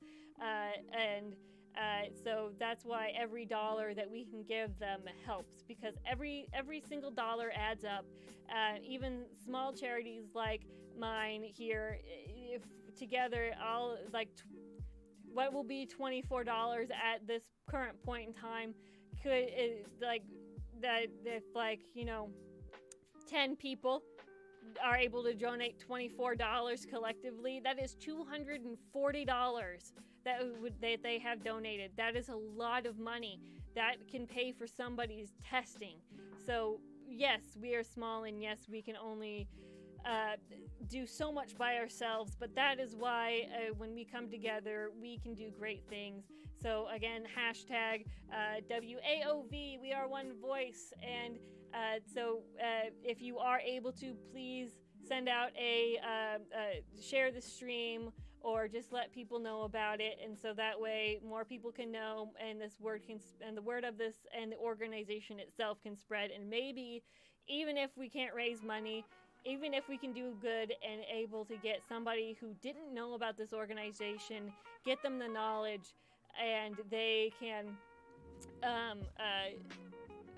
so that's why every dollar that we can give them helps, because every single dollar adds up. Even small charities like mine here, if together, all what will be $24 at this current point in time, if 10 people are able to donate $24 collectively, that is $240 that they have donated. That is a lot of money. That can pay for somebody's testing. So yes, we are small, and yes, we can only do so much by ourselves, but that is why when we come together, we can do great things. So again, hashtag WAOV, we are one voice. And so if you are able to, please send out share the stream, or just let people know about it, and so that way more people can know, and the word of this and the organization itself can spread. And maybe even if we can't raise money, even if we can do good and able to get somebody who didn't know about this organization, get them the knowledge, and they can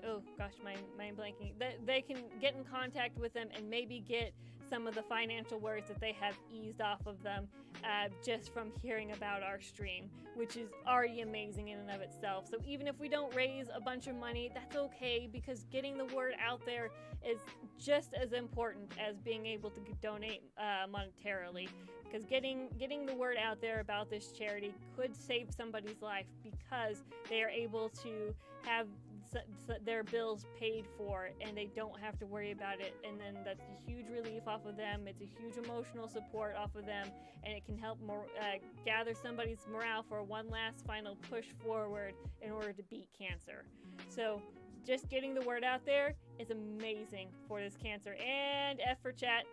oh gosh, mind blanking. They can get in contact with them and maybe get some of the financial worries that they have eased off of them just from hearing about our stream, which is already amazing in and of itself. So even if we don't raise a bunch of money, that's okay, because getting the word out there is just as important as being able to donate monetarily. Because getting the word out there about this charity could save somebody's life, because they are able to have their bills paid for, and they don't have to worry about it. And then that's a huge relief off of them. It's a huge emotional support off of them, and it can help gather somebody's morale for one last final push forward in order to beat cancer. So just getting the word out there is amazing for this cancer. And F for chat.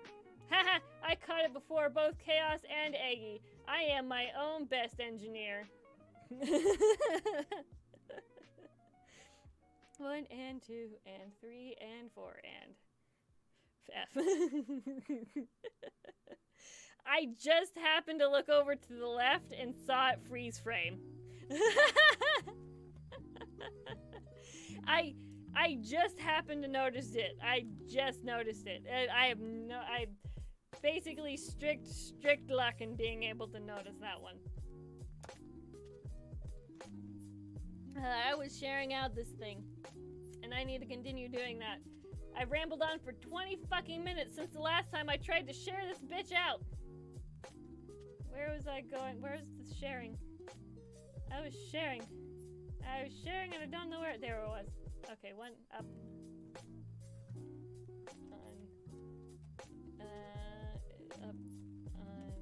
Haha, I caught it before both Chaos and Aggie. I am my own best engineer. 1 and 2 and 3 and 4 and F. I just happened to look over to the left and saw it freeze frame. I just happened to notice it. I just noticed it. I basically strict luck in being able to notice that one. I was sharing out this thing, and I need to continue doing that. I've rambled on for 20 fucking minutes since the last time I tried to share this bitch out. Where was I going? Where's the sharing? I was sharing and I don't know where. There it was. Okay, one up. Up on,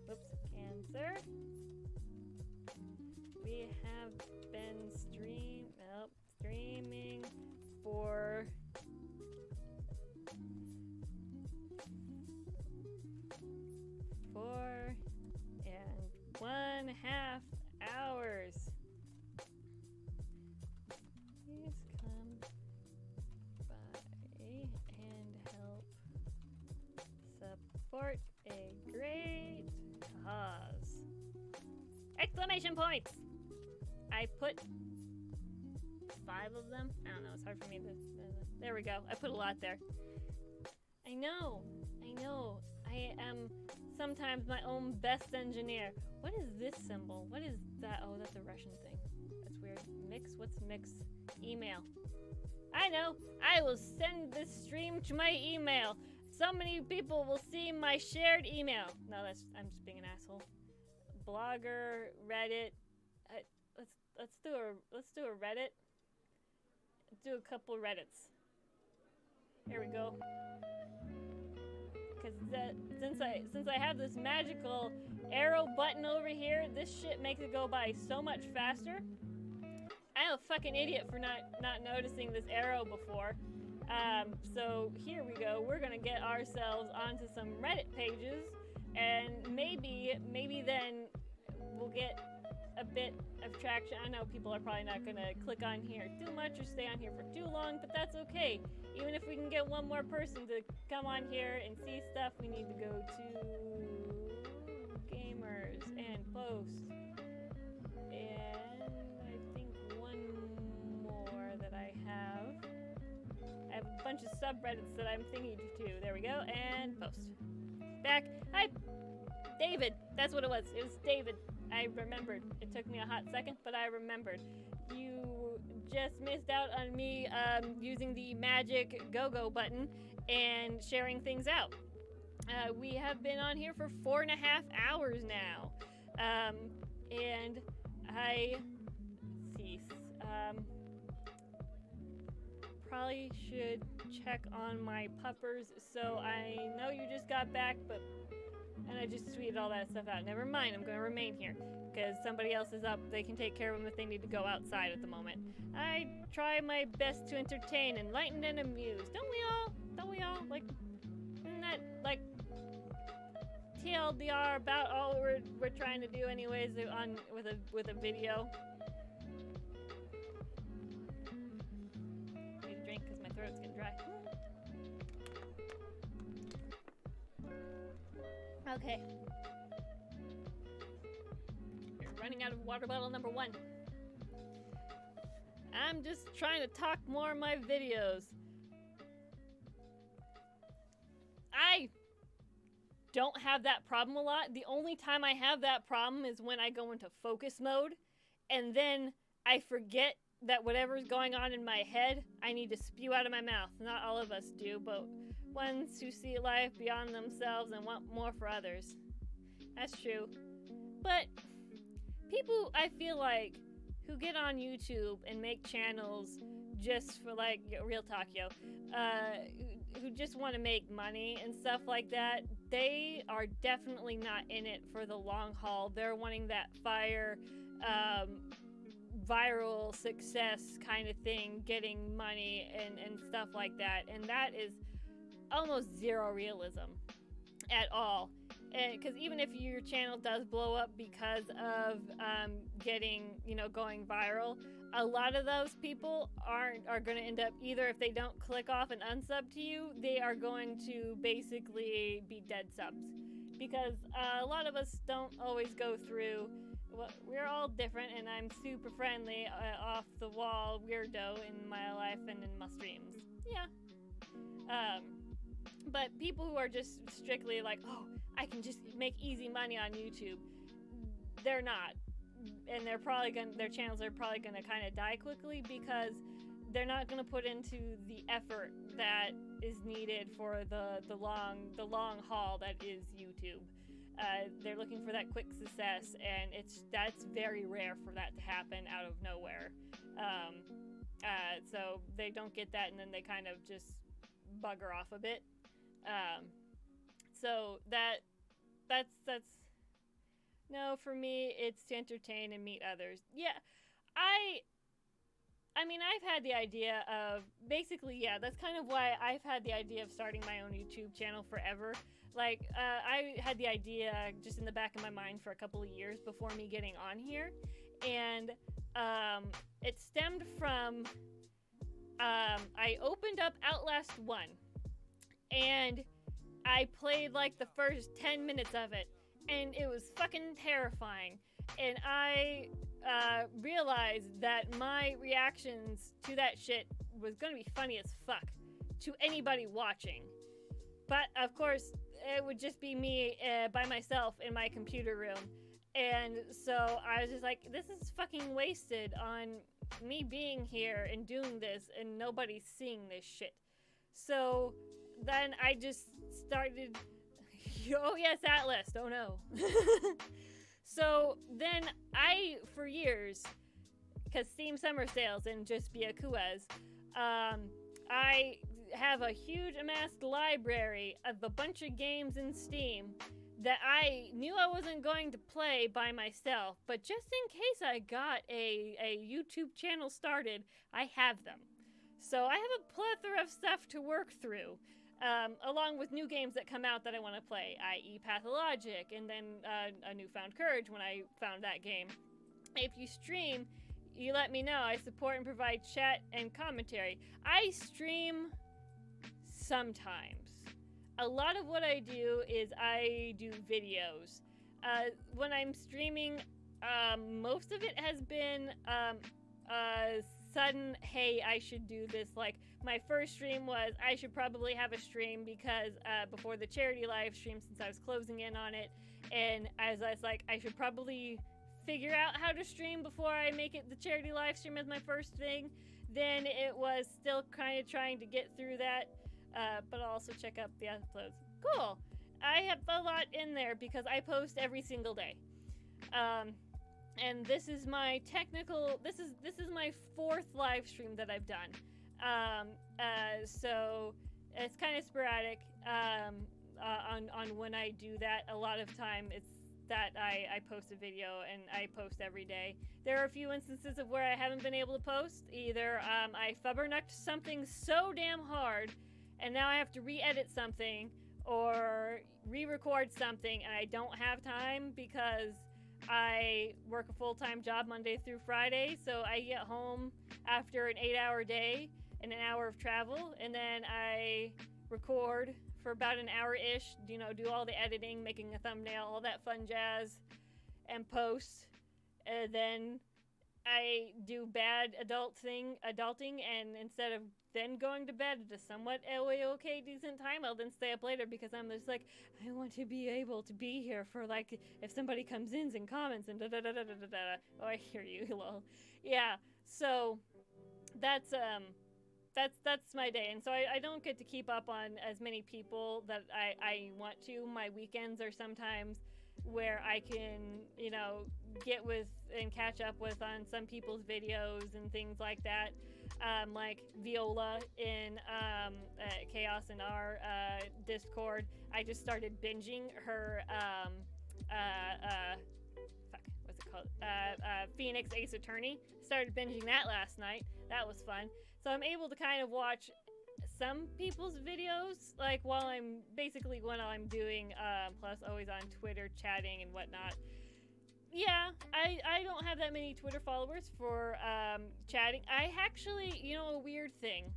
whoops, cancer. We have been streaming for 4.5 hours. Please come by and help support a great cause. Exclamation points! I put 5 of them. I don't know, it's hard for me to... There we go. I put a lot there. I know. I am sometimes my own best engineer. What is this symbol? What is that? Oh, that's a Russian thing. That's weird. Mix? What's mix? Email. I know. I will send this stream to my email. So many people will see my shared email. No, I'm just being an asshole. Blogger, Reddit. Let's do a Reddit. Do a couple Reddits. Here we go. because since I have this magical arrow button over here, this shit makes it go by so much faster. I'm a fucking idiot for not noticing this arrow before. So here we go. We're gonna get ourselves onto some Reddit pages, and maybe then we'll get a bit of traction. I know people are probably not gonna click on here too much or stay on here for too long, but that's okay. Even if we can get one more person to come on here and see stuff, we need to go to gamers and post. And I think one more that I have a bunch of subreddits that I'm thinking to. There we go, and post. Back. Hi, David. That's what it was. It was David. I remembered. It took me a hot second, but I remembered. You just missed out on me using the magic go-go button and sharing things out. We have been on here for 4.5 hours now. And I... probably should check on my puppers. So I know you just got back, and I just tweeted all that stuff out. Never mind, I'm going to remain here because somebody else is up. They can take care of them if they need to go outside at the moment. I try my best to entertain, enlighten, and amuse. Don't we all? Like, isn't that like TLDR about all we're trying to do anyways with a video? Need a drink because my throat's getting dry. Okay. You're running out of water bottle number 1. I'm just trying to talk more in my videos. I don't have that problem a lot. The only time I have that problem is when I go into focus mode, and then I forget that whatever's going on in my head, I need to spew out of my mouth. Not all of us do, but ones who see life beyond themselves and want more for others. That's true. But people, I feel like, who get on YouTube and make channels just for, like, real talk, yo, who just want to make money and stuff like that, they are definitely not in it for the long haul. They're wanting that fire, viral success kind of thing, getting money and stuff like that. And that is almost zero realism at all. Because even if your channel does blow up because of getting, going viral, a lot of those people are going to end up, either if they don't click off and unsub to you, they are going to basically be dead subs. Because a lot of us don't always go through, well, we're all different, and I'm super friendly, off the wall weirdo in my life and in my streams. Yeah. But people who are just strictly like, oh, I can just make easy money on YouTube, they're not. And their channels are probably gonna kind of die quickly because they're not gonna put into the effort that is needed for the long haul that is YouTube. They're looking for that quick success, and that's very rare for that to happen out of nowhere. So they don't get that, and then they kind of just bugger off a bit. So that's no, for me, it's to entertain and meet others. Yeah, I mean, I've had the idea of, basically, yeah, that's kind of why I've had the idea of starting my own YouTube channel forever. Like, I had the idea just in the back of my mind for a couple of years before me getting on here. And it stemmed from, I opened up Outlast 1. And I played, like, the first 10 minutes of it. And it was fucking terrifying. And I realized that my reactions to that shit was gonna be funny as fuck to anybody watching. But, of course, it would just be me by myself in my computer room. And so I was just like, this is fucking wasted on me being here and doing this and nobody seeing this shit. So then I just started... Oh yes, Atlas. Oh no. So then for years, because Steam Summer Sales and just be a Kuaz, I have a huge amassed library of a bunch of games in Steam that I knew I wasn't going to play by myself, but just in case I got a YouTube channel started, I have them. So I have a plethora of stuff to work through, along with new games that come out that I want to play, i.e. Pathologic, and then A Newfound Courage when I found that game. If you stream, you let me know. I support and provide chat and commentary. I stream sometimes. A lot of what I do is I do videos. When I'm streaming, most of it has been sudden, hey, I should do this. Like, my first stream was, I should probably have a stream because before the charity live stream, since I was closing in on it, and as I was like, I should probably figure out how to stream before I make it the charity live stream as my first thing. Then it was still kind of trying to get through that. But I'll also check out the uploads. Cool. I have a lot in there because I post every single day. And this is my this is my 4th live stream that I've done. So it's kind of sporadic on when I do that. A lot of time it's that I post a video and I post every day. There are a few instances of where I haven't been able to post. Either I fubbernucked something so damn hard and now I have to re-edit something or re-record something and I don't have time because I work a full-time job Monday through Friday, so I get home after an 8-hour day and an hour of travel, and then I record for about an hour-ish, do all the editing, making a thumbnail, all that fun jazz, and post. And then I do bad adulting, and instead of then going to bed at a somewhat okay decent time, I'll then stay up later because I'm just like, I want to be able to be here for, like, if somebody comes in and comments and da-da-da-da-da-da. Oh, I hear you, lol. Yeah, so that's my day, and so I don't get to keep up on as many people that I want to. My weekends are sometimes where I can, get with and catch up with on some people's videos and things like that. Like Viola in Chaos in our Discord. I just started binging her what's it called? Phoenix Ace Attorney. Started binging that last night. That was fun. So I'm able to kind of watch some people's videos, like while I'm doing, plus always on Twitter chatting and whatnot. Yeah, I don't have that many Twitter followers for chatting. I actually, a weird thing.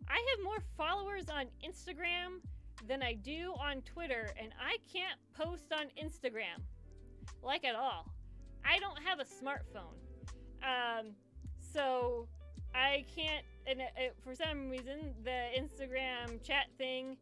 I have more followers on Instagram than I do on Twitter, and I can't post on Instagram, like at all. I don't have a smartphone. So I can't, and for some reason, the Instagram chat thing,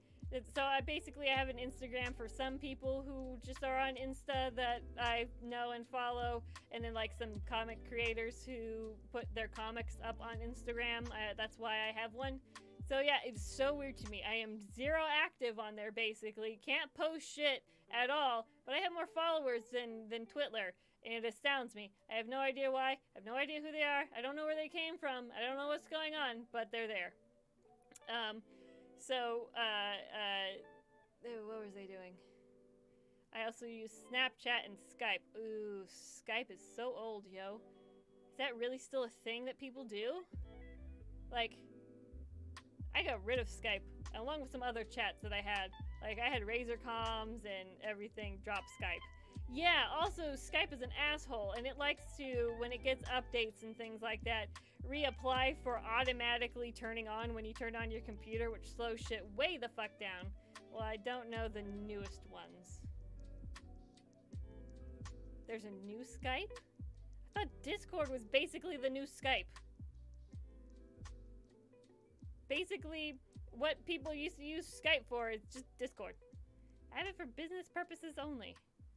so I have an Instagram for some people who just are on Insta that I know and follow, and then like some comic creators who put their comics up on Instagram. That's why I have one. So yeah, it's so weird to me. I am zero active on there basically. Can't post shit at all, but I have more followers than Twitler, and it astounds me. I have no idea why. I have no idea who they are. I don't know where they came from. I don't know what's going on, but they're there. What was they doing? I also use Snapchat and Skype. Ooh, Skype is so old, yo. Is that really still a thing that people do? Like, I got rid of Skype, along with some other chats that I had. Like, I had Razer comms and everything drop Skype. Yeah, also, Skype is an asshole, and it likes to, when it gets updates and things like that, reapply for automatically turning on when you turn on your computer, which slows shit way the fuck down. Well, I don't know the newest ones. There's a new Skype? I thought Discord was basically the new Skype. Basically, what people used to use Skype for is just Discord. I have it for business purposes only.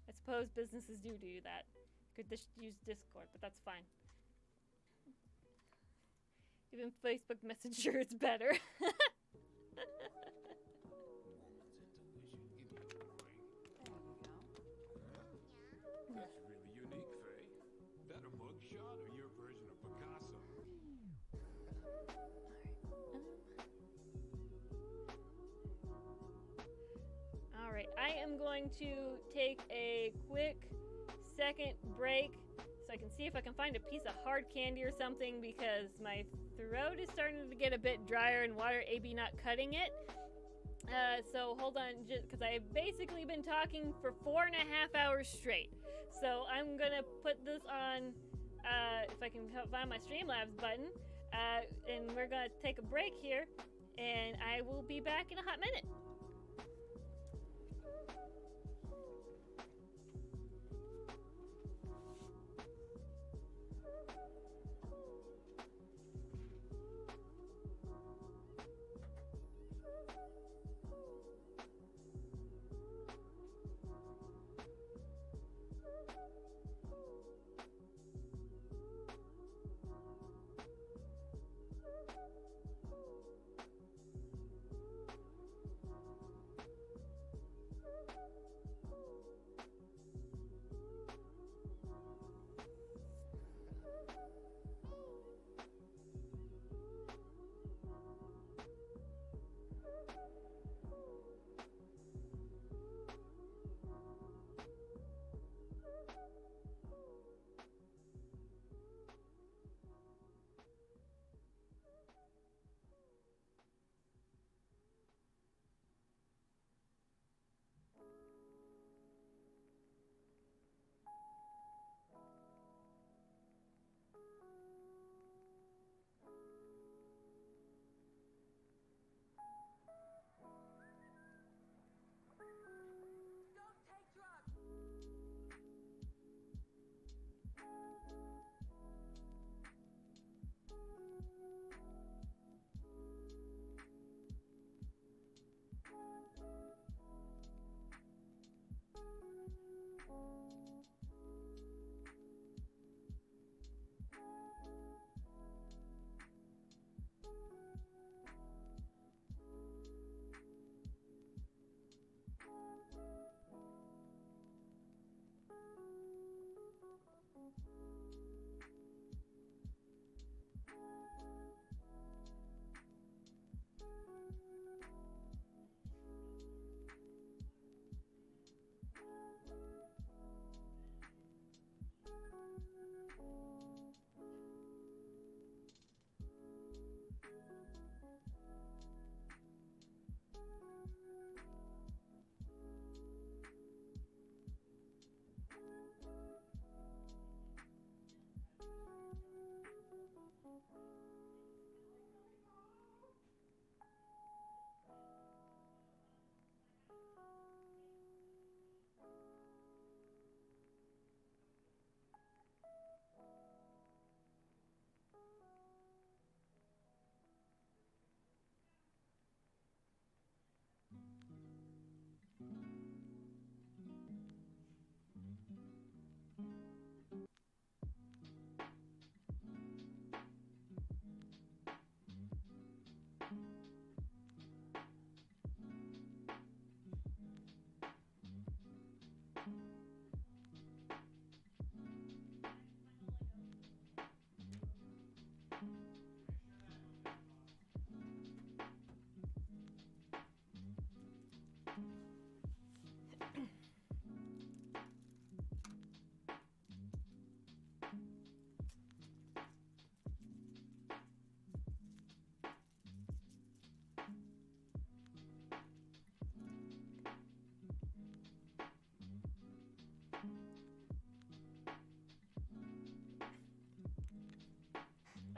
I suppose businesses do that. Could use Discord, but that's fine. Even Facebook Messenger is better. That's really unique, Faye. That a mugshot or your version of Picasso? Alright, I am going to take a quick second break so I can see if I can find a piece of hard candy or something because my throat is starting to get a bit drier and water AB not cutting it. So hold on, just because I've basically been talking for 4.5 hours straight. So I'm gonna put this on, if I can find my Streamlabs button, and we're gonna take a break here, and I will be back in a hot minute.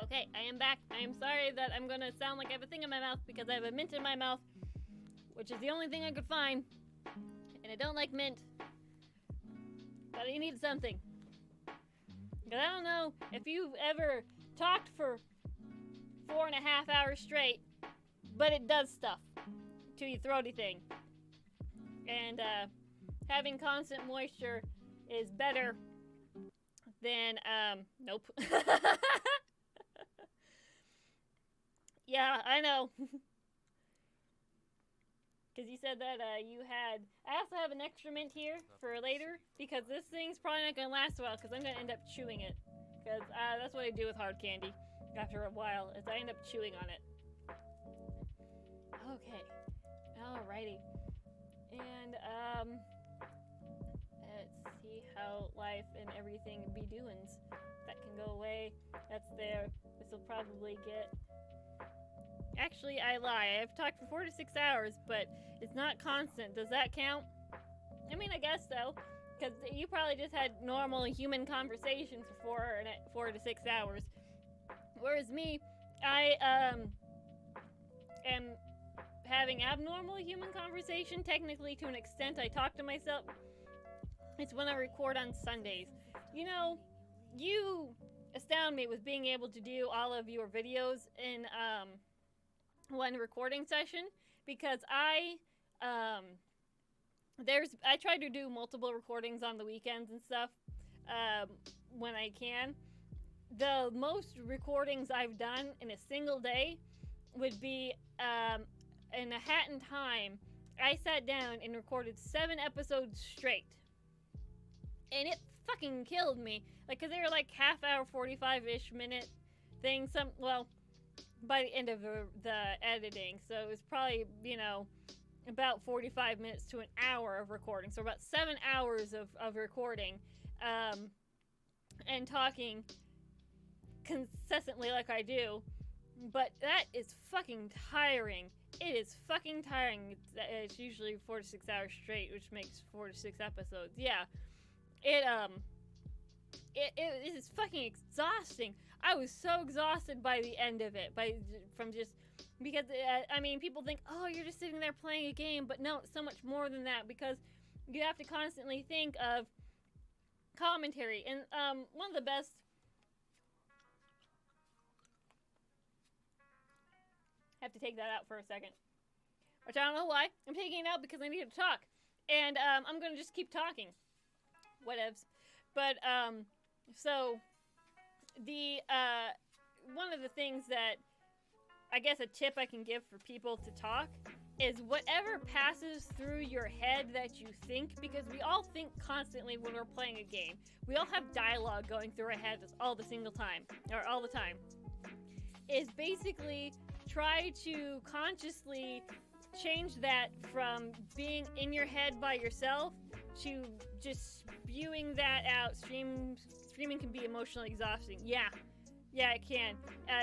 Okay, I am back. I am sorry that I'm gonna sound like I have a thing in my mouth because I have a mint in my mouth, which is the only thing I could find. And I don't like mint. But I need something. Because I don't know if you've ever talked for 4.5 hours straight, but it does stuff to your throaty thing. And having constant moisture is better than, nope. Yeah, I know. Because you said that you had... I also have an extra mint here for later, because this thing's probably not going to last a while, because I'm going to end up chewing it. Because that's what I do with hard candy after a while, is I end up chewing on it. Okay. Alrighty. And let's see how life and everything be doings. That can go away. That's there. This will probably get. Actually, I lie. I've talked for 4 to 6 hours, but it's not constant. Does that count? I mean, I guess so. Because you probably just had normal human conversations for 4 to 6 hours. Whereas me, I am having abnormal human conversation, technically to an extent. I talk to myself. It's when I record on Sundays. You know, you astound me with being able to do all of your videos in one recording session, because I try to do multiple recordings on the weekends and stuff when I can. The most recordings I've done in a single day would be in a hat in time. I sat down and recorded 7 episodes straight, and it fucking killed me. Like, cause they were like half hour, 45-ish minute things. By the end of the editing, so it was probably, you know, about 45 minutes to an hour of recording. So about 7 hours of recording, and talking consistently like I do. But that is fucking tiring. It is fucking tiring. It's usually 4 to 6 hours straight, which makes 4 to 6 episodes. Yeah. It is fucking exhausting. I was so exhausted by the end of it, because I mean, people think, oh, you're just sitting there playing a game, but no, it's so much more than that, because you have to constantly think of commentary. And one of the best. I have to take that out for a second, which I don't know why. I'm taking it out because I need to talk, and I'm gonna just keep talking. Whatevs. But so the one of the things that I guess a tip I can give for people to talk is whatever passes through your head that you think, because we all think constantly when we're playing a game. We all have dialogue going through our heads all the time. Is basically try to consciously change that from being in your head by yourself to just spewing that out. Streaming can be emotionally exhausting. Yeah, it can.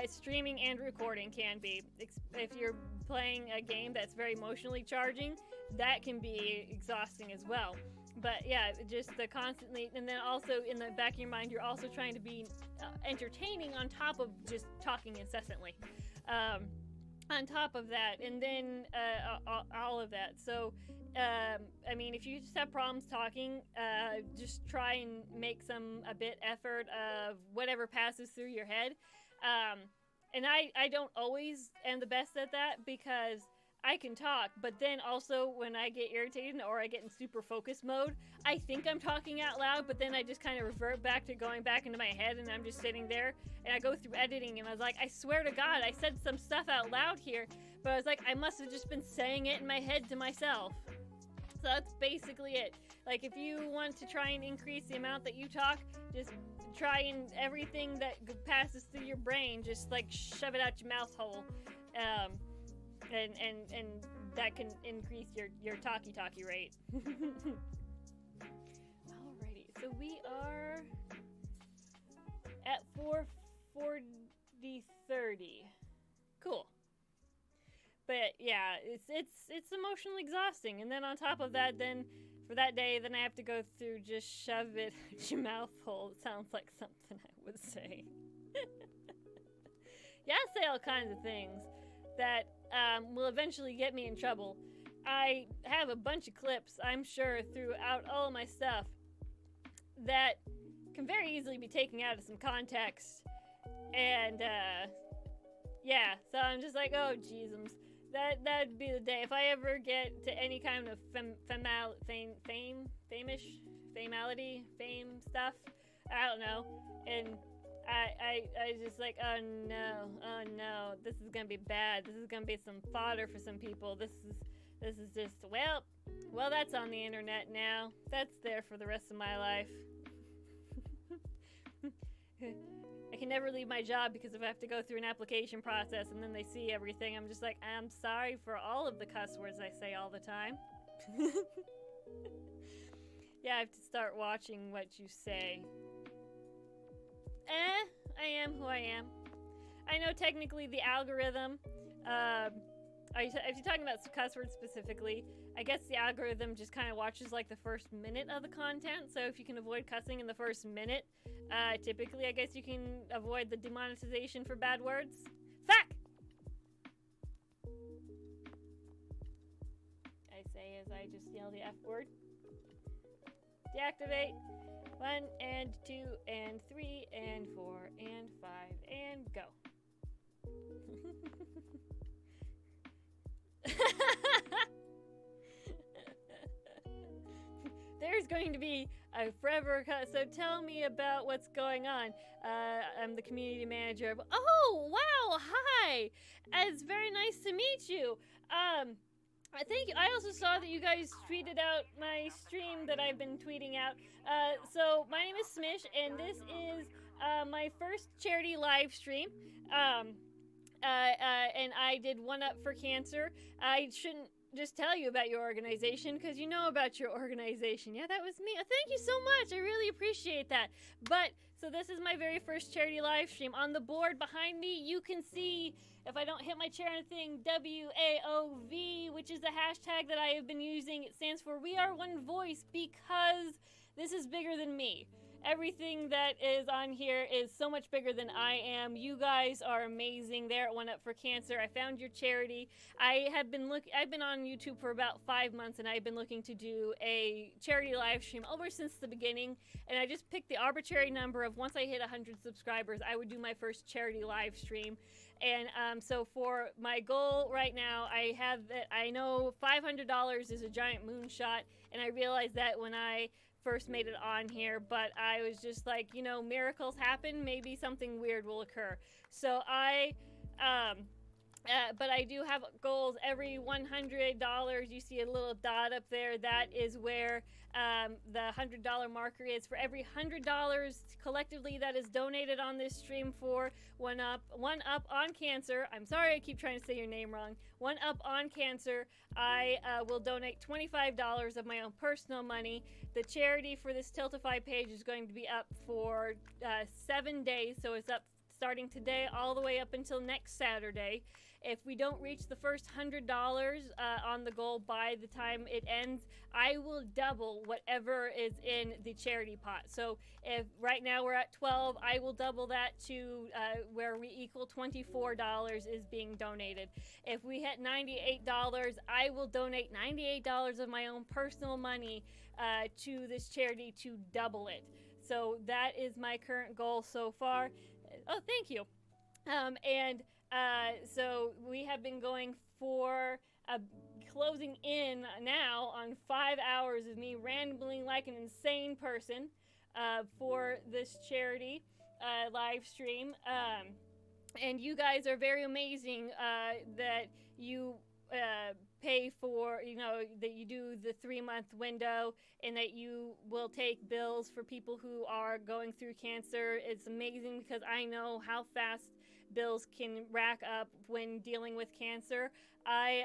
Streaming and recording can be. If you're playing a game that's very emotionally charging, that can be exhausting as well. But yeah, just the constantly, and then also in the back of your mind, you're also trying to be entertaining on top of just talking incessantly. On top of that, and then all of that. So, I mean, if you just have problems talking, just try and make a bit effort of whatever passes through your head. And I don't always am the best at that, because I can talk, but then also when I get irritated or I get in super focus mode, I think I'm talking out loud, but then I just kind of revert back to going back into my head, and I'm just sitting there, and I go through editing, and I was like, I swear to God, I said some stuff out loud here, but I was like, I must have just been saying it in my head to myself. So that's basically it. Like, if you want to try and increase the amount that you talk, just try and everything that passes through your brain, just like shove it out your mouth hole. And that can increase your talkie rate. Alrighty, so we are at 4:40:30. Cool. But yeah, it's emotionally exhausting, and then on top of that, then for that day, then I have to go through just shove it out your mouth hole. It sounds like something I would say. Yeah, I say all kinds of things that will eventually get me in trouble. I have a bunch of clips, I'm sure, throughout all of my stuff that can very easily be taken out of some context. And, yeah, so I'm just like, oh, jeezums. That'd be the day. If I ever get to any kind of fame stuff, I don't know, and I just like, oh no, this is gonna be bad. This is gonna be some fodder for some people. This is just, well, that's on the internet now. That's there for the rest of my life. I can never leave my job because if I have to go through an application process and then they see everything, I'm just like, I'm sorry for all of the cuss words I say all the time. Yeah, I have to start watching what you say. I am who I am. I know technically the algorithm, if you're talking about cuss words specifically, I guess the algorithm just kind of watches like the first minute of the content. So if you can avoid cussing in the first minute, typically I guess you can avoid the demonetization for bad words. Fuck! I say as I just yell the F word. Deactivate. 1 and 2 and 3 and 4 and 5 and go. There's going to be a forever cut. So tell me about what's going on. I'm the community manager. Oh, wow. Hi. It's very nice to meet you. I think I also saw that you guys tweeted out my stream that I've been tweeting out. So my name is Smish, and this is my first charity live stream. And I did One Up for Cancer. I shouldn't just tell you about your organization because you know about your organization. Yeah, that was me. Thank you so much. I really appreciate that. But so this is my very first charity live stream. On the board behind me, you can see, if I don't hit my chair anything, WAOV, which is the hashtag that I have been using. It stands for We Are One Voice, because this is bigger than me. Everything that is on here is so much bigger than I am. You guys are amazing there at One Up for Cancer. I found your charity. I've been on YouTube for about 5 months, and I've been looking to do a charity live stream over since the beginning. And I just picked the arbitrary number of once I hit 100 subscribers, I would do my first charity live stream. And so for my goal right now, I know $500 is a giant moonshot, and I realized that when I first made it on here, but I was just like, miracles happen, maybe something weird will occur. So but I do have goals. Every $100, you see a little dot up there, that is where the $100 marker is. For every $100 collectively that is donated on this stream for One Up on Cancer, I'm sorry I keep trying to say your name wrong, One Up on Cancer, I will donate $25 of my own personal money. The charity for this Tiltify page is going to be up for 7 days, so it's up starting today all the way up until next Saturday. If we don't reach the first $100 on the goal by the time it ends, I will double whatever is in the charity pot. So if right now we're at 12, I will double that to where we equal $24 is being donated. If we hit $98, I will donate $98 of my own personal money to this charity to double it. So that is my current goal so far. Oh, thank you. So we have been going for closing in now on 5 hours of me rambling like an insane person for this charity live stream. And you guys are very amazing that you pay for, that you do the 3-month window and that you will take bills for people who are going through cancer. It's amazing because I know how fast bills can rack up when dealing with cancer. I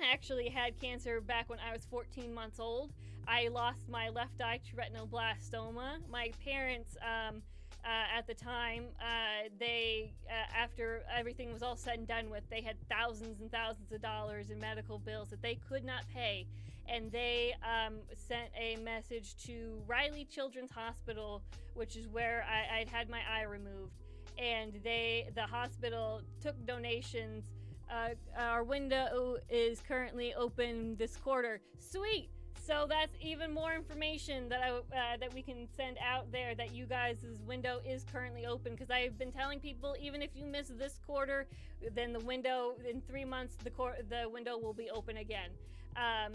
actually had cancer back when I was 14 months old. I lost my left eye to retinoblastoma. My parents, at the time, after everything was all said and done with, they had thousands and thousands of dollars in medical bills that they could not pay. And they sent a message to Riley Children's Hospital, which is where I'd had my eye removed. And the hospital took donations. Our window is currently open this quarter. Sweet! So that's even more information that we can send out there, that you guys' window is currently open, because I've been telling people, even if you miss this quarter, then the window in 3 months, the window will be open again. I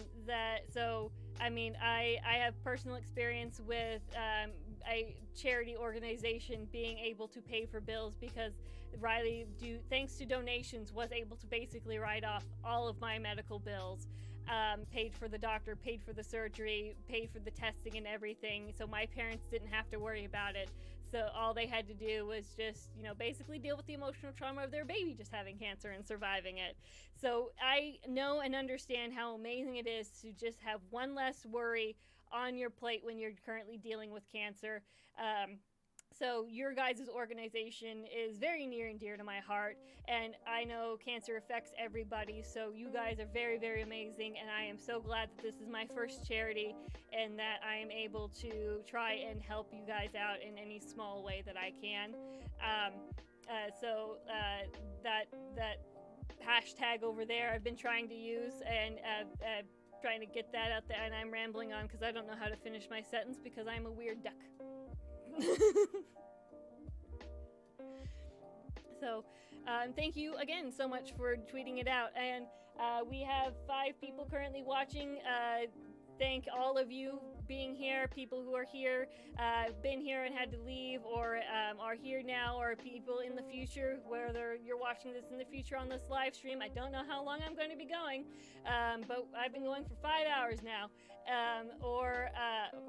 have personal experience with a charity organization being able to pay for bills, because Riley, thanks to donations, was able to basically write off all of my medical bills. Paid for the doctor, paid for the surgery, paid for the testing and everything, so my parents didn't have to worry about it. So all they had to do was just, basically deal with the emotional trauma of their baby just having cancer and surviving it. So I know and understand how amazing it is to just have one less worry on your plate when you're currently dealing with cancer. So your guys' organization is very near and dear to my heart, and I know cancer affects everybody, so you guys are very, very amazing, and I am so glad that this is my first charity and that I am able to try and help you guys out in any small way that I can. That hashtag over there I've been trying to use, and trying to get that out there, and I'm rambling on because I don't know how to finish my sentence because I'm a weird duck. So thank you again so much for tweeting it out, and we have 5 people currently watching. Thank all of you being here, people who are here, been here and had to leave, or are here now, or people in the future, whether you're watching this in the future on this live stream. I don't know how long I'm going to be going, but I've been going for 5 hours now, or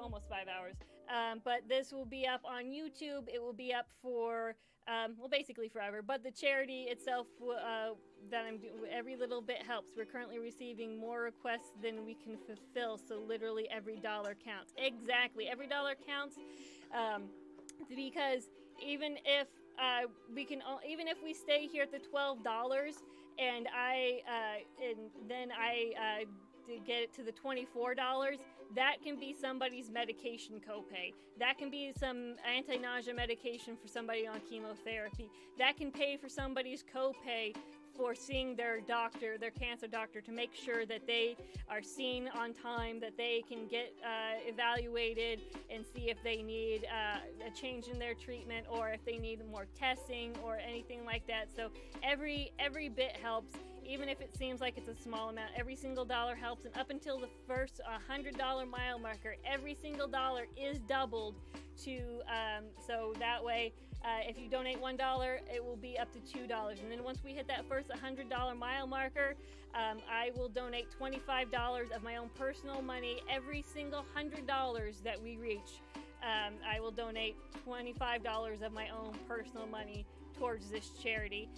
almost 5 hours. But this will be up on YouTube. It will be up for, basically forever. But the charity itself that I'm doing, every little bit helps. We're currently receiving more requests than we can fulfill, so literally every dollar counts. Exactly, every dollar counts, because even if we stay here at the $12, and then I get it to the $24, that can be somebody's medication copay. That can be some anti-nausea medication for somebody on chemotherapy. That can pay for somebody's copay for seeing their doctor, their cancer doctor, to make sure that they are seen on time, that they can get evaluated and see if they need a change in their treatment, or if they need more testing or anything like that. So every bit helps. Even if it seems like it's a small amount, every single dollar helps. And up until the first $100 mile marker, every single dollar is doubled to, so that way, if you donate $1, it will be up to $2. And then once we hit that first $100 mile marker, I will donate $25 of my own personal money. Every single $100 that we reach, I will donate $25 of my own personal money towards this charity.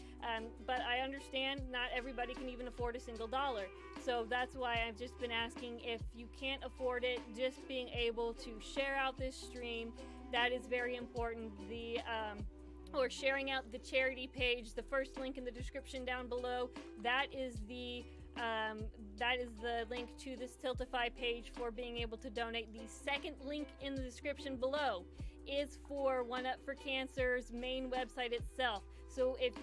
But I understand not everybody can even afford a single dollar. So that's why I've just been asking, if you can't afford it, just being able to share out this stream, that is very important. Or sharing out the charity page, the first link in the description down below, that is the link to this Tiltify page for being able to donate. The second link in the description below is for One Up for Cancer's main website itself. So if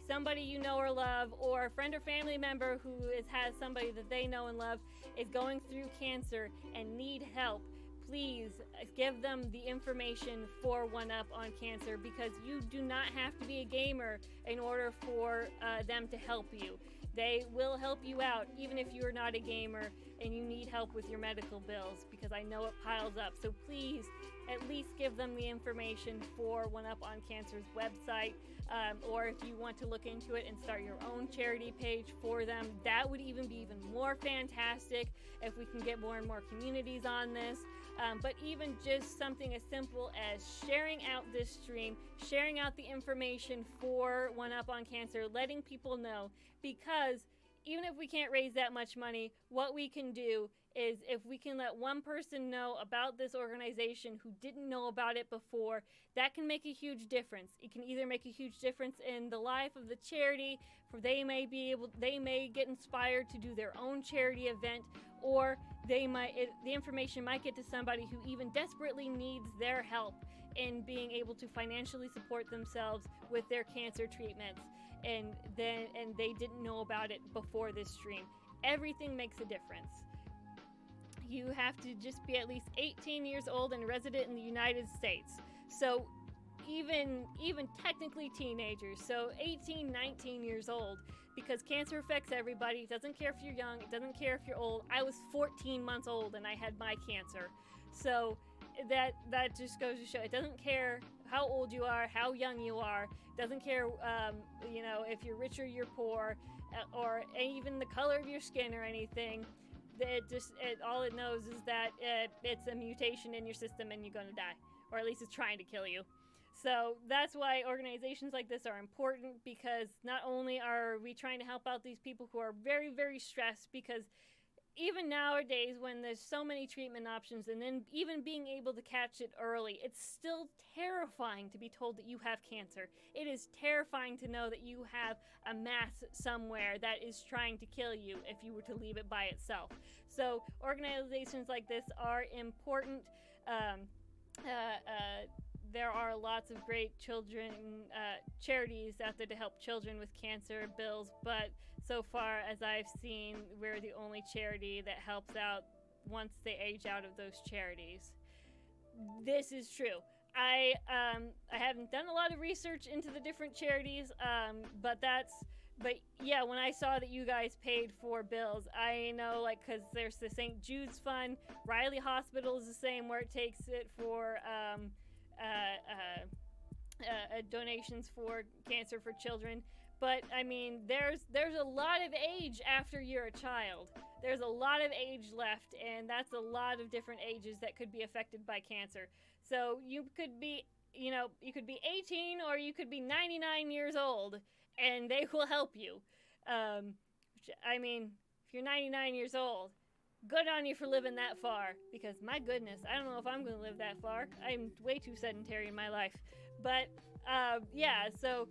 somebody you know or love, or a friend or family member who has somebody that they know and love is going through cancer and need help, please give them the information for One Up on Cancer, because you do not have to be a gamer in order for them to help you. They will help you out even if you're not a gamer and you need help with your medical bills, because I know it piles up. So please at least give them the information for One Up on Cancer's website, or if you want to look into it and start your own charity page for them, that would even be even more fantastic if we can get more and more communities on this. But even just something as simple as sharing out this stream, sharing out the information for One Up on Cancer, letting people know, because even if we can't raise that much money, what we can do is, if we can let one person know about this organization who didn't know about it before, that can make a huge difference. It can either make a huge difference in the life of the charity, for they may get inspired to do their own charity event, or the information might get to somebody who even desperately needs their help in being able to financially support themselves with their cancer treatments, and they didn't know about it before this stream. Everything makes a difference. You have to just be at least 18 years old and resident in the United States. So even technically teenagers, so 18, 19 years old, because cancer affects everybody. It doesn't care if you're young, it doesn't care if you're old. I was 14 months old and I had my cancer. So that just goes to show, it doesn't care how old you are, how young you are. It doesn't care, if you're rich or you're poor, or even the color of your skin or anything. All it knows is that it's a mutation in your system and you're going to die. or at least is trying to kill you. So that's why organizations like this are important, because not only are we trying to help out these people who are very, very stressed, because even nowadays when there's so many treatment options, and then even being able to catch it early, it's still terrifying to be told that you have cancer. It is terrifying to know that you have a mass somewhere that is trying to kill you if you were to leave it by itself. So organizations like this are important. There are lots of great children charities out there to help children with cancer bills, but so far as I've seen, we're the only charity that helps out once they age out of those charities. This is true. I haven't done a lot of research into the different charities, but yeah, when I saw that you guys paid for bills, I know, like, because there's the St. Jude's Fund, Riley Hospital is the same, where it takes it for donations for cancer for children. But I mean, there's a lot of age after you're a child. There's a lot of age left, and that's a lot of different ages that could be affected by cancer. So you could be 18, or you could be 99 years old, and they will help you. I mean, if you're 99 years old, good on you for living that far, because my goodness, I don't know if I'm going to live that far. I'm way too sedentary in my life. But yeah, so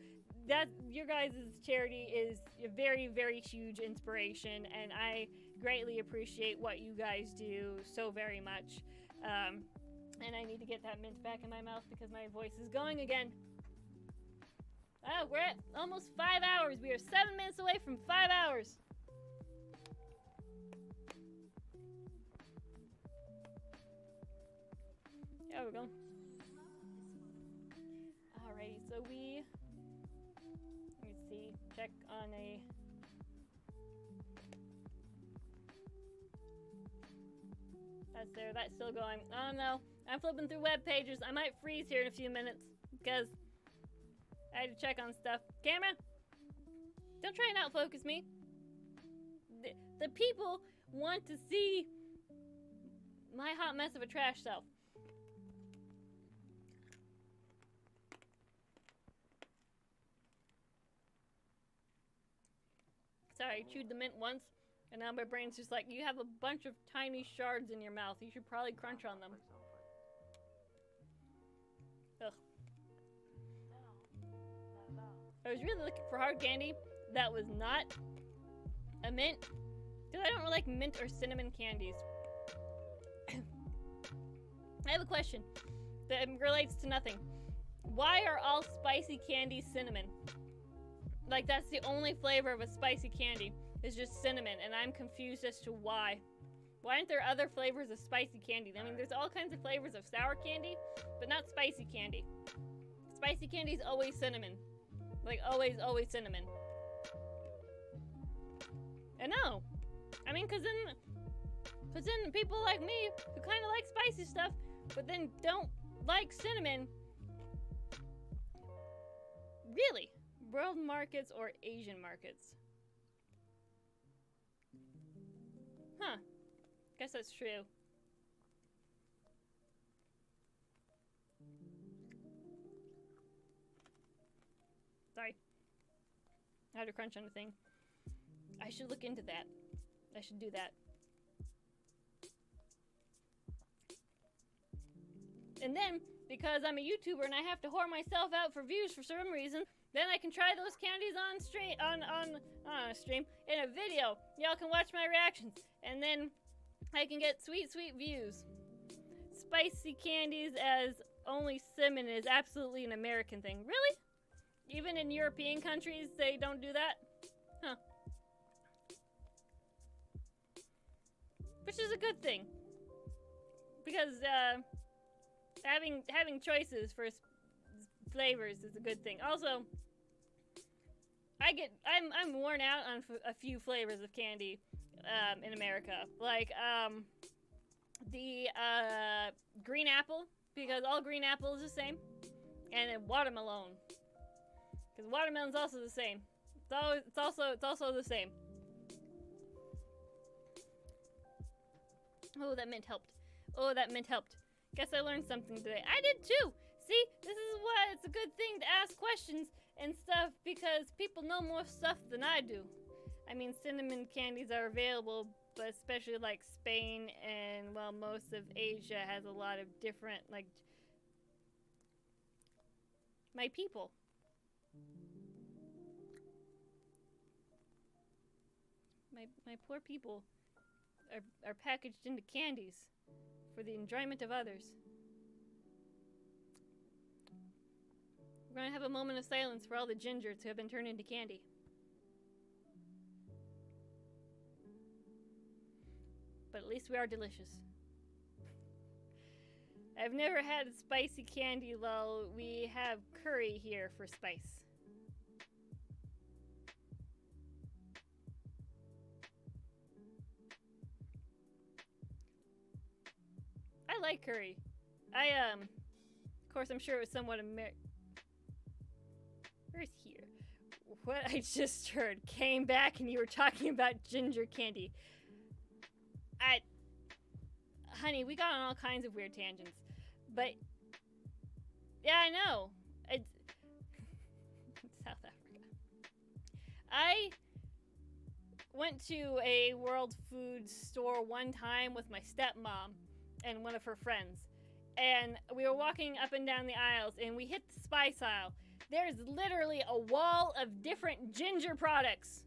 that your guys' charity is a very, very huge inspiration, and I greatly appreciate what you guys do so very much. And I need to get that mint back in my mouth because my voice is going again. Oh, we're at almost 5 hours. We are 7 minutes away from 5 hours. There we go. Alrighty, so let's see, check on that's still going. Oh no, I'm flipping through web pages. I might freeze here in a few minutes because I had to check on stuff. Camera, don't try and outfocus me. The people want to see my hot mess of a trash self. Sorry, I chewed the mint once, and now my brain's just like, you have a bunch of tiny shards in your mouth. You should probably crunch on them. Ugh. I was really looking for hard candy that was not a mint, because I don't really like mint or cinnamon candies. I have a question that relates to nothing. Why are all spicy candies cinnamon? Like, that's the only flavor of a spicy candy, is just cinnamon, and I'm confused as to why. Why aren't there other flavors of spicy candy? I mean, there's all kinds of flavors of sour candy, but not spicy candy. Spicy candy is always cinnamon. Like, always cinnamon. I know. I mean, cause then people like me, who kind of like spicy stuff, but then don't like cinnamon. Really? World markets or Asian markets? Huh. Guess that's true. Sorry. I had to crunch on a thing. I should look into that. I should do that. And then, because I'm a YouTuber and I have to whore myself out for views for some reason, then I can try those candies on stream, on a stream, in a video. Y'all can watch my reactions, and then I can get sweet, sweet views. Spicy candies as only cinnamon is absolutely an American thing. Really? Even in European countries, they don't do that? Huh. Which is a good thing. Because, having choices for flavors is a good thing. Also, I'm worn out on a few flavors of candy in America. Like the green apple, because all green apple is the same, and then watermelon, because watermelon's also the same. It's also the same. Oh, that mint helped. Oh, that mint helped. Guess I learned something today. I did too! See, this is why it's a good thing to ask questions and stuff, because people know more stuff than I do. I mean, cinnamon candies are available, but especially like Spain and, well, most of Asia has a lot of different, like, my people. My poor people are packaged into candies for the enjoyment of others. We're gonna have a moment of silence for all the gingers who have been turned into candy. But at least we are delicious. I've never had spicy candy, though. We have curry here for spice. I like curry. Of course, I'm sure it was somewhat Where's here? What I just heard came back and you were talking about ginger candy. Honey, we got on all kinds of weird tangents. But, yeah, I know. It's South Africa. I went to a World Food store one time with my stepmom and one of her friends. And we were walking up and down the aisles, and we hit the spice aisle. There's literally a wall of different ginger products.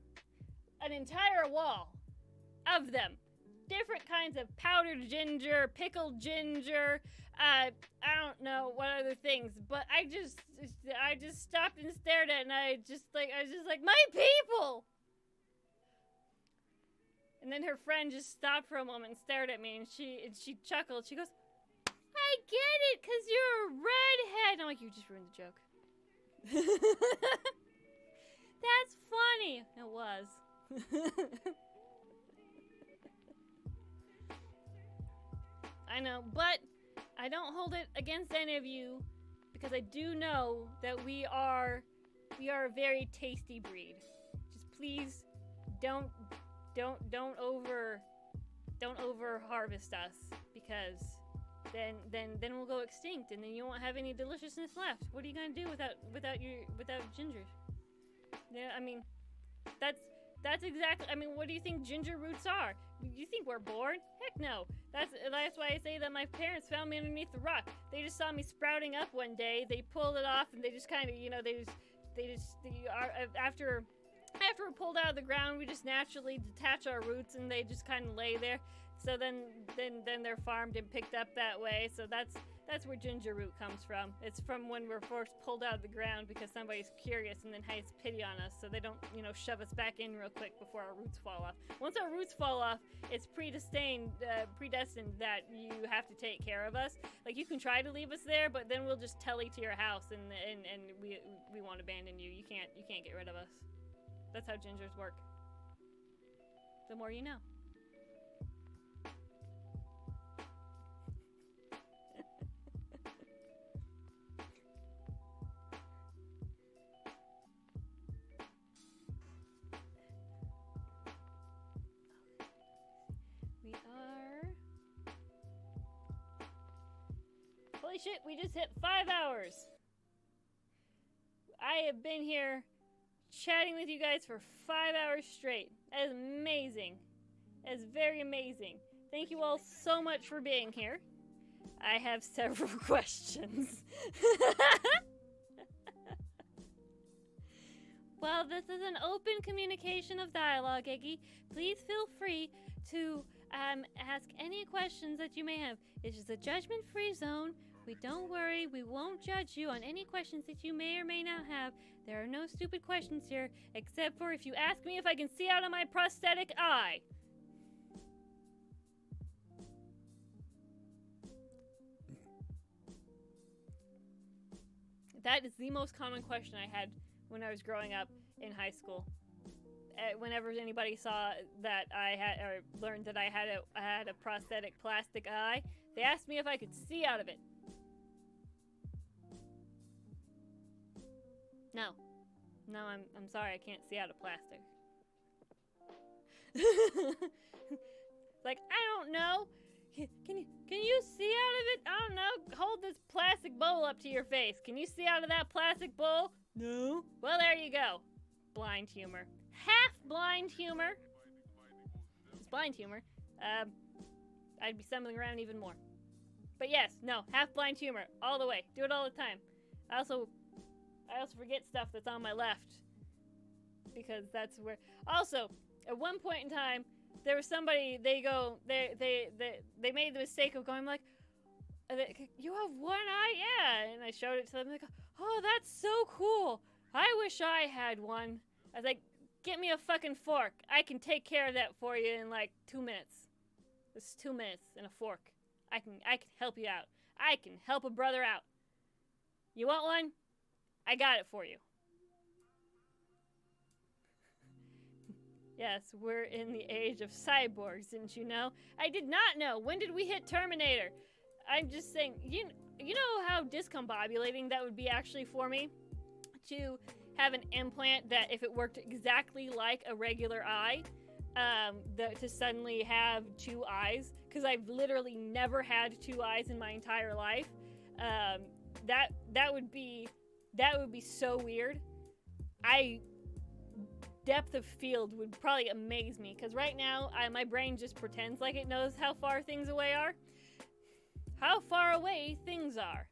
An entire wall of them. Different kinds of powdered ginger, pickled ginger, I don't know what other things, but I just stopped and stared at it, and I was just like, my people! And then her friend just stopped for a moment and stared at me, and she chuckled. She goes, I get it, 'cause you're a redhead. And I'm like, you just ruined the joke. That's funny. It was. I know, but I don't hold it against any of you, because I do know that we are a very tasty breed. Just please don't over harvest us, because then we'll go extinct, and then you won't have any deliciousness left. What are you gonna do without gingers? Yeah, I mean, that's exactly. I mean, what do you think ginger roots are? You think we're bored? Heck no. That's why I say that my parents found me underneath the rock. They just saw me sprouting up one day. They pulled it off, and they just kind of, after we're pulled out of the ground, we just naturally detach our roots, and they just kind of lay there. So then they're farmed and picked up that way. So that's where ginger root comes from. It's from when we're first pulled out of the ground because somebody's curious and then has pity on us, so they don't, shove us back in real quick before our roots fall off. Once our roots fall off, it's predestined that you have to take care of us. Like, you can try to leave us there, but then we'll just telly to your house and we won't abandon you. You can't get rid of us. That's how gingers work. The more you know. Holy shit, we just hit 5 hours. I have been here chatting with you guys for 5 hours straight. That is amazing. That is very amazing. Thank you all so much for being here. I have several questions. Well, this is an open communication of dialogue, Eggy. Please feel free to ask any questions that you may have. This is a judgment-free zone. Don't worry, we won't judge you on any questions that you may or may not have. There are no stupid questions here, except for if you ask me if I can see out of my prosthetic eye. That is the most common question I had when I was growing up in high school. Whenever anybody saw that I had, or learned that I had a prosthetic plastic eye, they asked me if I could see out of it. No, I'm sorry, I can't see out of plastic. Like, I don't know. Can you see out of it? I don't know. Hold this plastic bowl up to your face. Can you see out of that plastic bowl? No. Well, there you go. Blind humor. Half blind humor. Just blind humor. I'd be stumbling around even more. But yes, no, half blind humor all the way. Do it all the time. I also forget stuff that's on my left because that's where. Also, at one point in time, there was somebody. They made the mistake of going like, "You have one eye, yeah," and I showed it to them. They go, "Oh, that's so cool. I wish I had one." I was like, "Get me a fucking fork. I can take care of that for you in like 2 minutes. It's 2 minutes and a fork. I can help you out. I can help a brother out. You want one? I got it for you." Yes, we're in the age of cyborgs, didn't you know? I did not know. When did we hit Terminator? I'm just saying, you know how discombobulating that would be actually for me? To have an implant that if it worked exactly like a regular eye, to suddenly have 2 eyes, because I've literally never had 2 eyes in my entire life. That would be so weird. Depth of field would probably amaze me, because right now my brain just pretends like it knows how far things away are. How far away things are.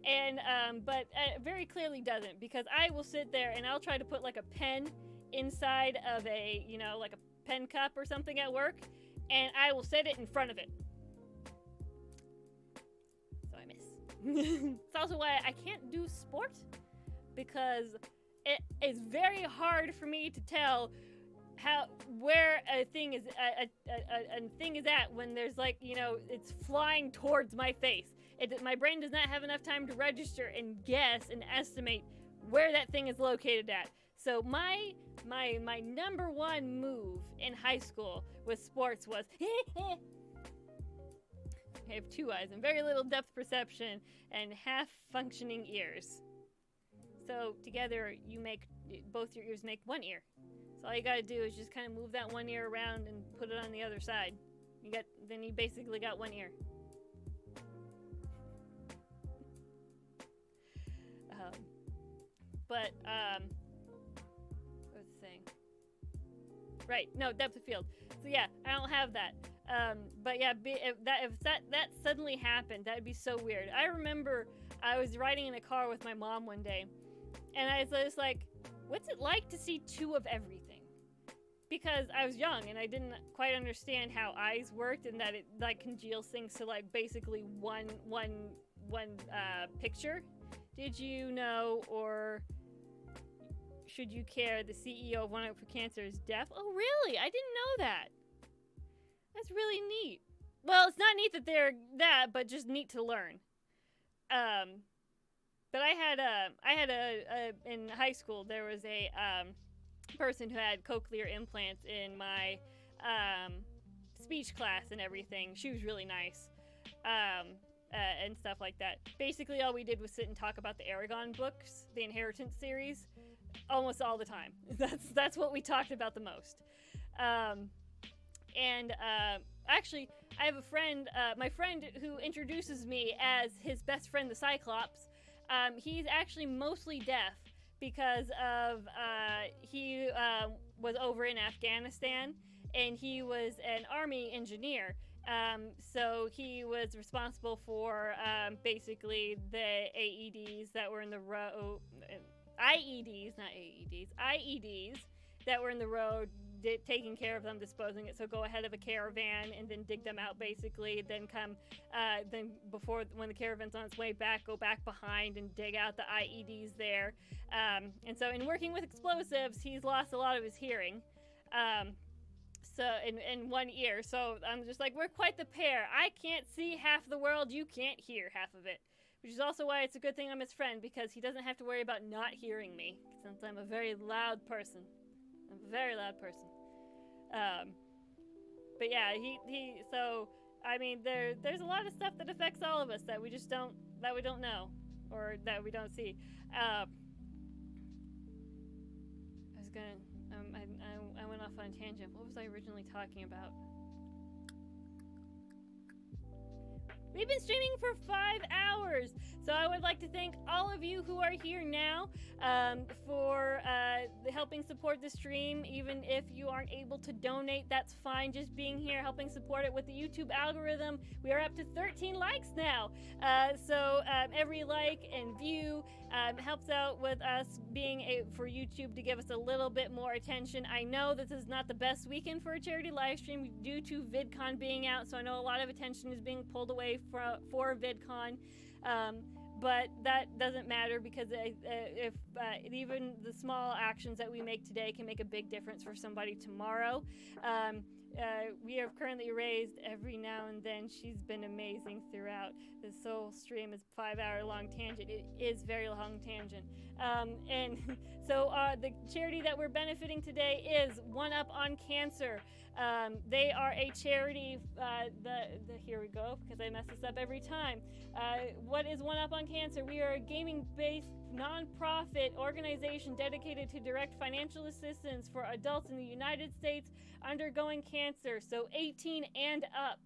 And but very clearly doesn't, because I will sit there and I'll try to put like a pen inside of a, like a pen cup or something at work, and I will set it in front of it. So I miss. It's also why I can't do sport, because it is very hard for me to tell where a thing is at when there's like, it's flying towards my face. My brain does not have enough time to register and guess and estimate where that thing is located at. So my number one move in high school with sports was I have 2 eyes and very little depth perception and half functioning ears. So together both your ears make 1 ear. So all you gotta do is just kind of move that 1 ear around and put it on the other side. Then you basically got 1 ear. What's the saying? Right, no, depth of field. So yeah, I don't have that. But yeah, if that suddenly happened, that'd be so weird. I remember I was riding in a car with my mom one day, and I was just like, what's it like to see 2 of everything? Because I was young and I didn't quite understand how eyes worked, and that it like congeals things to like basically one picture. Did you know, or should you care, the CEO of One Out for Cancer is deaf? Oh, really? I didn't know that. That's really neat. Well, it's not neat that they're that, but just neat to learn. But I had in high school, there was a person who had cochlear implants in my speech class and everything. She was really nice. And stuff like that. Basically, all we did was sit and talk about the Aragon books, the Inheritance series, almost all the time. That's what we talked about the most. Actually, I have a friend, my friend who introduces me as his best friend, the Cyclops. He's actually mostly deaf because of he was over in Afghanistan, and he was an army engineer. So he was responsible for basically the AEDs that were in the road, IEDs, not AEDs, IEDs that were in the road, taking care of them, disposing it. So go ahead of a caravan and then dig them out basically, then when the caravan's on its way back, go back behind and dig out the IEDs there. And so in working with explosives, he's lost a lot of his hearing. So in 1 ear. So I'm just like, we're quite the pair. I can't see half the world, you can't hear half of it. Which is also why it's a good thing I'm his friend, because he doesn't have to worry about not hearing me, since I'm a very loud person. I'm a very loud person. But yeah, so I mean, there's a lot of stuff that affects all of us that we don't know, or that we don't see. I went off on a tangent. What was I originally talking about? We've been streaming for 5 hours. So I would like to thank all of you who are here now for helping support the stream. Even if you aren't able to donate, that's fine. Just being here, helping support it with the YouTube algorithm. We are up to 13 likes now. So every like and view helps out with us for YouTube to give us a little bit more attention. I know this is not the best weekend for a charity live stream due to VidCon being out, so I know a lot of attention is being pulled away for VidCon. But that doesn't matter because if even the small actions that we make today can make a big difference for somebody tomorrow. We have currently raised every now and then. She's been amazing throughout. This whole stream is 5-hour long tangent. It is very long tangent. And so the charity that we're benefiting today is One Up on Cancer. They are a charity. Here we go, because I mess this up every time. What is One Up on Cancer? We are a gaming-based non-profit organization dedicated to direct financial assistance for adults in the United States undergoing cancer, so 18 and up.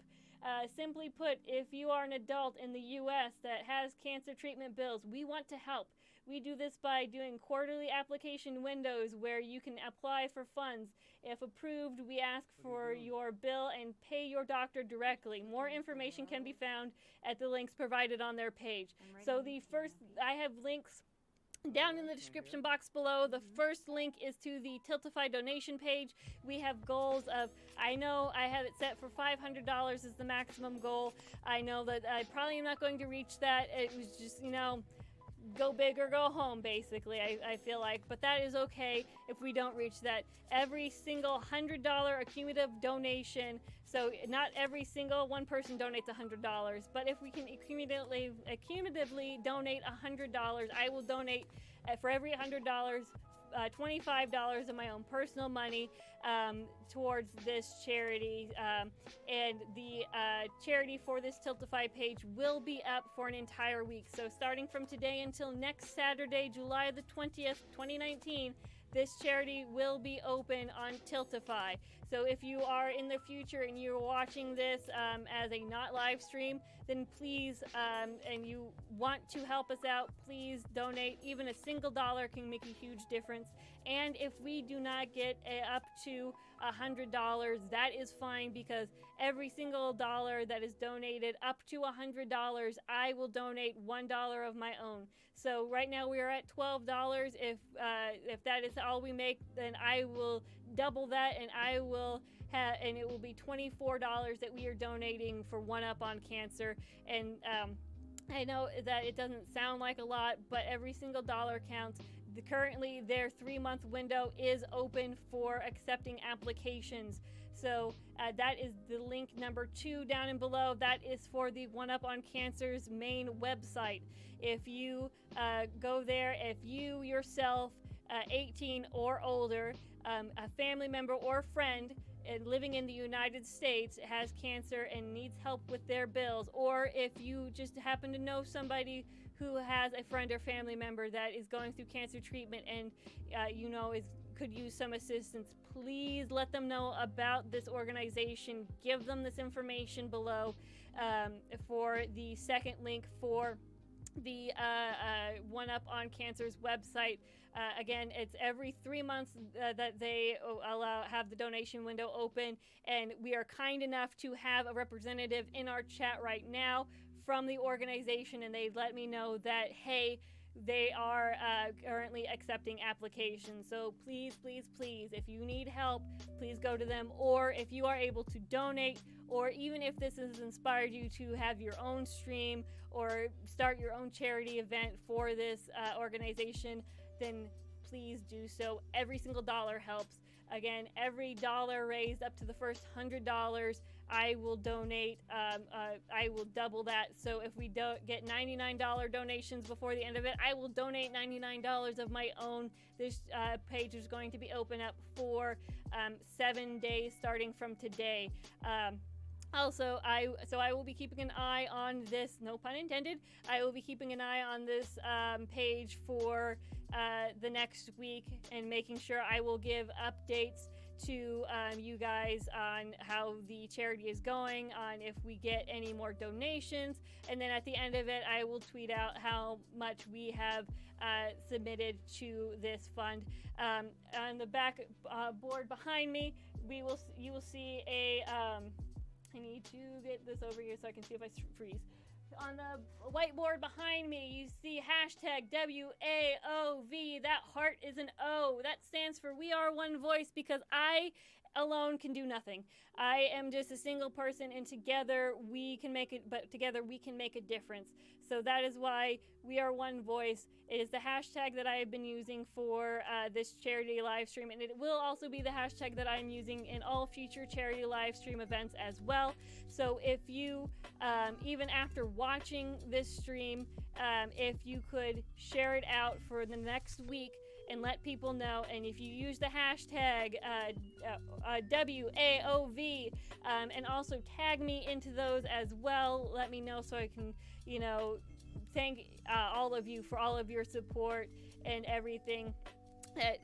Simply put, if you are an adult in the U.S. that has cancer treatment bills, we want to help. We do this by doing quarterly application windows where you can apply for funds. If approved, we ask for your bill and pay your doctor directly. More information can be found at the links provided on their page. So I have links down in the description box below. The first link is to the Tiltify donation page. We have goals of, I know I have it set for $500 is the maximum goal. I know that I probably am not going to reach that. It was just, go big or go home, basically, I feel like. But that is okay if we don't reach that. Every single $100 accumulative donation, so not every single one person donates $100, but if we can accumulatively donate $100, I will donate for every $100, $25 of my own personal money towards this charity. And the charity for this Tiltify page will be up for an entire week. So starting from today until next Saturday, July the 20th, 2019, this charity will be open on Tiltify. So if you are in the future and you're watching this as a not live stream, then please, and you want to help us out, please donate. Even a single dollar can make a huge difference. And if we do not get up to $100, that is fine, because every single dollar that is donated up to $100, I will donate $1 of my own. So right now we are at $12. If that is all we make, then I will double that, and and it will be $24 that we are donating for One Up on Cancer. And I know that it doesn't sound like a lot, but every single dollar counts. Currently, their 3-month window is open for accepting applications. So that is the link number 2 down and below. That is for the One Up on Cancer's main website. If you go there, if you yourself, 18 or older, a family member or friend living in the United States has cancer and needs help with their bills, or if you just happen to know somebody who has a friend or family member that is going through cancer treatment and could use some assistance, please let them know about this organization. Give them this information below. For the second link for the One Up on Cancer's website, again, it's every 3 months that they have the donation window open, and we are kind enough to have a representative in our chat right now from the organization, and they let me know that, hey, they are currently accepting applications. So please, please, please, if you need help, please go to them. Or if you are able to donate, or even if this has inspired you to have your own stream or start your own charity event for this organization, then please do so. Every single dollar helps. Again, every dollar raised up to the first $100, I will donate. I will double that. So if we get $99 donations before the end of it, I will donate $99 of my own. This page is going to be open up for 7 days starting from today. Also, I will be keeping an eye on this, no pun intended, I will be keeping an eye on this page for the next week and making sure I will give updates to you guys on how the charity is going, on if we get any more donations, and then at the end of it, I will tweet out how much we have submitted to this fund. On the back board behind me, you will see a. I need to get this over here so I can see if I freeze. On the whiteboard behind me, you see hashtag WAOV. That heart is an O. That stands for We Are One Voice, because I alone can do nothing. I am just a single person, and together we can make it, but together we can make a difference. So that is why We Are One Voice. It is the hashtag that I have been using for this charity live stream, and it will also be the hashtag that I'm using in all future charity live stream events as well. So if you, even after watching this stream, if you could share it out for the next week and let people know, and if you use the hashtag WAOV, and also tag me into those as well, let me know so I can, thank all of you for all of your support and everything.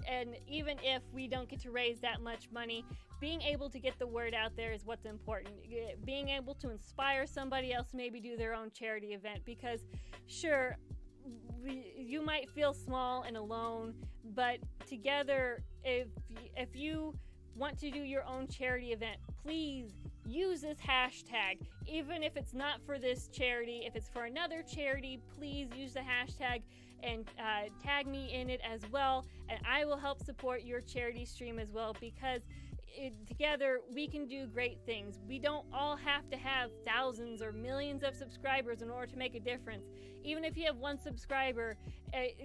And even if we don't get to raise that much money, being able to get the word out there is what's important. Being able to inspire somebody else to maybe do their own charity event, because sure, you might feel small and alone, but together, if you want to do your own charity event, please use this hashtag. Even if it's not for this charity, if it's for another charity, please use the hashtag and tag me in it as well, and I will help support your charity stream as well, because together we can do great things. We don't all have to have thousands or millions of subscribers in order to make a difference. Even if you have one subscriber,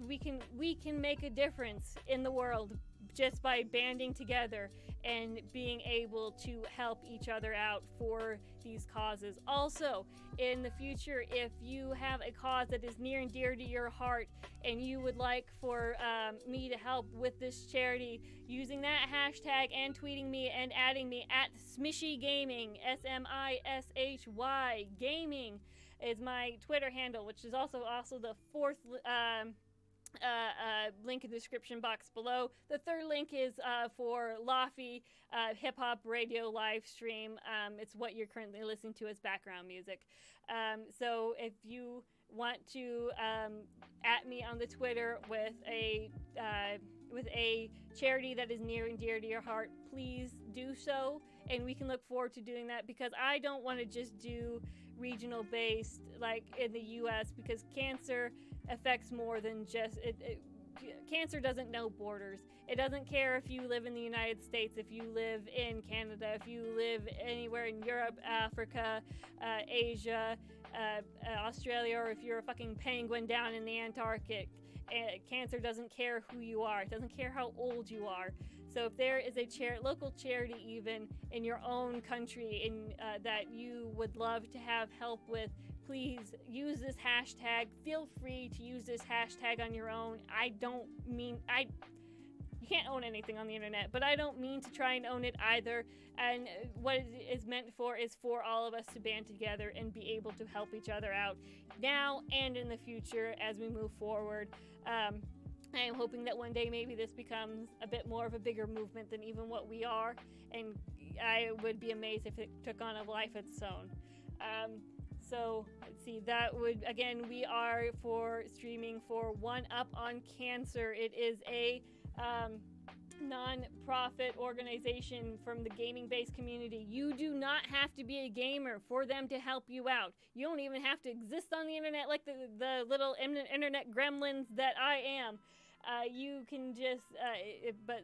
we can make a difference in the world just by banding together and being able to help each other out for these causes. Also, in the future, if you have a cause that is near and dear to your heart and you would like for me to help with this charity, using that hashtag and tweeting me and adding me at Smishy Gaming, SMISHY Gaming is my Twitter handle, which is also the fourth link in the description box below. The third link is for Lofty hip hop radio live stream. It's what you're currently listening to as background music. So if you want to at me on the Twitter with a charity that is near and dear to your heart, please do so, and we can look forward to doing that, because I don't want to just do regional based like in the US, because cancer affects more than just cancer doesn't know borders. It doesn't care if you live in the United States, if you live in Canada, if you live anywhere in Europe, Africa, Asia, Australia, or if you're a fucking penguin down in the Antarctic. Cancer doesn't care who you are. It doesn't care how old you are. So if there is a local charity even in your own country that you would love to have help with, please use this hashtag. Feel free to use this hashtag on your own. You can't own anything on the internet, but I don't mean to try and own it either. And what it is meant for is for all of us to band together and be able to help each other out now and in the future as we move forward. I am hoping that one day maybe this becomes a bit more of a bigger movement than even what we are, and I would be amazed if it took on a life of its own. So let's see, that would, again, we are for streaming for One Up on Cancer. It is a non-profit organization from the gaming-based community. You do not have to be a gamer for them to help you out. You don't even have to exist on the internet like the little internet gremlins that I am. You can just,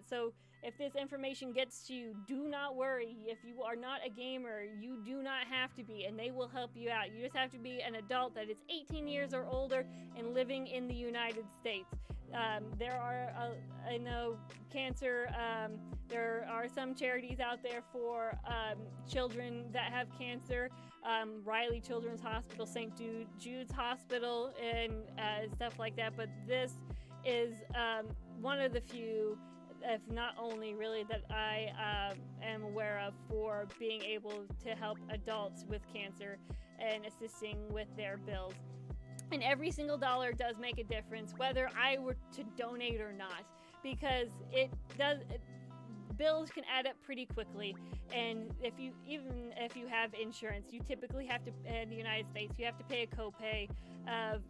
so if this information gets to you, do not worry. If you are not a gamer, you do not have to be, and they will help you out. You just have to be an adult that is 18 years or older and living in the United States. There are, I know, cancer, there are some charities out there for children that have cancer, Riley Children's Hospital, St. Jude's Hospital, and stuff like that, but this is one of the few, if not only really, that I am aware of for being able to help adults with cancer and assisting with their bills. And every single dollar does make a difference, whether I were to donate or not, because bills can add up pretty quickly. And even if you have insurance, you typically have to, in the United States, you have to pay a copay of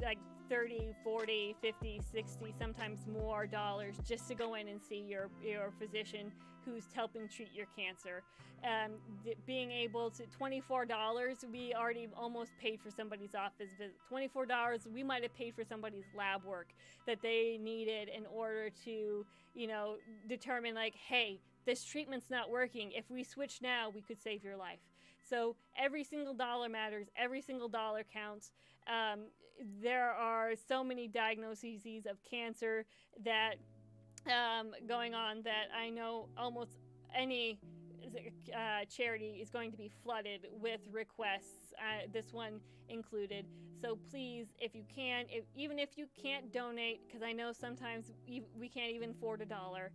like 30, 40, 50, 60, sometimes more dollars just to go in and see your physician who's helping treat your cancer. Being able to, $24, we already almost paid for somebody's office visit. $24, we might have paid for somebody's lab work that they needed in order to, determine like, hey, this treatment's not working. If we switch now, we could save your life. So every single dollar matters. Every single dollar counts. There are so many diagnoses of cancer that going on that I know almost any charity is going to be flooded with requests, this one included. So please, if you can, even if you can't donate, because I know sometimes we can't even afford $1,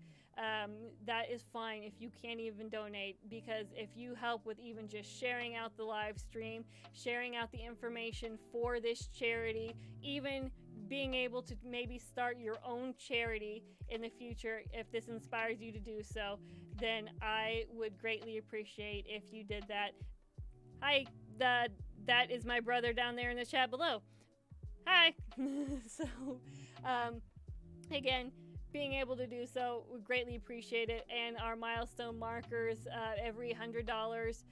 that is fine if you can't even donate, because if you help with even just sharing out the live stream, sharing out the information for this charity, even being able to maybe start your own charity in the future, if this inspires you to do so, then I would greatly appreciate if you did that. Hi, that is my brother down there in the chat below. Hi. So, again, being able to do so, we greatly appreciate it. And our milestone markers, every $100,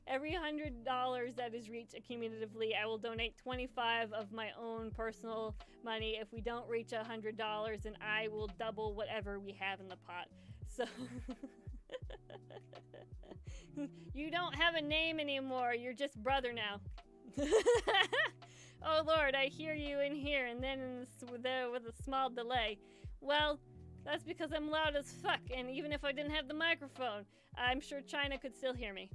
every $100 that is reached accumulatively, I will donate 25 of my own personal money. If we don't reach $100, then I will double whatever we have in the pot. So you don't have a name anymore. You're just brother now. Oh Lord, I hear you in here, and then there with a small delay. Well, that's because I'm loud as fuck, and even if I didn't have the microphone, I'm sure China could still hear me.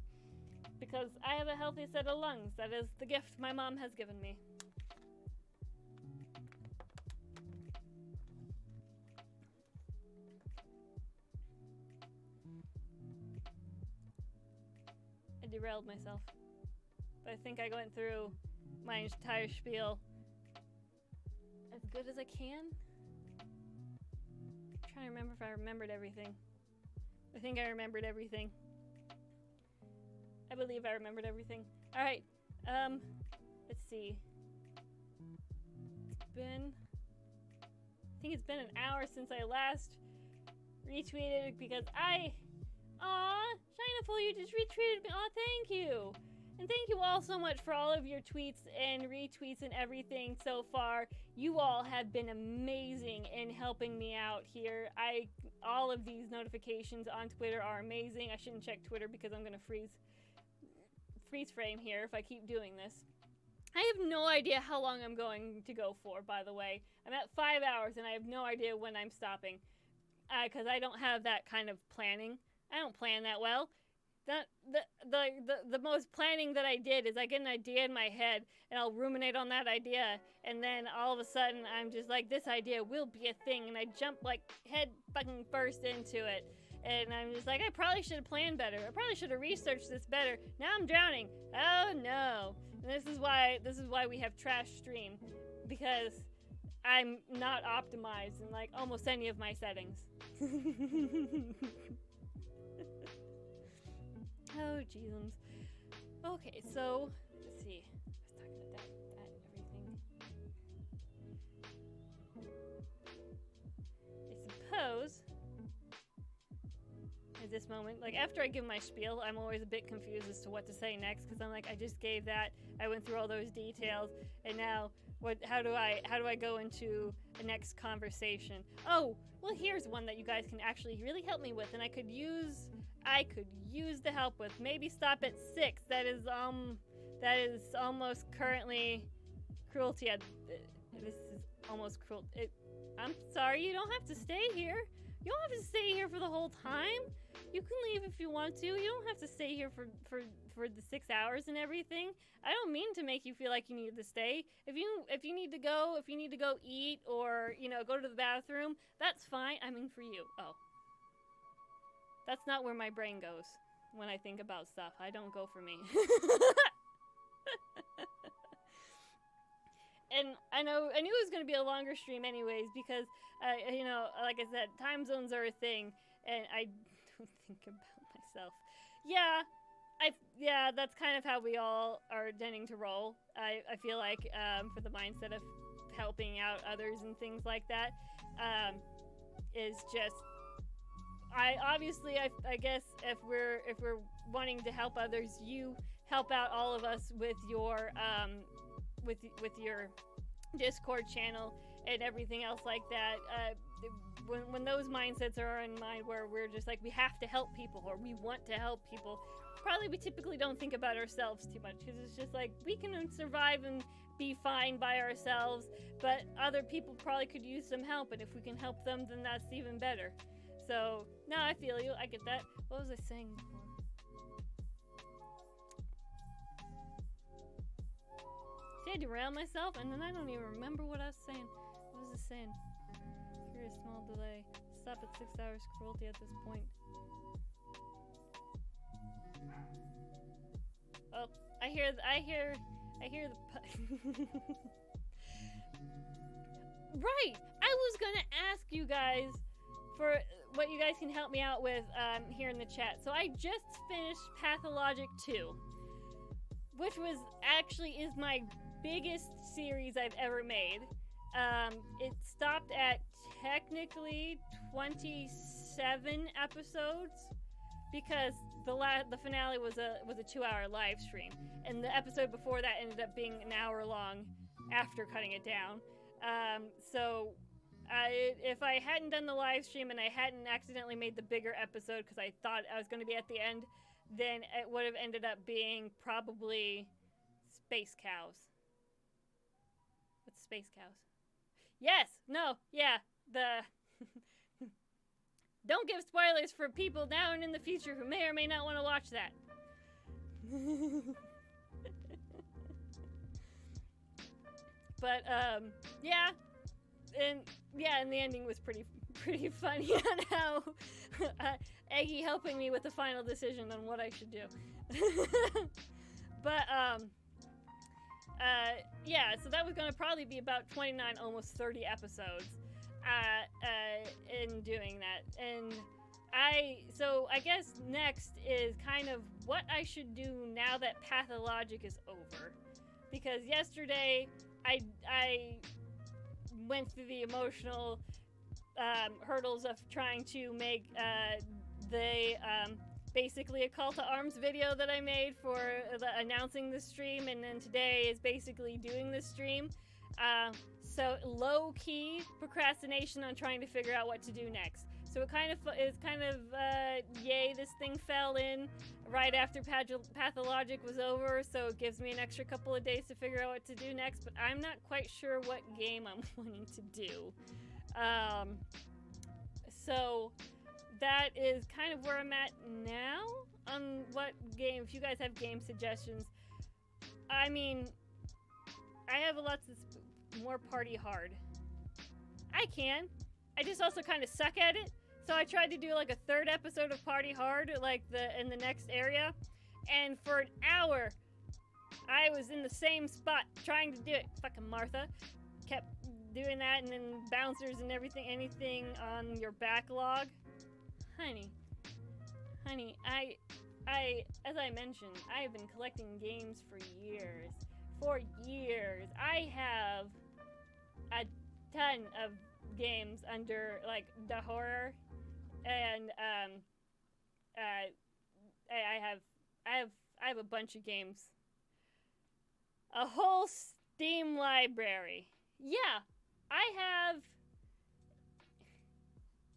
Because I have a healthy set of lungs. That is the gift my mom has given me. I derailed myself. But I think I went through my entire spiel as good as I can. I'm trying to remember if I remembered everything. I think I remembered everything. I believe I remembered everything. Alright, let's see. I think it's been an hour since I last retweeted because Shinaful, you just retweeted me. Aw, thank you. And thank you all so much for all of your tweets and retweets and everything so far. You all have been amazing in helping me out here. All of these notifications on Twitter are amazing. I shouldn't check Twitter because I'm gonna freeze frame here if I keep doing this. I have no idea how long I'm going to go for, by the way. I'm at 5 hours and I have no idea when I'm stopping. Because I don't have that kind of planning. I don't plan that well. The most planning that I did is I get an idea in my head and I'll ruminate on that idea, and then all of a sudden I'm just like, this idea will be a thing, and I jump like head fucking first into it. And I'm just like, I probably should have planned better. I probably should have researched this better. Now I'm drowning. Oh no. And this is why we have trash stream, because I'm not optimized in like almost any of my settings. Oh jeezums. Okay, so let's see. I was talking about that everything. I suppose at this moment, like after I give my spiel, I'm always a bit confused as to what to say next, because I'm like, I just gave that, I went through all those details, and now how do I go into the next conversation? Oh, well, here's one that you guys can actually really help me with, and I could use the help with. Maybe stop at 6. That is almost currently cruelty. This is almost cruel. I'm sorry, you don't have to stay here. You don't have to stay here for the whole time. You can leave if you want to. You don't have to stay here for the 6 hours and everything. I don't mean to make you feel like you need to stay. If you need to go eat, or go to the bathroom, that's fine. I mean, for you. Oh, that's not where my brain goes when I think about stuff. I don't go for me. and I knew it was going to be a longer stream anyways because, you know, like I said, time zones are a thing, and I don't think about myself. Yeah, that's kind of how we all are tending to roll. I feel like for the mindset of helping out others and things like that, is just I guess if we're wanting to help others, you help out all of us with your with your Discord channel and everything else like that. When those mindsets are in mind where we're just like, we have to help people or we want to help people, probably we typically don't think about ourselves too much because it's just like we can survive and be fine by ourselves, but other people probably could use some help, and if we can help them, then that's even better. So, no, I feel you. I get that. What was I saying before? See, I derailed myself, and then I don't even remember what I was saying. What was I saying? Here is small delay. Stop at 6 hours cruelty at this point. Oh, I hear the Right! I was gonna ask you guys for what you guys can help me out with here in the chat. So I just finished Pathologic 2, which was actually is my biggest series I've ever made. It stopped at technically 27 episodes because the finale was a 2-hour live stream, and the episode before that ended up being an hour long after cutting it down. So if I hadn't done the live stream and I hadn't accidentally made the bigger episode because I thought I was going to be at the end, then it would have ended up being probably Space Cows. What's Space Cows? Yes! No! Yeah! Don't give spoilers for people now and in the future who may or may not want to watch that. But, yeah. And the ending was pretty funny on how Eggy helping me with the final decision on what I should do. But, yeah, so that was going to probably be about 29, almost 30 episodes in doing that. And so I guess next is kind of what I should do now that Pathologic is over. Because yesterday, I went through the emotional hurdles of trying to make basically a call to arms video that I made for announcing the stream, and then today is basically doing the stream. So low-key procrastination on trying to figure out what to do next. So it kind of yay, this thing fell in right after Pathologic was over, so it gives me an extra couple of days to figure out what to do next, but I'm not quite sure what game I'm wanting to do. So that is kind of where I'm at now on what game. If you guys have game suggestions, I mean, I have a lot that's more party hard. I just also kind of suck at it. So I tried to do like a third episode of Party Hard, like in the next area, and for an hour, I was in the same spot trying to do it. Fucking Martha kept doing that, and then bouncers and anything on your backlog. Honey, I, as I mentioned, I have been collecting games for years. I have a ton of games under like the horror, and I have a bunch of games, a whole Steam library. Yeah, I have.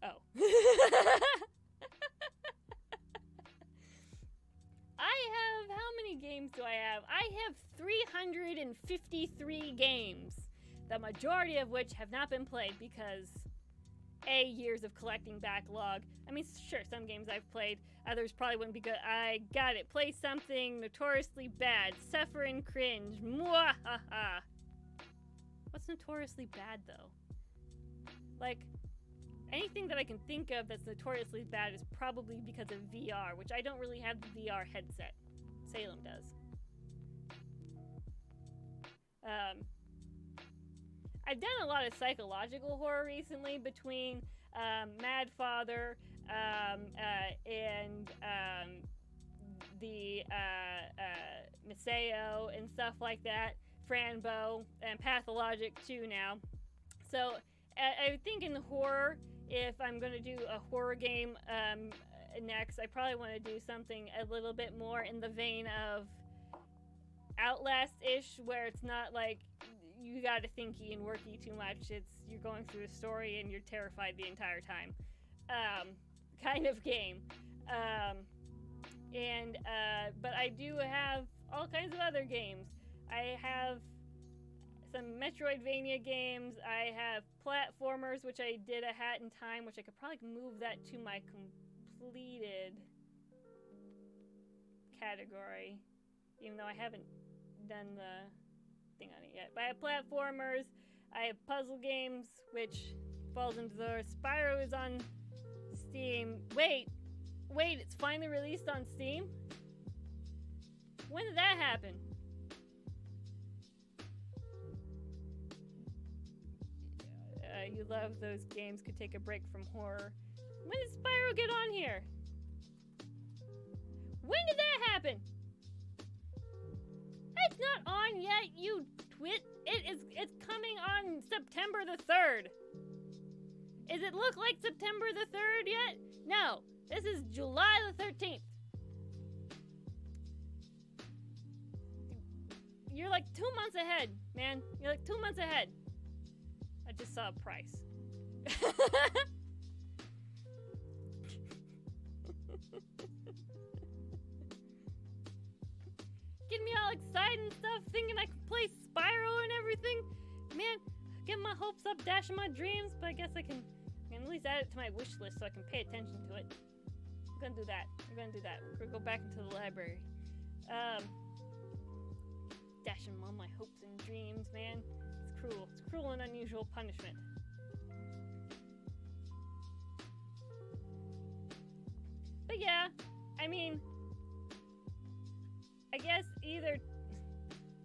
Oh. How many games do I have? I have 353 games, the majority of which have not been played because years of collecting backlog. I mean, sure, some games I've played, others probably wouldn't be good. I got it. Play something notoriously bad. Suffer and cringe. Mwahaha. What's notoriously bad, though? Like, anything that I can think of that's notoriously bad is probably because of VR, which I don't really have the VR headset. Salem does. I've done a lot of psychological horror recently between Mad Father and the Maseo and stuff like that, Franbo, and Pathologic too now. So I think in horror, if I'm going to do a horror game next, I probably want to do something a little bit more in the vein of Outlast-ish, where it's not like you gotta thinky and worky too much. It's you're going through a story and you're terrified the entire time, kind of game. But I do have all kinds of other games. I have some Metroidvania games. I have platformers, which I did a Hat in Time, which I could probably move that to my completed category, even though I haven't done the thing on it yet. But I have platformers, I have puzzle games, which falls into the Spyro is on Steam. Wait, it's finally released on Steam? When did that happen? You love those games, could take a break from horror. When did Spyro get on here? When did that happen? It's not on yet, you twit. It's coming on September the 3rd. Does it look like September the 3rd yet? No, this is July the 13th. You're like 2 months ahead, man. You're like 2 months ahead. I just saw a price. Getting me all excited and stuff, thinking I could play Spyro and everything. Man, getting my hopes up, dashing my dreams, but I guess I can at least add it to my wish list so I can pay attention to it. I'm gonna do that. We're gonna go back into the library. Dashing all my hopes and dreams, man. It's cruel. It's cruel and unusual punishment. But yeah, I mean, I guess either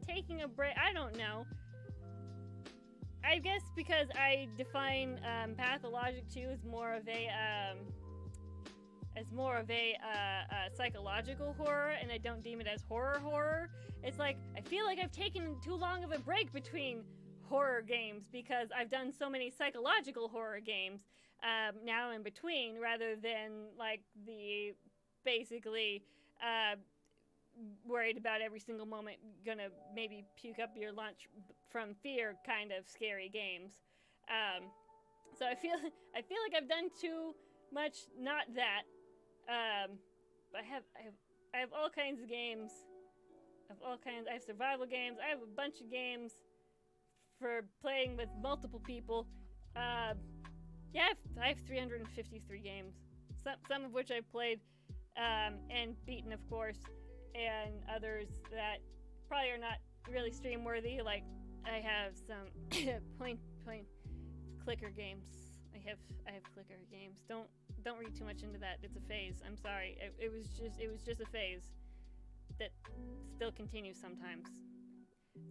taking a break, I don't know. I guess because I define Pathologic 2 as more of a psychological horror, and I don't deem it as horror. It's like I feel like I've taken too long of a break between horror games because I've done so many psychological horror games now in between, rather than like the basically worried about every single moment gonna maybe puke up your lunch from fear kind of scary games. So I feel like I've done too much not that. I have all kinds of games. I have survival games. I have a bunch of games for playing with multiple people. I have 353 games. Some of which I've played and beaten, of course, and others that probably are not really stream worthy. Like I have some point clicker games. I have clicker games. Don't read too much into that. It's a phase. I'm sorry. It was just a phase that still continues sometimes.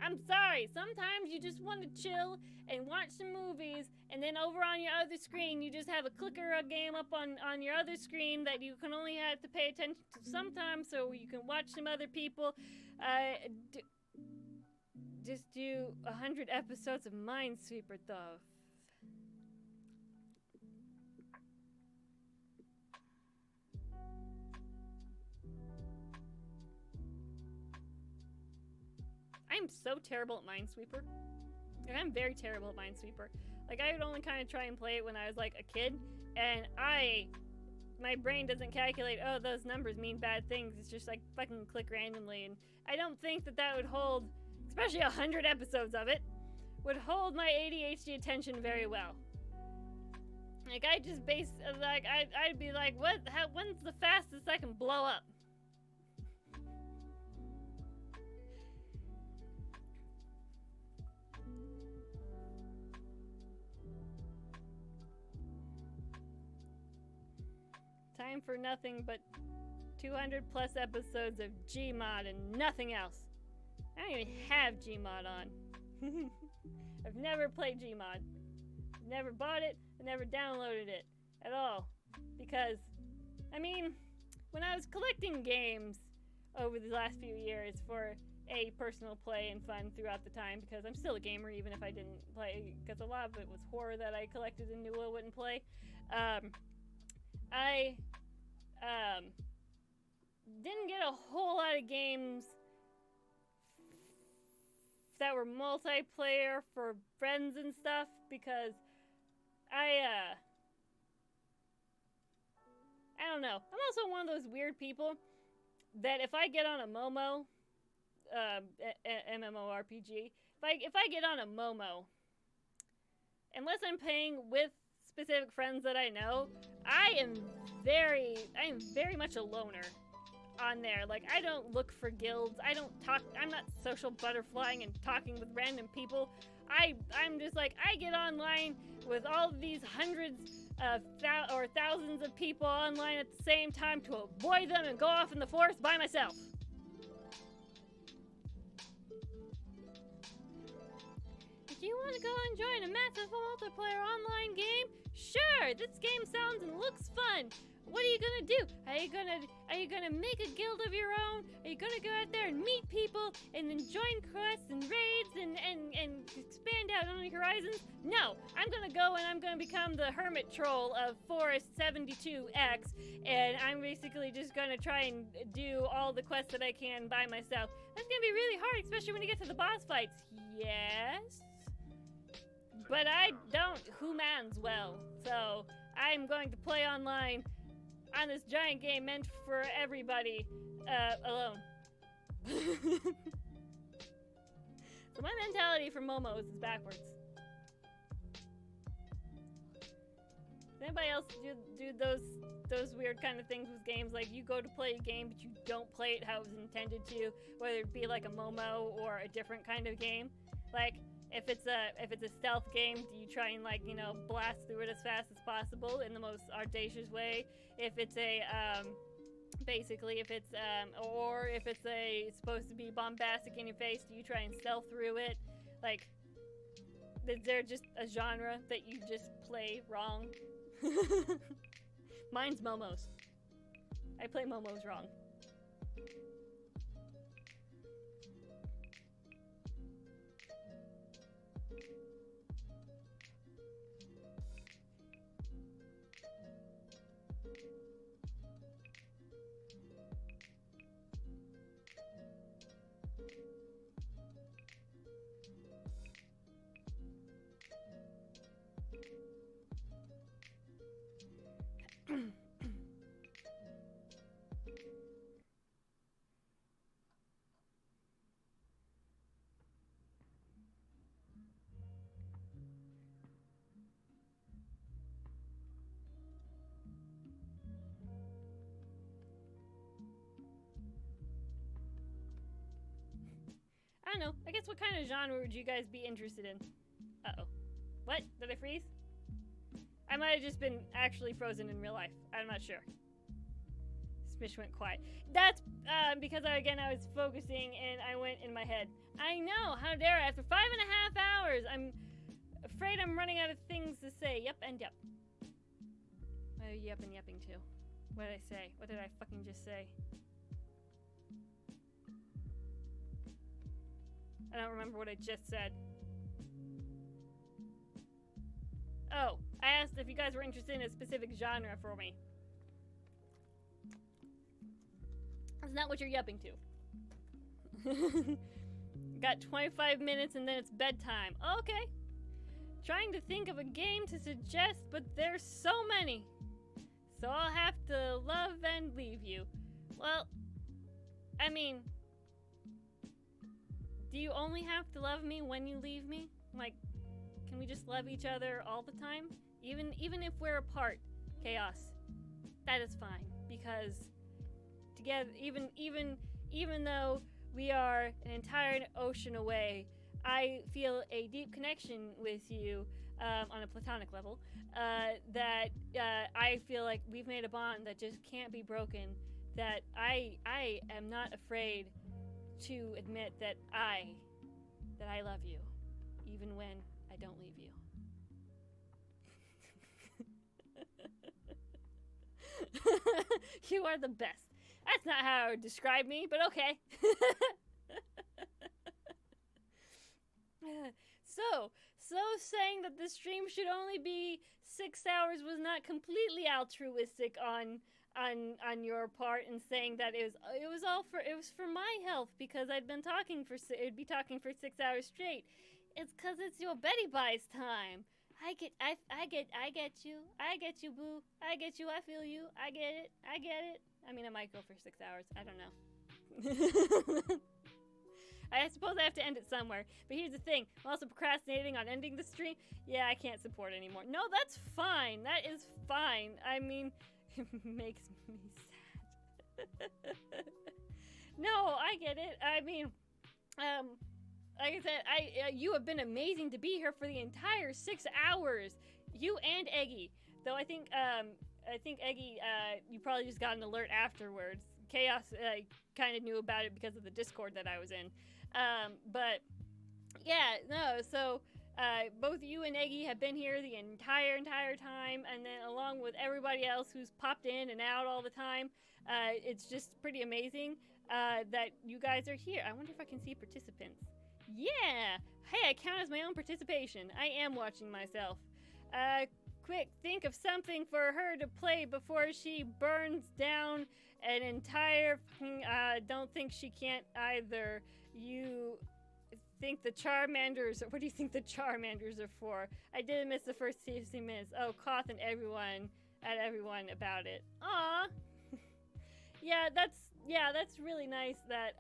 I'm sorry. Sometimes you just want to chill and watch some movies, and then over on your other screen, you just have a clicker game up on your other screen that you can only have to pay attention to sometimes, so you can watch some other people. Just do 100 episodes of Minesweeper, though. I'm so terrible at Minesweeper. Like, I'm very terrible at Minesweeper. Like, I would only kind of try and play it when I was, like, a kid, and my brain doesn't calculate, oh, those numbers mean bad things. It's just, like, fucking click randomly, and I don't think that would hold, especially 100 episodes of it, would hold my ADHD attention very well. Like, I'd be like, when's the fastest I can blow up? Time for nothing but 200 plus episodes of Gmod and nothing else. I don't even have Gmod on. I've never played Gmod. Never bought it, I never downloaded it at all. Because, I mean, when I was collecting games over the last few years for a personal play and fun throughout the time, because I'm still a gamer even if I didn't play, because a lot of it was horror that I collected and knew I wouldn't play. I didn't get a whole lot of games that were multiplayer for friends and stuff, because I don't know. I'm also one of those weird people that if I get on a Momo, MMORPG, if I get on a Momo, unless I'm playing with specific friends that I know, I am very much a loner on there. Like, I don't look for guilds. I don't talk. I'm not social butterflying and talking with random people. I'm just like, I get online with all of these hundreds or thousands of people online at the same time to avoid them and go off in the forest by myself. Do you want to go and join a massive multiplayer online game? Sure, this game sounds and looks fun. What are you gonna do? Are you gonna make a guild of your own? Are you gonna go out there and meet people and then join quests and raids and expand out on the horizons? No, I'm gonna go and I'm gonna become the hermit troll of Forest 72X, and I'm basically just gonna try and do all the quests that I can by myself. That's gonna be really hard, especially when you get to the boss fights. Yes, but I don't humans well, so I'm going to play online on this giant game meant for everybody, alone. So my mentality for Momos is backwards. Does anybody else do those weird kind of things with games? Like, you go to play a game, but you don't play it how it was intended to, whether it be like a Momo or a different kind of game? Like, if it's a stealth game, do you try and, like, you know, blast through it as fast as possible in the most audacious way? If it's a or if it's supposed to be bombastic in your face, do you try and stealth through it? Like, is there just a genre that you just play wrong? Mine's Momos. I play Momos wrong. I don't know. I guess what kind of genre would you guys be interested in? Uh-oh. What? Did I freeze? I might have just been actually frozen in real life. I'm not sure. Smish went quiet. That's because, I was focusing and I went in my head. I know! How dare I? After 5.5 hours, I'm afraid I'm running out of things to say. Yep and yep. Oh, yep and yepping too. What did I say? What did I fucking just say? I don't remember what I just said. Oh, I asked if you guys were interested in a specific genre for me. That's not what you're yupping to. Got 25 minutes and then it's bedtime. Okay. Trying to think of a game to suggest, but there's so many. So I'll have to love and leave you. Well, I mean, do you only have to love me when you leave me? Like, can we just love each other all the time? Even if we're apart, Chaos, that is fine. Because together, even though we are an entire ocean away, I feel a deep connection with you on a platonic level. That I feel like we've made a bond that just can't be broken. That I am not afraid to admit that I love you. don't leave you. You are the best. That's not how I would describe me, but okay. So saying that the stream should only be 6 hours was not completely altruistic on your part, and saying that it was for my health, because I'd been talking for 6 hours straight. It's 'cause it's your Betty Buys time. I get you, boo. I get you, I feel you, I get it. I mean, I might go for 6 hours, I don't know. I suppose I have to end it somewhere, but here's the thing, I'm also procrastinating on ending the stream. Yeah, I can't support anymore. No, that's fine, that is fine. I mean, it makes me sad. No, I get it. I mean, like I said, you have been amazing to be here for the entire 6 hours. You and Eggy. Though I think Eggy, you probably just got an alert afterwards. Chaos kind of knew about it because of the Discord that I was in. But yeah, no. So both you and Eggy have been here the entire time, and then along with everybody else who's popped in and out all the time. It's just pretty amazing that you guys are here. I wonder if I can see participants. Yeah! Hey, I count as my own participation. I am watching myself. Quick, think of something for her to play before she burns down an entire... don't think she can't either. You think the Charmanders... What do you think the Charmanders are for? I didn't miss the first 60 minutes. Oh, Koth and everyone about it. Aw! Yeah, that's really nice that,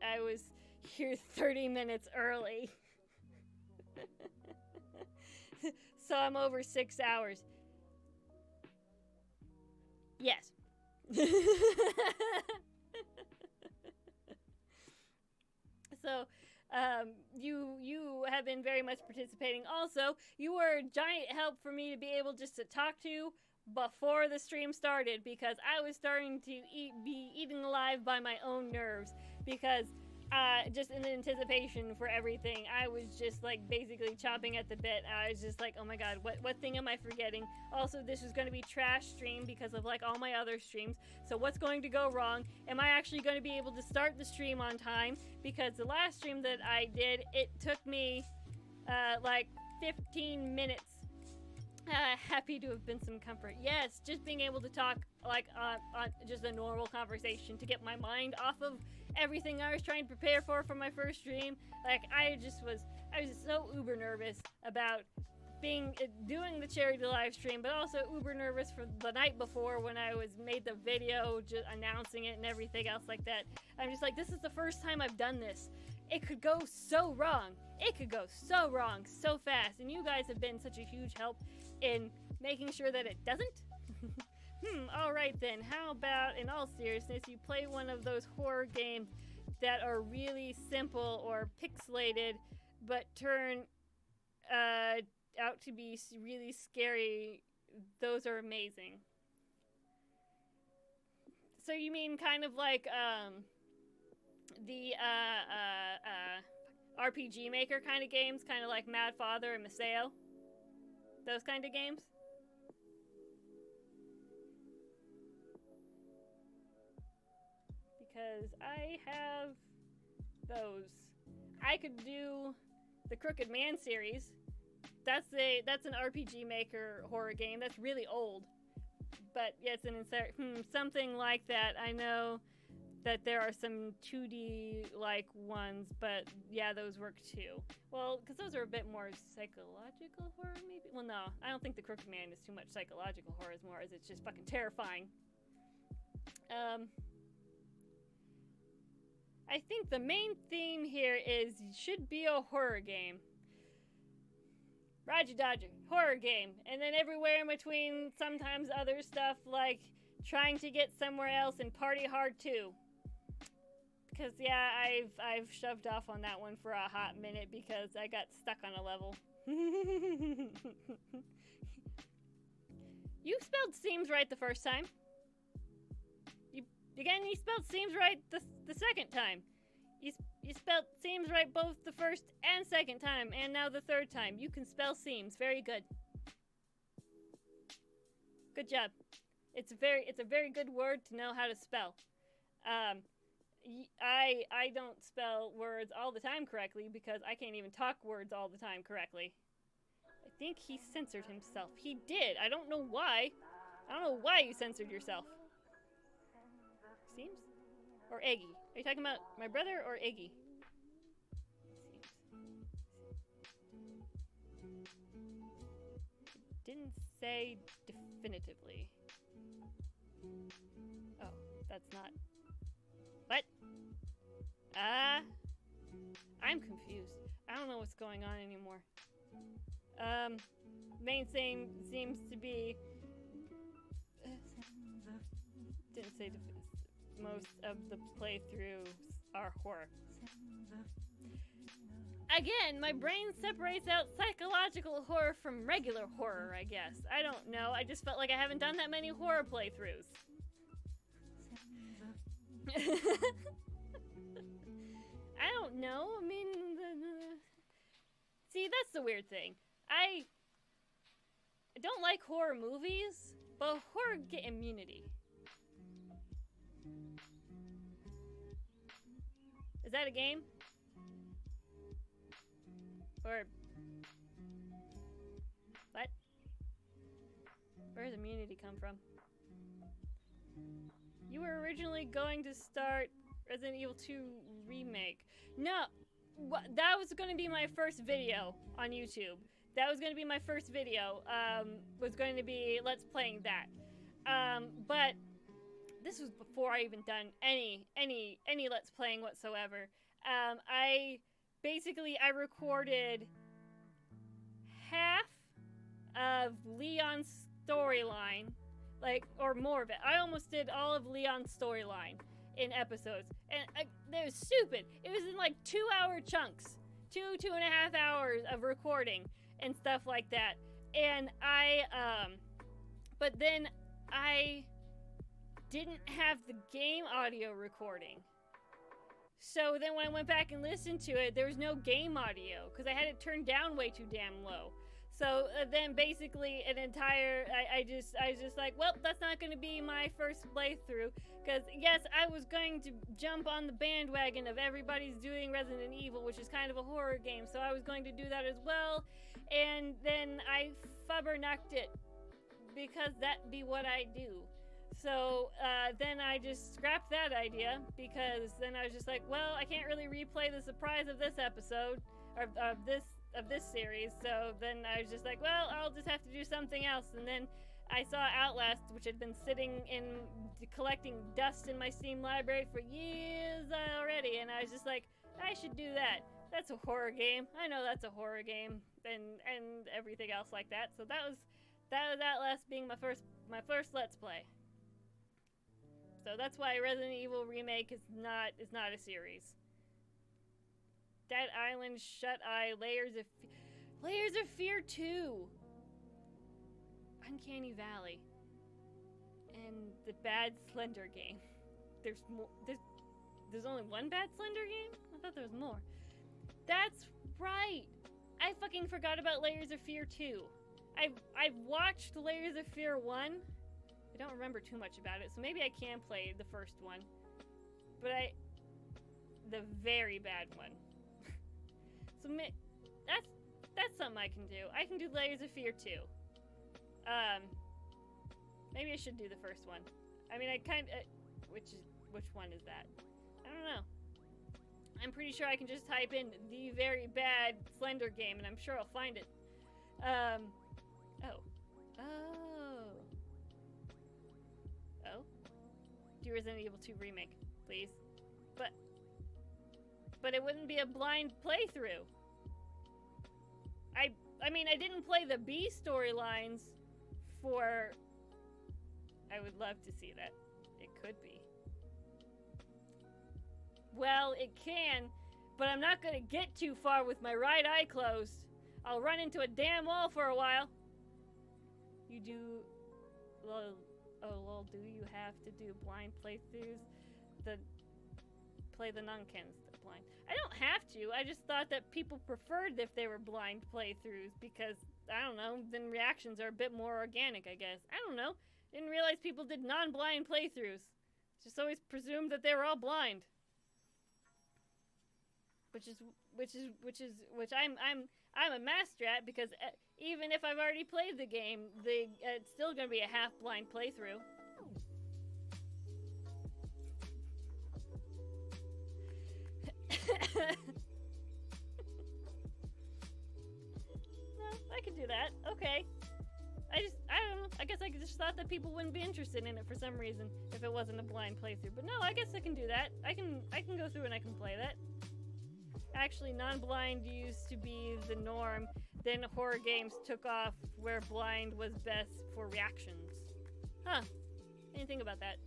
I was here 30 minutes early. So I'm over 6 hours. Yes. So, you have been very much participating. Also, you were a giant help for me to be able just to talk to before the stream started, because I was starting to be eaten alive by my own nerves, because just in anticipation for everything, I was just like basically chomping at the bit. I was just like, oh my god, what thing am I forgetting? Also, this is going to be trash stream because of like all my other streams. So what's going to go wrong? Am I actually going to be able to start the stream on time? Because the last stream that I did, it took me like 15 minutes. Happy to have been some comfort. Yes, just being able to talk like on just a normal conversation to get my mind off of everything I was trying to prepare for my first stream. Like I was so uber nervous about doing the charity live stream, but also uber nervous for the night before when I made the video just announcing it and everything else like that. I'm just like, this is the first time I've done this. It could go so wrong. It could go so wrong so fast, and you guys have been such a huge help in making sure that it doesn't. Alright then, how about, in all seriousness, you play one of those horror games that are really simple or pixelated, but turn out to be really scary. Those are amazing. So you mean kind of like, the, RPG Maker kind of games, kind of like Mad Father and Maseo? Those kind of games? Because I have those. I could do the Crooked Man series. That's an RPG Maker horror game. That's really old. But yeah, it's something like that. I know that there are some 2D-like ones, but yeah, those work too. Well, because those are a bit more psychological horror, maybe? Well, no, I don't think the Crooked Man is too much psychological horror as more as it's just fucking terrifying. I think the main theme here is should be a horror game. Roger Dodger, horror game. And then everywhere in between, sometimes other stuff like trying to get somewhere else and party hard too. Because yeah, I've shoved off on that one for a hot minute because I got stuck on a level. You spelled seems right the first time. You spelled seems right the second time. You spelled seams right both the first and second time, and now the third time. You can spell seams. Very good. Good job. It's a very good word to know how to spell. I don't spell words all the time correctly because I can't even talk words all the time correctly. I think he censored himself. He did. I don't know why. I don't know why you censored yourself. Seems? Or Eggy? Are you talking about my brother or Iggy? Didn't say definitively. Oh, that's not. What? I'm confused. I don't know what's going on anymore. Main thing seems to be. Didn't say most of the playthroughs are horror. Again, my brain separates out psychological horror from regular horror, I guess. I don't know. I just felt like I haven't done that many horror playthroughs. I don't know. I mean, see, that's the weird thing. I don't like horror movies, but horror get immunity. Is that a game? Or what? Where does immunity come from? You were originally going to start Resident Evil 2 remake. No, that was going to be my first video on YouTube. That was going to be my first video. Was going to be Let's Playing that. But this was before I even done any Let's Playing whatsoever. I recorded half of Leon's storyline, or more of it. I almost did all of Leon's storyline in episodes, and it was stupid. It was in 2-hour chunks, 2.5 hours of recording and stuff like that. And but then I didn't have the game audio recording. So then when I went back and listened to it, there was no game audio because I had it turned down way too damn low. So then basically I was just like, well, that's not going to be my first playthrough. Because yes, I was going to jump on the bandwagon of everybody's doing Resident Evil, which is kind of a horror game. So I was going to do that as well. And then I fubbernucked it because that be what I do. So then I just scrapped that idea because then I was just like, well, I can't really replay the surprise of this episode of this series. So then I was just like, well, I'll just have to do something else. And then I saw Outlast, which had been sitting in collecting dust in my Steam library for years already, and I was just like, I should do that. That's a horror game. I know that's a horror game, and everything else like that. So that was Outlast being my first Let's Play. So that's why Resident Evil Remake is not a series. Dead Island, Shut Eye, Layers of Fear 2, Uncanny Valley, and the Bad Slender game. There's more. There's only one Bad Slender game? I thought there was more. That's right. I fucking forgot about Layers of Fear 2. I've watched Layers of Fear 1. I don't remember too much about it, so maybe I can play the first one. But the very bad one. So that's something I can do. I can do Layers of Fear 2. Maybe I should do the first one. I mean, which one is that? I don't know. I'm pretty sure I can just type in the very bad Slender game, and I'm sure I'll find it. Oh. Do Resident Evil 2 remake, please. But it wouldn't be a blind playthrough. I mean, I didn't play the B storylines for... I would love to see that. It could be. Well, it can, but I'm not gonna get too far with my right eye closed. I'll run into a damn wall for a while. You do... Lol, do you have to do blind playthroughs? Play the non-cans. blind. I don't have to. I just thought that people preferred if they were blind playthroughs because, I don't know, then reactions are a bit more organic, I guess. I don't know. Didn't realize people did non-blind playthroughs. Just always presumed that they were all blind. Which I'm a master at because even if I've already played the game, it's still going to be a half-blind playthrough. Well, I could do that. Okay. I don't know. I guess I just thought that people wouldn't be interested in it for some reason if it wasn't a blind playthrough. But no, I guess I can do that. I can go through and I can play that. Actually, non-blind used to be the norm. Then horror games took off where blind was best for reactions. Huh. Didn't think about that.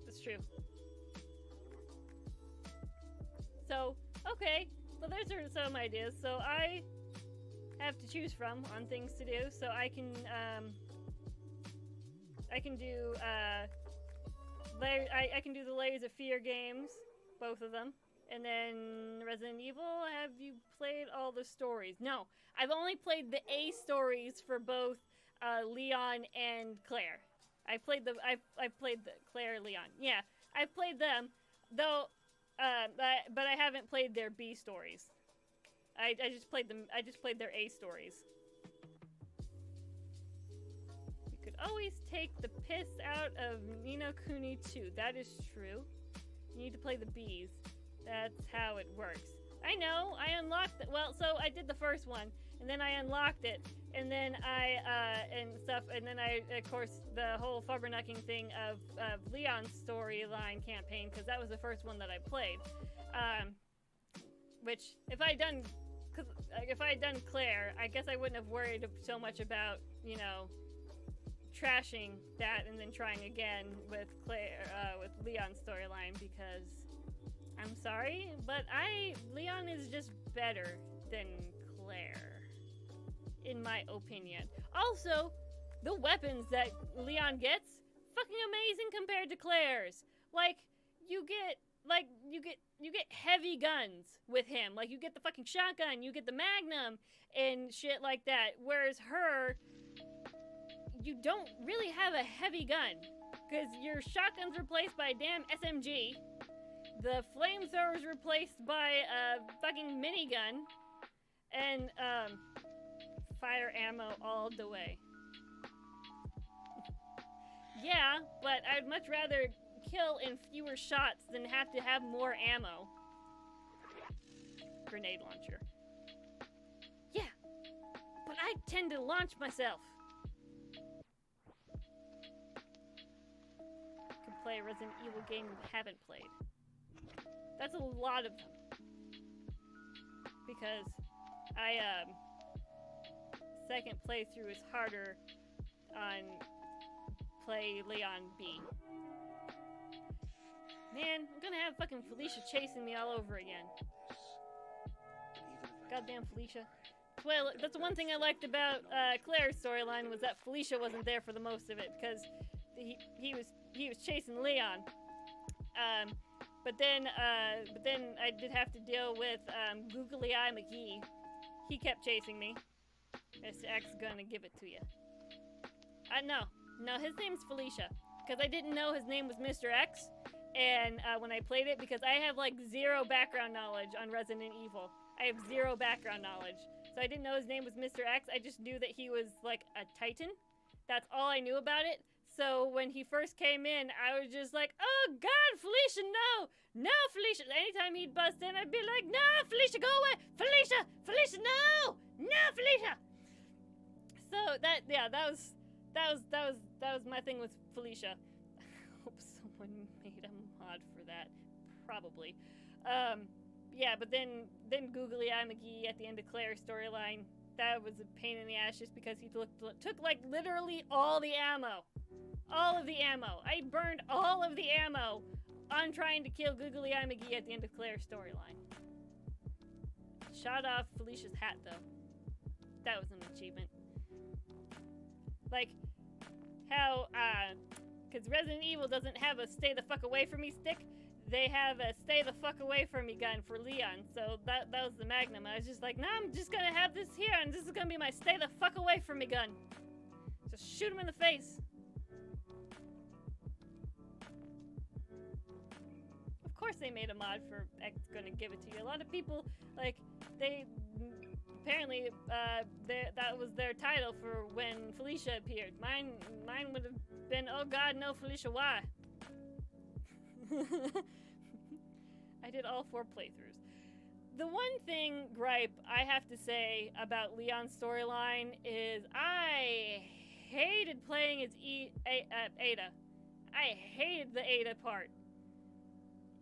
That's true. So, okay. Well, those are some ideas. So I have to choose from on things to do. So I can do I can do the Layers of Fear games, both of them. And then Resident Evil, have you played all the stories? No, I've only played the A stories for both Leon and Claire. I played the Claire Leon. Yeah, I've played them, though, but I haven't played their B stories. I just played them. I just played their A stories. You could always take the piss out of Ni no Kuni 2. That is true. You need to play the Bs. That's how it works. I know, I unlocked it. Well, so I did the first one, and then I unlocked it, and then and then I, of course, the whole Fubbernucking thing of Leon's storyline campaign, because that was the first one that I played. Which, if I had done Claire, I guess I wouldn't have worried so much about, you know, trashing that and then trying again with with Leon's storyline, because I'm sorry, but Leon is just better than Claire, in my opinion. Also, the weapons that Leon gets, fucking amazing compared to Claire's. Like, you get heavy guns with him. Like, you get the fucking shotgun, you get the Magnum, and shit like that. Whereas her, you don't really have a heavy gun, because your shotgun's replaced by a damn SMG. The flamethrower is replaced by a fucking minigun, and fire ammo all the way. Yeah, but I'd much rather kill in fewer shots than have to have more ammo. Grenade launcher. Yeah, but I tend to launch myself. You can play a Resident Evil game you haven't played. That's a lot of them. Because second playthrough is harder on play Leon B. Man, I'm gonna have fucking Felicia chasing me all over again. Goddamn Felicia. Well, that's the one thing I liked about Claire's storyline, was that Felicia wasn't there for the most of it, because he was chasing Leon. But then I did have to deal with Googly Eye McGee. He kept chasing me. Mr. X is gonna give it to you. No, his name's Felicia, because I didn't know his name was Mr. X, and when I played it, because I have like zero background knowledge on Resident Evil. I have zero background knowledge, so I didn't know his name was Mr. X. I just knew that he was like a Titan. That's all I knew about it. So when he first came in, I was just like, oh God, Felicia, no! No, Felicia! Anytime he'd bust in, I'd be like, no, Felicia, go away! Felicia, no! No, Felicia! So that was my thing with Felicia. I hope someone made a mod for that. Probably. Yeah, but then Googly Eye McGee at the end of Claire's storyline, that was a pain in the ass just because he took like literally all the ammo. All of the ammo. I burned all of the ammo on trying to kill Googly Eye McGee at the end of Claire's storyline. Shot off Felicia's hat, though. That was an achievement. Like, how, because Resident Evil doesn't have a stay the fuck away from me stick, they have a stay the fuck away from me gun for Leon. So that was the Magnum. I was just like, nah, I'm just gonna have this here, and this is gonna be my stay the fuck away from me gun. Just shoot him in the face. Of course they made a mod for X gonna give it to you. A lot of people, like, they apparently that was their title for when Felicia appeared. Mine would have been, oh god, no, Felicia, why? I did all 4 playthroughs. The one thing gripe I have to say about Leon's storyline is I hated playing as Ada. I hated the Ada part.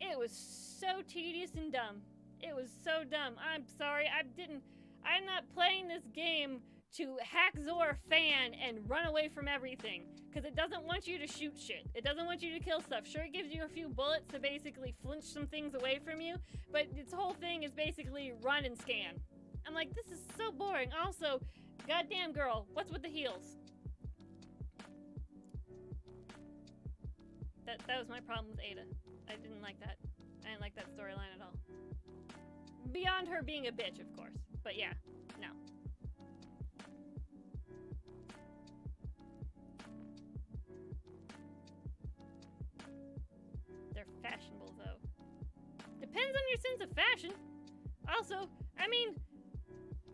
It was so tedious and dumb. It was so dumb. I'm sorry, I'm not playing this game to hack Zor fan and run away from everything. Because it doesn't want you to shoot shit. It doesn't want you to kill stuff. Sure, it gives you a few bullets to basically flinch some things away from you, but its whole thing is basically run and scan. I'm like, this is so boring. Also, goddamn girl, what's with the heels? That was my problem with Ada. I didn't like that. I didn't like that storyline at all. Beyond her being a bitch, of course. But yeah, no. They're fashionable, though. Depends on your sense of fashion. Also, I mean,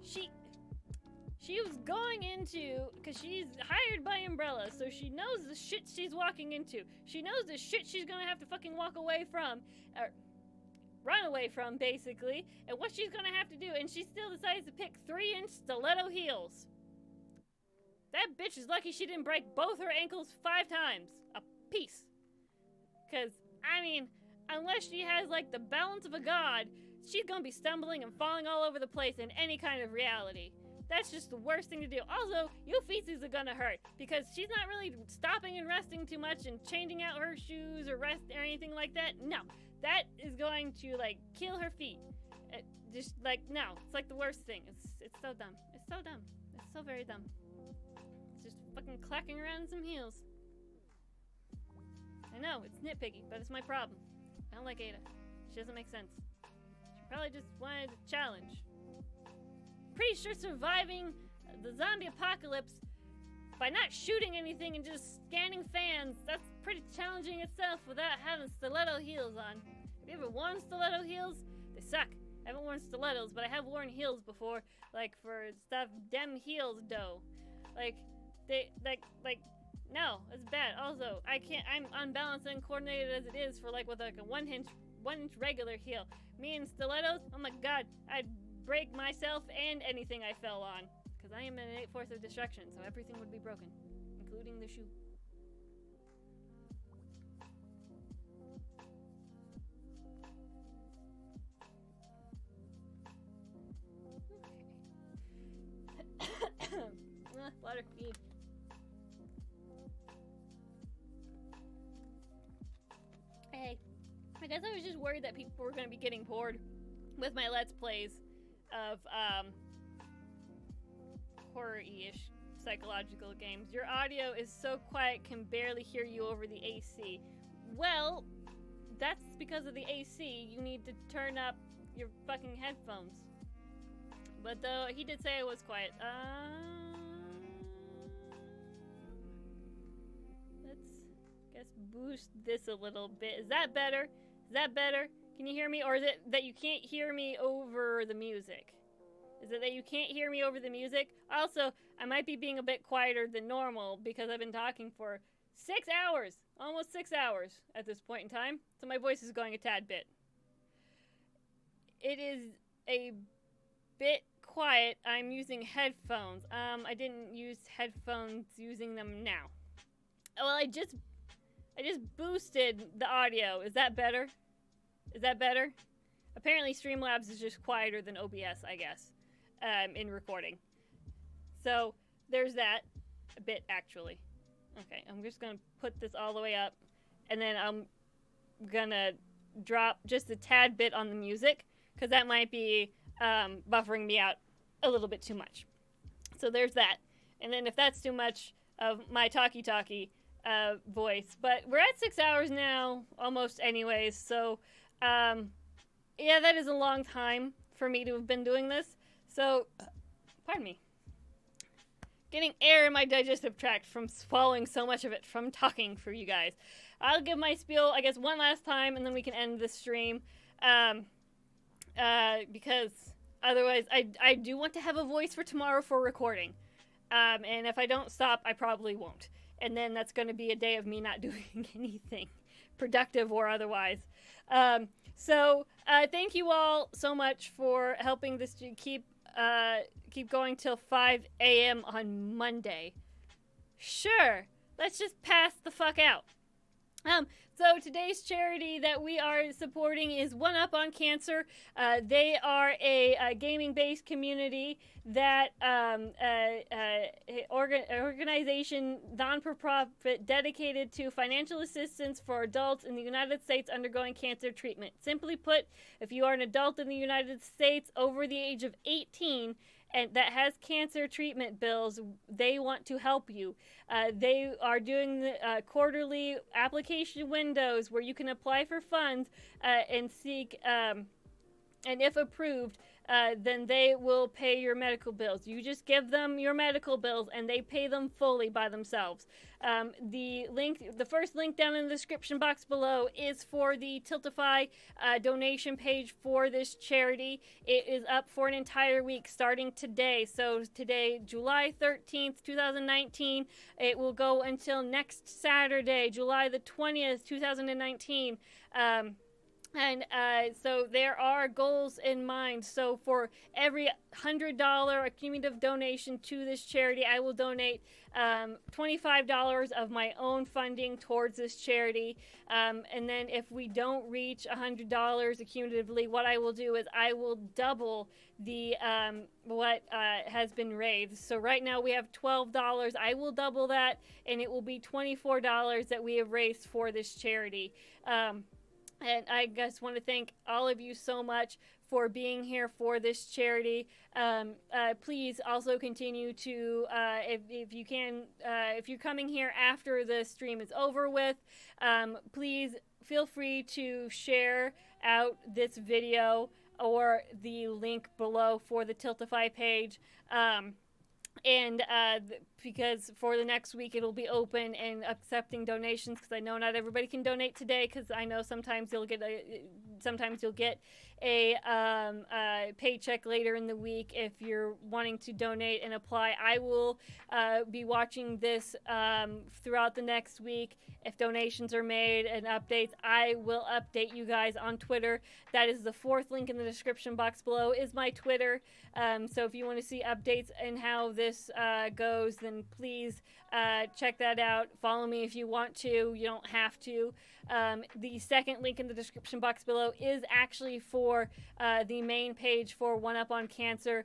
she was going into, because she's hired by Umbrella, so she knows the shit she's walking into. She knows the shit she's gonna have to fucking walk away from, or run away from, basically, and what she's gonna have to do, and she still decides to pick 3-inch stiletto heels. That bitch is lucky she didn't break both her ankles 5 times a piece. Because, I mean, unless she has, like, the balance of a god, she's gonna be stumbling and falling all over the place in any kind of reality. That's just the worst thing to do. Also, your feces are gonna hurt because she's not really stopping and resting too much and changing out her shoes or rest or anything like that. No, that is going to like kill her feet. Just like no, it's like the worst thing. It's so dumb. It's so dumb. It's so very dumb. It's just fucking clacking around in some heels. I know it's nitpicky, but it's my problem. I don't like Ada. She doesn't make sense. She probably just wanted a challenge. Pretty sure surviving the zombie apocalypse by not shooting anything and just scanning fans, that's pretty challenging itself without having stiletto heels on. Have you ever worn stiletto heels? They suck. I haven't worn stilettos, but I have worn heels before, like for stuff dem heels dough. No, it's bad. Also, I'm unbalanced and uncoordinated as it is for like with like a one inch regular heel. Me and stilettos, oh my god, I'd break myself and anything I fell on. Because I am an innate force of destruction, so everything would be broken, including the shoe. Okay. Water. Hey, I guess I was just worried that people were going to be getting bored with my Let's Plays of horror-ish psychological games. Your audio is so quiet, can barely hear you over the AC. Well, that's because of the AC. You need to turn up your fucking headphones. But though he did say it was quiet. Let's boost this a little bit. Is that better? Is that better? Can you hear me? Or is it that you can't hear me over the music? Is it that you can't hear me over the music? Also, I might be being a bit quieter than normal because I've been talking for 6 hours. Almost 6 hours at this point in time. So my voice is going a tad bit. It is a bit quiet. I'm using headphones. I didn't use headphones using them now. Well, I just boosted the audio. Is that better? Is that better? Apparently Streamlabs is just quieter than OBS, I guess, in recording. So there's that a bit, actually. Okay, I'm just gonna put this all the way up, and then I'm gonna drop just a tad bit on the music, because that might be buffering me out a little bit too much. So there's that. And then if that's too much of my talkie-talkie, voice. But we're at 6 hours now, almost anyways. So, yeah, that is a long time for me to have been doing this. So, pardon me. Getting air in my digestive tract from swallowing so much of it from talking for you guys. I'll give my spiel, I guess, one last time, and then we can end the stream. Because otherwise, I do want to have a voice for tomorrow for recording. And if I don't stop, I probably won't. And then that's going to be a day of me not doing anything productive or otherwise. So thank you all so much for helping this to keep going till 5 a.m. on Monday. Sure, let's just pass the fuck out. So today's charity that we are supporting is One Up on Cancer. They are a gaming-based community that organization, non-for-profit, dedicated to financial assistance for adults in the United States undergoing cancer treatment. Simply put, if you are an adult in the United States over the age of 18 and that has cancer treatment bills, they want to help you. They are doing the quarterly application windows where you can apply for funds and seek, and if approved, then they will pay your medical bills. You just give them your medical bills and they pay them fully by themselves. The first link down in the description box below is for the Tiltify donation page for this charity. It is up for an entire week starting today. So today, July 13th, 2019, it will go until next Saturday, July the 20th, 2019. So there are goals in mind. So for every $100 cumulative donation to this charity, I will donate $25 of my own funding towards this charity. And then if we don't reach $100 cumulatively, what I will do is I will double the what has been raised. So right now we have $12. I will double that, and it will be $24 that we have raised for this charity. And I just want to thank all of you so much for being here for this charity. Please also continue to, if you can, if you're coming here after the stream is over with, please feel free to share out this video or the link below for the Tiltify page. Because for the next week it'll be open and accepting donations, because I know not everybody can donate today, because I know sometimes you'll get a paycheck later in the week if you're wanting to donate and apply. I will be watching this throughout the next week. If donations are made and updates, I will update you guys on Twitter. That is the fourth link in the description box below is my Twitter. So if you want to see updates and how this goes, then please check that out. Follow me if you want to. You don't have to. The second link in the description box below is actually for the main page for One Up on Cancer.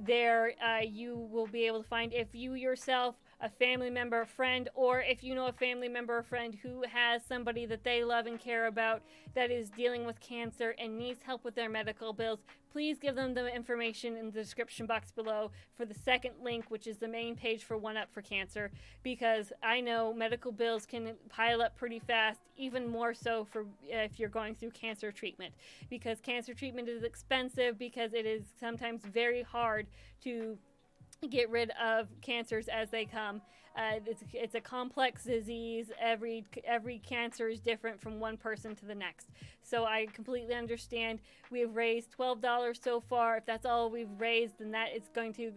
There you will be able to find, if you yourself, a family member, a friend, or if you know a family member or friend who has somebody that they love and care about that is dealing with cancer and needs help with their medical bills, please give them the information in the description box below for the second link, which is the main page for One Up for Cancer, because I know medical bills can pile up pretty fast, even more so for if you're going through cancer treatment, because cancer treatment is expensive, because it is sometimes very hard to get rid of cancers as they come. It's a complex disease. Every cancer is different from one person to the next. So I completely understand. We have raised $12 so far. If that's all we've raised, then that is going to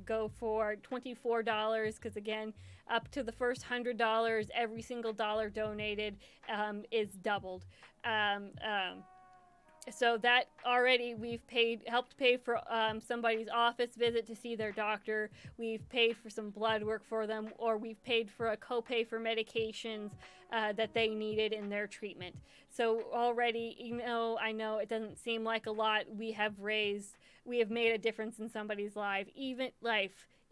go for $24, because again, up to the first $100, every single dollar donated is doubled. So that already we've helped pay for somebody's office visit to see their doctor. We've paid for some blood work for them, or we've paid for a copay for medications that they needed in their treatment. So already, even though I know it doesn't seem like a lot, we have made a difference in somebody's life.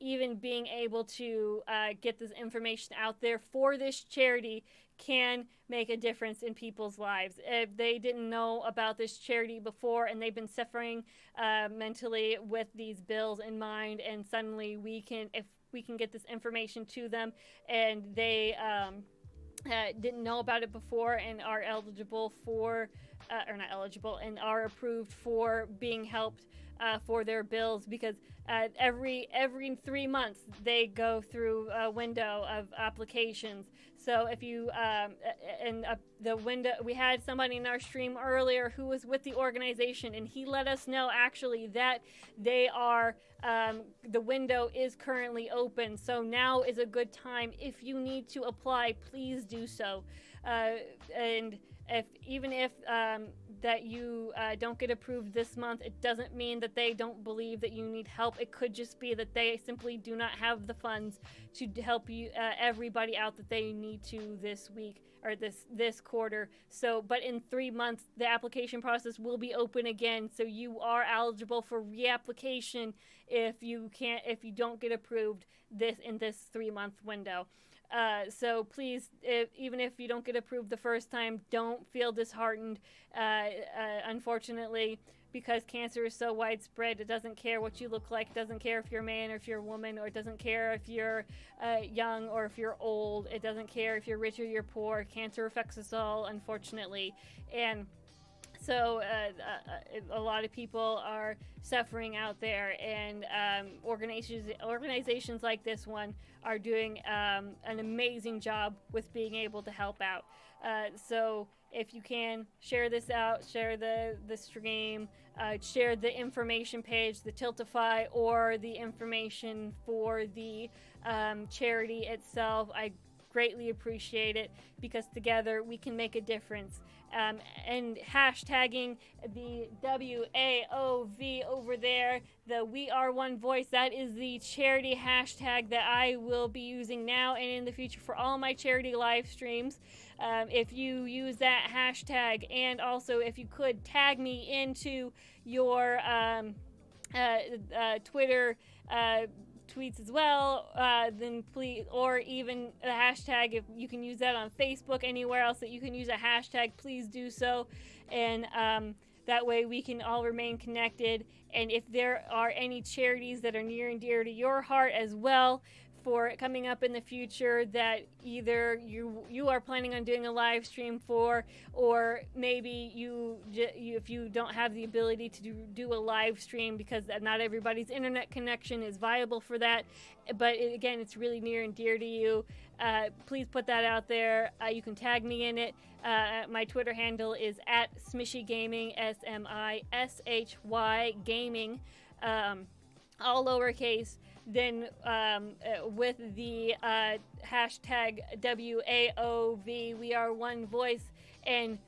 Even being able to get this information out there for this charity can make a difference in people's lives. If they didn't know about this charity before and they've been suffering mentally with these bills in mind, and suddenly we can, if we can get this information to them, and they didn't know about it before and are eligible for, or not eligible, and are approved for being helped for their bills, because every 3 months they go through a window of applications. So if you the window, we had somebody in our stream earlier who was with the organization, and he let us know actually that they are the window is currently open. So now is a good time. If you need to apply, please do so. And even if that you don't get approved this month, it doesn't mean that they don't believe that you need help. It could just be that they simply do not have the funds to help you everybody out that they need to this week or this quarter. So, but in 3 months, the application process will be open again. So you are eligible for reapplication if you don't get approved in this 3-month window. So please, even if you don't get approved the first time, don't feel disheartened. Unfortunately, because cancer is so widespread, it doesn't care what you look like. It doesn't care if you're a man or if you're a woman, or it doesn't care if you're young or if you're old. It doesn't care if you're rich or you're poor. Cancer affects us all, unfortunately. And so a lot of people are suffering out there, and organizations like this one are doing an amazing job with being able to help out. So if you can, share this out, share the stream, share the information page, the Tiltify, or the information for the charity itself. I greatly appreciate it, because together we can make a difference. And hashtagging the WAOV over there, the We Are One Voice, that is the charity hashtag that I will be using now and in the future for all my charity live streams. If you use that hashtag, and also if you could tag me into your Twitter tweets as well, then please, or even a hashtag, if you can use that on Facebook, anywhere else that you can use a hashtag, please do so. And that way we can all remain connected. And if there are any charities that are near and dear to your heart as well, for coming up in the future, that either you are planning on doing a live stream for, or maybe you if you don't have the ability to do a live stream because not everybody's internet connection is viable for that, but again, it's really near and dear to you, please put that out there. You can tag me in it. My Twitter handle is at Smishy Gaming, SMISHY Gaming, all lowercase. Then with the hashtag WAOV, We Are One Voice, and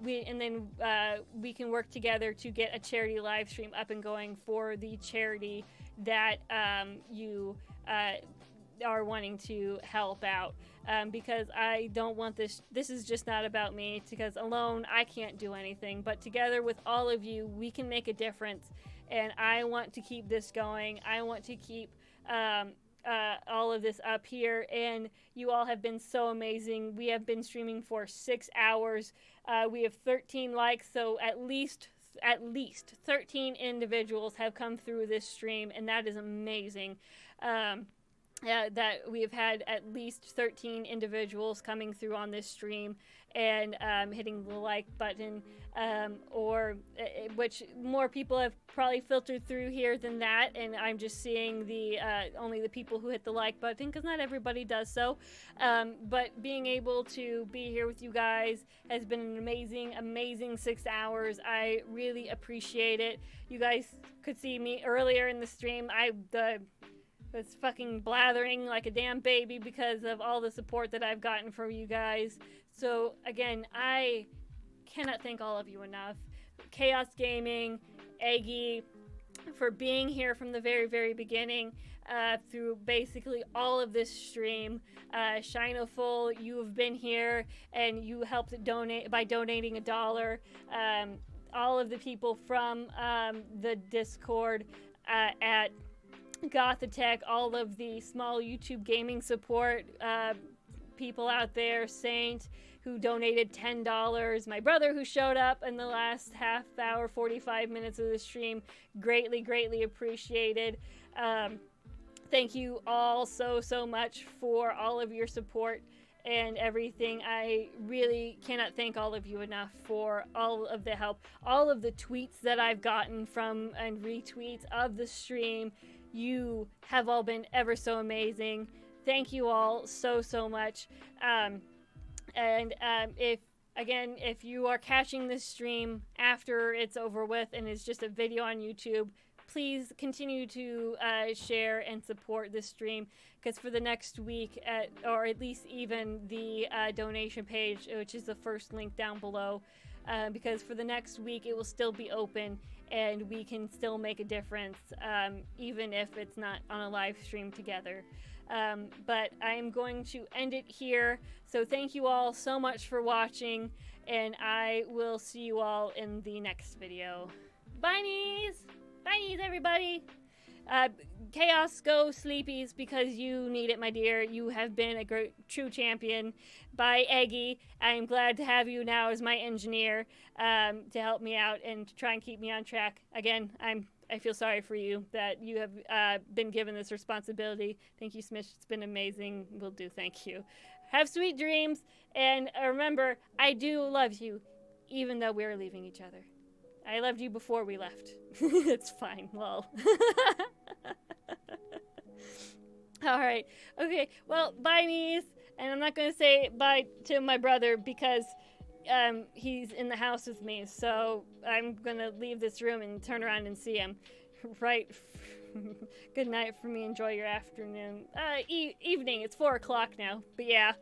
we can work together to get a charity live stream up and going for the charity that you are wanting to help out. Because I don't want this is just not about me, because alone I can't do anything, but together with all of you, we can make a difference. And I want to keep this going. I want to keep all of this up here. And you all have been so amazing. We have been streaming for 6 hours. We have 13 likes, so at least 13 individuals have come through this stream, and that is amazing. That we have had at least 13 individuals coming through on this stream and hitting the like button, which more people have probably filtered through here than that, and I'm just seeing only the people who hit the like button, because not everybody does so. But being able to be here with you guys has been an amazing 6 hours. I really appreciate it. You guys could see me earlier in the stream. I was fucking blathering like a damn baby because of all the support that I've gotten from you guys. So again, I cannot thank all of you enough. Chaos Gaming, Eggy, for being here from the very, very beginning, through basically all of this stream. Shinoful, you have been here and you helped donate by donating $1. All of the people from the Discord at Gothatech, all of the small YouTube gaming support people out there, Saint, who donated $10, my brother who showed up in the last half hour, 45 minutes of the stream, greatly appreciated. thank you all so much for all of your support and everything. I really cannot thank all of you enough for all of the help, all of the tweets that I've gotten from and retweets of the stream. You have all been ever so amazing. Thank you all so much. If you are catching this stream after it's over with and it's just a video on YouTube, please continue to share and support this stream, because for the next week, or at least even the donation page, which is the first link down below, because for the next week it will still be open and we can still make a difference, even if it's not on a live stream together. But I'm going to end it here. So thank you all so much for watching, and I will see you all in the next video. Bye-nies! Bye-nies, everybody! Chaos, go sleepies, because you need it, my dear. You have been a great, true champion. Bye, Eggy. I am glad to have you now as my engineer, to help me out and to try and keep me on track. Again, I feel sorry for you that you have been given this responsibility. Thank you, Smish. It's been amazing. Will do. Thank you. Have sweet dreams. And remember, I do love you, even though we're leaving each other. I loved you before we left. It's fine. Lol. Alright. Okay. Well, bye, niece. And I'm not going to say bye to my brother because he's in the house with me. So I'm going to leave this room and turn around and see him. Right. Good night for me. Enjoy your afternoon. Evening. It's 4 o'clock now. But yeah.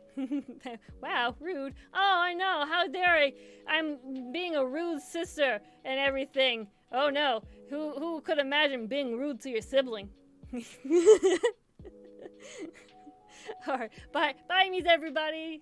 Wow, rude. Oh, I know. How dare I? I'm being a rude sister and everything. Oh no. Who could imagine being rude to your sibling? Alright. Bye. Bye, me's everybody.